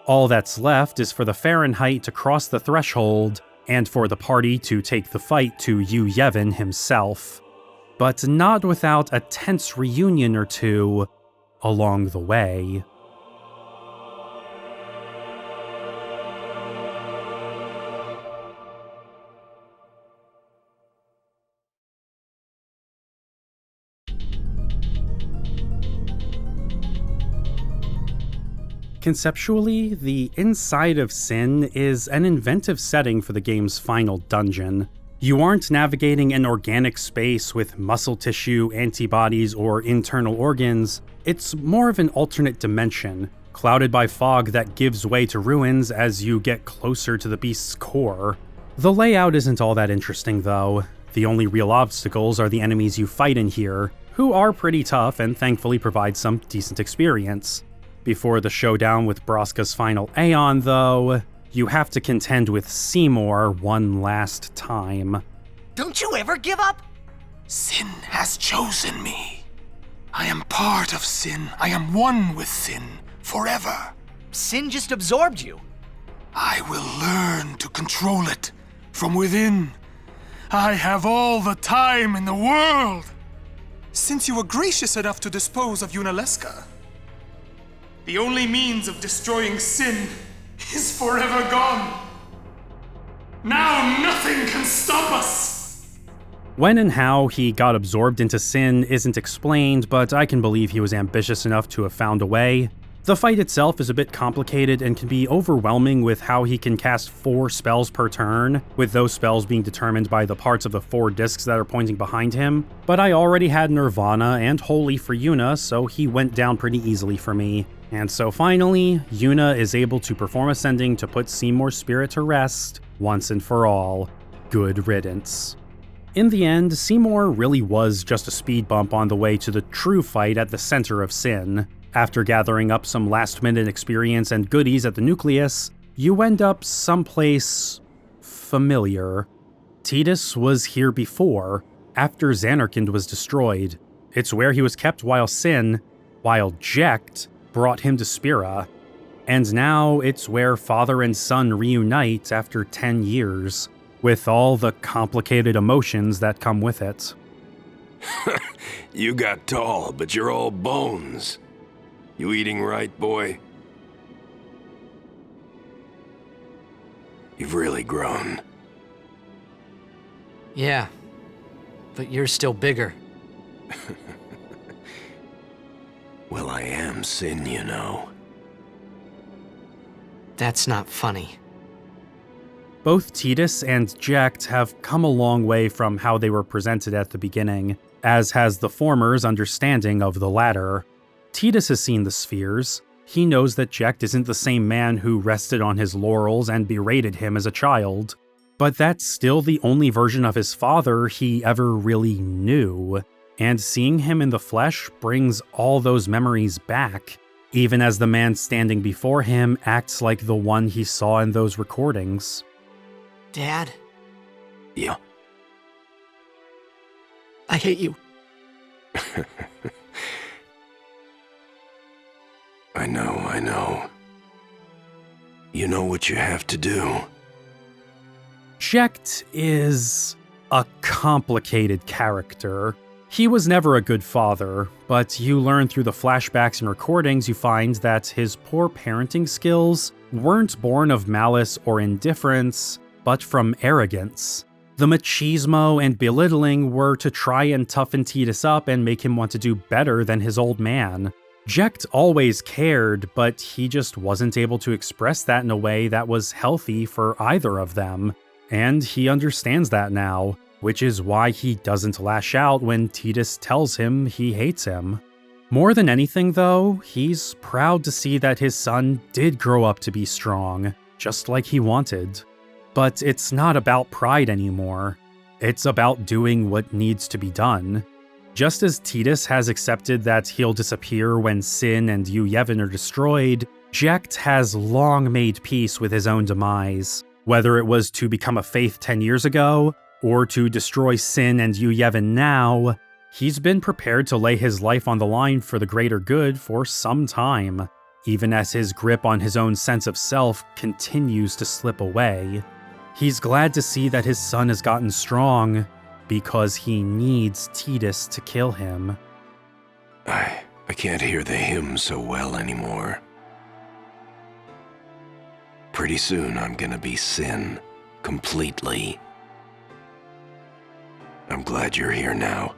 All that's left is for the Fahrenheit to cross the threshold, and for the party to take the fight to Yevon himself. But not without a tense reunion or two along the way. Conceptually, the inside of Sin is an inventive setting for the game's final dungeon. You aren't navigating an organic space with muscle tissue, antibodies, or internal organs. It's more of an alternate dimension, clouded by fog that gives way to ruins as you get closer to the beast's core. The layout isn't all that interesting, though. The only real obstacles are the enemies you fight in here, who are pretty tough and thankfully provide some decent experience. Before the showdown with Braska's final Aeon, though, you have to contend with Seymour one last time. Don't you ever give up? Sin has chosen me. I am part of Sin. I am one with Sin forever. Sin just absorbed you. I will learn to control it from within. I have all the time in the world. Since you were gracious enough to dispose of Yuna, the only means of destroying Sin is forever gone. Now nothing can stop us! When and how he got absorbed into Sin isn't explained, but I can believe he was ambitious enough to have found a way. The fight itself is a bit complicated and can be overwhelming with how he can cast 4 spells per turn, with those spells being determined by the parts of the 4 discs that are pointing behind him, but I already had Nirvana and Holy for Yuna, so he went down pretty easily for me. And so finally, Yuna is able to perform Ascending to put Seymour's spirit to rest, once and for all. Good riddance. In the end, Seymour really was just a speed bump on the way to the true fight at the center of Sin. After gathering up some last-minute experience and goodies at the nucleus, you end up someplace familiar. Tidus was here before, after Zanarkand was destroyed. It's where he was kept while Jecht brought him to Spira. And now it's where father and son reunite after 10 years, with all the complicated emotions that come with it. You got tall, but you're all bones. You eating right, boy? You've really grown. Yeah, but you're still bigger. Well, I am Sin, you know. That's not funny. Both Tidus and Jecht have come a long way from how they were presented at the beginning, as has the former's understanding of the latter. Tidus has seen the spheres. He knows that Jecht isn't the same man who rested on his laurels and berated him as a child. But that's still the only version of his father he ever really knew. And seeing him in the flesh brings all those memories back, even as the man standing before him acts like the one he saw in those recordings. Dad? Yeah? I hate you. I know. You know what you have to do. Jecht is a complicated character. He was never a good father, but you learn through the flashbacks and recordings you find that his poor parenting skills weren't born of malice or indifference, but from arrogance. The machismo and belittling were to try and toughen Tidus up and make him want to do better than his old man. Jecht always cared, but he just wasn't able to express that in a way that was healthy for either of them. And he understands that now, which is why he doesn't lash out when Tidus tells him he hates him. More than anything, though, he's proud to see that his son did grow up to be strong, just like he wanted. But it's not about pride anymore. It's about doing what needs to be done. Just as Tidus has accepted that he'll disappear when Sin and Yevon are destroyed, Jecht has long made peace with his own demise, whether it was to become a Faith 10 years ago, or to destroy Sin and Yevon now. He's been prepared to lay his life on the line for the greater good for some time, even as his grip on his own sense of self continues to slip away. He's glad to see that his son has gotten strong, because he needs Tidus to kill him. I can't hear the hymn so well anymore. Pretty soon I'm gonna be Sin, completely. I'm glad you're here now.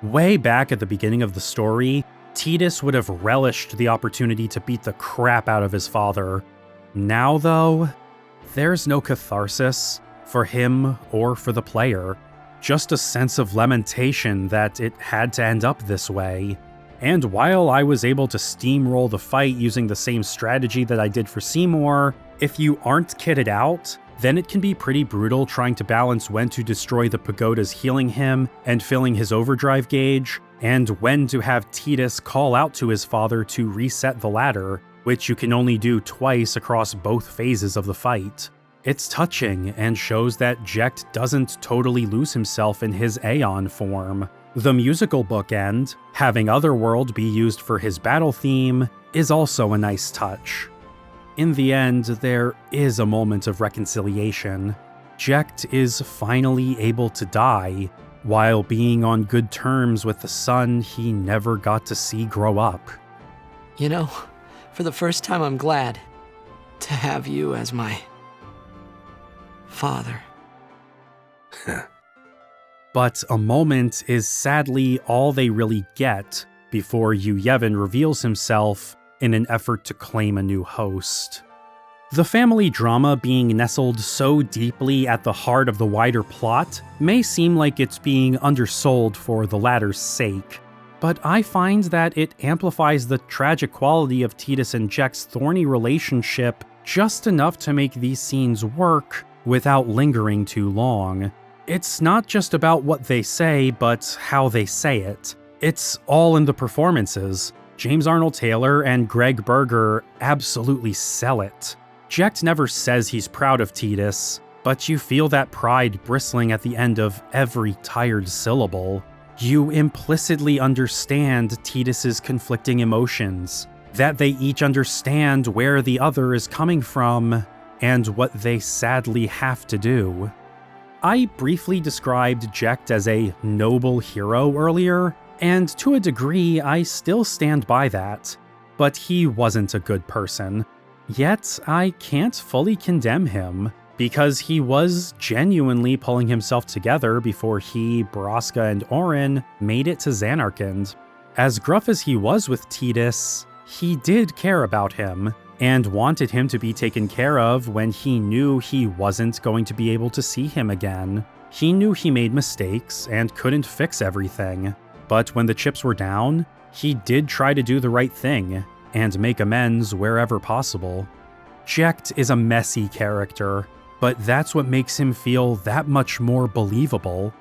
Way back at the beginning of the story, Tidus would have relished the opportunity to beat the crap out of his father. Now, though, there's no catharsis for him or for the player. Just a sense of lamentation that it had to end up this way. And while I was able to steamroll the fight using the same strategy that I did for Seymour, if you aren't kitted out, then it can be pretty brutal trying to balance when to destroy the pagodas healing him and filling his overdrive gauge, and when to have Tidus call out to his father to reset the ladder, which you can only do twice across both phases of the fight. It's touching and shows that Jecht doesn't totally lose himself in his Aeon form. The musical bookend, having Otherworld be used for his battle theme, is also a nice touch. In the end, there is a moment of reconciliation. Jecht is finally able to die, while being on good terms with the son he never got to see grow up. You know, for the first time I'm glad to have you as my father. But a moment is sadly all they really get before Yevon reveals himself in an effort to claim a new host. The family drama being nestled so deeply at the heart of the wider plot may seem like it's being undersold for the latter's sake, but I find that it amplifies the tragic quality of Tidus and Jecht's thorny relationship just enough to make these scenes work without lingering too long. It's not just about what they say, but how they say it. It's all in the performances. James Arnold Taylor and Greg Berger absolutely sell it. Jecht never says he's proud of Tidus, but you feel that pride bristling at the end of every tired syllable. You implicitly understand Tidus's conflicting emotions, that they each understand where the other is coming from, and what they sadly have to do. I briefly described Jecht as a noble hero earlier, and to a degree I still stand by that, but he wasn't a good person. Yet I can't fully condemn him, because he was genuinely pulling himself together before he, Braska, and Auron made it to Zanarkand. As gruff as he was with Tidus, he did care about him, and wanted him to be taken care of when he knew he wasn't going to be able to see him again. He knew he made mistakes and couldn't fix everything, but when the chips were down, he did try to do the right thing and make amends wherever possible. Jecht is a messy character, but that's what makes him feel that much more believable.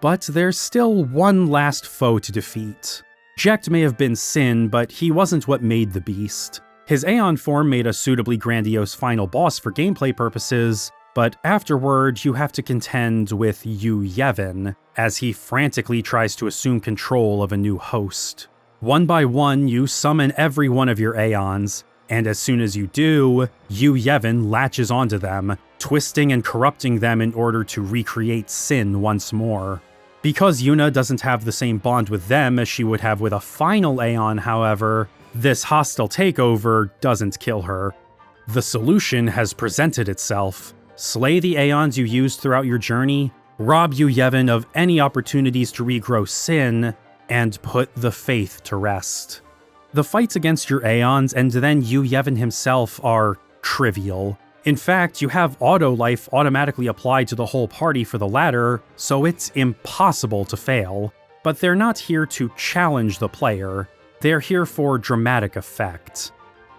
But there's still one last foe to defeat. Jecht may have been Sin, but he wasn't what made the beast. His Aeon form made a suitably grandiose final boss for gameplay purposes, but afterward you have to contend with Yevon, as he frantically tries to assume control of a new host. One by one, you summon every one of your Aeons, and as soon as you do, Yevon latches onto them, twisting and corrupting them in order to recreate Sin once more. Because Yuna doesn't have the same bond with them as she would have with a final Aeon, however, this hostile takeover doesn't kill her. The solution has presented itself. Slay the Aeons you used throughout your journey, rob Yevon of any opportunities to regrow Sin, and put the faith to rest. The fights against your Aeons and then Yevon himself are trivial. In fact, you have auto life automatically applied to the whole party for the latter, so it's impossible to fail. But they're not here to challenge the player. They're here for dramatic effect.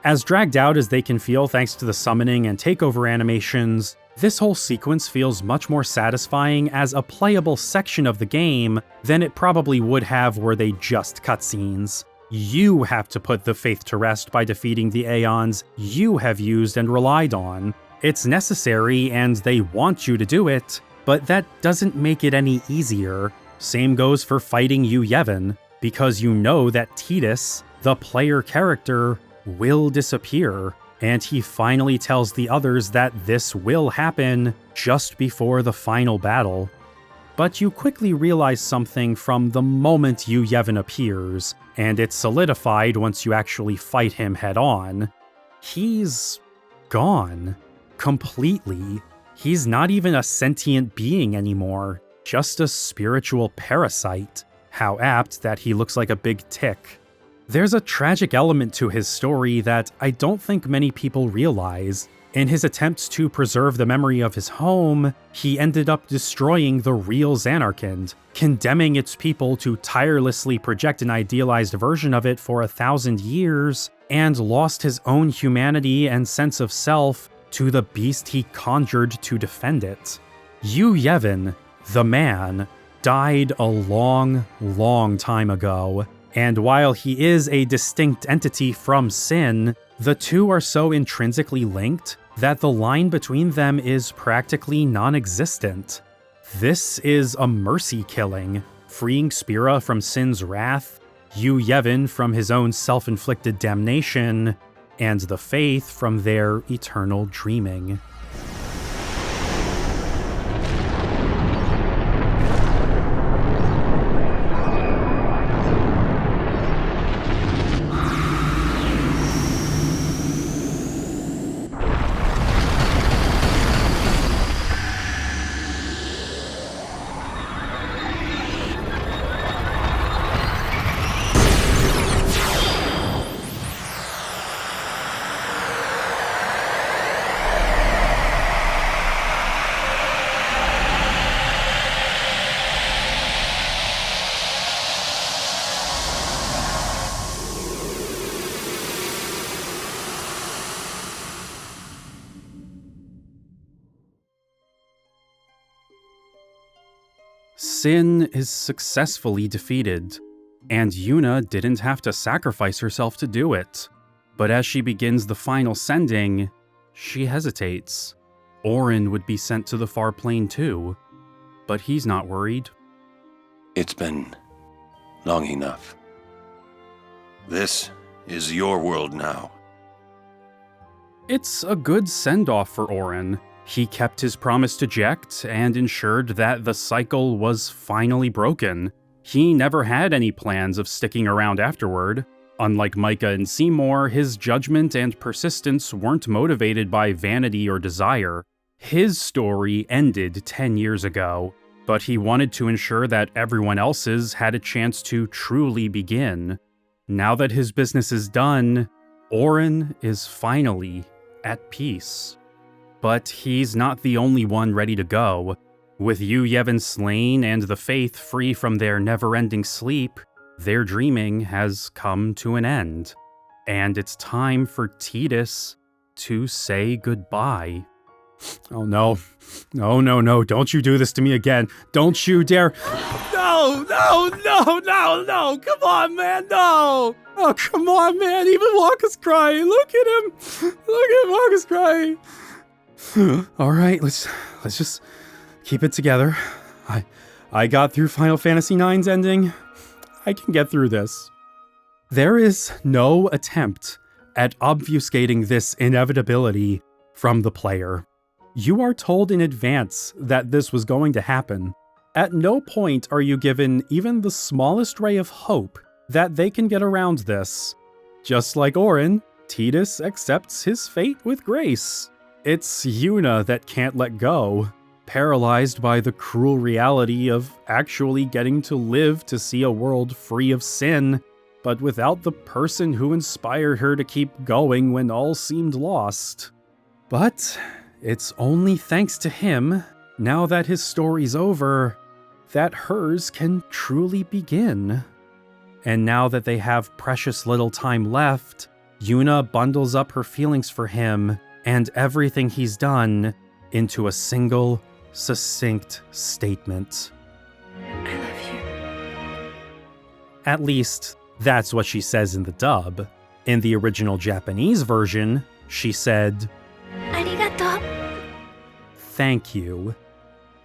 As dragged out as they can feel thanks to the summoning and takeover animations, this whole sequence feels much more satisfying as a playable section of the game than it probably would have were they just cutscenes. You have to put the faith to rest by defeating the Aeons you have used and relied on. It's necessary and they want you to do it, but that doesn't make it any easier. Same goes for fighting you, Yevon, because you know that Tidus, the player character, will disappear, and he finally tells the others that this will happen just before the final battle. But you quickly realize something from the moment you Yevon appears, and it's solidified once you actually fight him head-on. He's gone. Completely. He's not even a sentient being anymore, just a spiritual parasite. How apt that he looks like a big tick. There's a tragic element to his story that I don't think many people realize. In his attempts to preserve the memory of his home, he ended up destroying the real Zanarkand, condemning its people to tirelessly project an idealized version of it for 1,000 years, and lost his own humanity and sense of self to the beast he conjured to defend it. You Yevon, the man, died a long, long time ago, and while he is a distinct entity from Sin, the two are so intrinsically linked that the line between them is practically non-existent. This is a mercy killing, freeing Spira from Sin's wrath, you Yevon from his own self-inflicted damnation, and the Faith from their eternal dreaming. Sin is successfully defeated, and Yuna didn't have to sacrifice herself to do it. But as she begins the final sending, she hesitates. Auron would be sent to the far plane too, but he's not worried. It's been long enough. This is your world now. It's a good send-off for Auron. He kept his promise to Jecht and ensured that the cycle was finally broken. He never had any plans of sticking around afterward. Unlike Micah and Seymour, his judgment and persistence weren't motivated by vanity or desire. His story ended 10 years ago, but he wanted to ensure that everyone else's had a chance to truly begin. Now that his business is done, Auron is finally at peace. But he's not the only one ready to go. With you Yevon slain and the Faith free from their never-ending sleep, their dreaming has come to an end. And it's time for Tidus to say goodbye. Oh no. No, don't you do this to me again. Don't you dare. No, come on, man, no. Oh, come on, man, even Wakka's crying. Look at him. Wakka's crying. All right, let's just keep it together. I got through Final Fantasy IX's ending. I can get through this. There is no attempt at obfuscating this inevitability from the player. You are told in advance that this was going to happen. At no point are you given even the smallest ray of hope that they can get around this. Just like Auron, Tidus accepts his fate with grace. It's Yuna that can't let go, paralyzed by the cruel reality of actually getting to live to see a world free of sin, but without the person who inspired her to keep going when all seemed lost. But it's only thanks to him, now that his story's over, that hers can truly begin. And now that they have precious little time left, Yuna bundles up her feelings for him and everything he's done into a single, succinct statement. I love you. At least, That's what she says in the dub. In the original Japanese version, she said, "Arigato." Thank you.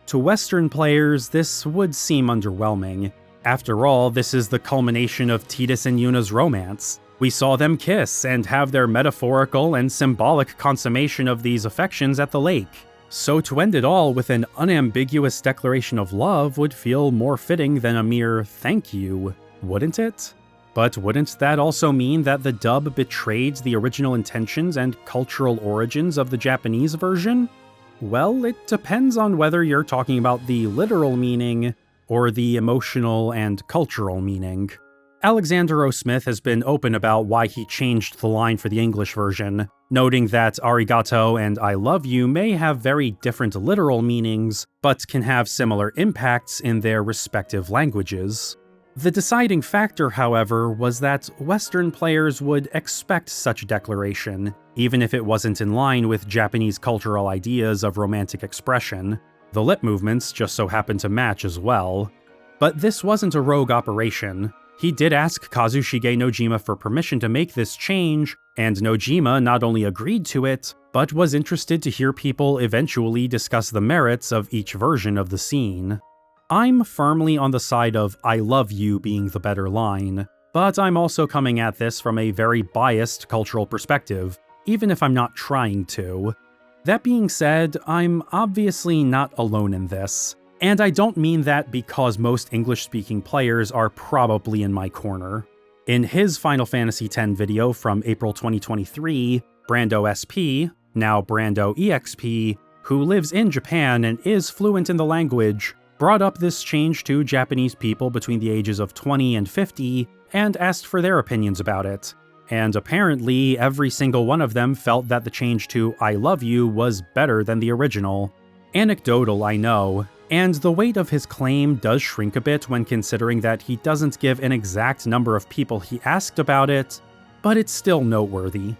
To Western players, this would seem underwhelming. After all, this is the culmination of Tidus and Yuna's romance. We saw them kiss and have their metaphorical and symbolic consummation of these affections at the lake. So to end it all with an unambiguous declaration of love would feel more fitting than a mere thank you, wouldn't it? But wouldn't that also mean that the dub betrayed the original intentions and cultural origins of the Japanese version? Well, it depends on whether you're talking about the literal meaning or the emotional and cultural meaning. Alexander O. Smith has been open about why he changed the line for the English version, noting that arigato and I love you may have very different literal meanings, but can have similar impacts in their respective languages. The deciding factor, however, was that Western players would expect such a declaration, even if it wasn't in line with Japanese cultural ideas of romantic expression. The lip movements just so happened to match as well. But this wasn't a rogue operation. He did ask Kazushige Nojima for permission to make this change, and Nojima not only agreed to it, but was interested to hear people eventually discuss the merits of each version of the scene. I'm firmly on the side of I love you being the better line, but I'm also coming at this from a very biased cultural perspective, even if I'm not trying to. That being said, I'm obviously not alone in this, and I don't mean that because most English-speaking players are probably in my corner. In his Final Fantasy X video from April 2023, Brando SP, now Brando EXP, who lives in Japan and is fluent in the language, brought up this change to Japanese people between the ages of 20 and 50 and asked for their opinions about it. And apparently, every single one of them felt that the change to I love you was better than the original. Anecdotal, I know, and the weight of his claim does shrink a bit when considering that he doesn't give an exact number of people he asked about it, but it's still noteworthy.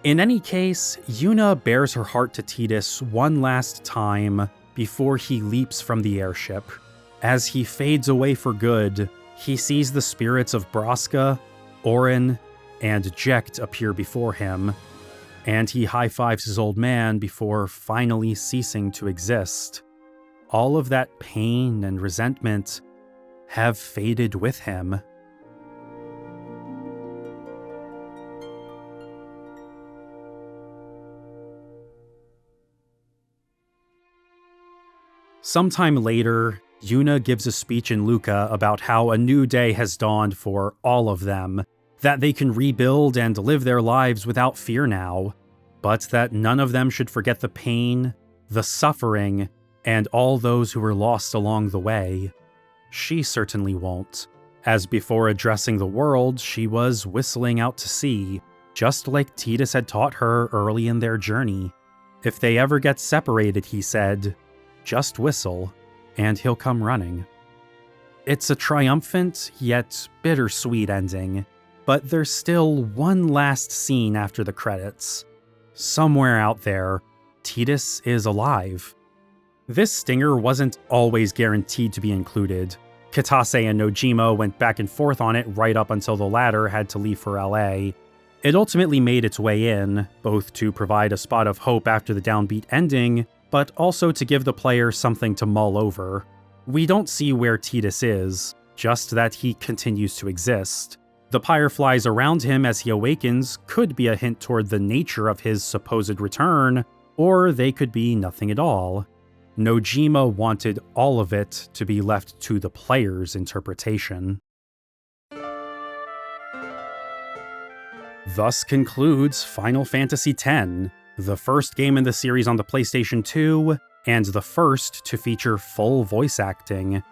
In any case, Yuna bears her heart to Tidus one last time before he leaps from the airship. As he fades away for good, he sees the spirits of Braska, Auron, and Jecht appear before him, and he high-fives his old man before finally ceasing to exist. All of that pain and resentment have faded with him. Sometime later, Yuna gives a speech in Lucca about how a new day has dawned for all of them, that they can rebuild and live their lives without fear now, but that none of them should forget the pain, the suffering, and all those who were lost along the way. She certainly won't, as before addressing the world, she was whistling out to sea, just like Tidus had taught her early in their journey. If they ever get separated, he said, just whistle, and he'll come running. It's a triumphant, yet bittersweet ending, but there's still one last scene after the credits. Somewhere out there, Tidus is alive. This stinger wasn't always guaranteed to be included. Kitase and Nojima went back and forth on it right up until the latter had to leave for LA. It ultimately made its way in, both to provide a spot of hope after the downbeat ending, but also to give the player something to mull over. We don't see where Tidus is, just that he continues to exist. The fireflies around him as he awakens could be a hint toward the nature of his supposed return, or they could be nothing at all. Nojima wanted all of it to be left to the player's interpretation. Thus concludes Final Fantasy X, the first game in the series on the PlayStation 2, and the first to feature full voice acting.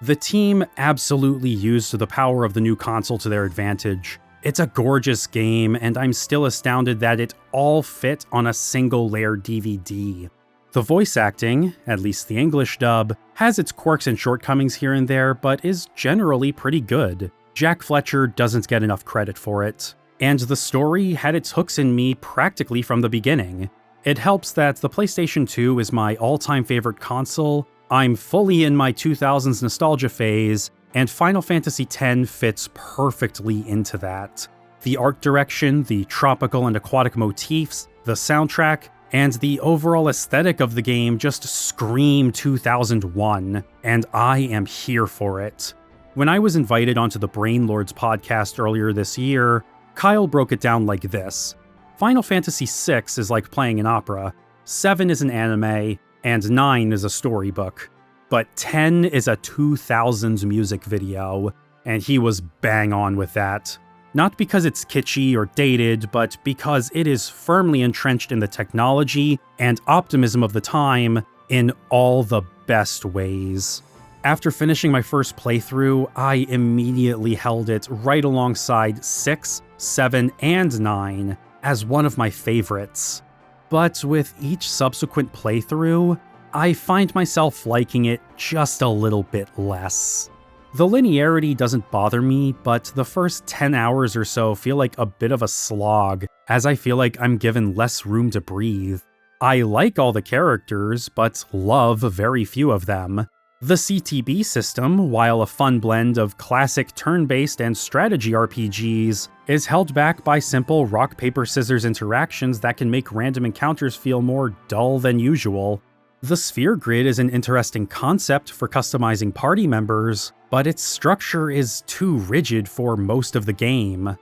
The team absolutely used the power of the new console to their advantage. It's a gorgeous game, and I'm still astounded that it all fit on a single-layer DVD. The voice acting, at least the English dub, has its quirks and shortcomings here and there, but is generally pretty good. Jack Fletcher doesn't get enough credit for it. And the story had its hooks in me practically from the beginning. It helps that the PlayStation 2 is my all-time favorite console, I'm fully in my 2000s nostalgia phase, and Final Fantasy X fits perfectly into that. The art direction, the tropical and aquatic motifs, the soundtrack, and the overall aesthetic of the game just scream 2001, and I am here for it. When I was invited onto the Brain Lords podcast earlier this year, Kyle broke it down like this. Final Fantasy VI is like playing an opera, 7 is an anime, and 9 is a storybook. But 10 is a 2000s music video, and he was bang on with that. Not because it's kitschy or dated, but because it is firmly entrenched in the technology and optimism of the time in all the best ways. After finishing my first playthrough, I immediately held it right alongside 6, 7, and 9 as one of my favorites. But with each subsequent playthrough, I find myself liking it just a little bit less. The linearity doesn't bother me, but the first 10 hours or so feel like a bit of a slog, as I feel like I'm given less room to breathe. I like all the characters, but love very few of them. The CTB system, while a fun blend of classic turn-based and strategy RPGs, is held back by simple rock-paper-scissors interactions that can make random encounters feel more dull than usual. The sphere grid is an interesting concept for customizing party members, but its structure is too rigid for most of the game.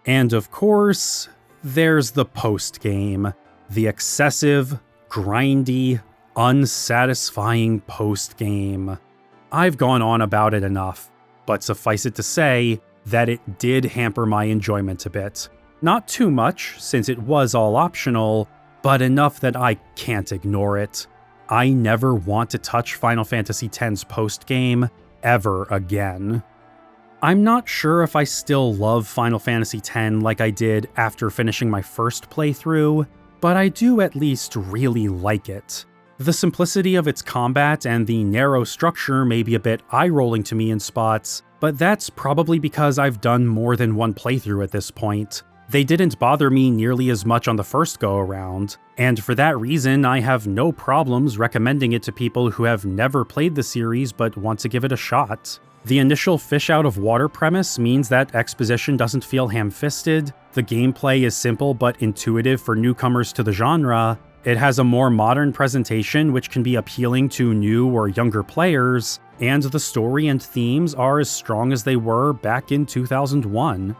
And of course, there's the post-game. The excessive, grindy, unsatisfying post-game. I've gone on about it enough, but suffice it to say that it did hamper my enjoyment a bit. Not too much, since it was all optional, but enough that I can't ignore it. I never want to touch Final Fantasy X's post-game ever again. I'm not sure if I still love Final Fantasy X like I did after finishing my first playthrough, but I do at least really like it. The simplicity of its combat and the narrow structure may be a bit eye-rolling to me in spots, but that's probably because I've done more than one playthrough at this point. They didn't bother me nearly as much on the first go-around, and for that reason I have no problems recommending it to people who have never played the series but want to give it a shot. The initial fish-out-of-water premise means that exposition doesn't feel ham-fisted, the gameplay is simple but intuitive for newcomers to the genre, it has a more modern presentation which can be appealing to new or younger players, and the story and themes are as strong as they were back in 2001.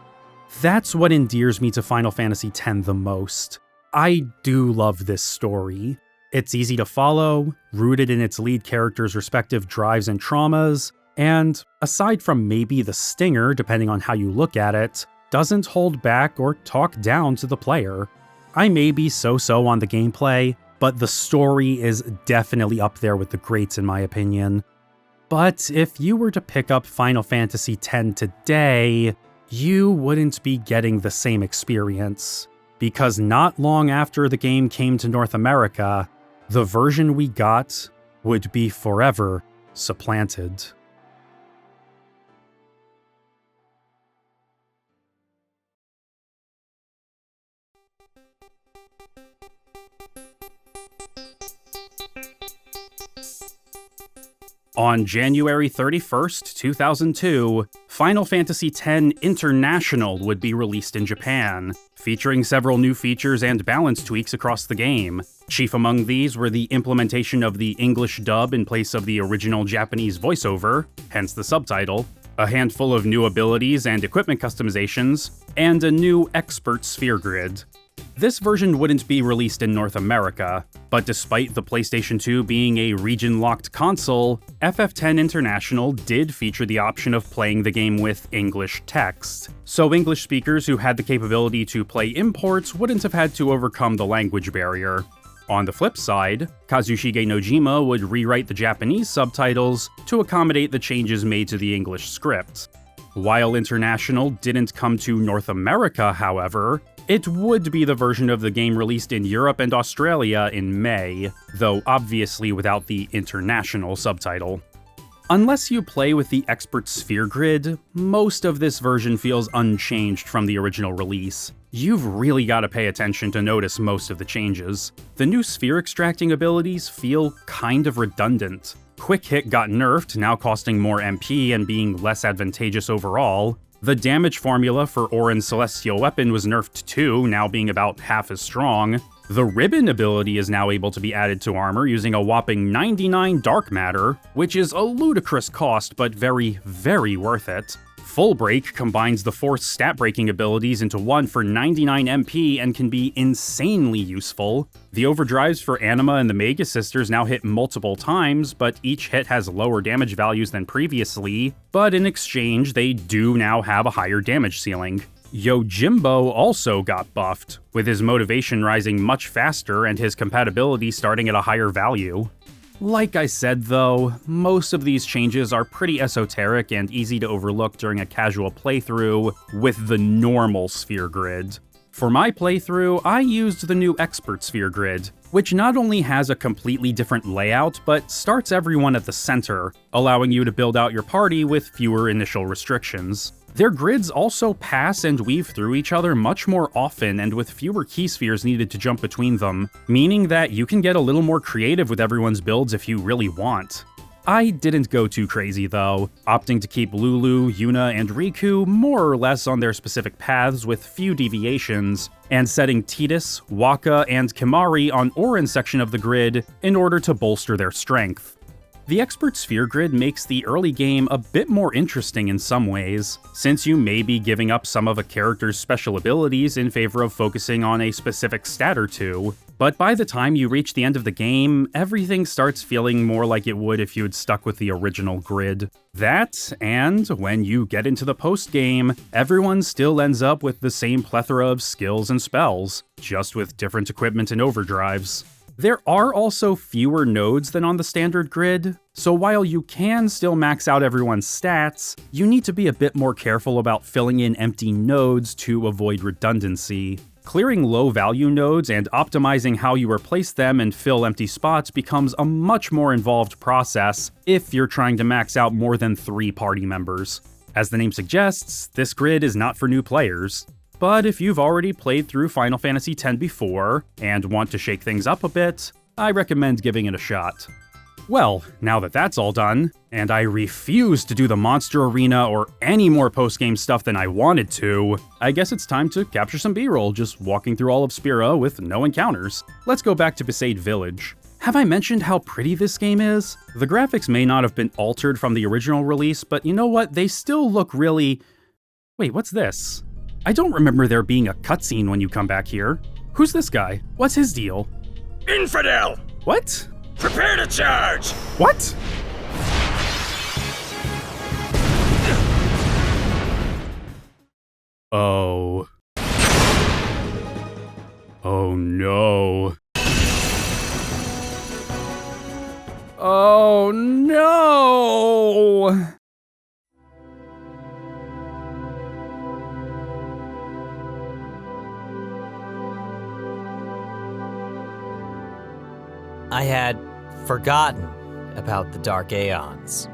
That's what endears me to Final Fantasy X the most. I do love this story. It's easy to follow, rooted in its lead character's respective drives and traumas, and, aside from maybe the stinger depending on how you look at it, doesn't hold back or talk down to the player. I may be so-so on the gameplay, but the story is definitely up there with the greats in my opinion. But if you were to pick up Final Fantasy X today, you wouldn't be getting the same experience, because not long after the game came to North America, the version we got would be forever supplanted. On January 31st, 2002, Final Fantasy X International would be released in Japan, featuring several new features and balance tweaks across the game. Chief among these were the implementation of the English dub in place of the original Japanese voiceover, hence the subtitle, a handful of new abilities and equipment customizations, and a new expert sphere grid. This version wouldn't be released in North America, but despite the PlayStation 2 being a region-locked console, FF10 International did feature the option of playing the game with English text, so English speakers who had the capability to play imports wouldn't have had to overcome the language barrier. On the flip side, Kazushige Nojima would rewrite the Japanese subtitles to accommodate the changes made to the English script. While International didn't come to North America, however, it would be the version of the game released in Europe and Australia in May, though obviously without the international subtitle. Unless you play with the expert sphere grid, most of this version feels unchanged from the original release. You've really got to pay attention to notice most of the changes. The new sphere extracting abilities feel kind of redundant. Quick Hit got nerfed, now costing more MP and being less advantageous overall. The damage formula for Auron's Celestial Weapon was nerfed too, now being about half as strong. The Ribbon ability is now able to be added to armor using a whopping 99 Dark Matter, which is a ludicrous cost, but very, very worth it. Full Break combines the Force stat breaking abilities into one for 99 MP and can be insanely useful. The overdrives for Anima and the Mega Sisters now hit multiple times, but each hit has lower damage values than previously, but in exchange they do now have a higher damage ceiling. Yojimbo also got buffed, with his motivation rising much faster and his compatibility starting at a higher value. Like I said though, most of these changes are pretty esoteric and easy to overlook during a casual playthrough with the normal sphere grid. For my playthrough, I used the new Expert Sphere grid, which not only has a completely different layout, but starts everyone at the center, allowing you to build out your party with fewer initial restrictions. Their grids also pass and weave through each other much more often and with fewer key spheres needed to jump between them, meaning that you can get a little more creative with everyone's builds if you really want. I didn't go too crazy though, opting to keep Lulu, Yuna, and Rikku more or less on their specific paths with few deviations, and setting Tidus, Wakka, and Kimahri on Auron's section of the grid in order to bolster their strength. The Expert Sphere grid makes the early game a bit more interesting in some ways, since you may be giving up some of a character's special abilities in favor of focusing on a specific stat or two, but by the time you reach the end of the game, everything starts feeling more like it would if you had stuck with the original grid. That, and when you get into the post-game, everyone still ends up with the same plethora of skills and spells, just with different equipment and overdrives. There are also fewer nodes than on the standard grid, so while you can still max out everyone's stats, you need to be a bit more careful about filling in empty nodes to avoid redundancy. Clearing low-value nodes and optimizing how you replace them and fill empty spots becomes a much more involved process if you're trying to max out more than 3 party members. As the name suggests, this grid is not for new players. But if you've already played through Final Fantasy X before, and want to shake things up a bit, I recommend giving it a shot. Well, now that that's all done, and I refuse to do the monster arena or any more post-game stuff than I wanted to, I guess it's time to capture some B-roll just walking through all of Spira with no encounters. Let's go back to Besaid Village. Have I mentioned how pretty this game is? The graphics may not have been altered from the original release, but you know what? They still look really... Wait, what's this? I don't remember there being a cutscene when you come back here. Who's this guy? What's his deal? Infidel! What? Prepare to charge! What? Oh. Oh no. Oh no! I had forgotten about the Dark Aeons.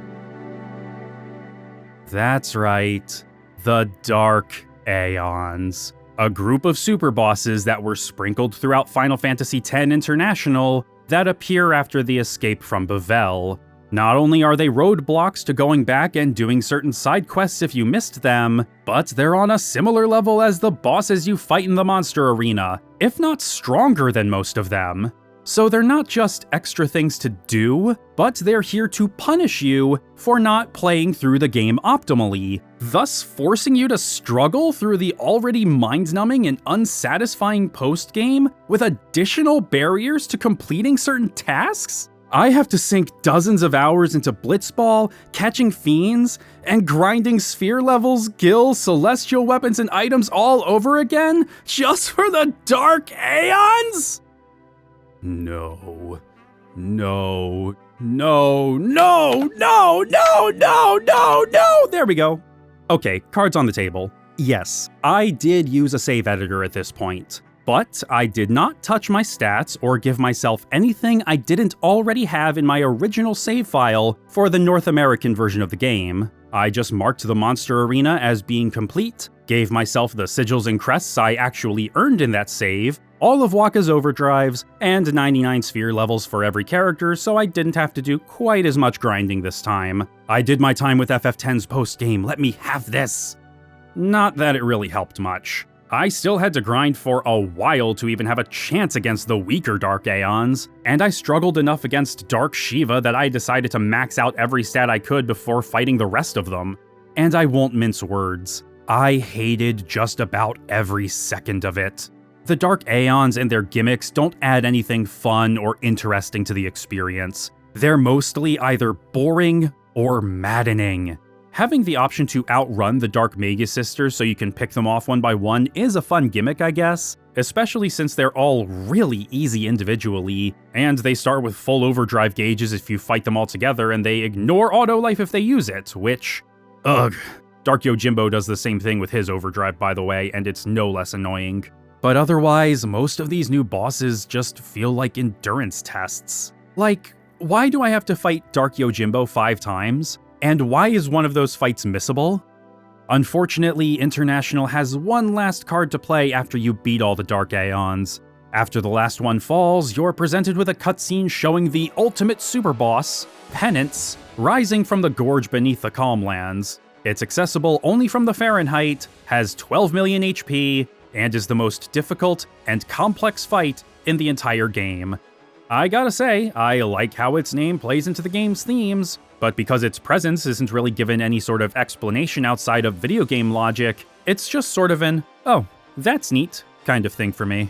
That's right. The Dark Aeons. A group of super bosses that were sprinkled throughout Final Fantasy X International that appear after the escape from Bevelle. Not only are they roadblocks to going back and doing certain side quests if you missed them, but they're on a similar level as the bosses you fight in the monster arena, if not stronger than most of them. So they're not just extra things to do, but they're here to punish you for not playing through the game optimally, thus forcing you to struggle through the already mind-numbing and unsatisfying post-game with additional barriers to completing certain tasks? I have to sink dozens of hours into Blitzball, catching fiends, and grinding sphere levels, gills, celestial weapons, and items all over again just for the Dark Aeons? No. No. No. No. No. No. No. No. No. There we go. Okay, cards on the table. Yes, I did use a save editor at this point, but I did not touch my stats or give myself anything I didn't already have in my original save file for the North American version of the game. I just marked the monster arena as being complete, gave myself the sigils and crests I actually earned in that save, all of Wakka's overdrives, and 99 sphere levels for every character, so I didn't have to do quite as much grinding this time. I did my time with FF10's post-game, let me have this! Not that it really helped much. I still had to grind for a while to even have a chance against the weaker Dark Aeons, and I struggled enough against Dark Shiva that I decided to max out every stat I could before fighting the rest of them. And I won't mince words. I hated just about every second of it. The Dark Aeons and their gimmicks don't add anything fun or interesting to the experience. They're mostly either boring or maddening. Having the option to outrun the Dark Magus Sisters so you can pick them off one by one is a fun gimmick, I guess, especially since they're all really easy individually, and they start with full overdrive gauges if you fight them all together, and they ignore auto life if they use it, which, ugh. Dark Yojimbo does the same thing with his overdrive, by the way, and it's no less annoying. But otherwise, most of these new bosses just feel like endurance tests. Like, why do I have to fight Dark Yojimbo 5 times? And why is one of those fights missable? Unfortunately, International has one last card to play after you beat all the Dark Aeons. After the last one falls, you're presented with a cutscene showing the ultimate super boss, Penance, rising from the gorge beneath the Calmlands. It's accessible only from the Fahrenheit, has 12 million HP, and is the most difficult and complex fight in the entire game. I gotta say, I like how its name plays into the game's themes, but because its presence isn't really given any sort of explanation outside of video game logic, it's just sort of an, oh, that's neat kind of thing for me.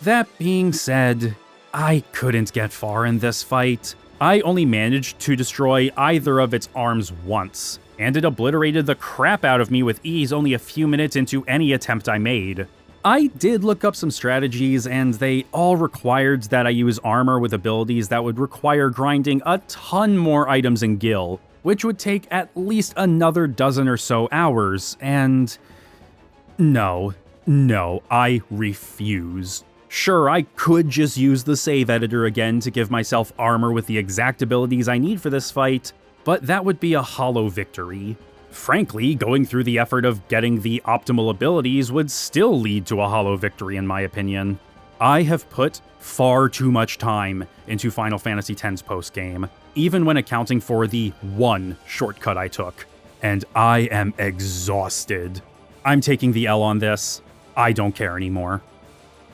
That being said, I couldn't get far in this fight. I only managed to destroy either of its arms once, and it obliterated the crap out of me with ease only a few minutes into any attempt I made. I did look up some strategies, and they all required that I use armor with abilities that would require grinding a ton more items in Gil, which would take at least another dozen or so hours, and no, I refuse. Sure, I could just use the save editor again to give myself armor with the exact abilities I need for this fight, but that would be a hollow victory. Frankly, going through the effort of getting the optimal abilities would still lead to a hollow victory in my opinion. I have put far too much time into Final Fantasy X's postgame, even when accounting for the one shortcut I took, and I am exhausted. I'm taking the L on this. I don't care anymore.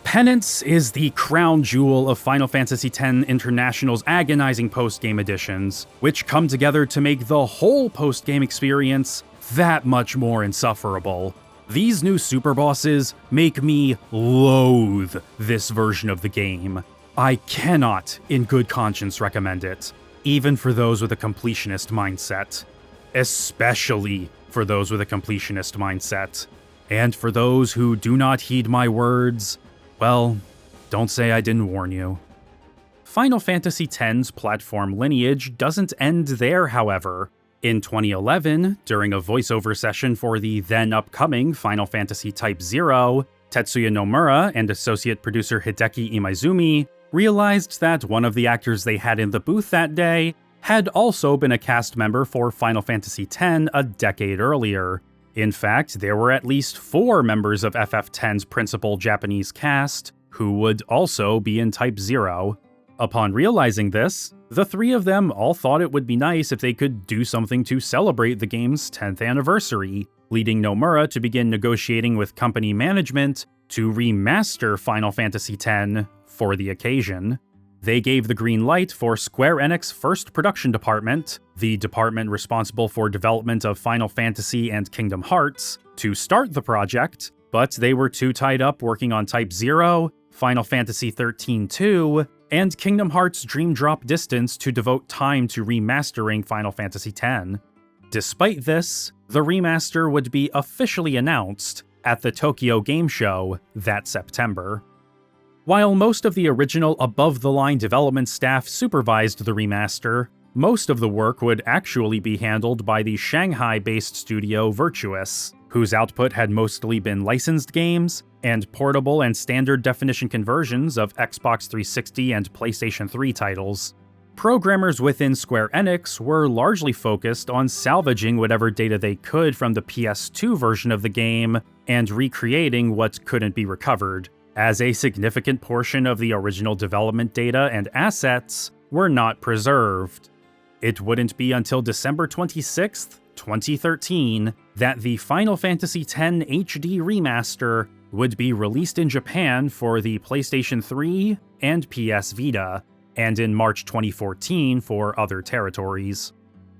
Penance is the crown jewel of Final Fantasy X International's agonizing post-game editions, which come together to make the whole post-game experience that much more insufferable. These new super bosses make me loathe this version of the game. I cannot, in good conscience, recommend it, even for those with a completionist mindset. Especially for those with a completionist mindset. And for those who do not heed my words, well, don't say I didn't warn you. Final Fantasy X's platform lineage doesn't end there, however. In 2011, during a voiceover session for the then-upcoming Final Fantasy Type 0, Tetsuya Nomura and associate producer Hideki Imaizumi realized that one of the actors they had in the booth that day had also been a cast member for Final Fantasy X a decade earlier. In fact, there were at least 4 members of FF10's principal Japanese cast who would also be in Type 0. Upon realizing this, the 3 of them all thought it would be nice if they could do something to celebrate the game's 10th anniversary, leading Nomura to begin negotiating with company management to remaster Final Fantasy X for the occasion. They gave the green light for Square Enix's first production department, the department responsible for development of Final Fantasy and Kingdom Hearts, to start the project, but they were too tied up working on Type 0, Final Fantasy XIII-2, and Kingdom Hearts Dream Drop Distance to devote time to remastering Final Fantasy X. Despite this, the remaster would be officially announced at the Tokyo Game Show that September. While most of the original above-the-line development staff supervised the remaster, most of the work would actually be handled by the Shanghai-based studio Virtuous, whose output had mostly been licensed games and portable and standard definition conversions of Xbox 360 and PlayStation 3 titles. Programmers within Square Enix were largely focused on salvaging whatever data they could from the PS2 version of the game and recreating what couldn't be recovered, as a significant portion of the original development data and assets were not preserved. It wouldn't be until December 26th, 2013, that the Final Fantasy X HD remaster would be released in Japan for the PlayStation 3 and PS Vita, and in March 2014 for other territories.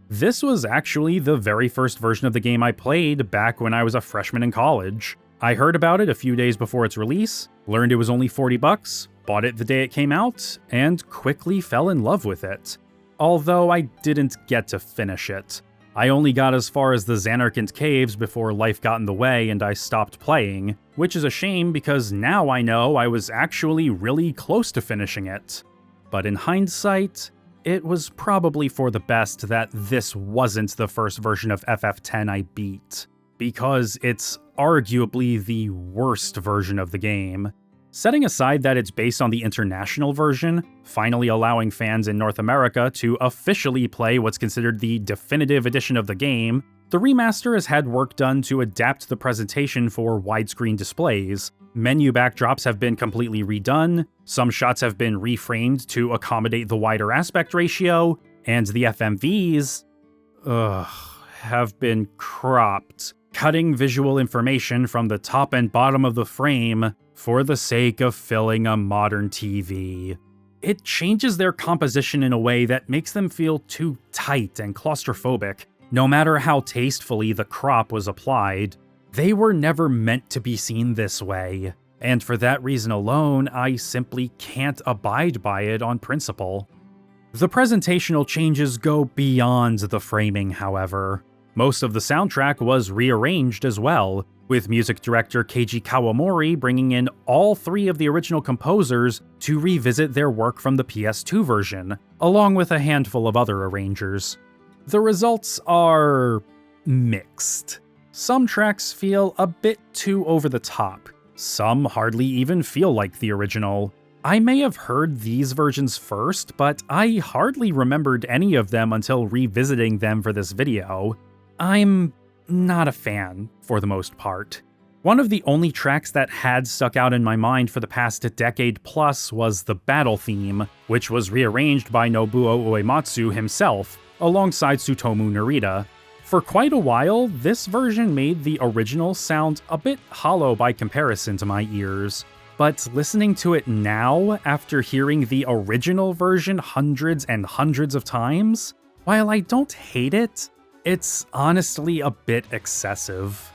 This was actually the very first version of the game I played back when I was a freshman in college. I heard about it a few days before its release, learned it was only $40, bought it the day it came out, and quickly fell in love with it. Although I didn't get to finish it. I only got as far as the Xanarkand Caves before life got in the way and I stopped playing, which is a shame because now I know I was actually really close to finishing it. But in hindsight, it was probably for the best that this wasn't the first version of FF10 I beat, because it's arguably the worst version of the game. Setting aside that it's based on the international version, finally allowing fans in North America to officially play what's considered the definitive edition of the game, the remaster has had work done to adapt the presentation for widescreen displays. Menu backdrops have been completely redone, some shots have been reframed to accommodate the wider aspect ratio, and the FMVs, have been cropped, cutting visual information from the top and bottom of the frame for the sake of filling a modern TV. It changes their composition in a way that makes them feel too tight and claustrophobic. No matter how tastefully the crop was applied, they were never meant to be seen this way, and for that reason alone, I simply can't abide by it on principle. The presentational changes go beyond the framing, however. Most of the soundtrack was rearranged as well, with music director Keiji Kawamori bringing in all three of the original composers to revisit their work from the PS2 version, along with a handful of other arrangers. The results are mixed. Some tracks feel a bit too over the top. Some hardly even feel like the original. I may have heard these versions first, but I hardly remembered any of them until revisiting them for this video. I'm not a fan, for the most part. One of the only tracks that had stuck out in my mind for the past decade plus was the battle theme, which was rearranged by Nobuo Uematsu himself, alongside Tsutomu Narita. For quite a while, this version made the original sound a bit hollow by comparison to my ears, but listening to it now, after hearing the original version hundreds and hundreds of times, while I don't hate it, it's honestly a bit excessive.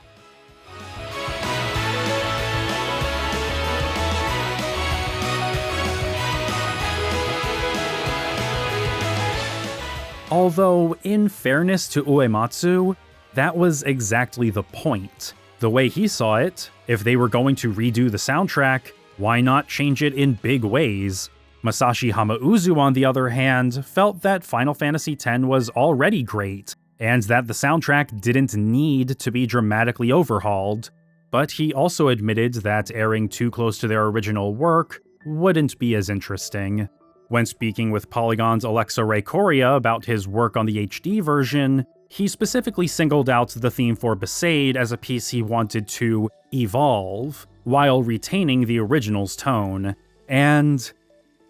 Although, in fairness to Uematsu, that was exactly the point. The way he saw it, if they were going to redo the soundtrack, why not change it in big ways? Masashi Hamauzu, on the other hand, felt that Final Fantasy X was already great, and that the soundtrack didn't need to be dramatically overhauled, but he also admitted that airing too close to their original work wouldn't be as interesting. When speaking with Polygon's Alexa Ray Correa about his work on the HD version, he specifically singled out the theme for Besaid as a piece he wanted to evolve, while retaining the original's tone. And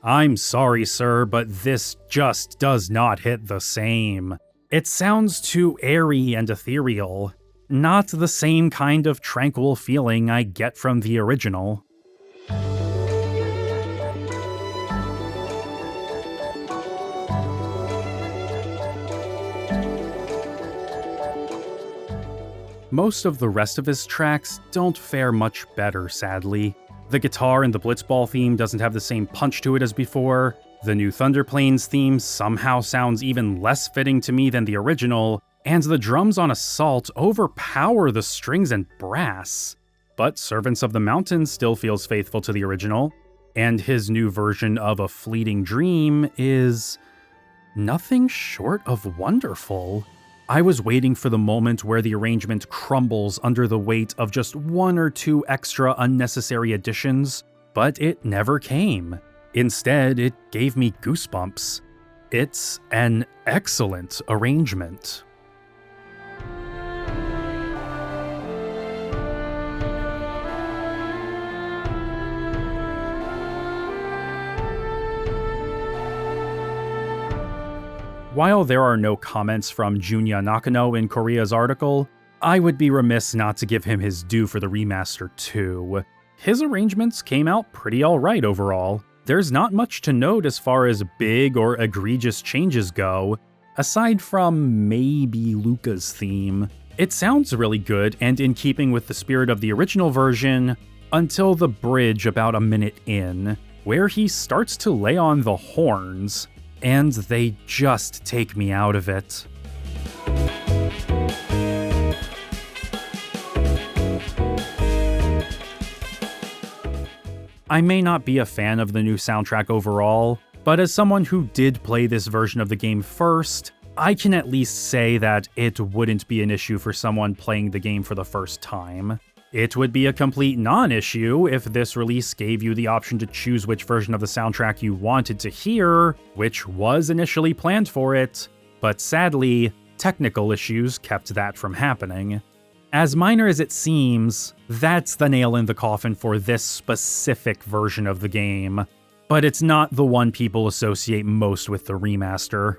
I'm sorry, sir, but this just does not hit the same. It sounds too airy and ethereal, not the same kind of tranquil feeling I get from the original. Most of the rest of his tracks don't fare much better, sadly. The guitar in the Blitzball theme doesn't have the same punch to it as before. The new Thunder Plains theme somehow sounds even less fitting to me than the original, and the drums on Assault overpower the strings and brass. But Servants of the Mountain still feels faithful to the original, and his new version of A Fleeting Dream is nothing short of wonderful. I was waiting for the moment where the arrangement crumbles under the weight of just one or two extra unnecessary additions, but it never came. Instead, it gave me goosebumps. It's an excellent arrangement. While there are no comments from Junya Nakano in Korea's article, I would be remiss not to give him his due for the remaster too. His arrangements came out pretty alright overall. There's not much to note as far as big or egregious changes go, aside from maybe Luca's theme. It sounds really good and in keeping with the spirit of the original version, until the bridge about a minute in, where he starts to lay on the horns, and they just take me out of it. I may not be a fan of the new soundtrack overall, but as someone who did play this version of the game first, I can at least say that it wouldn't be an issue for someone playing the game for the first time. It would be a complete non-issue if this release gave you the option to choose which version of the soundtrack you wanted to hear, which was initially planned for it, but sadly, technical issues kept that from happening. As minor as it seems, that's the nail in the coffin for this specific version of the game, but it's not the one people associate most with the remaster.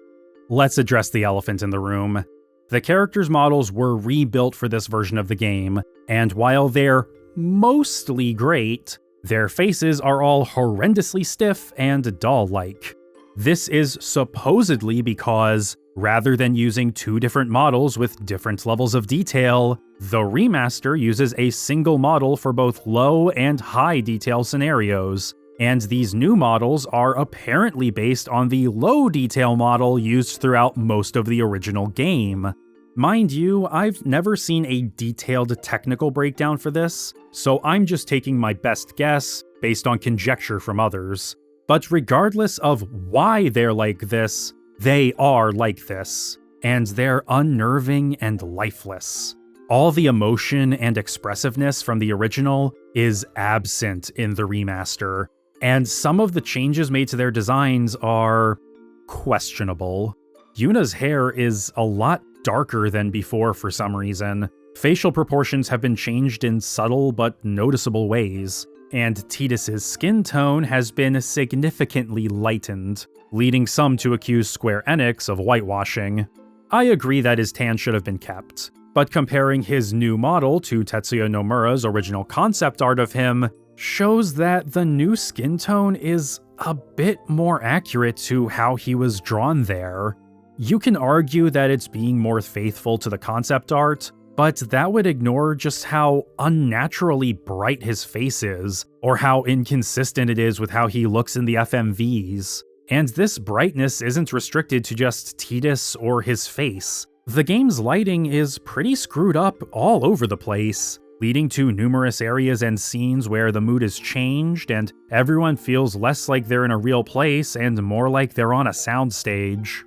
Let's address the elephant in the room. The characters' models were rebuilt for this version of the game, and while they're mostly great, their faces are all horrendously stiff and doll-like. This is supposedly because, rather than using two different models with different levels of detail, the remaster uses a single model for both low and high detail scenarios, and these new models are apparently based on the low detail model used throughout most of the original game. Mind you, I've never seen a detailed technical breakdown for this, so I'm just taking my best guess based on conjecture from others. But regardless of why they're like this, they are like this, and they're unnerving and lifeless. All the emotion and expressiveness from the original is absent in the remaster, and some of the changes made to their designs are questionable. Yuna's hair is a lot darker than before for some reason. Facial proportions have been changed in subtle but noticeable ways, and Tidus' skin tone has been significantly lightened, leading some to accuse Square Enix of whitewashing. I agree that his tan should have been kept, but comparing his new model to Tetsuya Nomura's original concept art of him shows that the new skin tone is a bit more accurate to how he was drawn there. You can argue that it's being more faithful to the concept art, but that would ignore just how unnaturally bright his face is, or how inconsistent it is with how he looks in the FMVs. And this brightness isn't restricted to just Tidus or his face. The game's lighting is pretty screwed up all over the place, leading to numerous areas and scenes where the mood is changed and everyone feels less like they're in a real place and more like they're on a soundstage.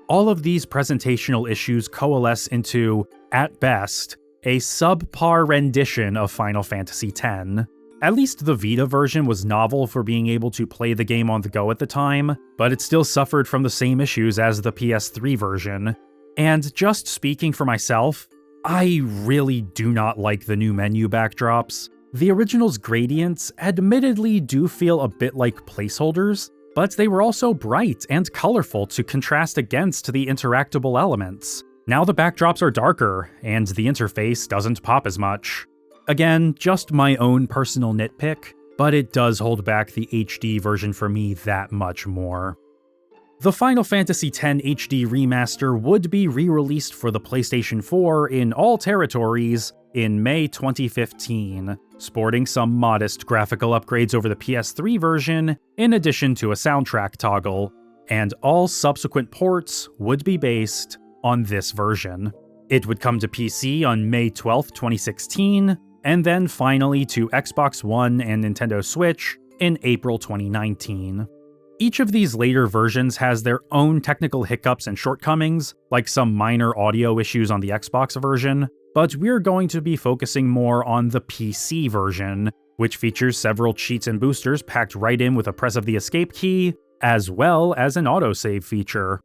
All of these presentational issues coalesce into, at best, a subpar rendition of Final Fantasy X. At least the Vita version was novel for being able to play the game on the go at the time, but it still suffered from the same issues as the PS3 version. And just speaking for myself, I really do not like the new menu backdrops. The original's gradients admittedly do feel a bit like placeholders, but they were also bright and colorful to contrast against the interactable elements. Now the backdrops are darker, and the interface doesn't pop as much. Again, just my own personal nitpick, but it does hold back the HD version for me that much more. The Final Fantasy X HD remaster would be re-released for the PlayStation 4 in all territories in May 2015, sporting some modest graphical upgrades over the PS3 version, in addition to a soundtrack toggle, and all subsequent ports would be based on this version. It would come to PC on May 12, 2016, and then finally to Xbox One and Nintendo Switch in April 2019. Each of these later versions has their own technical hiccups and shortcomings, like some minor audio issues on the Xbox version, but we're going to be focusing more on the PC version, which features several cheats and boosters packed right in with a press of the escape key, as well as an autosave feature.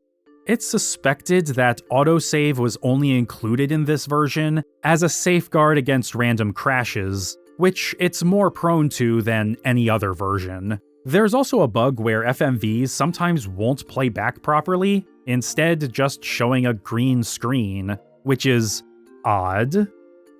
It's suspected that autosave was only included in this version as a safeguard against random crashes, which it's more prone to than any other version. There's also a bug where FMVs sometimes won't play back properly, instead just showing a green screen, which is odd.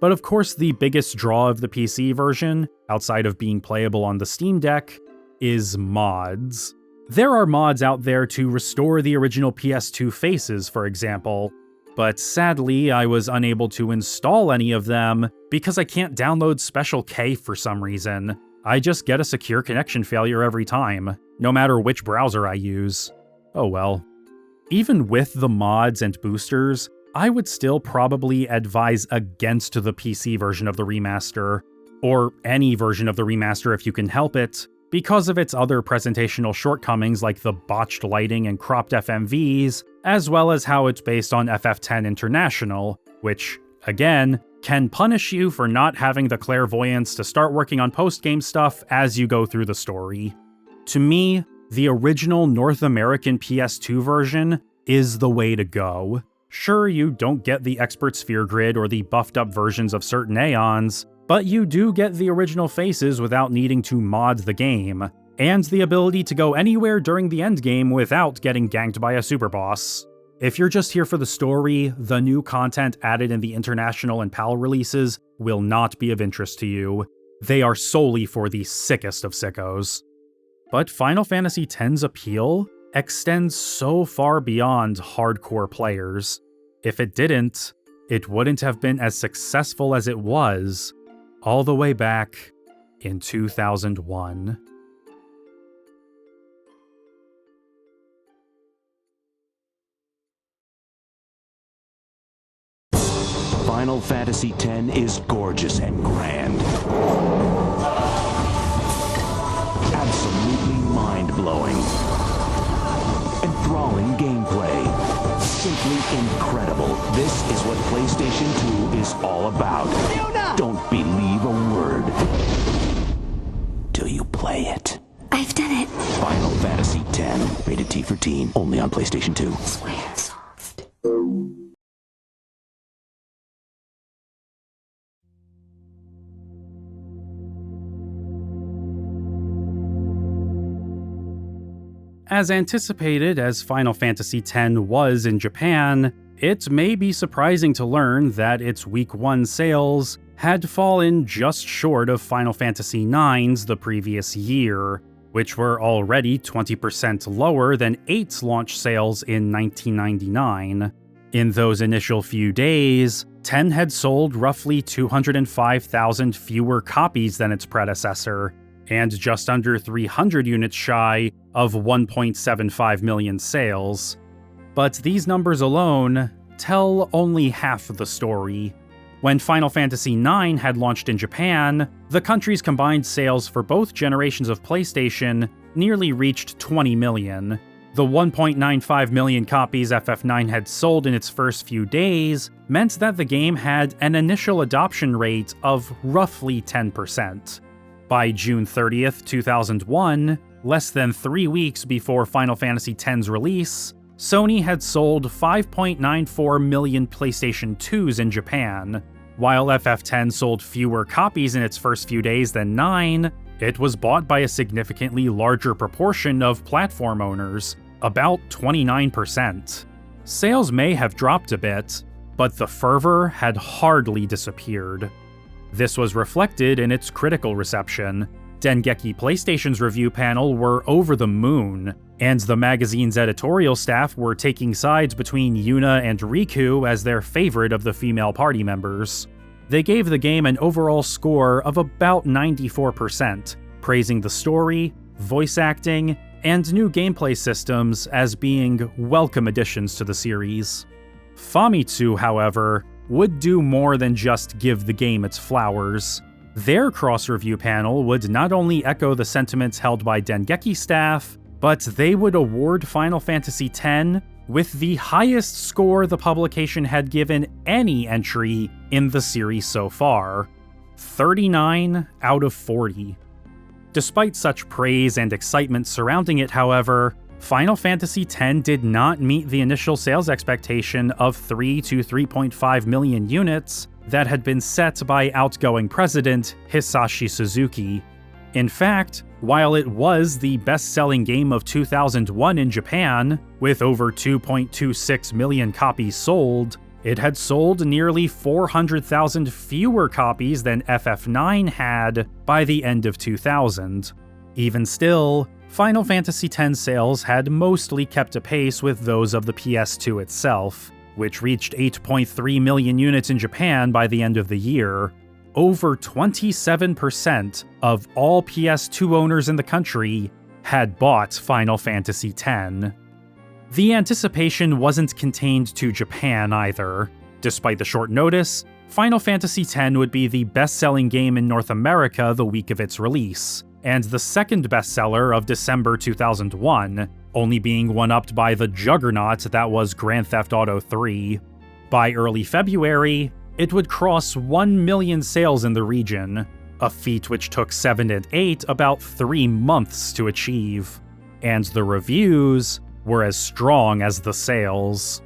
But of course, the biggest draw of the PC version, outside of being playable on the Steam Deck, is mods. There are mods out there to restore the original PS2 faces, for example, but sadly I was unable to install any of them because I can't download Special K for some reason. I just get a secure connection failure every time, no matter which browser I use. Oh well. Even with the mods and boosters, I would still probably advise against the PC version of the remaster, or any version of the remaster if you can help it, because of its other presentational shortcomings like the botched lighting and cropped FMVs, as well as how it's based on FF10 International, which, again, can punish you for not having the clairvoyance to start working on post-game stuff as you go through the story. To me, the original North American PS2 version is the way to go. Sure, you don't get the expert sphere grid or the buffed up versions of certain Aeons, but you do get the original faces without needing to mod the game, and the ability to go anywhere during the endgame without getting ganked by a super boss. If you're just here for the story, the new content added in the international and PAL releases will not be of interest to you. They are solely for the sickest of sickos. But Final Fantasy X's appeal extends so far beyond hardcore players. If it didn't, it wouldn't have been as successful as it was all the way back in 2001. Final Fantasy X is gorgeous and grand. Absolutely mind-blowing. Enthralling gameplay. Simply incredible. This is what PlayStation 2 is all about. Yuna! Don't believe a word till you play it. I've done it. Final Fantasy X, rated T for teen, only on PlayStation 2. Swear soft. As anticipated as Final Fantasy X was in Japan, it may be surprising to learn that its Week 1 sales had fallen just short of Final Fantasy IX's the previous year, which were already 20% lower than 8's launch sales in 1999. In those initial few days, 10 had sold roughly 205,000 fewer copies than its predecessor, and just under 300 units shy of 1.75 million sales. But these numbers alone tell only half the story. When Final Fantasy IX had launched in Japan, the country's combined sales for both generations of PlayStation nearly reached 20 million. The 1.95 million copies FF9 had sold in its first few days meant that the game had an initial adoption rate of roughly 10%. By June 30th, 2001, less than 3 weeks before Final Fantasy X's release, Sony had sold 5.94 million PlayStation 2s in Japan. While FF10 sold fewer copies in its first few days than 9, it was bought by a significantly larger proportion of platform owners, about 29%. Sales may have dropped a bit, but the fervor had hardly disappeared. This was reflected in its critical reception. Dengeki PlayStation's review panel were over the moon, and the magazine's editorial staff were taking sides between Yuna and Rikku as their favorite of the female party members. They gave the game an overall score of about 94%, praising the story, voice acting, and new gameplay systems as being welcome additions to the series. Famitsu, however, would do more than just give the game its flowers. Their cross-review panel would not only echo the sentiments held by Dengeki staff, but they would award Final Fantasy X with the highest score the publication had given any entry in the series so far, 39 out of 40. Despite such praise and excitement surrounding it, however, Final Fantasy X did not meet the initial sales expectation of 3 to 3.5 million units that had been set by outgoing president Hisashi Suzuki. In fact, while it was the best-selling game of 2001 in Japan, with over 2.26 million copies sold, it had sold nearly 400,000 fewer copies than FF9 had by the end of 2000. Even still, Final Fantasy X sales had mostly kept apace with those of the PS2 itself, which reached 8.3 million units in Japan by the end of the year. Over 27% of all PS2 owners in the country had bought Final Fantasy X. The anticipation wasn't contained to Japan either. Despite the short notice, Final Fantasy X would be the best-selling game in North America the week of its release, and the second bestseller of December 2001, only being one-upped by the juggernaut that was Grand Theft Auto 3. By early February, it would cross 1 million sales in the region, a feat which took 7 and 8 about 3 months to achieve. And the reviews were as strong as the sales.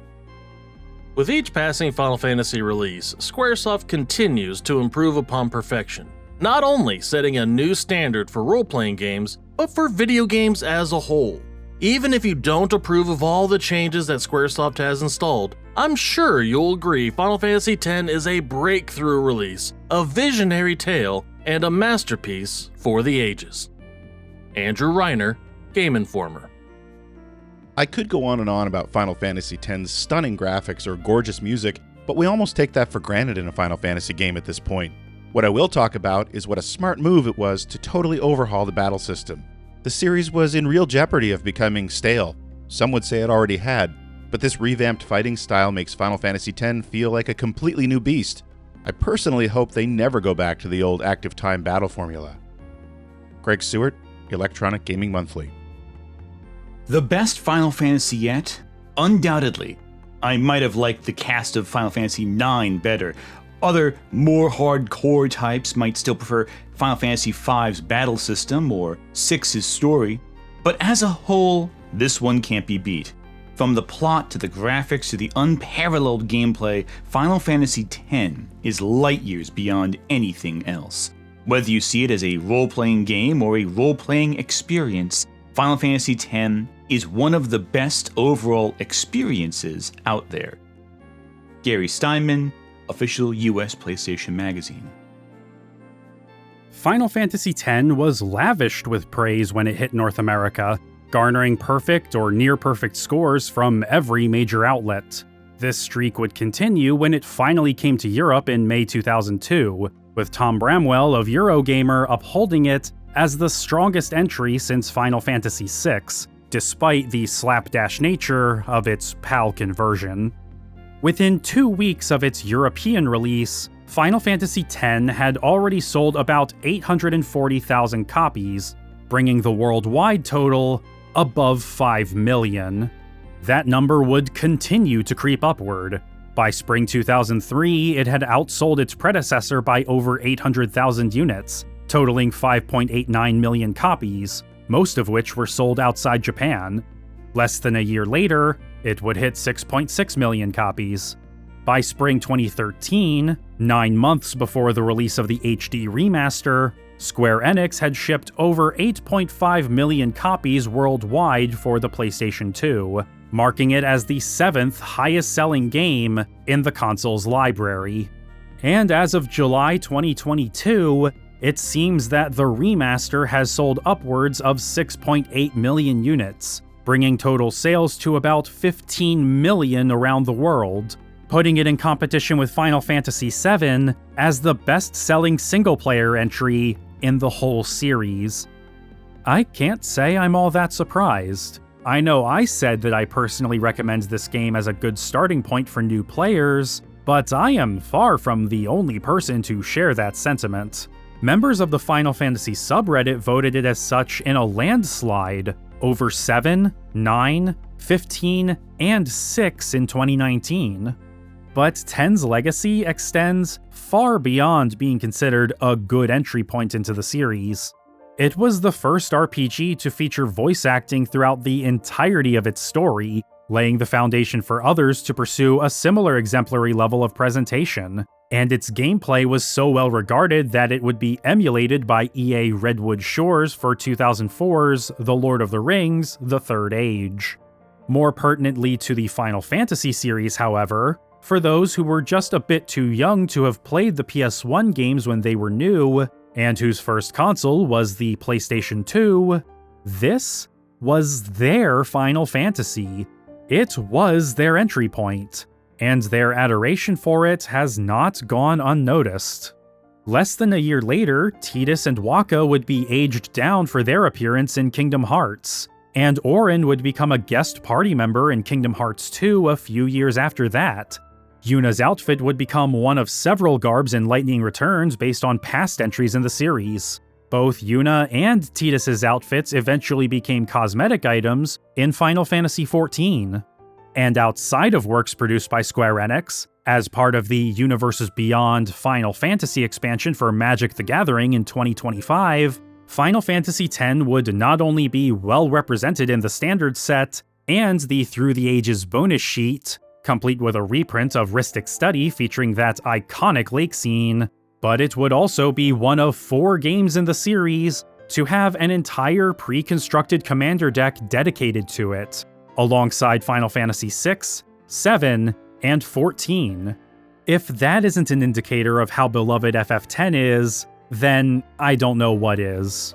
With each passing Final Fantasy release, Squaresoft continues to improve upon perfection, not only setting a new standard for role-playing games, but for video games as a whole. Even if you don't approve of all the changes that Squaresoft has installed, I'm sure you'll agree Final Fantasy X is a breakthrough release, a visionary tale, and a masterpiece for the ages. Andrew Reiner, Game Informer. I could go on and on about Final Fantasy X's stunning graphics or gorgeous music, but we almost take that for granted in a Final Fantasy game at this point. What I will talk about is what a smart move it was to totally overhaul the battle system. The series was in real jeopardy of becoming stale. Some would say it already had, but this revamped fighting style makes Final Fantasy X feel like a completely new beast. I personally hope they never go back to the old active time battle formula. Greg Seward, Electronic Gaming Monthly. The best Final Fantasy yet? Undoubtedly. I might have liked the cast of Final Fantasy IX better. Other, more hardcore types might still prefer Final Fantasy V's battle system or 6's story, but as a whole, this one can't be beat. From the plot to the graphics to the unparalleled gameplay, Final Fantasy X is light years beyond anything else. Whether you see it as a role-playing game or a role-playing experience, Final Fantasy X is one of the best overall experiences out there. Gary Steinman, official US PlayStation Magazine. Final Fantasy X was lavished with praise when it hit North America, garnering perfect or near-perfect scores from every major outlet. This streak would continue when it finally came to Europe in May 2002, with Tom Bramwell of Eurogamer upholding it as the strongest entry since Final Fantasy VI, despite the slapdash nature of its PAL conversion. Within 2 weeks of its European release, Final Fantasy X had already sold about 840,000 copies, bringing the worldwide total above 5 million. That number would continue to creep upward. By spring 2003, it had outsold its predecessor by over 800,000 units, totaling 5.89 million copies, most of which were sold outside Japan. Less than a year later, it would hit 6.6 million copies. By spring 2013, 9 months before the release of the HD remaster, Square Enix had shipped over 8.5 million copies worldwide for the PlayStation 2, marking it as the 7th highest-selling game in the console's library. And as of July 2022, it seems that the remaster has sold upwards of 6.8 million units, bringing total sales to about 15 million around the world, putting it in competition with Final Fantasy VII as the best-selling single-player entry in the whole series. I can't say I'm all that surprised. I know I said that I personally recommend this game as a good starting point for new players, but I am far from the only person to share that sentiment. Members of the Final Fantasy subreddit voted it as such in a landslide, over 7, 9, 15, and 6 in 2019. But 10's legacy extends far beyond being considered a good entry point into the series. It was the first RPG to feature voice acting throughout the entirety of its story, laying the foundation for others to pursue a similar exemplary level of presentation. And its gameplay was so well regarded that it would be emulated by EA Redwood Shores for 2004's The Lord of the Rings: The Third Age. More pertinently to the Final Fantasy series, however, for those who were just a bit too young to have played the PS1 games when they were new, and whose first console was the PlayStation 2, this was their Final Fantasy. It was their entry point, and their adoration for it has not gone unnoticed. Less than a year later, Tidus and Wakka would be aged down for their appearance in Kingdom Hearts, and Auron would become a guest party member in Kingdom Hearts 2 a few years after that. Yuna's outfit would become one of several garbs in Lightning Returns based on past entries in the series. Both Yuna and Tidus' outfits eventually became cosmetic items in Final Fantasy XIV. And outside of works produced by Square Enix, as part of the Universes Beyond Final Fantasy expansion for Magic the Gathering in 2025, Final Fantasy X would not only be well represented in the standard set and the Through the Ages bonus sheet, complete with a reprint of Rhystic Study featuring that iconic lake scene, but it would also be one of 4 games in the series to have an entire pre-constructed commander deck dedicated to it, alongside Final Fantasy VI, VII, and XIV. If that isn't an indicator of how beloved FF10 is, then I don't know what is.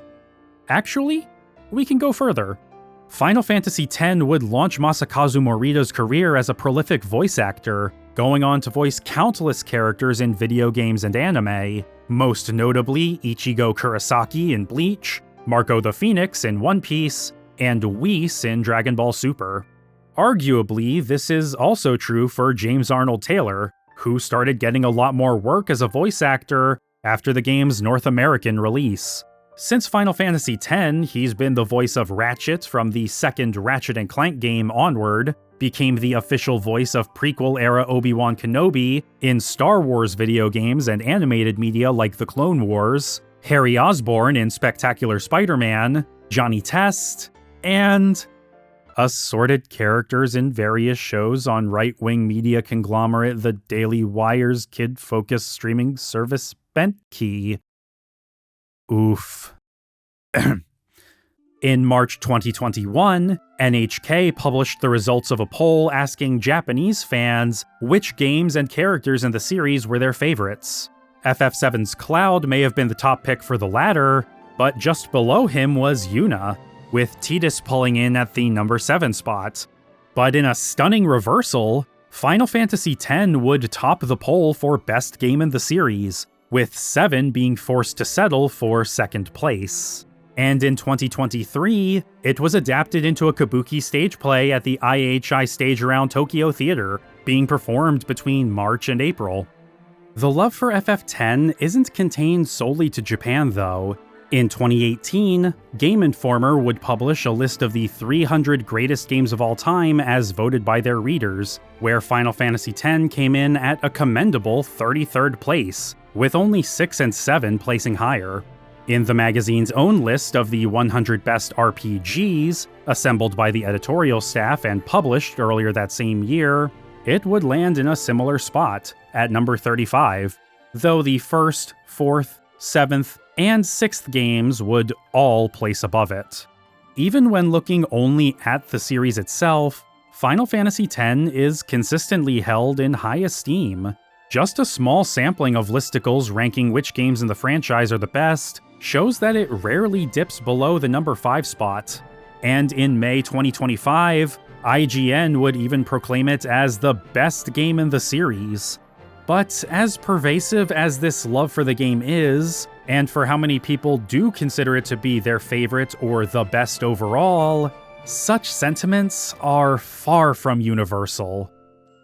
Actually, we can go further. Final Fantasy X would launch Masakazu Morita's career as a prolific voice actor, going on to voice countless characters in video games and anime, most notably Ichigo Kurosaki in Bleach, Marco the Phoenix in One Piece, and Whis in Dragon Ball Super. Arguably, this is also true for James Arnold Taylor, who started getting a lot more work as a voice actor after the game's North American release. Since Final Fantasy X, he's been the voice of Ratchet from the second Ratchet & Clank game onward, became the official voice of prequel-era Obi-Wan Kenobi in Star Wars video games and animated media like The Clone Wars, Harry Osborn in Spectacular Spider-Man, Johnny Test, and assorted characters in various shows on right-wing media conglomerate The Daily Wire's kid-focused streaming service Bentkey. Oof. In March 2021, NHK published the results of a poll asking Japanese fans which games and characters in the series were their favorites. FF7's Cloud may have been the top pick for the latter, but just below him was Yuna, with Tidus pulling in at the number 7 spot. But in a stunning reversal, Final Fantasy X would top the poll for best game in the series, with 7 being forced to settle for second place. And in 2023, it was adapted into a kabuki stage play at the IHI Stage Around Tokyo Theater, being performed between March and April. The love for FF10 isn't contained solely to Japan, though. In 2018, Game Informer would publish a list of the 300 greatest games of all time as voted by their readers, where Final Fantasy X came in at a commendable 33rd place, with only 6 and 7 placing higher. In the magazine's own list of the 100 best RPGs, assembled by the editorial staff and published earlier that same year, it would land in a similar spot, at number 35, though the 1st, 4th, 7th, and 6th games would all place above it. Even when looking only at the series itself, Final Fantasy X is consistently held in high esteem. Just a small sampling of listicles ranking which games in the franchise are the best shows that it rarely dips below the number 5 spot. And in May 2025, IGN would even proclaim it as the best game in the series. But as pervasive as this love for the game is, and for how many people do consider it to be their favorite or the best overall, such sentiments are far from universal.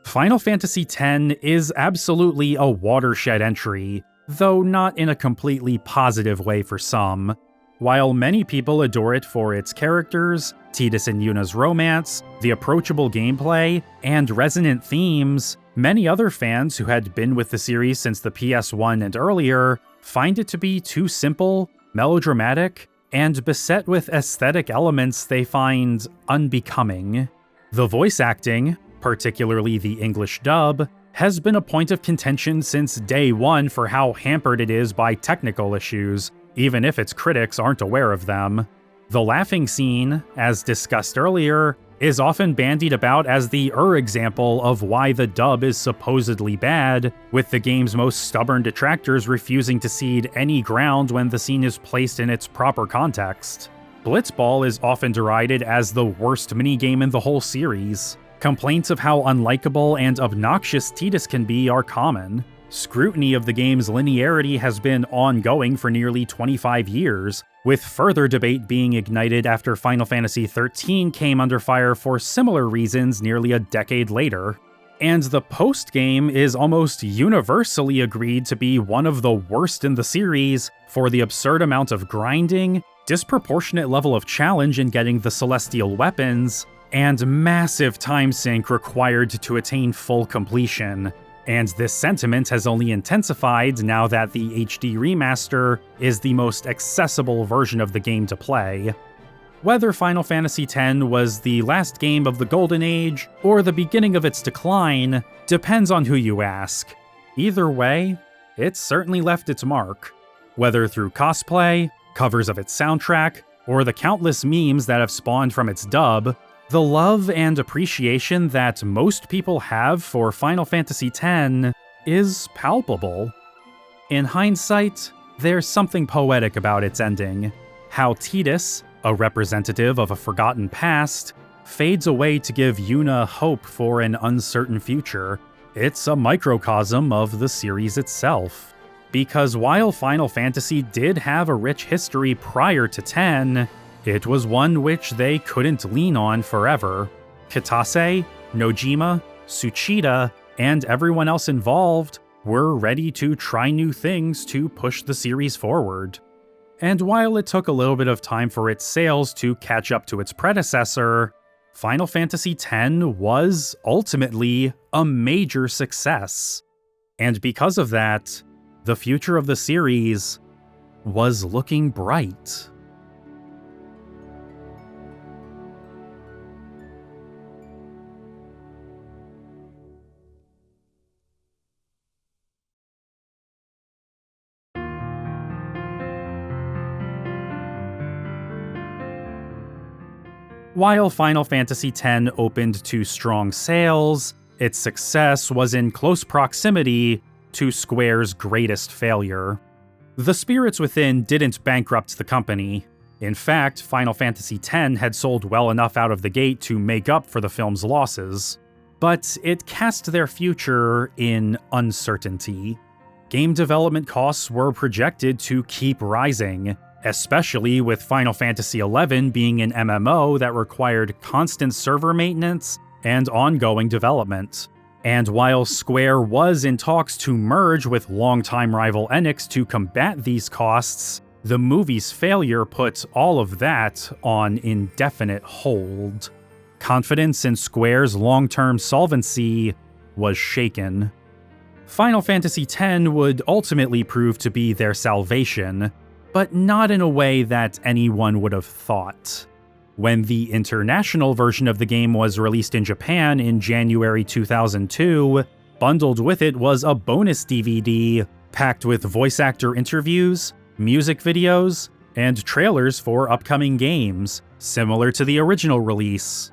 Final Fantasy X is absolutely a watershed entry, though not in a completely positive way for some. While many people adore it for its characters, Tidus and Yuna's romance, the approachable gameplay, and resonant themes, many other fans who had been with the series since the PS1 and earlier find it to be too simple, melodramatic, and beset with aesthetic elements they find unbecoming. The voice acting, particularly the English dub, has been a point of contention since day one for how hampered it is by technical issues, even if its critics aren't aware of them. The laughing scene, as discussed earlier, is often bandied about as the example of why the dub is supposedly bad, with the game's most stubborn detractors refusing to cede any ground when the scene is placed in its proper context. Blitzball is often derided as the worst minigame in the whole series. Complaints of how unlikable and obnoxious Tidus can be are common. Scrutiny of the game's linearity has been ongoing for nearly 25 years, with further debate being ignited after Final Fantasy XIII came under fire for similar reasons nearly a decade later. And the post-game is almost universally agreed to be one of the worst in the series for the absurd amount of grinding, disproportionate level of challenge in getting the celestial weapons, and massive time sink required to attain full completion. And this sentiment has only intensified now that the HD remaster is the most accessible version of the game to play. Whether Final Fantasy X was the last game of the Golden Age or the beginning of its decline depends on who you ask. Either way, it certainly left its mark. Whether through cosplay, covers of its soundtrack, or the countless memes that have spawned from its dub, the love and appreciation that most people have for Final Fantasy X is palpable. In hindsight, there's something poetic about its ending. How Tidus, a representative of a forgotten past, fades away to give Yuna hope for an uncertain future. It's a microcosm of the series itself. Because while Final Fantasy did have a rich history prior to 10, it was one which they couldn't lean on forever. Kitase, Nojima, Tsuchida, and everyone else involved were ready to try new things to push the series forward. And while it took a little bit of time for its sales to catch up to its predecessor, Final Fantasy X was ultimately a major success. And because of that, the future of the series was looking bright. While Final Fantasy X opened to strong sales, its success was in close proximity to Square's greatest failure. The spirits within didn't bankrupt the company. In fact, Final Fantasy X had sold well enough out of the gate to make up for the film's losses. But it cast their future in uncertainty. Game development costs were projected to keep rising, especially with Final Fantasy XI being an MMO that required constant server maintenance and ongoing development. And while Square was in talks to merge with longtime rival Enix to combat these costs, the movie's failure put all of that on indefinite hold. Confidence in Square's long-term solvency was shaken. Final Fantasy X would ultimately prove to be their salvation, but not in a way that anyone would have thought. When the international version of the game was released in Japan in January 2002, bundled with it was a bonus DVD packed with voice actor interviews, music videos, and trailers for upcoming games, similar to the original release.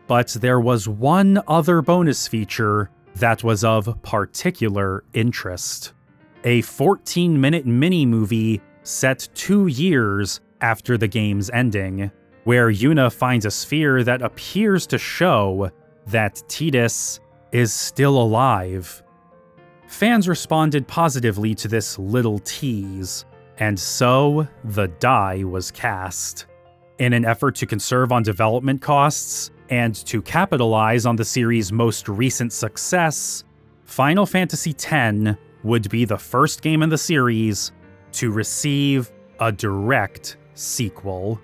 But there was one other bonus feature that was of particular interest. A 14-minute mini-movie set 2 years after the game's ending, where Yuna finds a sphere that appears to show that Tidus is still alive. Fans responded positively to this little tease, and so the die was cast. In an effort to conserve on development costs and to capitalize on the series' most recent success, Final Fantasy X would be the first game in the series to receive a direct sequel.